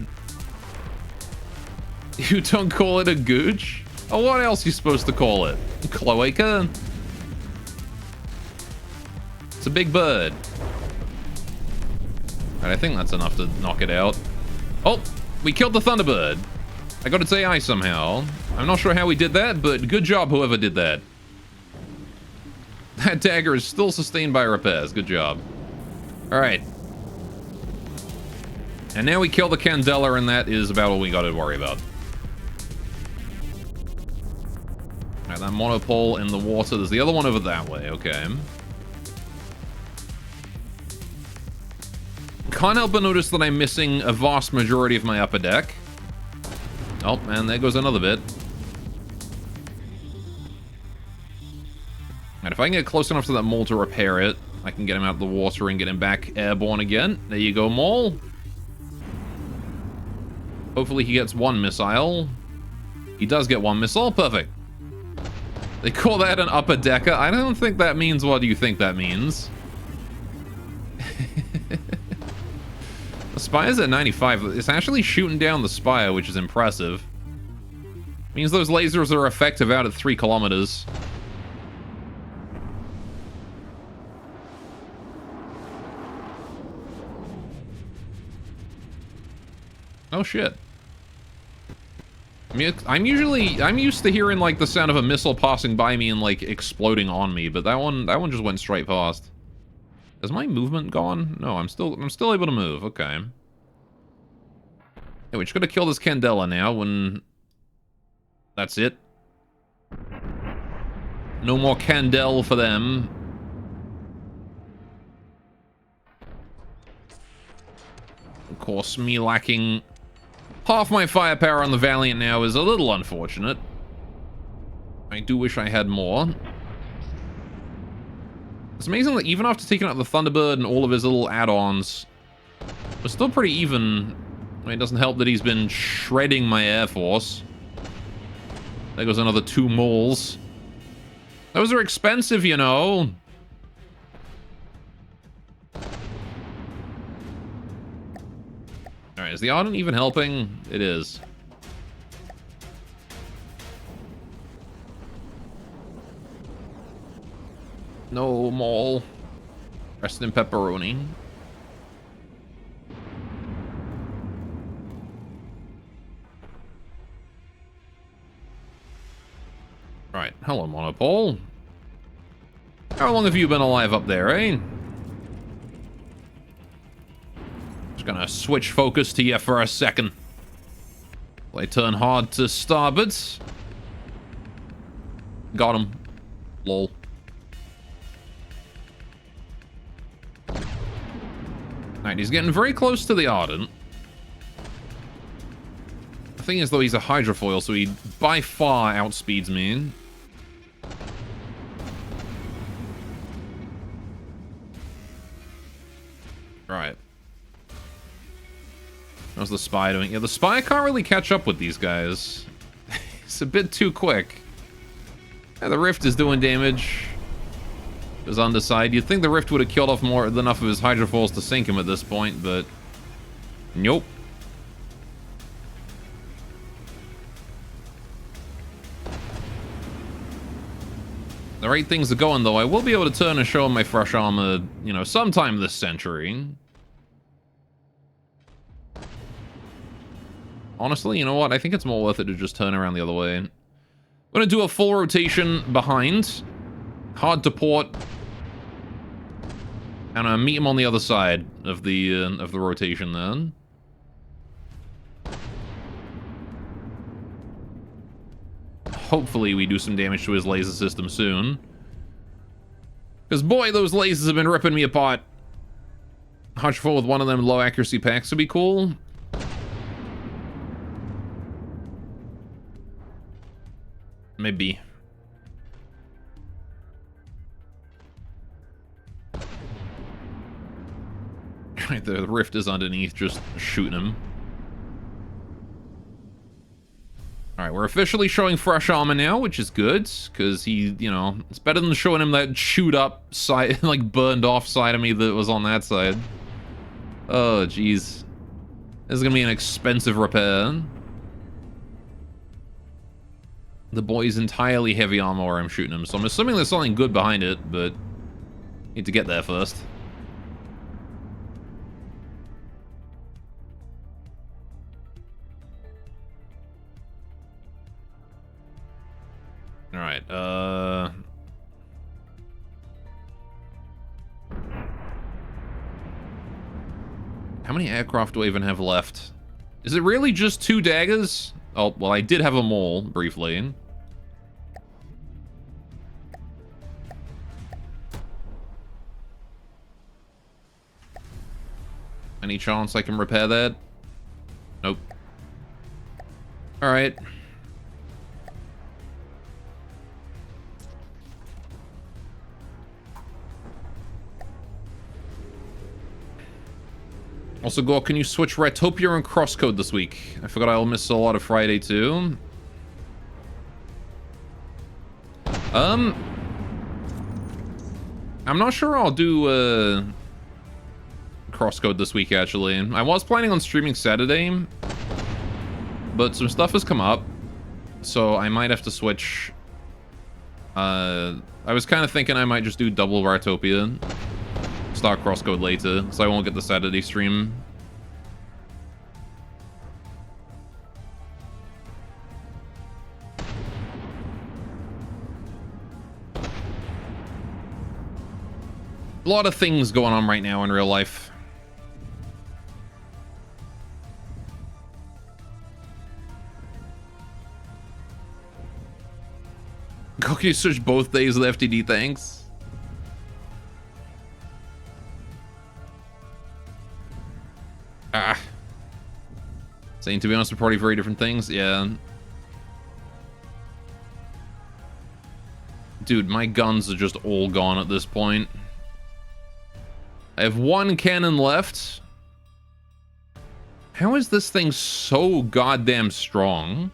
S1: You don't call it a gooch? Oh, what else are you supposed to call it? Cloaca? It's a big bird. Right, I think that's enough to knock it out. Oh, we killed the Thunderbird. I got its AI somehow. I'm not sure how we did that, but good job whoever did that. That dagger is still sustained by repairs. Good job. Alright. And now we kill the Candela, and that is about all we gotta worry about. Alright, that monopole in the water. There's the other one over that way. Okay. Can't help but notice that I'm missing a vast majority of my upper deck. Oh, and there goes another bit. And if I can get close enough to that mole to repair it, I can get him out of the water and get him back airborne again. There you go, mole. Hopefully he gets one missile. He does get one missile. Perfect. They call that an upper decker. I don't think that means what you think that means. The Spire's at 95. It's actually shooting down the Spire, which is impressive. Means those lasers are effective out at 3 kilometers. Oh shit. I mean, I'm used to hearing like the sound of a missile passing by me and like exploding on me, but that one just went straight past. Is my movement gone? No, I'm still able to move. Okay. Yeah, we just gotta kill this Candela now when that's it. No more Candel for them. Of course, me lacking half my firepower on the Valiant now is a little unfortunate. I do wish I had more. It's amazing that even after taking out the Thunderbird and all of his little add-ons, we're still pretty even. I mean, it doesn't help that he's been shredding my Air Force. There goes another 2 moles. Those are expensive, you know. Alright, is the Ardent even helping? It is. No, mole. Rest in pepperoni. Hello, Monopole. How long have you been alive up there, eh? Just gonna switch focus to you for a second. I turn hard to starboard. Got him. Lol. Alright, he's getting very close to the Ardent. The thing is, though, he's a hydrofoil, so he by far outspeeds me. Right. How's the Spy doing? Yeah, the Spy can't really catch up with these guys. It's a bit too quick. Yeah, the Rift is doing damage. His underside. You'd think the Rift would have killed off more than enough of his hydrofoils to sink him at this point, but nope. The right things are going, though. I will be able to turn and show him my fresh armor, you know, sometime this century. Honestly, you know what? I think it's more worth it to just turn around the other way. I'm gonna do a full rotation behind. Hard to port. And meet him on the other side of the rotation then. Hopefully we do some damage to his laser system soon. Because boy, those lasers have been ripping me apart. Hydrofoil with one of them low accuracy packs would be cool. Maybe. Right, the Rift is underneath, just shooting him. Alright, we're officially showing fresh armor now, which is good, because he, you know, it's better than showing him that chewed up side, like burned off side of me that was on that side. Oh, jeez. This is gonna be an expensive repair. The boy's entirely heavy armor where I'm shooting him, so I'm assuming there's something good behind it, but need to get there first. Alright, how many aircraft do I even have left? Is it really just 2 daggers? Oh, well, I did have a mole, briefly. Any chance I can repair that? Nope. Alright. Also, Gork, can you switch Ratopia and Crosscode this week? I forgot I'll miss a lot of Friday, too. I'm not sure I'll do, Crosscode this week, actually. I was planning on streaming Saturday, but some stuff has come up, so I might have to switch. I was kind of thinking I might just do double Ratopia. Start Crosscode later, so I won't get the Saturday stream. A lot of things going on right now in real life. Goku switch both days with FTD, thanks. Saying, to be honest, we're probably very different things. Yeah. Dude, my guns are just all gone at this point. I have 1 cannon left. How is this thing so goddamn strong?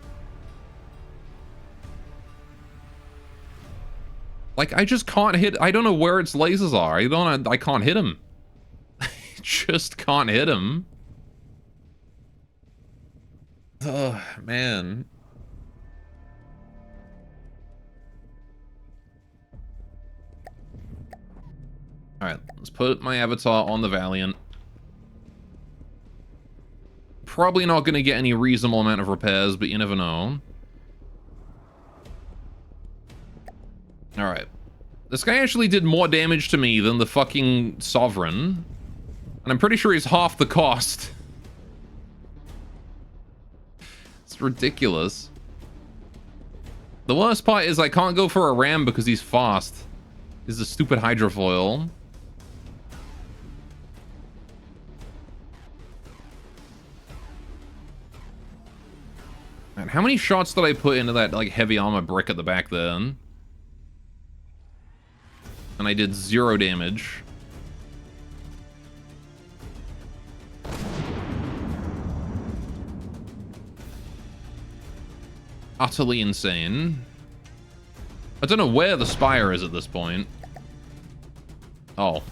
S1: Like, I just can't hit... I don't know where its lasers are. I can't hit him. I just can't hit him. Oh, man. Alright, let's put my avatar on the Valiant. Probably not going to get any reasonable amount of repairs, but you never know. Alright. This guy actually did more damage to me than the fucking Sovereign. And I'm pretty sure he's half the cost. It's ridiculous. The worst part is I can't go for a ram because he's fast. He's a stupid hydrofoil. Man, how many shots did I put into that like heavy armor brick at the back then? And I did 0 damage. Utterly insane. I don't know where the spire is at this point. Oh.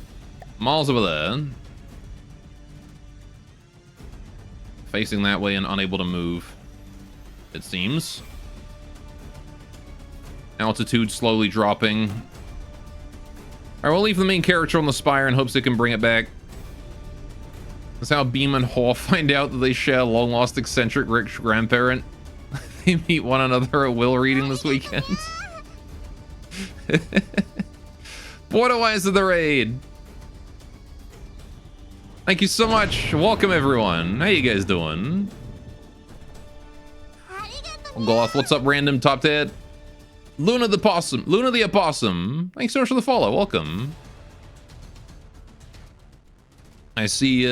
S1: Miles over there. Facing that way and unable to move, it seems. Altitude slowly dropping. I will leave the main character on the spire in hopes it can bring it back. That's how Beam and Haw find out that they share a long-lost eccentric rich grandparent. They meet one another at will reading this weekend. Borderwise of the raid. Thank you so much. Welcome everyone. How you guys doing? Goth, what's up, random top 10? Luna the Possum. Luna the Opossum. Thanks so much for the follow. Welcome. I see,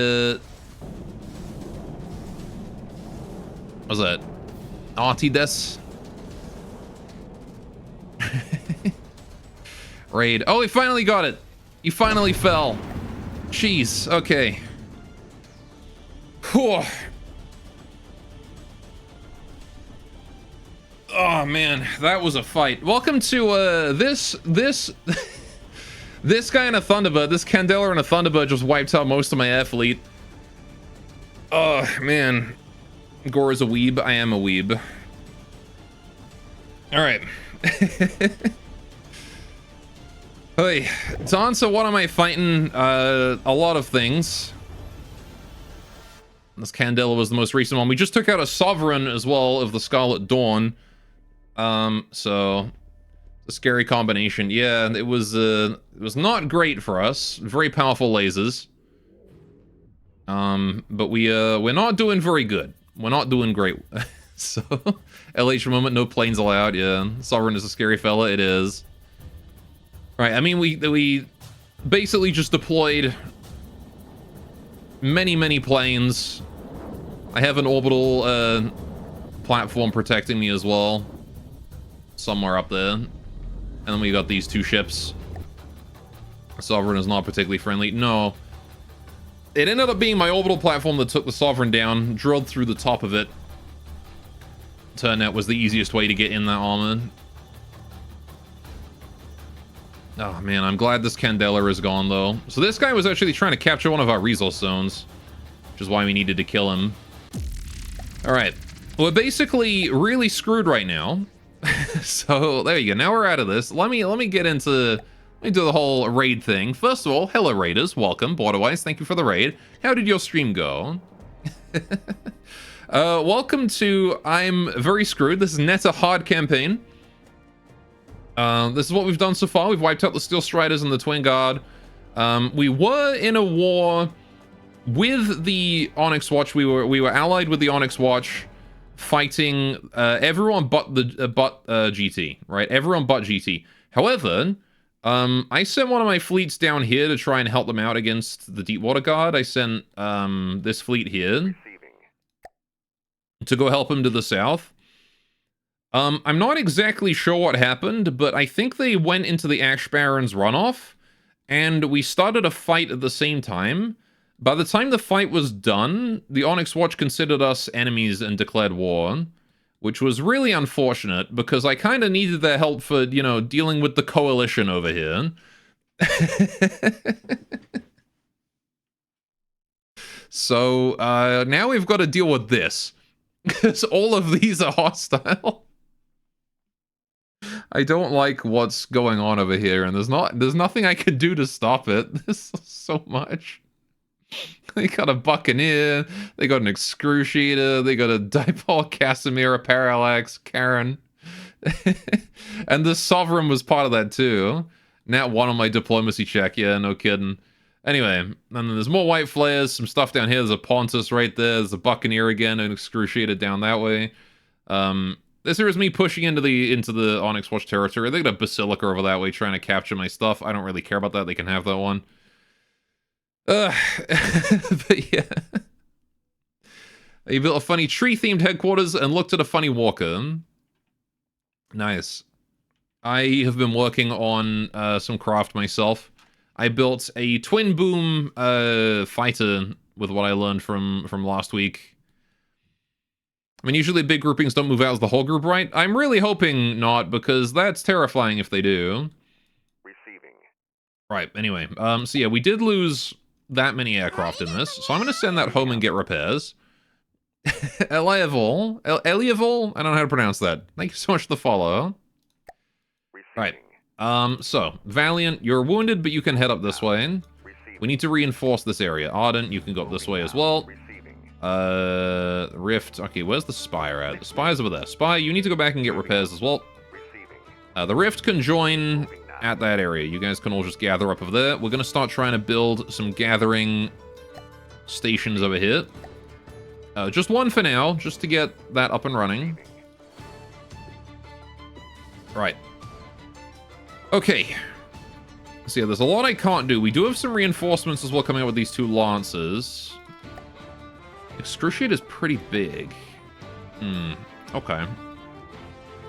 S1: what's that? Artides. Raid. Oh, he finally got it. He finally fell. Jeez. Okay. Whew. Oh man, that was a fight. Welcome to this this guy in a Thunderbird. This Candela in a Thunderbird just wiped out most of my air fleet. Oh man. Gore is a weeb. I am a weeb. Alright. Hey, to answer what am I fighting? A lot of things. This Candela was the most recent one. We just took out a Sovereign as well of the Scarlet Dawn. So a scary combination. Yeah, it was not great for us. Very powerful lasers. But we're not doing very good. We're not doing great. So LH moment, no planes allowed. Yeah, Sovereign is a scary fella. It is. Right. I mean, we basically just deployed many planes. I have an orbital platform protecting me as well, somewhere up there. And then we got these 2 ships. Sovereign is not particularly friendly. No. It ended up being my orbital platform that took the Sovereign down, drilled through the top of it. Turned out was the easiest way to get in that armor. Oh man, I'm glad this Candela is gone though. So this guy was actually trying to capture one of our resource zones, which is why we needed to kill him. Alright. We're basically really screwed right now. So there you go. Now we're out of this. Let me get into... Let me do the whole raid thing. First of all, hello raiders. Welcome. Borderwise, thank you for the raid. How did your stream go? Welcome to I'm Very Screwed. This is Netta Hard Campaign. This is what we've done so far. We've wiped out the Steel Striders and the Twin Guard. We were in a war with the Onyx Watch. We were allied with the Onyx Watch, fighting everyone but the GT, right? Everyone but GT. However, I sent one of my fleets down here to try and help them out against the Deepwater Guard. I sent this fleet here to go help him to the south. I'm not exactly sure what happened, but I think they went into the Ash Baron's runoff, and we started a fight at the same time. By the time the fight was done, the Onyx Watch considered us enemies and declared war, which was really unfortunate, because I kind of needed their help for, you know, dealing with the coalition over here. So, now we've got to deal with this, because all of these are hostile. I don't like what's going on over here, and there's nothing I can do to stop it. There's so much. They got a Buccaneer, they got an Excruciator, they got a Dipole, Casimir, a Parallax, Karen. And the Sovereign was part of that too. Nat 1 on my diplomacy check. Yeah, no kidding. Anyway, and then there's more white flares, some stuff down here. There's a Pontus right there. There's a Buccaneer again, and Excruciated down that way. This here is me pushing into the Onyx Watch territory. They got a Basilica over that way trying to capture my stuff. I don't really care about that. They can have that one. But yeah. He built a funny tree-themed headquarters and looked at a funny walker. Nice. I have been working on some craft myself. I built a twin boom fighter with what I learned from last week. I mean, usually big groupings don't move out as the whole group, right? I'm really hoping not, because that's terrifying if they do.
S2: Receiving.
S1: Right, anyway. So yeah, we did lose that many aircraft in this, so I'm going to send that home and get repairs. Eliavol? Eliavol? I don't know how to pronounce that. Thank you so much for the follow.
S2: Receiving.
S1: Right. So, Valiant, you're wounded, but you can head up this way.
S2: Receiving.
S1: We need to reinforce this area. Ardent, you can go up this way as well.
S2: Receiving.
S1: Rift. Okay, where's the Spire at? The Spire's over there. Spire, you need to go back and get repairs as well.
S2: Receiving.
S1: The Rift can join at that area. You guys can all just gather up over there. We're going to start trying to build some gathering stations over here. Just one for now, just to get that up and running. Right. Okay. So yeah, there's a lot I can't do. We do have some reinforcements as well coming out with these two Lancers. Excruciate is pretty big. Okay.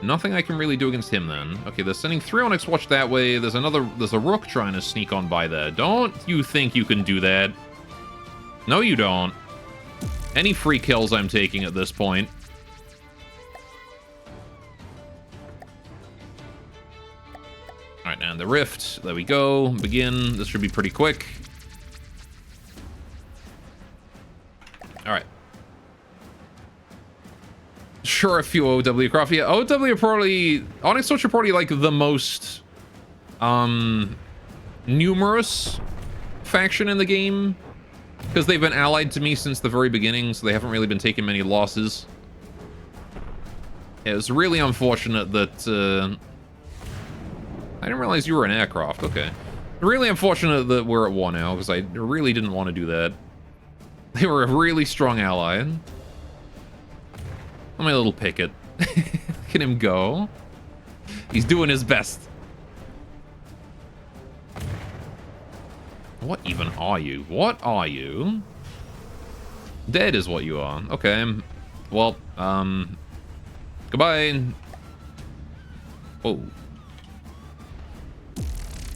S1: Nothing I can really do against him then. Okay, they're sending 3 Onyx Watch that way. There's a Rook trying to sneak on by there. Don't you think you can do that? No, you don't. Any free kills I'm taking at this point. Alright, and the Rift. There we go. Begin. This should be pretty quick. Alright. Sure, a few OW craft. Yeah, OW are probably... Onyx Watch are probably, like, the most... numerous faction in the game. Because they've been allied to me since the very beginning, so they haven't really been taking many losses. It was really unfortunate that... I didn't realize you were an aircraft. Okay. Really unfortunate that we're at war now, because I really didn't want to do that. They were a really strong ally. Oh, my little Picket. Look at him go. He's doing his best. What even are you? What are you? Dead is what you are. Okay. Well, goodbye. Oh.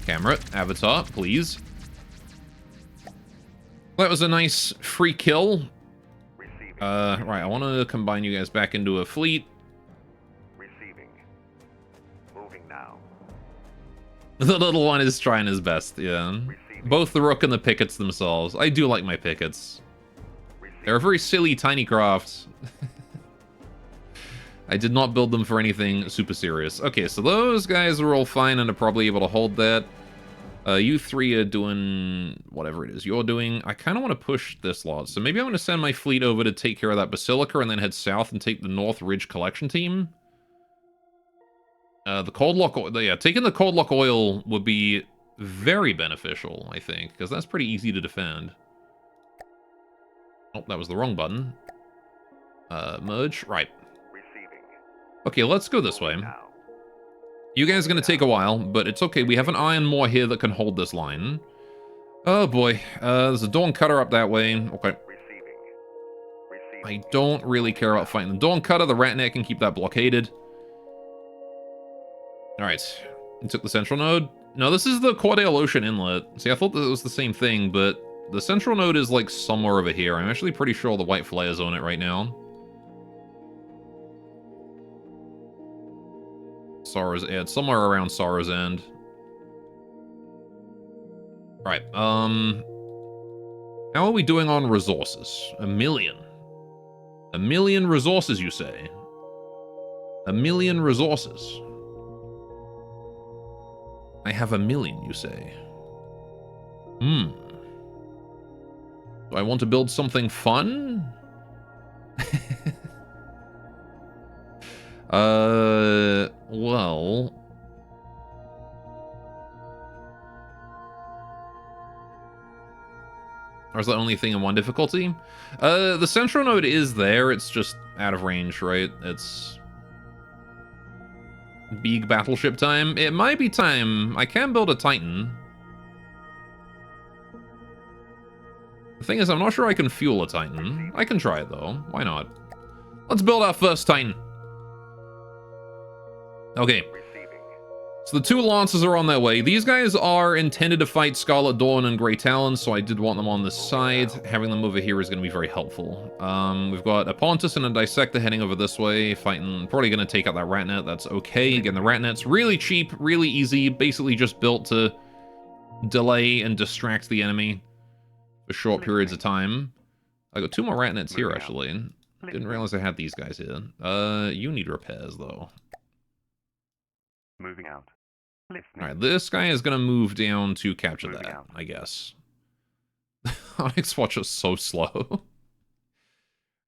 S1: Camera, avatar, please. That was a nice free kill.
S2: Receiving.
S1: Right, I want to combine you guys back into a fleet.
S2: Receiving. Moving now.
S1: The little one is trying his best, yeah.
S2: Receiving.
S1: Both the Rook and the Pickets themselves. I do like my Pickets.
S2: Receiving.
S1: They're a very silly tiny craft. I did not build them for anything super serious. Okay, so those guys are all fine and are probably able to hold that. You three are doing whatever it is you're doing. I kind of want to push this lot. So maybe I'm going to send my fleet over to take care of that Basilica and then head south and take the North Ridge Collection team. The Cold Lock... Yeah, taking the Cold Lock Oil would be very beneficial, I think, because that's pretty easy to defend. Oh, that was the wrong button. Merge. Right.
S2: Receiving.
S1: Okay, let's go this way.
S2: Now.
S1: You guys are going to take a while, but it's okay. We have an Iron Moor here that can hold this line. Oh boy. There's a Dawn Cutter up that way. Okay.
S2: Receiving.
S1: I don't really care about fighting the Dawn Cutter. The Ratnet can keep that blockaded. Alright. You took the central node. No, this is the Cordale Ocean Inlet. See, I thought that it was the same thing, but the central node is like somewhere over here. I'm actually pretty sure the white flares own it right now. Sorrow's End, somewhere around Sorrow's End. Right, how are we doing on resources? 1 million. 1 million resources, you say? 1 million resources. I have 1 million, you say? Do I want to build something fun? well... Or is that only a thing in one difficulty? The central node is there, it's just out of range, right? It's... big battleship time. It might be time. I can build a Titan. The thing is, I'm not sure I can fuel a Titan. I can try it, though. Why not? Let's build our first Titan. Okay. So the two Lancers are on their way. These guys are intended to fight Scarlet Dawn and Grey Talon, so I did want them on this side. Having them over here is going to be very helpful. We've got a Pontus and a Dissector heading over this way, fighting. Probably going to take out that Ratnet. That's okay. Again, the Ratnet's really cheap, really easy, basically just built to delay and distract the enemy for short periods of time. I got two more Ratnets here, actually. Didn't realize I had these guys here. You need repairs, though.
S2: Moving out.
S1: Alright, this guy is going to move down to capture that, I guess. Onyx Watch is so slow.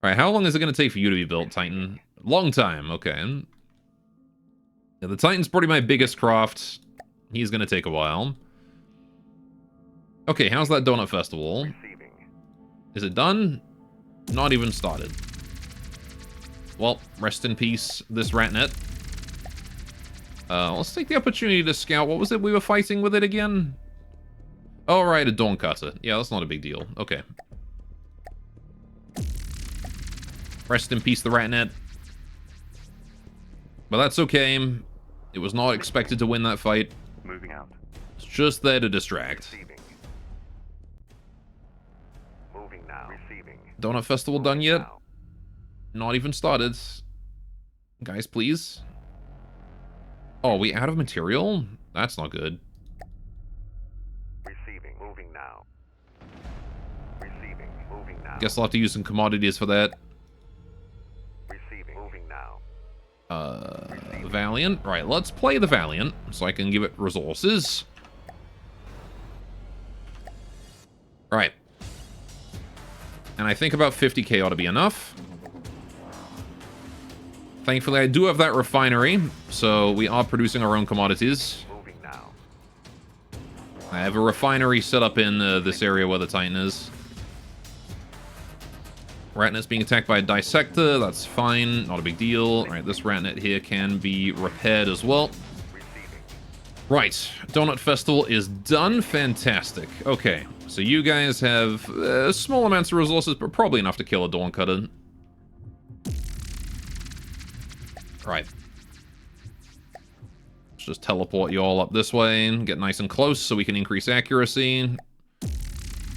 S1: Alright, how long is it going to take for you to be built, Titan? Long time, okay. Yeah, the Titan's probably my biggest craft. He's going to take a while. Okay, how's that Donut Festival? Is it done? Not even started. Well, rest in peace, this Ratnet. Let's take the opportunity to scout. What was it we were fighting with it again? Oh, right, a Dawn Cutter. Yeah, that's not a big deal. Okay. Rest in peace, the Ratnet. But that's okay. It was not expected to win that fight.
S2: Moving out.
S1: It's just there to distract.
S2: Moving now. Receiving.
S1: Donut Festival done yet? Not even started. Guys, please. Oh, are we out of material? That's not good.
S2: Receiving. Moving now. Receiving. Moving now.
S1: Guess I'll have to use some commodities for that.
S2: Receiving. Moving now.
S1: Valiant. Right, let's play the Valiant so I can give it resources. Right. And I think about 50k ought to be enough. Thankfully, I do have that refinery, so we are producing our own commodities.
S2: Moving now.
S1: I have a refinery set up in this area where the Titan is. Ratnet's being attacked by a Dissector. That's fine. Not a big deal. All right, this Ratnet here can be repaired as well. Right. Donut Festival is done. Fantastic. Okay, so you guys have small amounts of resources, but probably enough to kill a Dawn Cutter. Right. Let's just teleport you all up this way and get nice and close so we can increase accuracy.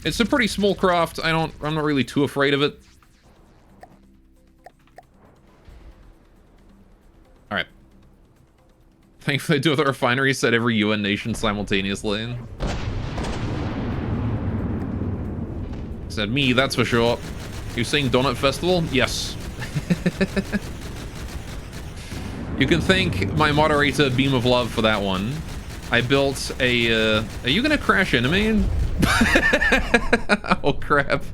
S1: It's a pretty small craft. I'm not really too afraid of it. Alright. Thankfully I do have the refinery set every UN nation simultaneously. Said me, that's for sure. You saying Donut Festival? Yes. You can thank my moderator, Beam of Love, for that one. I built a... Are you gonna crash into me? Oh, crap.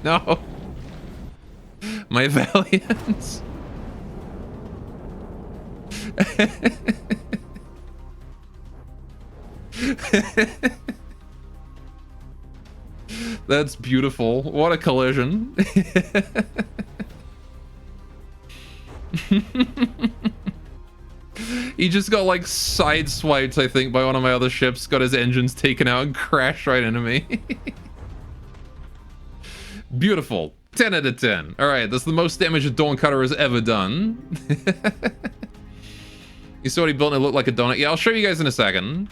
S1: No. My Valiants. That's beautiful. What a collision. He just got like sideswiped, I think, by one of my other ships, got his engines taken out and crashed right into me. Beautiful. 10 out of 10. Alright, that's the most damage a Dawn Cutter has ever done. You saw what he built and it looked like a donut. Yeah, I'll show you guys in a second.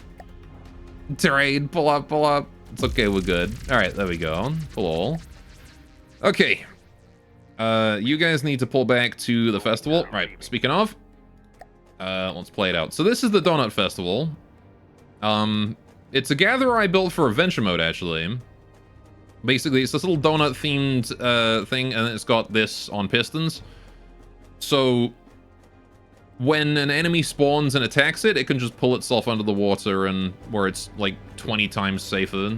S1: Terrain, pull up, pull up. It's okay, we're good. Alright, there we go. Pull all. Okay. You guys need to pull back to the festival. Right, speaking of. Let's play it out. So this is the Donut Festival. It's a gatherer I built for Adventure Mode, actually. Basically, it's this little donut-themed thing, and it's got this on pistons. So, when an enemy spawns and attacks it, it can just pull itself under the water, and where it's, like, 20 times safer.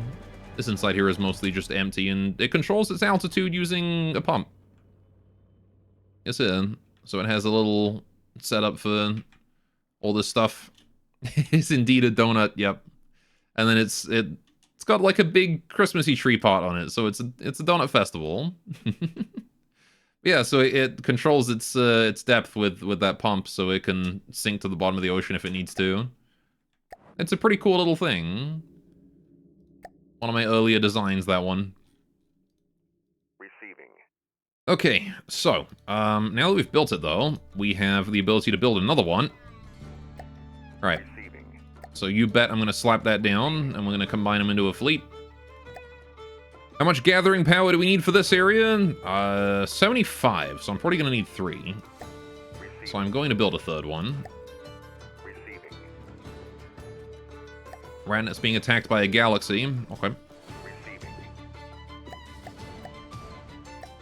S1: This inside here is mostly just empty, and it controls its altitude using a pump. Yes, so it has a little setup for all this stuff. It's indeed a donut, yep. And then it's got like a big Christmassy tree pot on it, so it's a donut festival. Yeah, so it controls its depth with that pump, so it can sink to the bottom of the ocean if it needs to. It's a pretty cool little thing. One of my earlier designs, that one.
S2: Receiving.
S1: Okay, so now that we've built it, though, we have the ability to build another one. All right.
S2: Receiving.
S1: So you bet I'm going to slap that down, and we're going to combine them into a fleet. How much gathering power do we need for this area? 75, so I'm probably going to need 3.
S2: Receiving.
S1: So I'm going to build a third one.
S2: Receiving.
S1: Ratnet's being attacked by a galaxy. Okay.
S2: Receiving.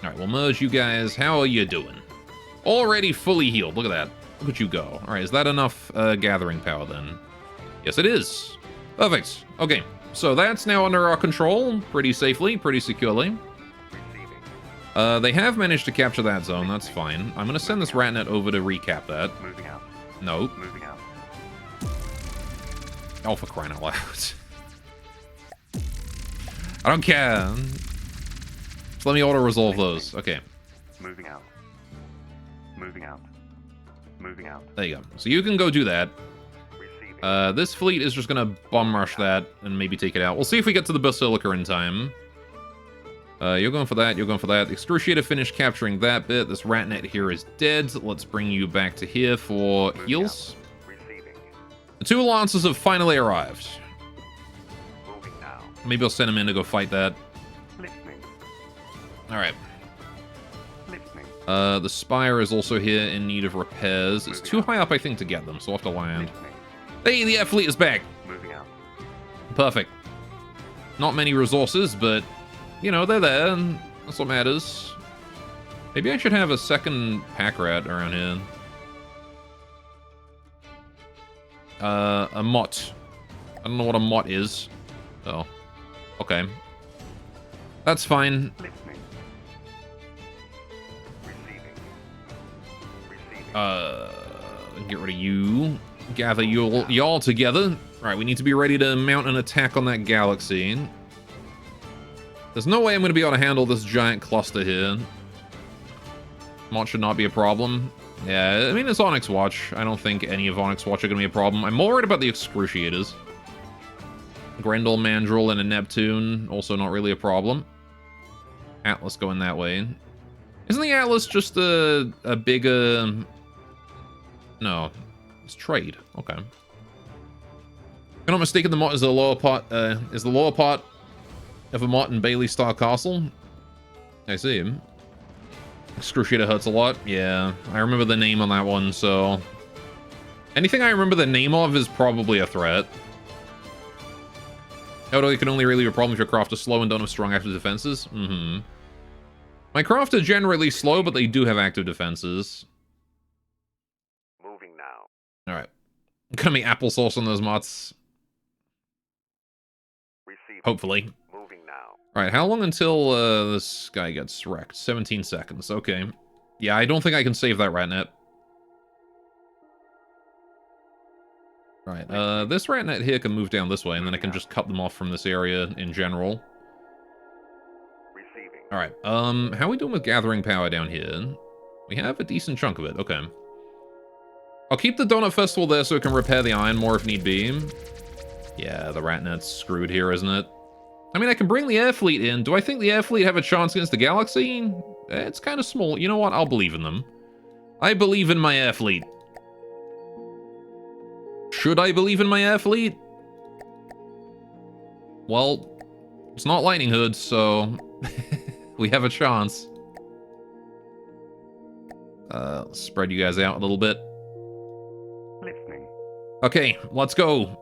S1: Alright, we'll merge you guys. How are you doing? Already fully healed. Look at that. Look at you go. Alright, is that enough gathering power then? Yes, it is. Perfect. Okay, so that's now under our control. Pretty safely, pretty securely.
S2: Receiving.
S1: They have managed to capture that zone. That's fine. I'm going to send this Ratnet over to recap that.
S2: Moving out.
S1: Nope.
S2: Moving out.
S1: Oh, for crying out loud. I don't care. Just let me auto-resolve those. Okay.
S2: Moving out. Moving out. Moving out.
S1: There you go. So you can go do that.
S2: Receiving.
S1: This fleet is just gonna bomb rush that and maybe take it out. We'll see if we get to the Basilica in time. You're going for that, you're going for that. The Excruciator finished capturing that bit. This Ratnet here is dead. Let's bring you back to here for
S2: Moving
S1: heals.
S2: Receiving.
S1: The 2 Lancers have finally arrived.
S2: Moving now.
S1: Maybe I'll send them in to go fight that.
S2: Listening.
S1: Alright.
S2: Listening.
S1: The Spire is also here in need of repairs. It's too high up, I think, to get them, so I'll have to land.
S2: Listening.
S1: Hey, the Air Fleet is back!
S2: Moving out.
S1: Perfect. Not many resources, but, you know, they're there, and that's what matters. Maybe I should have a second pack rat around here. A mott. I don't know what a mott is. Oh. Okay. That's fine.
S2: Listening. Receiving.
S1: Get rid of you. Gather y'all together. Right, we need to be ready to mount an attack on that galaxy. There's no way I'm going to be able to handle this giant cluster here. Mott should not be a problem. Yeah, I mean, it's Onyx Watch. I don't think any of Onyx Watch are going to be a problem. I'm more worried about the Excruciators. Grendel, Mandrill, and a Neptune. Also not really a problem. Atlas going that way. Isn't the Atlas just a bigger... No. It's trade. Okay. If I'm not mistaken, the Mott is the lower part of a Mott in Bailey Star Castle. I see him. Excruciator hurts a lot. Yeah, I remember the name on that one, so... Anything I remember the name of is probably a threat. Although it can only really be a problem if your craft is slow and don't have strong active defenses. Mm-hmm. My craft are generally slow, but they do have active defenses.
S2: Moving now.
S1: Alright. Gonna make applesauce on those Motts.
S2: Receiving.
S1: Hopefully.
S2: Moving now.
S1: Alright, how long until this guy gets wrecked? 17 seconds. Okay. Yeah, I don't think I can save that Ratnet. Right, this Ratnet here can move down this way, and then I can just cut them off from this area in general.
S2: Receiving.
S1: Alright, how are we doing with gathering power down here? We have a decent chunk of it, okay. I'll keep the Donut Festival there so it can repair the iron more if need be. Yeah, the Ratnet's screwed here, isn't it? I mean, I can bring the Air Fleet in. Do I think the Air Fleet have a chance against the Galaxy? It's kind of small. You know what? I'll believe in them. I believe in my Air Fleet. Should I believe in my Air Fleet? Well, it's not Lightning Hood, so we have a chance. Spread you guys out a little bit.
S2: Listening.
S1: Okay, let's go.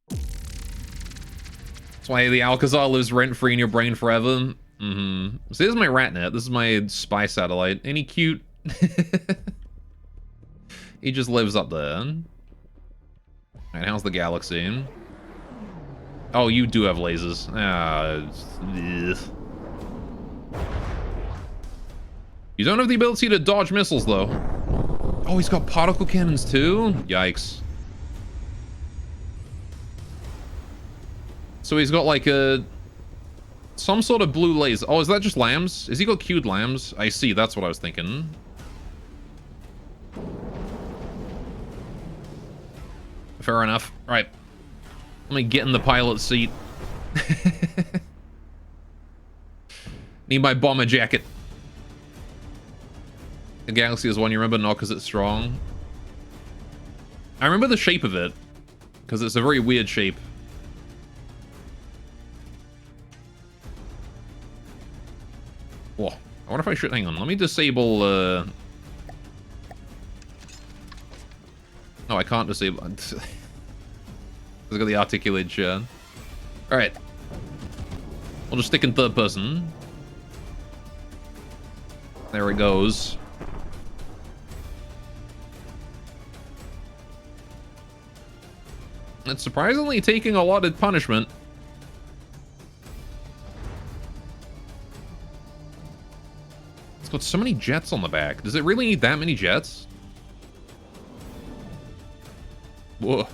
S1: That's why the Alcazar lives rent-free in your brain forever. Mm-hmm. So this is my Ratnet. This is my spy satellite. Ain't he cute? He just lives up there. Alright, how's the galaxy? Oh, you do have lasers. You don't have the ability to dodge missiles, though. Oh, he's got particle cannons, too? Yikes. So he's got, like, some sort of blue laser. Oh, is that just lambs? Has he got queued lambs? I see, that's what I was thinking. Fair enough. Right. Let me get in the pilot seat. Need my bomber jacket. The Galaxy is one you remember, not because it's strong. I remember the shape of it, because it's a very weird shape. Whoa. I wonder if I should... Hang on, let me disable... Oh, I can't disable... Let's got the articulated chair. Alright. We'll just stick in third person. There it goes. It's surprisingly taking a lot of punishment. It's got so many jets on the back. Does it really need that many jets? Whoa.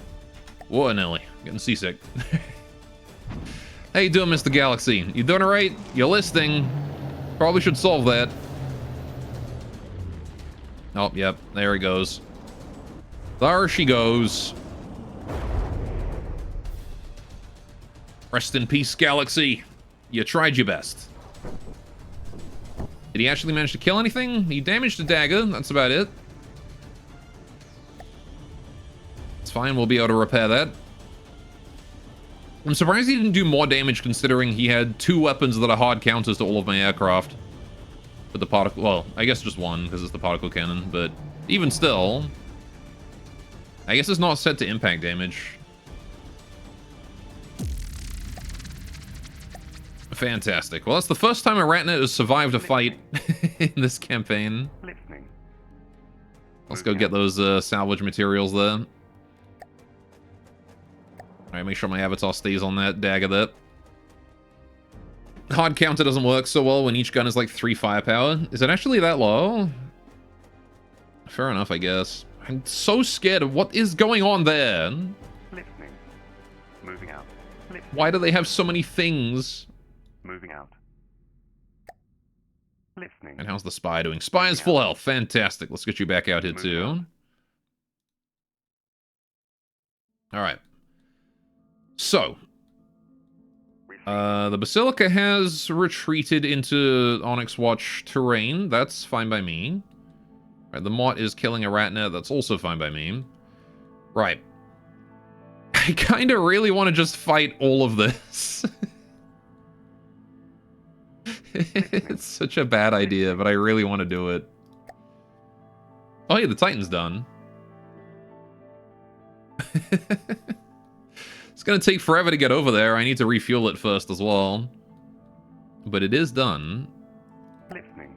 S1: Whoa, Nelly. Getting seasick. How you doing, Mr. Galaxy? You doing alright? You're listing. Probably should solve that. Oh, yep. There he goes. There she goes. Rest in peace, Galaxy. You tried your best. Did he actually manage to kill anything? He damaged a dagger. That's about it. It's fine. We'll be able to repair that. I'm surprised he didn't do more damage considering he had 2 weapons that are hard counters to all of my aircraft. With the particle... Well, I guess just one, because it's the particle cannon. But even still... I guess it's not set to impact damage. Fantastic. Well, that's the first time Arachnet has survived a fight in this campaign.
S2: Listening.
S1: Let's go get those salvage materials there. Alright, make sure my avatar stays on that dagger there. Hard counter doesn't work so well when each gun is like 3 firepower. Is it actually that low? Fair enough, I guess. I'm so scared of what is going on there.
S2: Listening. Moving out. Listening.
S1: Why do they have so many things?
S2: Moving out. Listening.
S1: And how's the spy doing? Spy is full health. Fantastic. Let's get you back out here too. Alright. So. The Basilica has retreated into Onyx Watch terrain. That's fine by me. Right, the Mott is killing Arachnet. That's also fine by me. Right. I kind of really want to just fight all of this. It's such a bad idea, but I really want to do it. Oh, yeah, the Titan's done. It's going to take forever to get over there. I need to refuel it first as well. But it is done.
S2: Listening.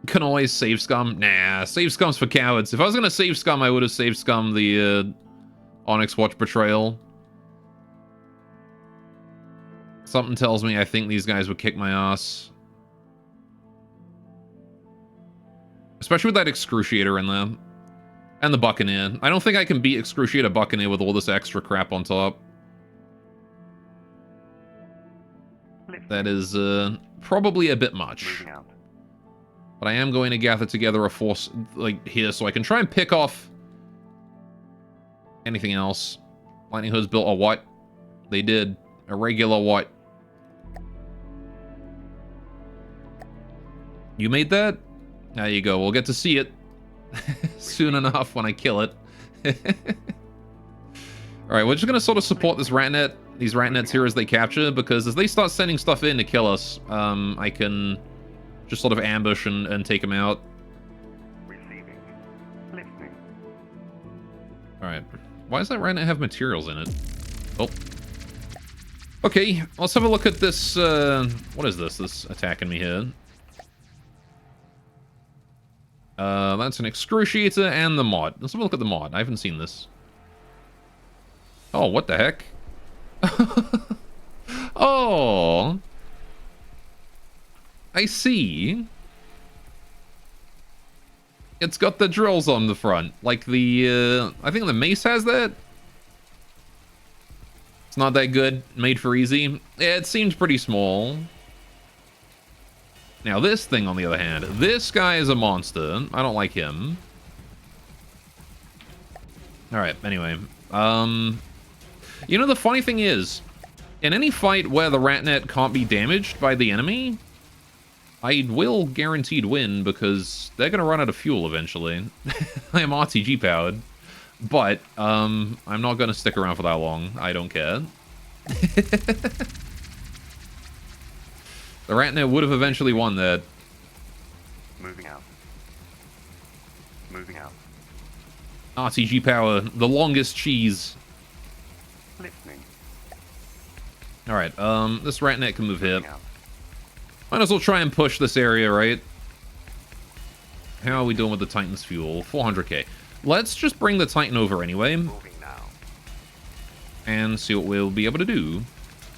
S1: Can always save scum. Nah, save scum's for cowards. If I was going to save scum, I would have saved scum the Onyx Watch betrayal. Something tells me I think these guys would kick my ass. Especially with that Excruciator in there. And the Buccaneer. I don't think I can beat Excruciator Buccaneer with all this extra crap on top. That is probably a bit much. But I am going to gather together a force like here so I can try and pick off anything else. Lightning Hoods built a what? They did. A regular what? You made that? There you go. We'll get to see it soon enough when I kill it. Alright, we're just going to sort of support this Ratnet, these Ratnets here as they capture, because as they start sending stuff in to kill us, I can just sort of ambush and take them out.
S2: Receiving. Listening.
S1: Alright. Why does that Ratnet have materials in it? Oh. Okay, let's have a look at this, what is this? This attacking me here. That's an Excruciator and the Mod. Let's have a look at the Mod. I haven't seen this. Oh, what the heck? I see. It's got the drills on the front. Like the, I think the mace has that. It's not that good. Made for easy. Yeah, it seems pretty small. Now this thing, on the other hand, this guy is a monster. I don't like him. Alright, anyway. You know, the funny thing is, in any fight where the Ratnet can't be damaged by the enemy, I will guaranteed win because they're going to run out of fuel eventually. I am RTG powered, but I'm not going to stick around for that long. I don't care. The Ratnet would have eventually won that.
S2: Moving out. Moving out.
S1: RTG power, the longest cheese.
S2: Listening.
S1: Alright, this Ratnet can move here.
S2: Moving out.
S1: Might as well try and push this area, right? How are we doing with the Titan's fuel? 400k. Let's just bring the Titan over anyway,
S2: Moving now.
S1: and see what we'll be able to do.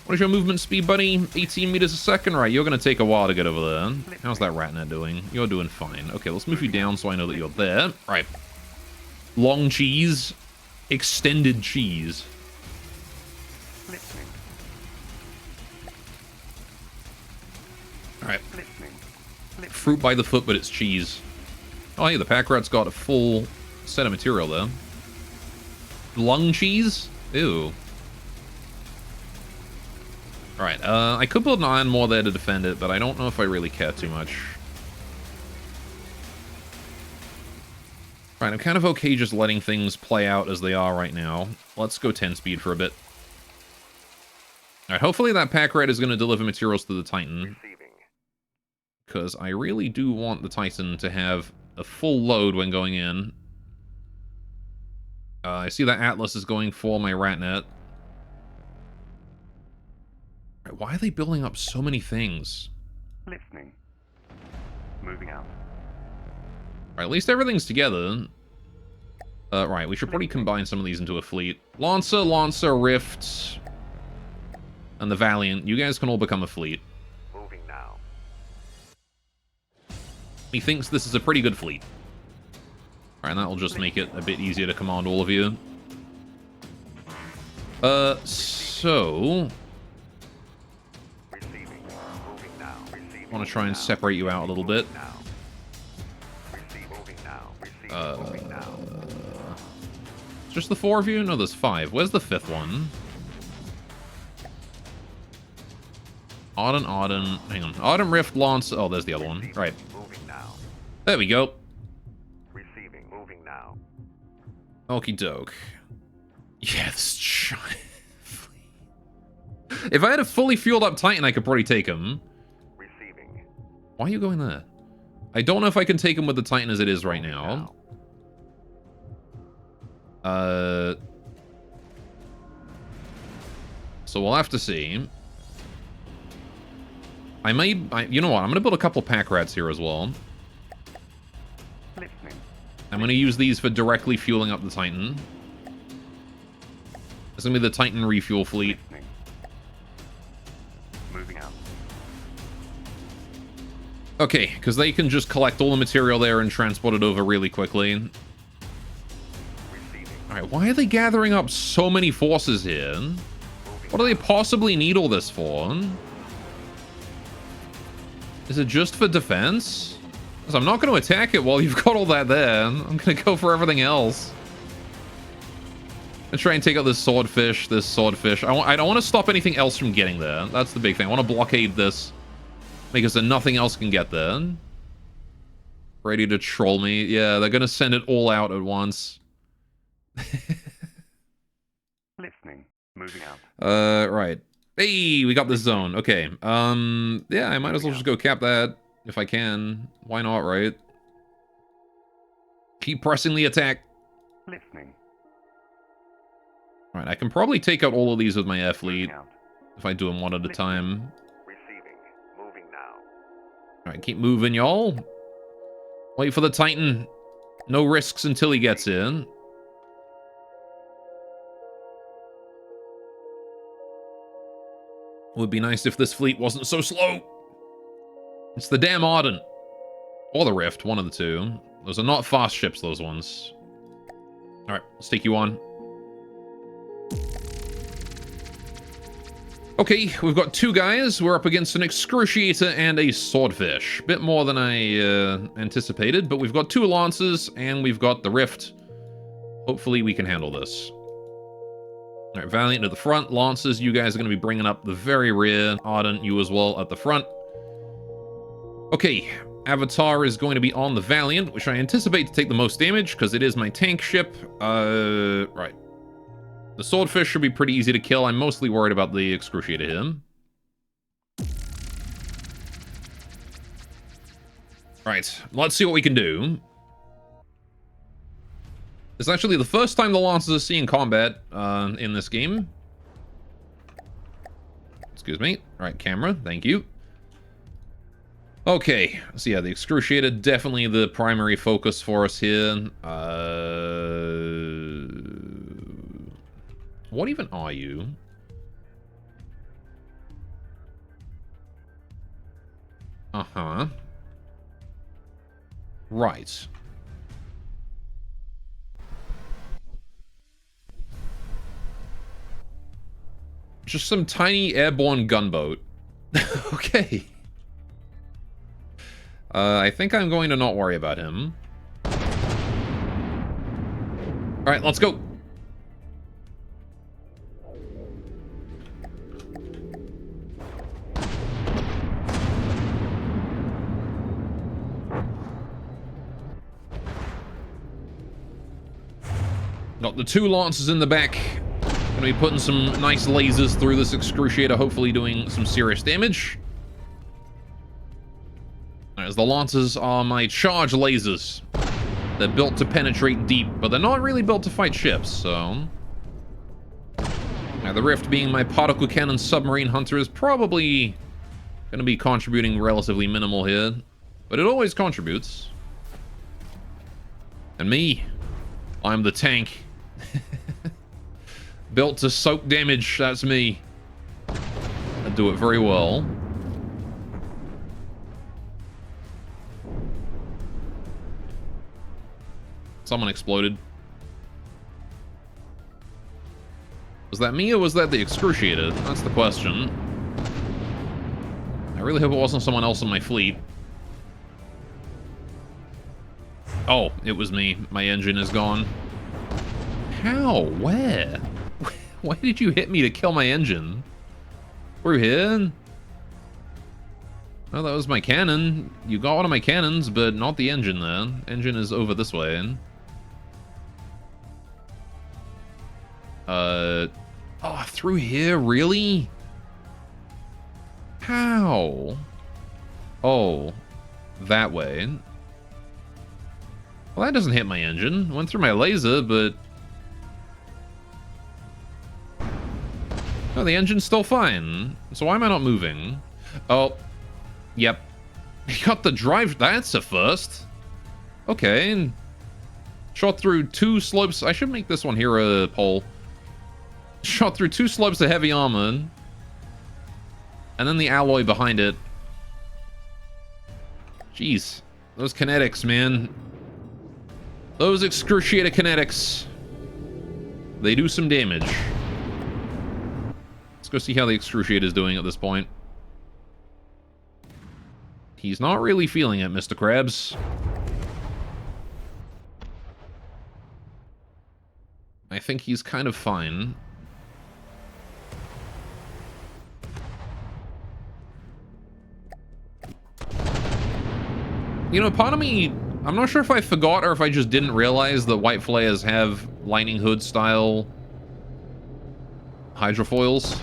S1: What is your movement speed, buddy? 18 meters a second? Right, you're going to take a while to get over there. How's that Ratnet doing? You're doing fine. Okay, let's move you down so I know that you're there. Right. Long cheese. Extended cheese.
S2: Listening.
S1: Alright.
S2: Listening. Listening.
S1: Fruit by the foot, but it's cheese. Oh, yeah, the pack rat's got a full set of material there. Lung cheese? Ew. Alright, I could build an iron more there to defend it, but I don't know if I really care too much. Alright, I'm kind of okay just letting things play out as they are right now. Let's go 10 speed for a bit. Alright, hopefully that pack rat is going to deliver materials to the Titan.
S2: Receiving.
S1: Because I really do want the Titan to have a full load when going in. I see that Atlas is going for my Ratnet. Why are they building up so many things?
S2: Listening. Moving out.
S1: Right, at least everything's together. Right, we should probably combine some of these into a fleet. Lancer, Rift, and the Valiant. You guys can all become a fleet.
S2: Moving now.
S1: He thinks this is a pretty good fleet. Alright, and that'll just make it a bit easier to command all of you. So...
S2: Receiving. Moving now. Receiving.
S1: I want to try and separate you out a little bit.
S2: Now. Receive. Moving now. Receive. Moving now.
S1: Just the 4 of you? No, there's 5. Where's the 5th one? Arden. Hang on. Arden, Rift, Lance. Oh, there's the other one. Right.
S2: Moving now.
S1: There we go.
S2: Receiving. Moving now.
S1: Okie doke. Yeah, this giant fleet. If I had a fully fueled up Titan, I could probably take him.
S2: Receiving.
S1: Why are you going there? I don't know if I can take him with the Titan as it is right now. So we'll have to see. You know what? I'm going to build a couple pack rats here as well.
S2: Listening.
S1: I'm going to use these for directly fueling up the Titan. It's going to be the Titan refuel fleet.
S2: Listening. Moving out.
S1: Okay, because they can just collect all the material there and transport it over really quickly.
S2: Receiving.
S1: Alright, why are they gathering up so many forces here?
S2: Moving.
S1: What do they possibly need all this for? Is it just for defense? Because I'm not going to attack it while you've got all that there. I'm going to go for everything else. And try and take out this swordfish. I don't want to stop anything else from getting there. That's the big thing. I want to blockade this. Make it so nothing else can get there. Ready to troll me. Yeah, they're going to send it all out at once.
S2: Listening. Moving out.
S1: Right. Hey, we got this zone. Okay. Yeah, I might as well just go cap that if I can. Why not, right? Keep pressing the attack.
S2: Listening.
S1: Right, I can probably take out all of these with my air fleet
S2: Moving out.
S1: if I do them one at a time.
S2: Receiving. Moving now.
S1: Alright, keep moving, y'all. Wait for the Titan. No risks until he gets in. Would be nice if this fleet wasn't so slow. It's the damn Ardent. Or the Rift, one of the two. Those are not fast ships, those ones. Alright, let's take you on. Okay, we've got two guys. We're up against an Excruciator and a Swordfish. Bit more than I anticipated, but we've got two Lancers and we've got the Rift. Hopefully we can handle this. Alright, Valiant at the front. Lancers, you guys are going to be bringing up the very rear. Ardent, you as well at the front. Okay, Avatar is going to be on the Valiant, which I anticipate to take the most damage because it is my tank ship. Right. The Swordfish should be pretty easy to kill. I'm mostly worried about the Excruciator here. Right, let's see what we can do. It's actually the first time the Lancers are seeing combat in this game. Excuse me. Alright, camera, thank you. Okay, so yeah, the Excruciator, definitely the primary focus for us here. What even are you? Uh-huh. Right. Just some tiny airborne gunboat. Okay. I think I'm going to not worry about him. Alright, let's go. Got the two Lancers in the back. Gonna be putting some nice lasers through this Excruciator, hopefully doing some serious damage. As the Lancers are my charge lasers. They're built to penetrate deep, but they're not really built to fight ships, so... Now, the Rift being my particle cannon submarine hunter is probably going to be contributing relatively minimal here, but it always contributes. And me, I'm the tank. Built to soak damage, that's me. I do it very well. Someone exploded. Was that me or was that the Excruciator? That's the question. I really hope it wasn't someone else in my fleet. Oh, it was me. My engine is gone. How? Where? Why did you hit me to kill my engine? Through here? Oh, that was my cannon. You got one of my cannons, but not the engine there. Engine is over this way. Oh, through here? Really? How? Oh, that way. Well, that doesn't hit my engine. Went through my laser, but... Oh, the engine's still fine. So why am I not moving? Oh, yep. You got the drive... That's a first. Okay. Shot through two slopes. I should make this one here a pole. Shot through two slopes of heavy armor. And then the alloy behind it. Jeez. Those kinetics, man. Those Excruciator kinetics. They do some damage. Let's go see how the Excruciator is doing at this point. He's not really feeling it, Mr. Krabs. I think he's kind of fine. You know, part of me, I'm not sure if I forgot or if I just didn't realize that white flares have Lightning Hood style hydrofoils.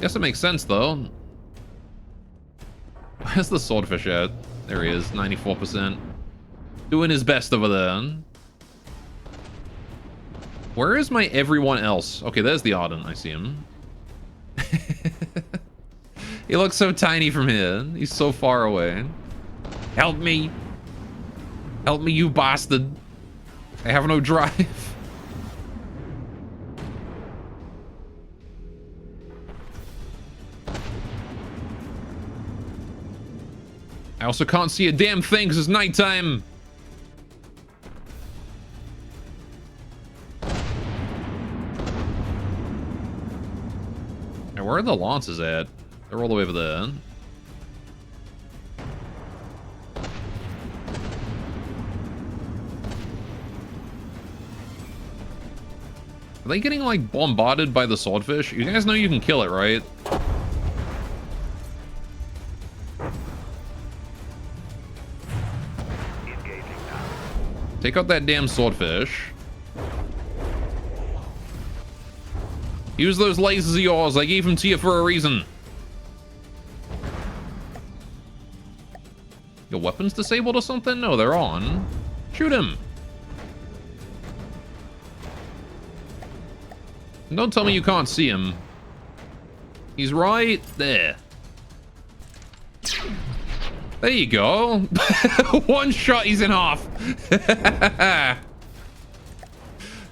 S1: Guess it makes sense though. Where's the Swordfish at? There he is, 94%. Doing his best over there. Where is my everyone else? Okay, there's the Ardent. I see him. He looks so tiny from here. He's so far away. Help me. Help me, you bastard. I have no drive. I also can't see a damn thing because it's nighttime. Now, where are the lances at? They're all the way over there. Are they getting, like, bombarded by the swordfish? You guys know you can kill it, right?
S2: Engaging now.
S1: Take out that damn swordfish. Use those lasers of yours. I gave them to you for a reason. Your weapon's disabled or something? No, they're on. Shoot him. Don't tell me you can't see him. He's right there. There you go. One shot, he's in half.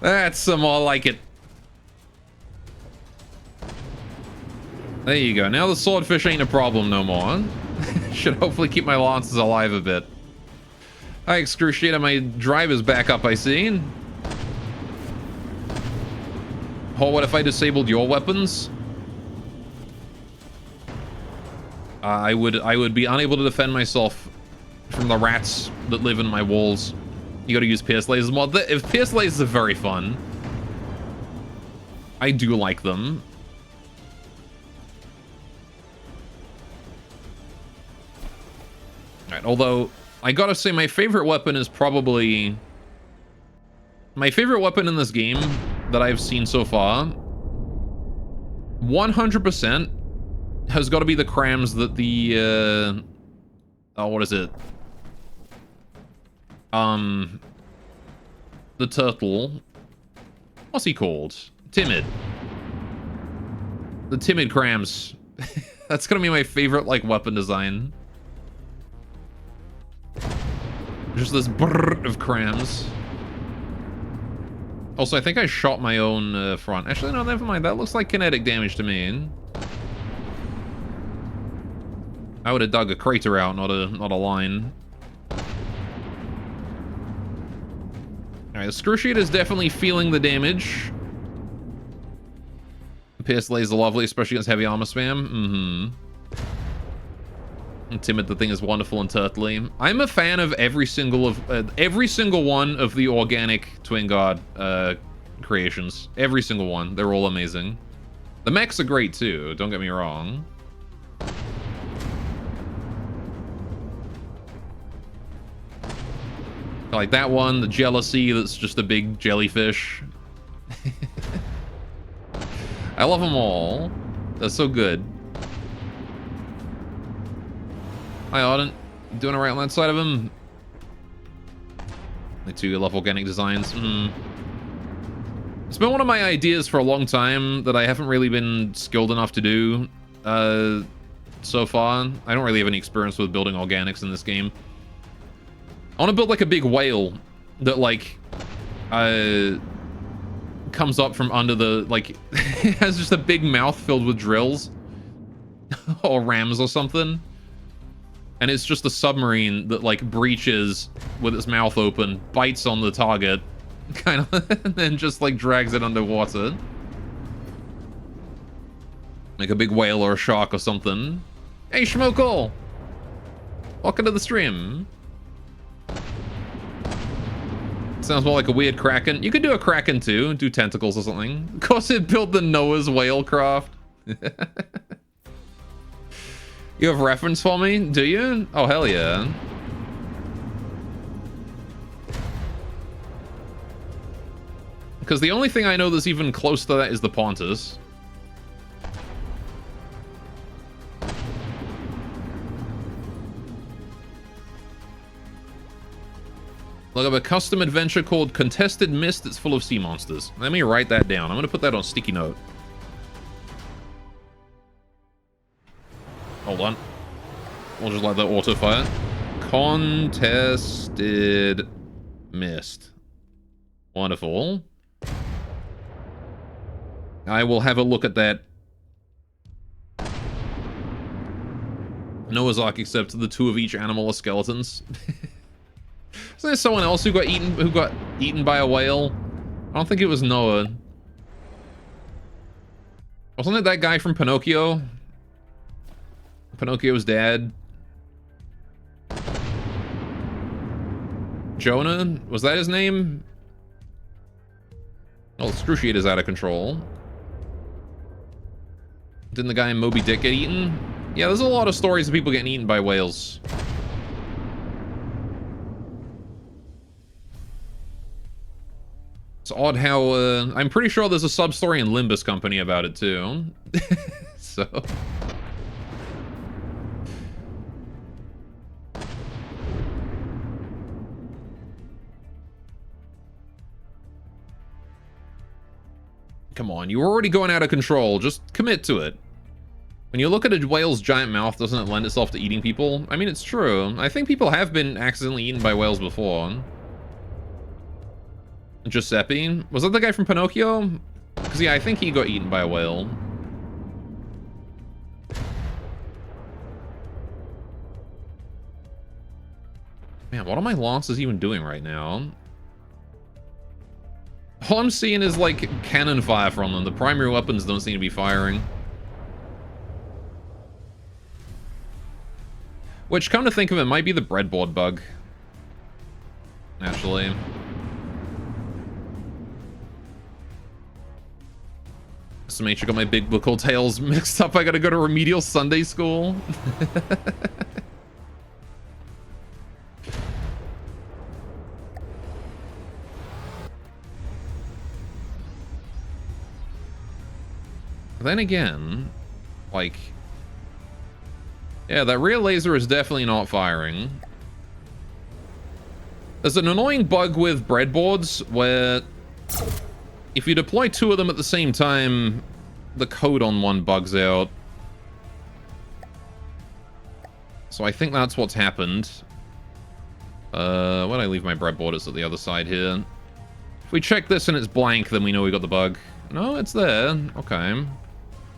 S1: That's some more like it. There you go. Now the swordfish ain't a problem no more. Should hopefully keep my lances alive a bit. Hi, Excruciator. My driver's back up, I see. Oh, what if I disabled your weapons? I would be unable to defend myself from the rats that live in my walls. You gotta use Pierce Lasers mod. If Pierce Lasers are very fun. I do like them. Alright, although, I gotta say my favorite weapon is probably... My favorite weapon in this game that I've seen so far, 100% has got to be the crams that the, oh, what is it? The turtle. What's he called? Timid. The timid crams. That's gonna be my favorite, like, weapon design. Just this brrr of crams. Also, I think I shot my own front. Actually, no, never mind. That looks like kinetic damage to me. I would have dug a crater out, not a line. Alright, the Screwsheet is definitely feeling the damage. Pierce Laser lovely, especially against heavy armor spam. Mm-hmm. And Timid, the thing is wonderful and turtly. I'm a fan of every single one of the organic Twin God creations. Every single one. They're all amazing. The mechs are great too, don't get me wrong. I like that one, the Jealousy, that's just a big jellyfish. I love them all. They're so good. Hi, Ardent. Doing alright on that side of him. The two love organic designs. It's been one of my ideas for a long time that I haven't really been skilled enough to do so far. I don't really have any experience with building organics in this game. I want to build like a big whale that like comes up from under the, like, it has just a big mouth filled with drills or rams or something. And it's just a submarine that, like, breaches with its mouth open, bites on the target, kind of, and then just, like, drags it underwater. Like a big whale or a shark or something. Hey, Schmokel! Welcome to the stream. Sounds more like a weird kraken. You could do a kraken, too. Do tentacles or something. Of course, it built the Noah's whale craft. You have reference for me? Do you? Oh, hell yeah. Because the only thing I know that's even close to that is the Pontus. Look up a custom adventure called Contested Mist that's full of sea monsters. Let me write that down. I'm going to put that on sticky note. Hold on. We'll just let that auto fire. Contested Mist. Wonderful. I will have a look at that. Noah's Ark except the two of each animal are skeletons. Isn't there someone else who got eaten by a whale? I don't think it was Noah. Wasn't it that guy from Pinocchio? Pinocchio's dad? Jonah? Was that his name? Oh, Excruciator's out of control. Didn't the guy in Moby Dick get eaten? Yeah, there's a lot of stories of people getting eaten by whales. It's odd how, I'm pretty sure there's a sub-story in Limbus Company about it, too. So... Come on, you were already going out of control. Just commit to it. When you look at a whale's giant mouth, doesn't it lend itself to eating people? I mean, it's true. I think people have been accidentally eaten by whales before. Giuseppe? Was that the guy from Pinocchio? Because, yeah, I think he got eaten by a whale. Man, what are my lances even doing right now? All I'm seeing is, like, cannon fire from them. The primary weapons don't seem to be firing. Which, come to think of it, might be the breadboard bug. Actually. Just make sure I got my big buckle tails mixed up. I gotta go to remedial Sunday school. Then again, like... Yeah, that rear laser is definitely not firing. There's an annoying bug with breadboards where... if you deploy two of them at the same time, the code on one bugs out. So I think that's what's happened. Where did I leave my breadboard? It's at the other side here. If we check this and it's blank, then we know we got the bug. No, it's there. Okay.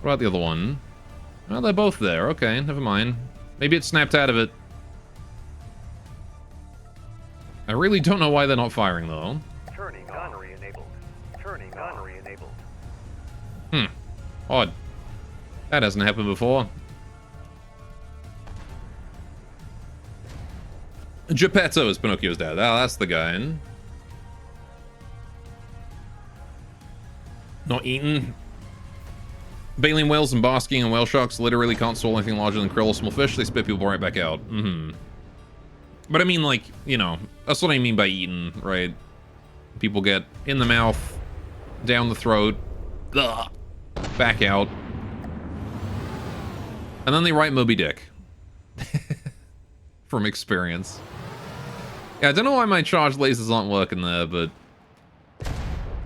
S1: What about the other one? Oh, they're both there. Okay, never mind. Maybe it snapped out of it. I really don't know why they're not firing, though.
S2: Turning gunnery enabled. Turning gunnery enabled.
S1: Odd. That hasn't happened before. Geppetto is Pinocchio's dad. Oh, that's the guy. Not eaten. Baleen whales and basking and whale sharks literally can't swallow anything larger than krill or small fish. They spit people right back out. But I mean, like, you know, that's what I mean by eaten, right? People get in the mouth, down the throat, ugh, back out. And then they write Moby Dick. From experience. Yeah, I don't know why my charged lasers aren't working there, but...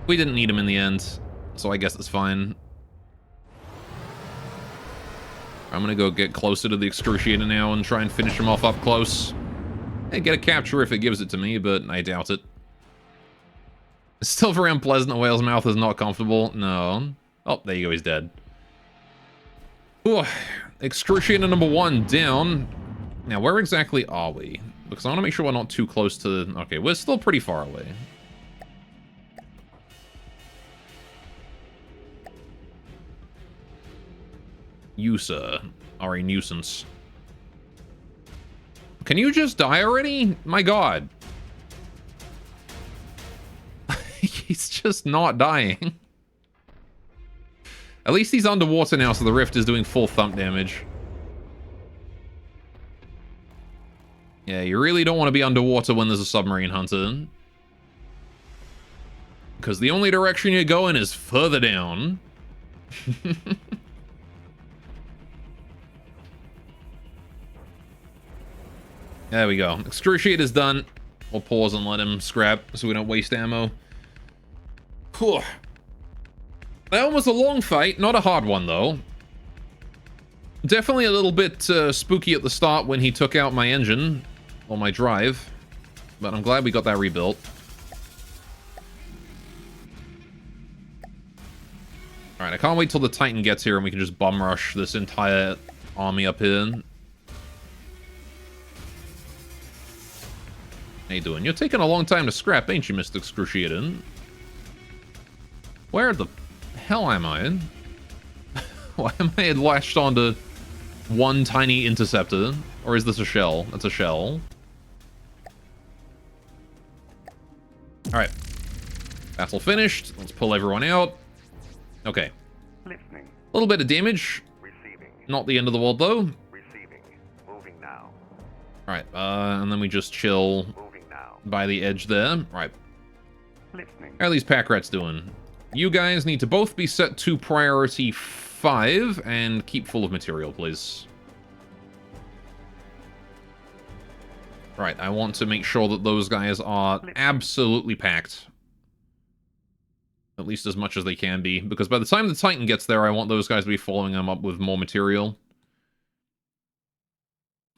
S1: we didn't need them in the end, so I guess it's fine. I'm gonna go get closer to the Excruciator now and try and finish him off up close. And get a capture if it gives it to me, but I doubt it. It's still very unpleasant. A whale's mouth is not comfortable. No. Oh, there you go, he's dead. Ooh, Excruciator number 1 down. Now, where exactly are we? Because I want to make sure we're not too close to... okay, we're still pretty far away. You, sir, are a nuisance. Can you just die already? My god. He's just not dying. At least he's underwater now, so the rift is doing full thump damage. Yeah, you really don't want to be underwater when there's a submarine hunter. Because the only direction you're going is further down. There we go. Excruciator's done. We'll pause and let him scrap so we don't waste ammo. Whew. That one was a long fight, not a hard one though. Definitely a little bit spooky at the start when he took out my engine, or my drive, but I'm glad we got that rebuilt. Alright, I can't wait till the Titan gets here and we can just bum rush this entire army up here. How you doing? You're taking a long time to scrap, ain't you, Mr. Excruciating? Where the hell am I? Why am I lashed onto one tiny interceptor? Or is this a shell? That's a shell. Alright. Battle finished. Let's pull everyone out. Okay.
S2: Listening.
S1: A little bit of damage.
S2: Receiving.
S1: Not the end of the world, though.
S2: Receiving. Moving now.
S1: Alright, and then we just chill
S2: Moving now.
S1: by the edge there. Right.
S2: Listening.
S1: How are these pack rats doing? You guys need to both be set to priority 5 and keep full of material, please. Right, I want to make sure that those guys are absolutely packed. At least as much as they can be, because by the time the Titan gets there, I want those guys to be following them up with more material.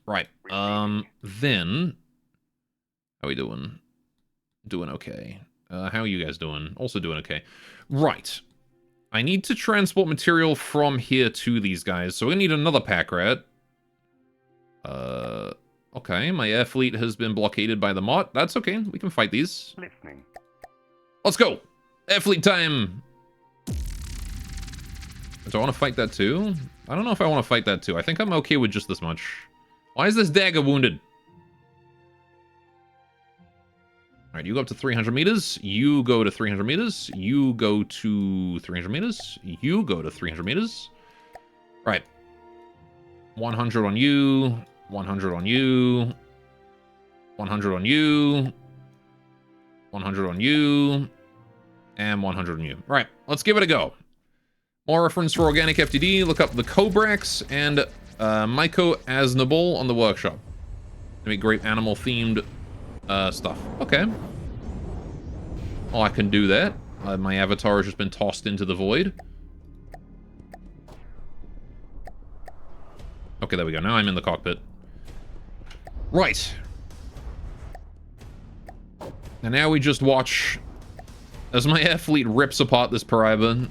S1: Right, then... How are we doing? Doing okay. How are you guys doing? Also doing okay. Right. I need to transport material from here to these guys, so we need another pack rat. Okay, my air fleet has been blockaded by the Mott. That's okay, we can fight these.
S2: Listening.
S1: Let's go! Air fleet time! Do I want to fight that too? I don't know if I want to fight that too. I think I'm okay with just this much. Why is this dagger wounded? Alright, you go up to 300 meters. You go to 300 meters. You go to 300 meters. You go to 300 meters. Right. 100 on you. 100 on you. 100 on you. 100 on you. And 100 on you. Right, let's give it a go. More reference for Organic FTD. Look up the Kobrax and Myco Aznable on the workshop. They make great animal-themed stuff. Okay. Well, I can do that. My avatar has just been tossed into the void. Okay, there we go. Now I'm in the cockpit. Right. And now we just watch as my air fleet rips apart this Paraiba.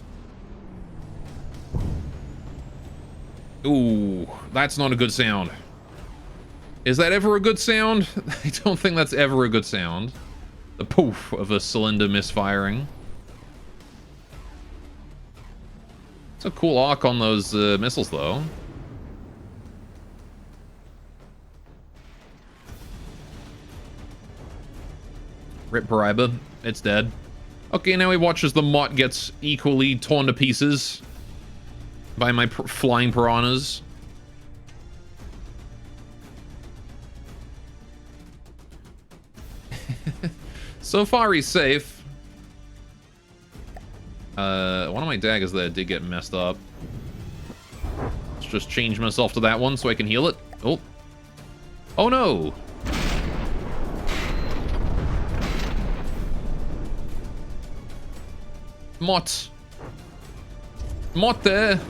S1: Ooh, that's not a good sound. Is that ever a good sound? I don't think that's ever a good sound. The poof of a cylinder misfiring. It's a cool arc on those missiles, though. Rip Paraiba. It's dead. Okay, now we watch as the Mott gets equally torn to pieces by my flying piranhas. So far, he's safe. One of my daggers there did get messed up. Let's just change myself to that one so I can heal it. Oh. Oh no! Mott. Mott there.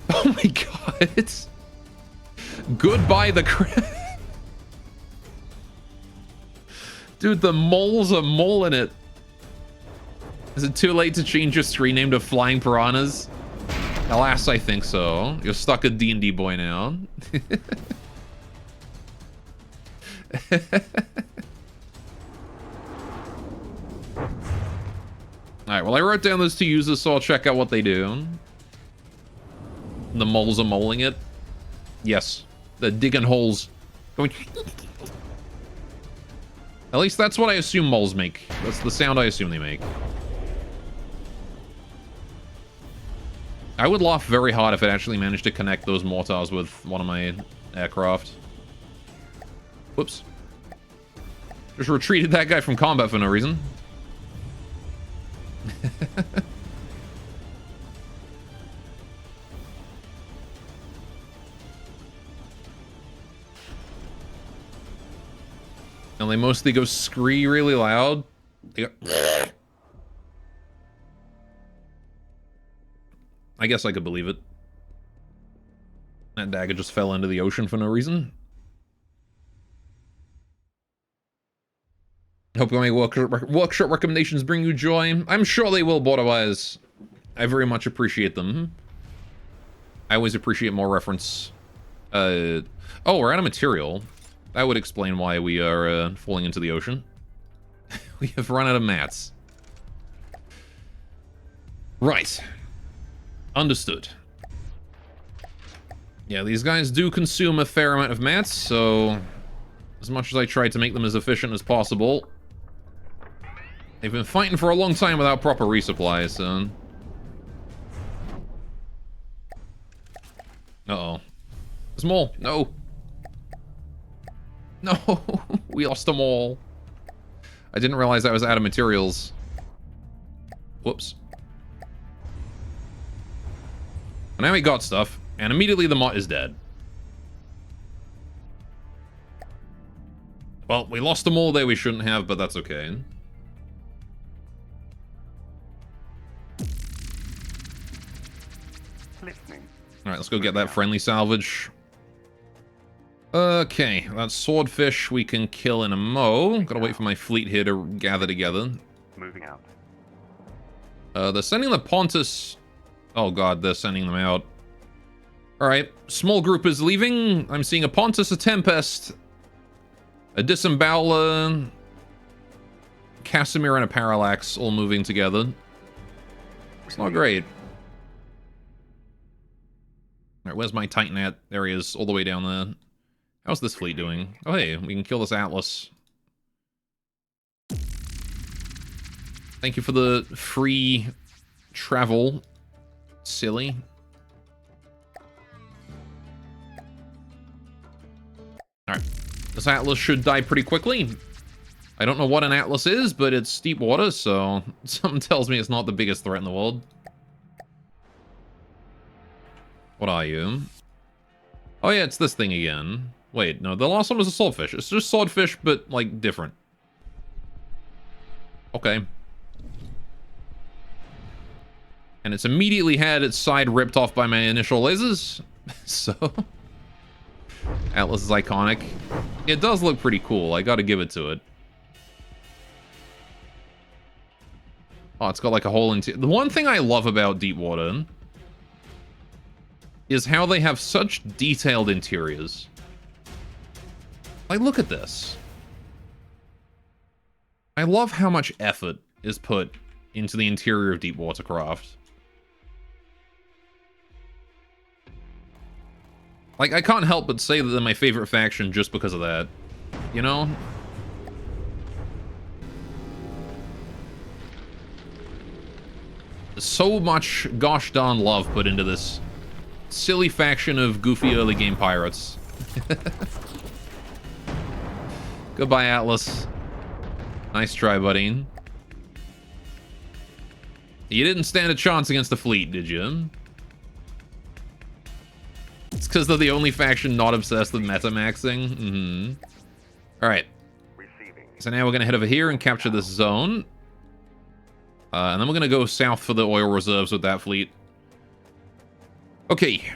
S1: Oh my god. Goodbye the crap. Dude, the moles are moling it. Is it too late to change your screen name to Flying Piranhas? Alas, I think so. You're stuck a D&D boy now. Alright, well I wrote down those two users, so I'll check out what they do. The moles are moling it. Yes. They're digging holes. Going... At least that's what I assume moles make. That's the sound I assume they make. I would laugh very hard if it actually managed to connect those mortars with one of my aircraft. Whoops. Just retreated that guy from combat for no reason. And they mostly go scree really loud. They go... I guess I could believe it. That dagger just fell into the ocean for no reason. Hope my workshop recommendations bring you joy. I'm sure they will, Borderwise. I very much appreciate them. I always appreciate more reference Oh, we're out of material. That would explain why we are falling into the ocean. We have run out of mats. Right. Understood. Yeah, these guys do consume a fair amount of mats, so as much as I try to make them as efficient as possible, they've been fighting for a long time without proper resupply, so... Uh-oh. There's more. No. No. We lost them all. I didn't realize I was out of materials. Whoops. Now we got stuff, and immediately the Mott is dead. Well, we lost them all there we shouldn't have, but that's okay.
S2: Listening.
S1: Alright, let's go get that friendly salvage. Okay, that swordfish we can kill in a mo. Gotta wait for my fleet here to gather together.
S2: Moving out.
S1: They're sending the Pontus... Oh god, they're sending them out. Alright, small group is leaving. I'm seeing a Pontus, a Tempest, a Disemboweler, Casimir, and a Parallax all moving together. It's not great. Alright, where's my Titan at? There he is, all the way down there. How's this fleet doing? Oh hey, we can kill this Atlas. Thank you for the free travel. Silly. Alright. This Atlas should die pretty quickly. I don't know what an Atlas is, but it's deep water, so something tells me it's not the biggest threat in the world. What are you? Oh yeah, it's this thing again. Wait, no, the last one was a swordfish. It's just swordfish, but, like, different. Okay. And it's immediately had its side ripped off by my initial lasers. So... Atlas is iconic. It does look pretty cool, I gotta give it to it. Oh, it's got like a whole interior. The one thing I love about Deepwater is how they have such detailed interiors. Like, look at this. I love how much effort is put into the interior of Deepwater Craft. Like, I can't help but say that they're my favorite faction just because of that. You know? There's so much gosh darn love put into this silly faction of goofy early game pirates. Goodbye, Atlas. Nice try, buddy. You didn't stand a chance against the fleet, did you? It's because they're the only faction not obsessed with metamaxing. Mm-hmm. Alright. So now we're going to head over here and capture this zone. And then we're going to go south for the oil reserves with that fleet. Okay.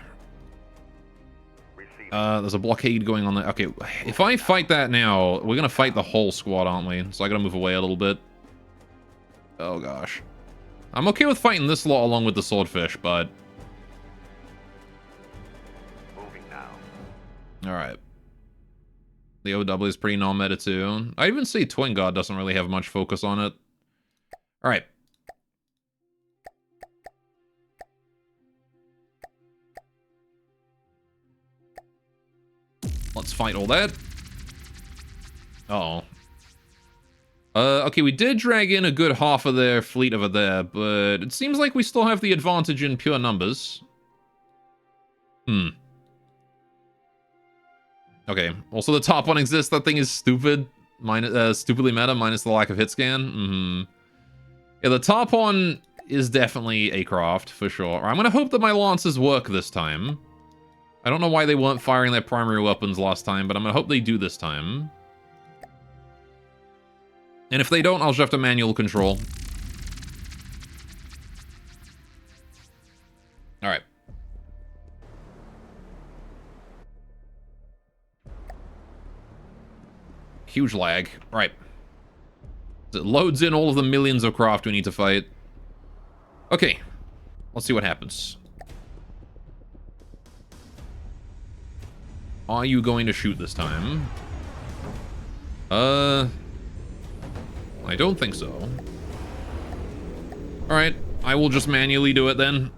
S1: There's a blockade going on there. Okay, if I fight that now, we're going to fight the whole squad, aren't we? So I got to move away a little bit. Oh, gosh. I'm okay with fighting this lot along with the swordfish, but... Alright. The OW is pretty non-meta too. I even see Twin God doesn't really have much focus on it. Alright. Let's fight all that. Uh-oh. Okay, we did drag in a good half of their fleet over there, but it seems like we still have the advantage in pure numbers. Okay, also the top one exists. That thing is stupid. Stupidly meta, minus the lack of hit scan. Yeah, the top one is definitely a craft, for sure. I'm gonna hope that my lances work this time. I don't know why they weren't firing their primary weapons last time, but I'm gonna hope they do this time. And if they don't, I'll just have to manual control. Alright. Huge lag. Right. It loads in all of the millions of craft we need to fight. Okay. Let's see what happens. are you going to shoot this time? I don't think so. Alright, I will just manually do it then.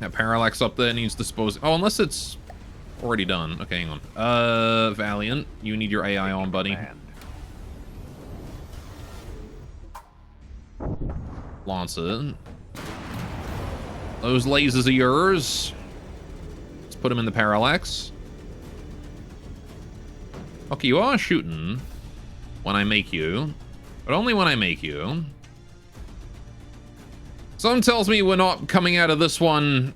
S1: That parallax up there needs disposing. Oh, unless it's already done. Okay, hang on. Valiant, you need your AI on, buddy. Lancer. Those lasers are yours. Let's put them in the parallax. Okay, you are shooting when I make you, but only when I make you. Something tells me we're not coming out of this one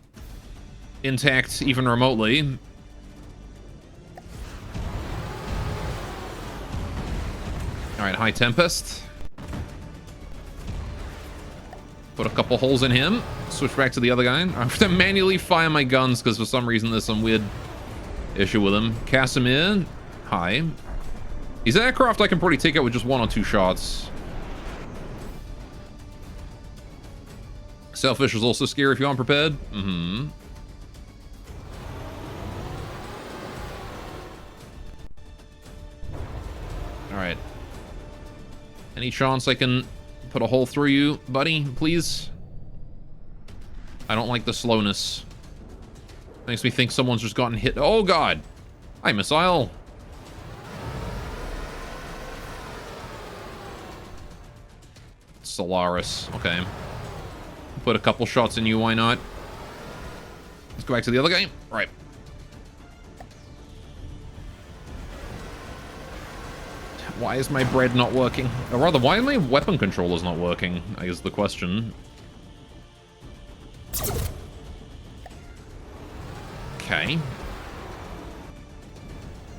S1: intact, even remotely. Alright, High Tempest. Put a couple holes in him. Switch back to the other guy. I have to manually fire my guns because for some reason there's some weird issue with him. Casimir. Hi. These aircraft I can probably take out with just 1 or 2 shots. Sailfish is also scary if you aren't prepared. Mm-hmm. Alright. Any chance I can put a hole through you, buddy, please? I don't like the slowness. Makes me think someone's just gotten hit. Oh, God. Hi, missile. Solaris. Okay. Put a couple shots in you, why not? Let's go back to the other guy. Right. Why is my bread not working? Or rather, why are my weapon controllers not working? I guess the question. Okay.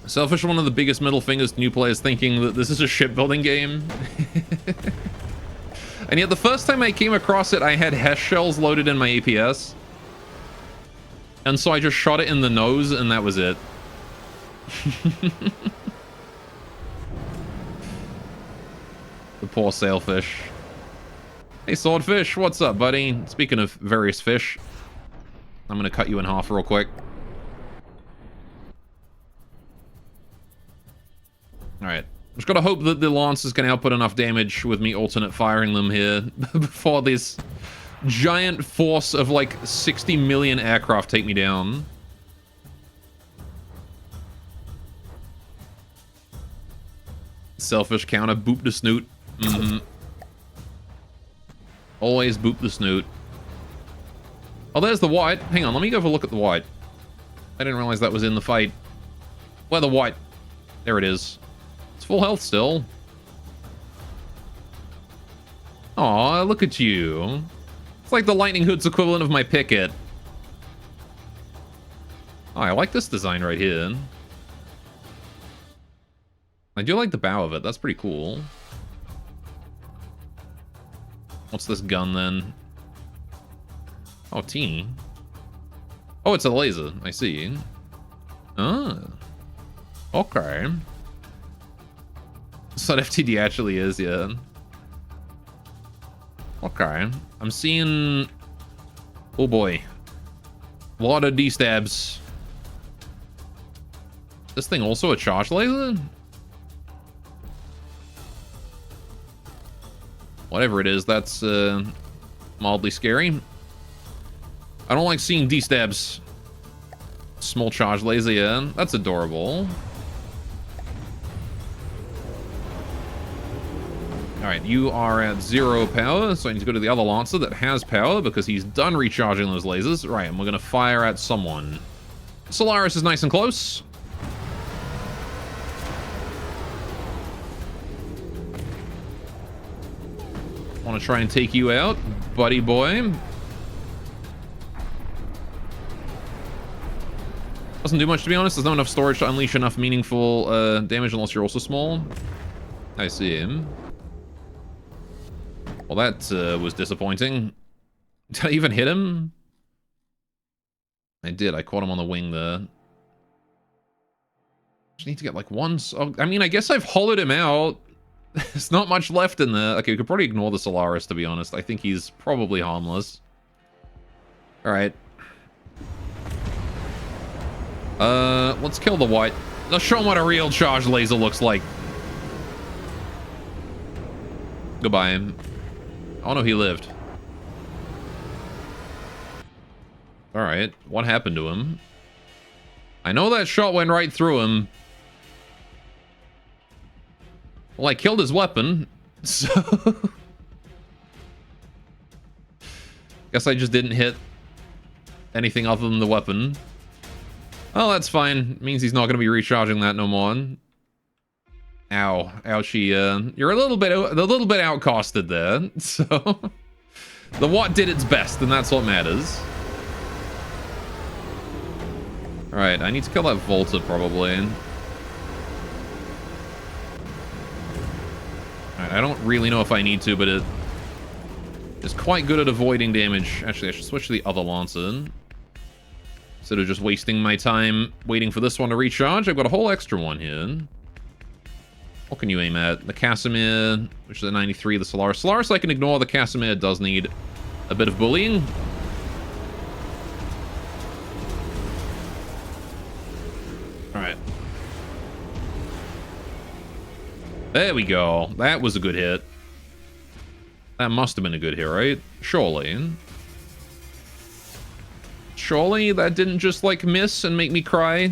S1: Selfish, one of the biggest middle fingers to new players thinking that this is a shipbuilding game. And yet the first time I came across it, I had Hess shells loaded in my APS. And so I just shot it in the nose, and that was it. The poor sailfish. Hey, swordfish, what's up, buddy? Speaking of various fish, I'm gonna cut you in half real quick. Alright. Just gotta hope that the Lancers can output enough damage with me alternate firing them here before this giant force of like 60 million aircraft take me down. Selfish counter, boop the snoot. Mm-hmm. Always boop the snoot. Oh, there's the white. Hang on, let me go have a look at the white. I didn't realize that was in the fight. Where the white? There it is. It's full health still. Aw, look at you. It's like the Lightning Hood's equivalent of my Picket. Oh, I like this design right here. I do like the bow of it. That's pretty cool. What's this gun then? Oh, T. Oh, it's a laser. I see. Oh. Okay. So what FTD actually is, yeah. Okay. I'm seeing... Oh boy. A lot of D-stabs. This thing also a charge laser? Whatever it is, that's mildly scary. I don't like seeing D-stabs. Small charge laser, yeah. That's adorable. Alright, you are at 0 power, so I need to go to the other Lancer that has power because he's done recharging those lasers. Right, and we're going to fire at someone. Solaris is nice and close. Want to try and take you out, buddy boy. Doesn't do much, to be honest. There's not enough storage to unleash enough meaningful damage unless you're also small. I see him. Well, that was disappointing. Did I even hit him? I did. I caught him on the wing there. Just need to get like one... Oh, I mean, I guess I've hollowed him out. There's not much left in there. Okay, we could probably ignore the Solaris, to be honest. I think he's probably harmless. Alright. Let's kill the white. Let's show him what a real charge laser looks like. Goodbye. Oh no, he lived. Alright, what happened to him? I know that shot went right through him. Well, I killed his weapon, so... Guess I just didn't hit anything other than the weapon. Oh, that's fine. It means he's not going to be recharging that no more. Ow. Ouchie. You're a little bit outcasted there, so... The Watt did its best, and that's what matters. Alright, I need to kill that Volta, probably. Alright, I don't really know if I need to, but it is quite good at avoiding damage. Actually, I should switch to the other Lancer. Instead of just wasting my time waiting for this one to recharge, I've got a whole extra one here. What can you aim at? The Casimir, which is a 93, the Solaris. Solaris I can ignore, the Casimir does need a bit of bullying. Alright. There we go. That was a good hit. That must have been a good hit, right? Surely. Surely that didn't just, like, miss and make me cry.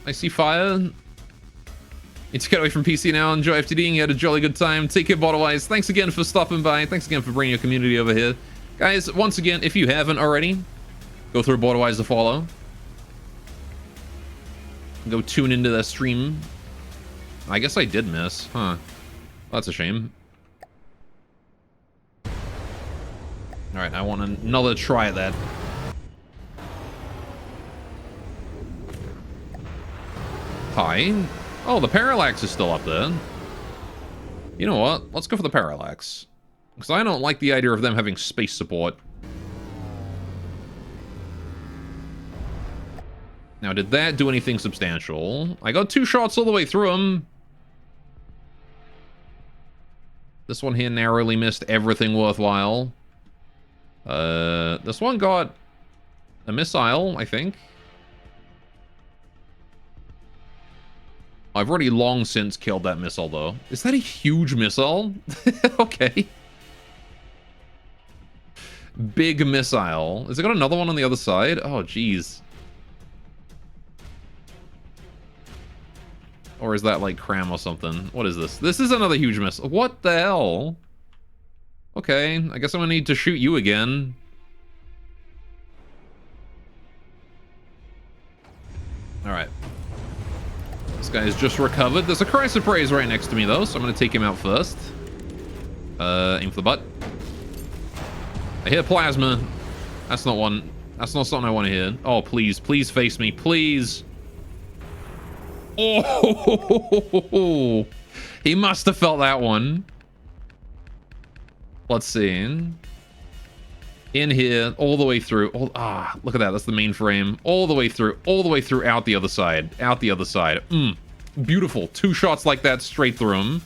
S1: I see fire. Need to get away from PC now. Enjoy FTDing. You had a jolly good time. Take care, Bottlewise. Thanks again for stopping by. Thanks again for bringing your community over here. Guys, once again, if you haven't already, go through Bottlewise to follow. Go tune into the stream. I guess I did miss, huh? That's a shame. Alright, I want another try at that. Hi. Oh, the Parallax is still up there. You know what? Let's go for the Parallax. Because I don't like the idea of them having space support. Now, did that do anything substantial? I got 2 shots all the way through him. This one here narrowly missed everything worthwhile. This one got a missile, I think. I've already long since killed that missile, though. Is that a huge missile? Okay. Big missile. Has it got another one on the other side? Oh, jeez. Or is that like cram or something? What is this? This is another huge missile. What the hell? Okay, I guess I'm gonna need to shoot you again. Alright. This guy has just recovered. There's a Chrysoprase right next to me, though, so I'm gonna take him out first. Aim for the butt. I hear plasma. That's not one. That's not something I want to hear. Oh, please. Please face me. Please. Oh, he must have felt that one. Let's see. In here, all the way through. Look at that. That's the main frame. All the way through, out the other side. Beautiful. 2 shots like that straight through him.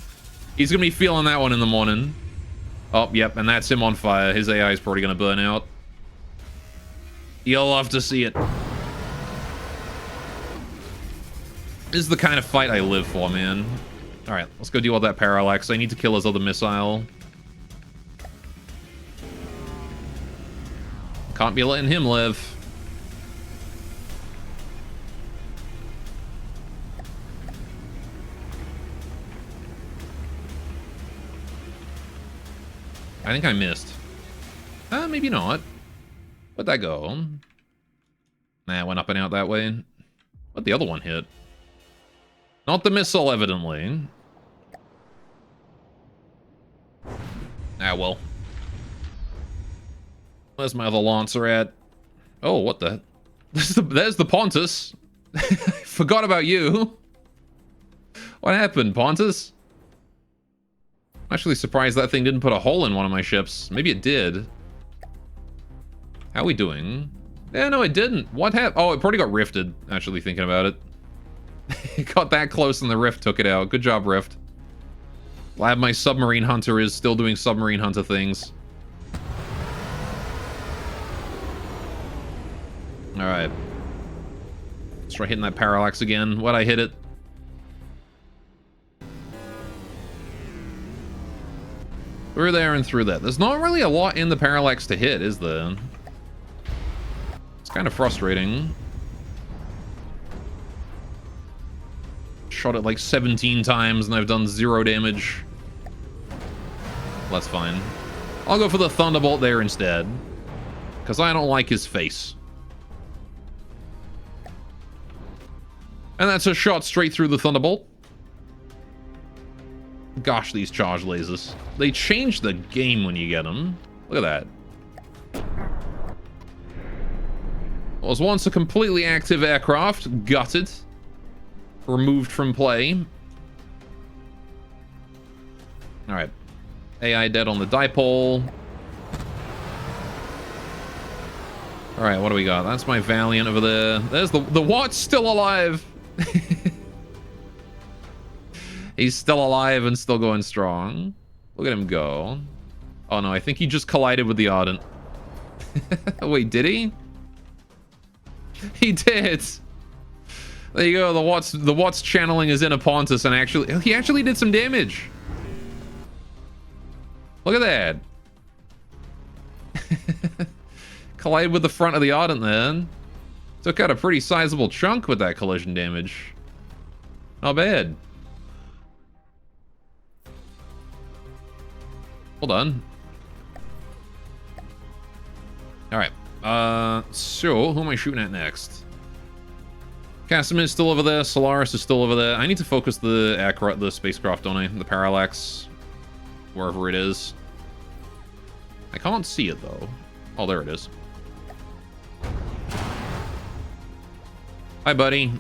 S1: He's going to be feeling that one in the morning. Oh, yep, and that's him on fire. His AI is probably going to burn out. You'll love to see it. This is the kind of fight I live for, man. Alright, let's go deal with that Parallax. I need to kill his other missile. Can't be letting him live. I think I missed. Maybe not. Where'd that go? Nah, it went up and out that way. What'd the other one hit? Not the missile, evidently. Ah, well. Where's my other Lancer at? Oh, what the? There's the Pontus. Forgot about you. What happened, Pontus? I'm actually surprised that thing didn't put a hole in one of my ships. Maybe it did. How are we doing? Yeah, no, it didn't. What happened? Oh, it probably got rifted, actually, thinking about it. It got that close and the rift took it out. Good job, Rift. Glad my submarine hunter is still doing submarine hunter things. Alright. Let's try hitting that parallax again. Why'd I hit it? Through there and through that. There's not really a lot in the parallax to hit, is there? It's kind of frustrating. Shot it like 17 times and I've done 0 damage. That's fine. I'll go for the Thunderbolt there instead. Because I don't like his face. And that's a shot straight through the Thunderbolt. Gosh, these charge lasers. They change the game when you get them. Look at that. Was once a completely active aircraft, gutted. Removed from play. Alright. AI dead on the dipole. Alright, what do we got? That's my Valiant over there. There's the Watt's still alive. He's still alive and still going strong. Look at him go. Oh no, I think he just collided with the Ardent. Wait, did he? He did. There you go. The Watt's channeling his inner Pontus and he actually did some damage. Look at that. Collided with the front of the Ardent then. Took out a pretty sizable chunk with that collision damage. Not bad. Hold on. Alright. So, who am I shooting at next? Casimir's still over there. Solaris is still over there. I need to focus the spacecraft, don't I? The Parallax. Wherever it is. I can't see it, though. Oh, there it is. Hi, buddy.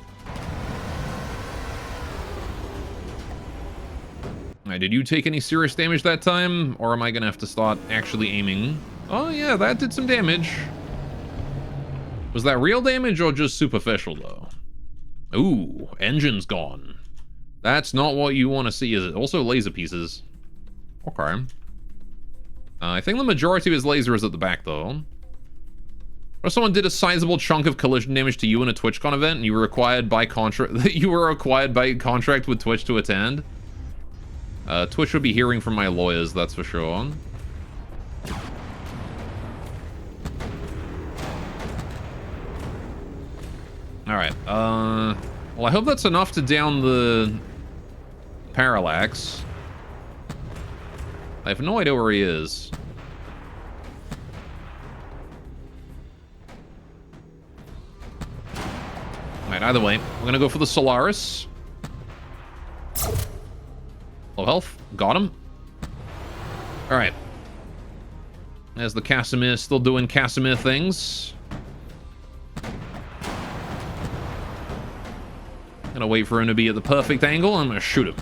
S1: Right, did you take any serious damage that time? Or am I gonna have to start actually aiming? Oh yeah, that did some damage. Was that real damage or just superficial though? Ooh, engine's gone. That's not what you want to see, is it? Also laser pieces. Okay. I think the majority of his laser is at the back though. Or someone did a sizable chunk of collision damage to you in a TwitchCon event and you were required by contract with Twitch to attend. Twitch will be hearing from my lawyers, that's for sure. Alright, well I hope that's enough to down the Parallax. I have no idea where he is. Alright, either way, we're gonna go for the Solaris. Low health. Got him. Alright. There's the Casimir still doing Casimir things. Gonna wait for him to be at the perfect angle. I'm gonna shoot him.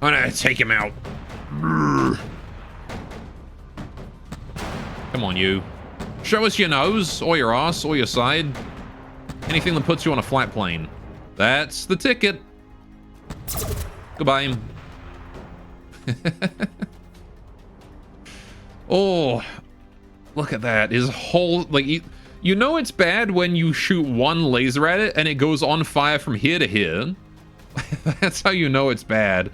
S1: I'm gonna take him out. Come on, you. Show us your nose, or your ass, or your side. Anything that puts you on a flat plane. That's the ticket. Goodbye. Oh, look at that. His whole, like, you know it's bad when you shoot one laser at it and it goes on fire from here to here. That's how you know it's bad.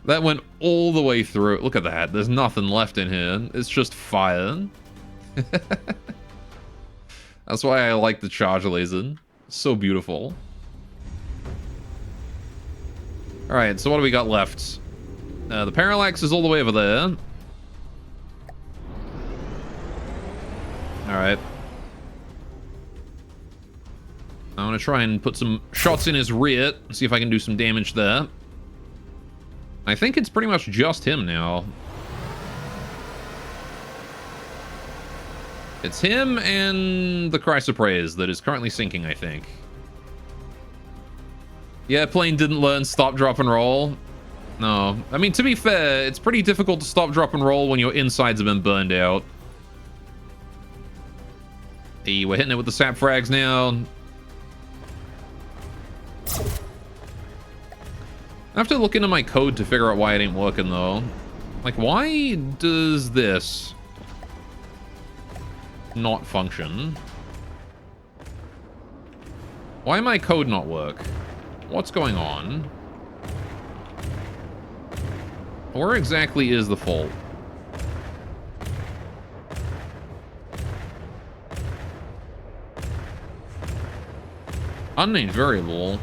S1: That went all the way through. Look at that. There's nothing left in here. It's just fire. That's why I like the charge laser. So beautiful. Alright, so what do we got left? The Parallax is all the way over there. Alright. I'm gonna try and put some shots in his rear, see if I can do some damage there. I think it's pretty much just him now. It's him and the Chrysoprase that is currently sinking, I think. Yeah, plane didn't learn stop, drop, and roll. No. I mean, to be fair, it's pretty difficult to stop, drop, and roll when your insides have been burned out. Hey, we're hitting it with the sap frags now. I have to look into my code to figure out why it ain't working, though. Like, why does this not function? Why my code not work? What's going on? Where exactly is the fault? Unnamed variable.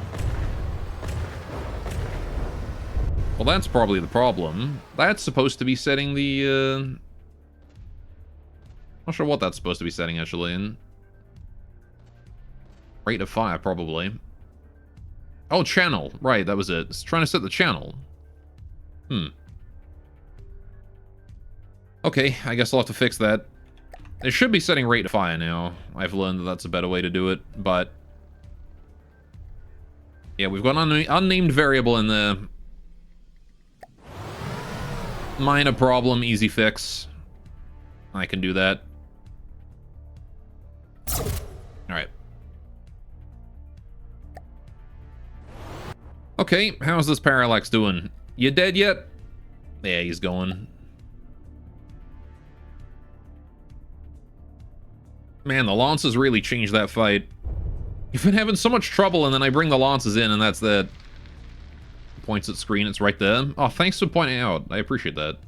S1: Well, that's probably the problem. That's supposed to be setting the, not sure what that's supposed to be setting, actually. Rate of fire, probably. Oh, channel. Right, that was it. It's trying to set the channel. Okay, I guess I'll have to fix that. It should be setting rate of fire now. I've learned that that's a better way to do it, but... yeah, we've got an unnamed variable in there. Minor problem, easy fix. I can do that. Alright. Okay, how's this Parallax doing? You dead yet? Yeah, he's going. Man, the Lancers really changed that fight. You've been having so much trouble, and then I bring the Lancers in, and that's that. Points at screen, it's right there. Oh, thanks for pointing out. I appreciate that.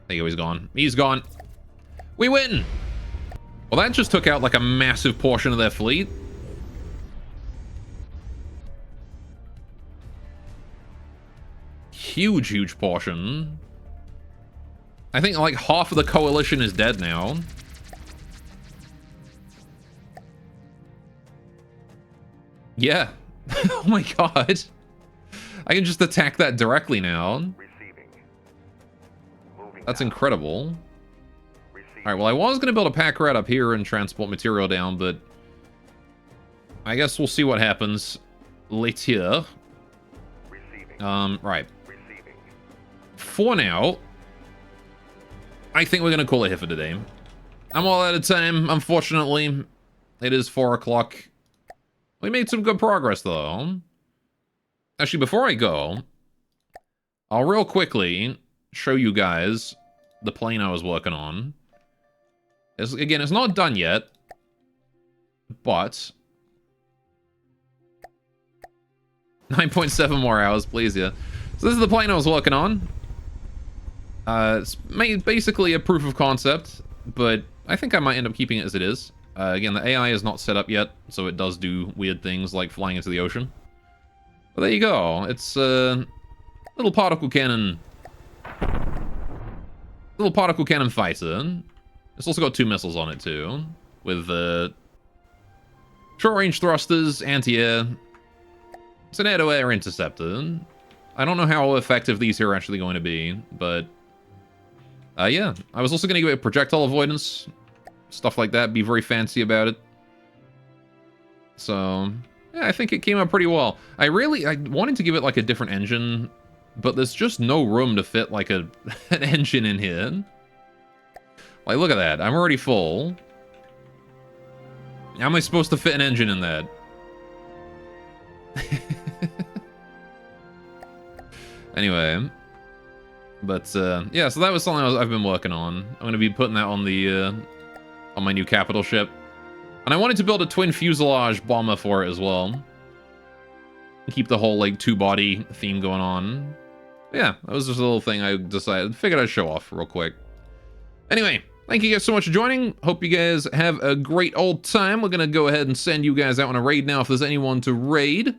S1: There you go, he's gone. He's gone. We win! Well, that just took out like a massive portion of their fleet. Huge, huge portion. I think like half of the coalition is dead now. Yeah. Oh my god. I can just attack that directly now.
S2: Receiving.
S1: That's incredible. Alright, well I was going to build a pack rat up here and transport material down, but... I guess we'll see what happens later. Right. For now, I think we're going to call it here for today. I'm all out of time, unfortunately. It is 4 o'clock. We made some good progress, though. Actually, before I go, I'll real quickly show you guys the plane I was working on. Again, it's not done yet, but... 9.7 more hours, please, yeah. So this is the plane I was working on. It's basically a proof of concept, but I think I might end up keeping it as it is. Again, the AI is not set up yet, so it does do weird things like flying into the ocean. But there you go. It's a little particle cannon. Little particle cannon fighter. It's also got 2 missiles on it too, with short-range thrusters, anti-air. It's an air-to-air interceptor. I don't know how effective these here are actually going to be, but yeah. I was also going to give it projectile avoidance. Stuff like that, be very fancy about it. So, yeah, I think it came out pretty well. I wanted to give it like a different engine, but there's just no room to fit like an engine in here. Like, look at that. I'm already full. How am I supposed to fit an engine in that? Anyway. But, yeah, so that was something I've been working on. I'm going to be putting that on the, on my new capital ship. And I wanted to build a twin fuselage bomber for it as well. Keep the whole, like, 2-body theme going on. But yeah, that was just a little thing I figured I'd show off real quick. Anyway, thank you guys so much for joining. Hope you guys have a great old time. We're going to go ahead and send you guys out on a raid now if there's anyone to raid.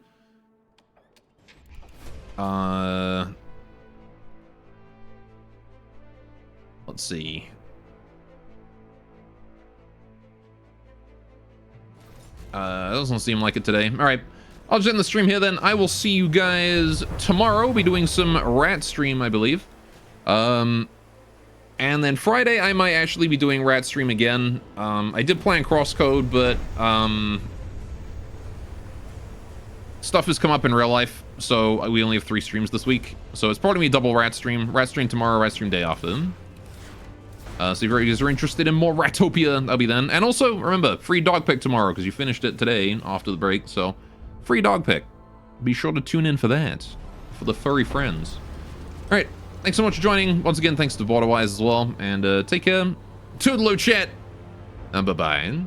S1: Let's see. Doesn't seem like it today. Alright, I'll just end the stream here then. I will see you guys tomorrow. We'll be doing some rat stream, I believe. And then Friday, I might actually be doing rat stream again. I did plan crosscode, but stuff has come up in real life, so we only have 3 streams this week. So it's probably gonna be double rat stream tomorrow, rat stream day after. So if you guys are interested in more Ratopia, that'll be then. And also, remember, free dog pick tomorrow, because you finished it today after the break, so free dog pick. Be sure to tune in for that, for the furry friends. Alright, thanks so much for joining. Once again, thanks to Borderwise as well, and take care. Toodaloo, chat, and bye-bye.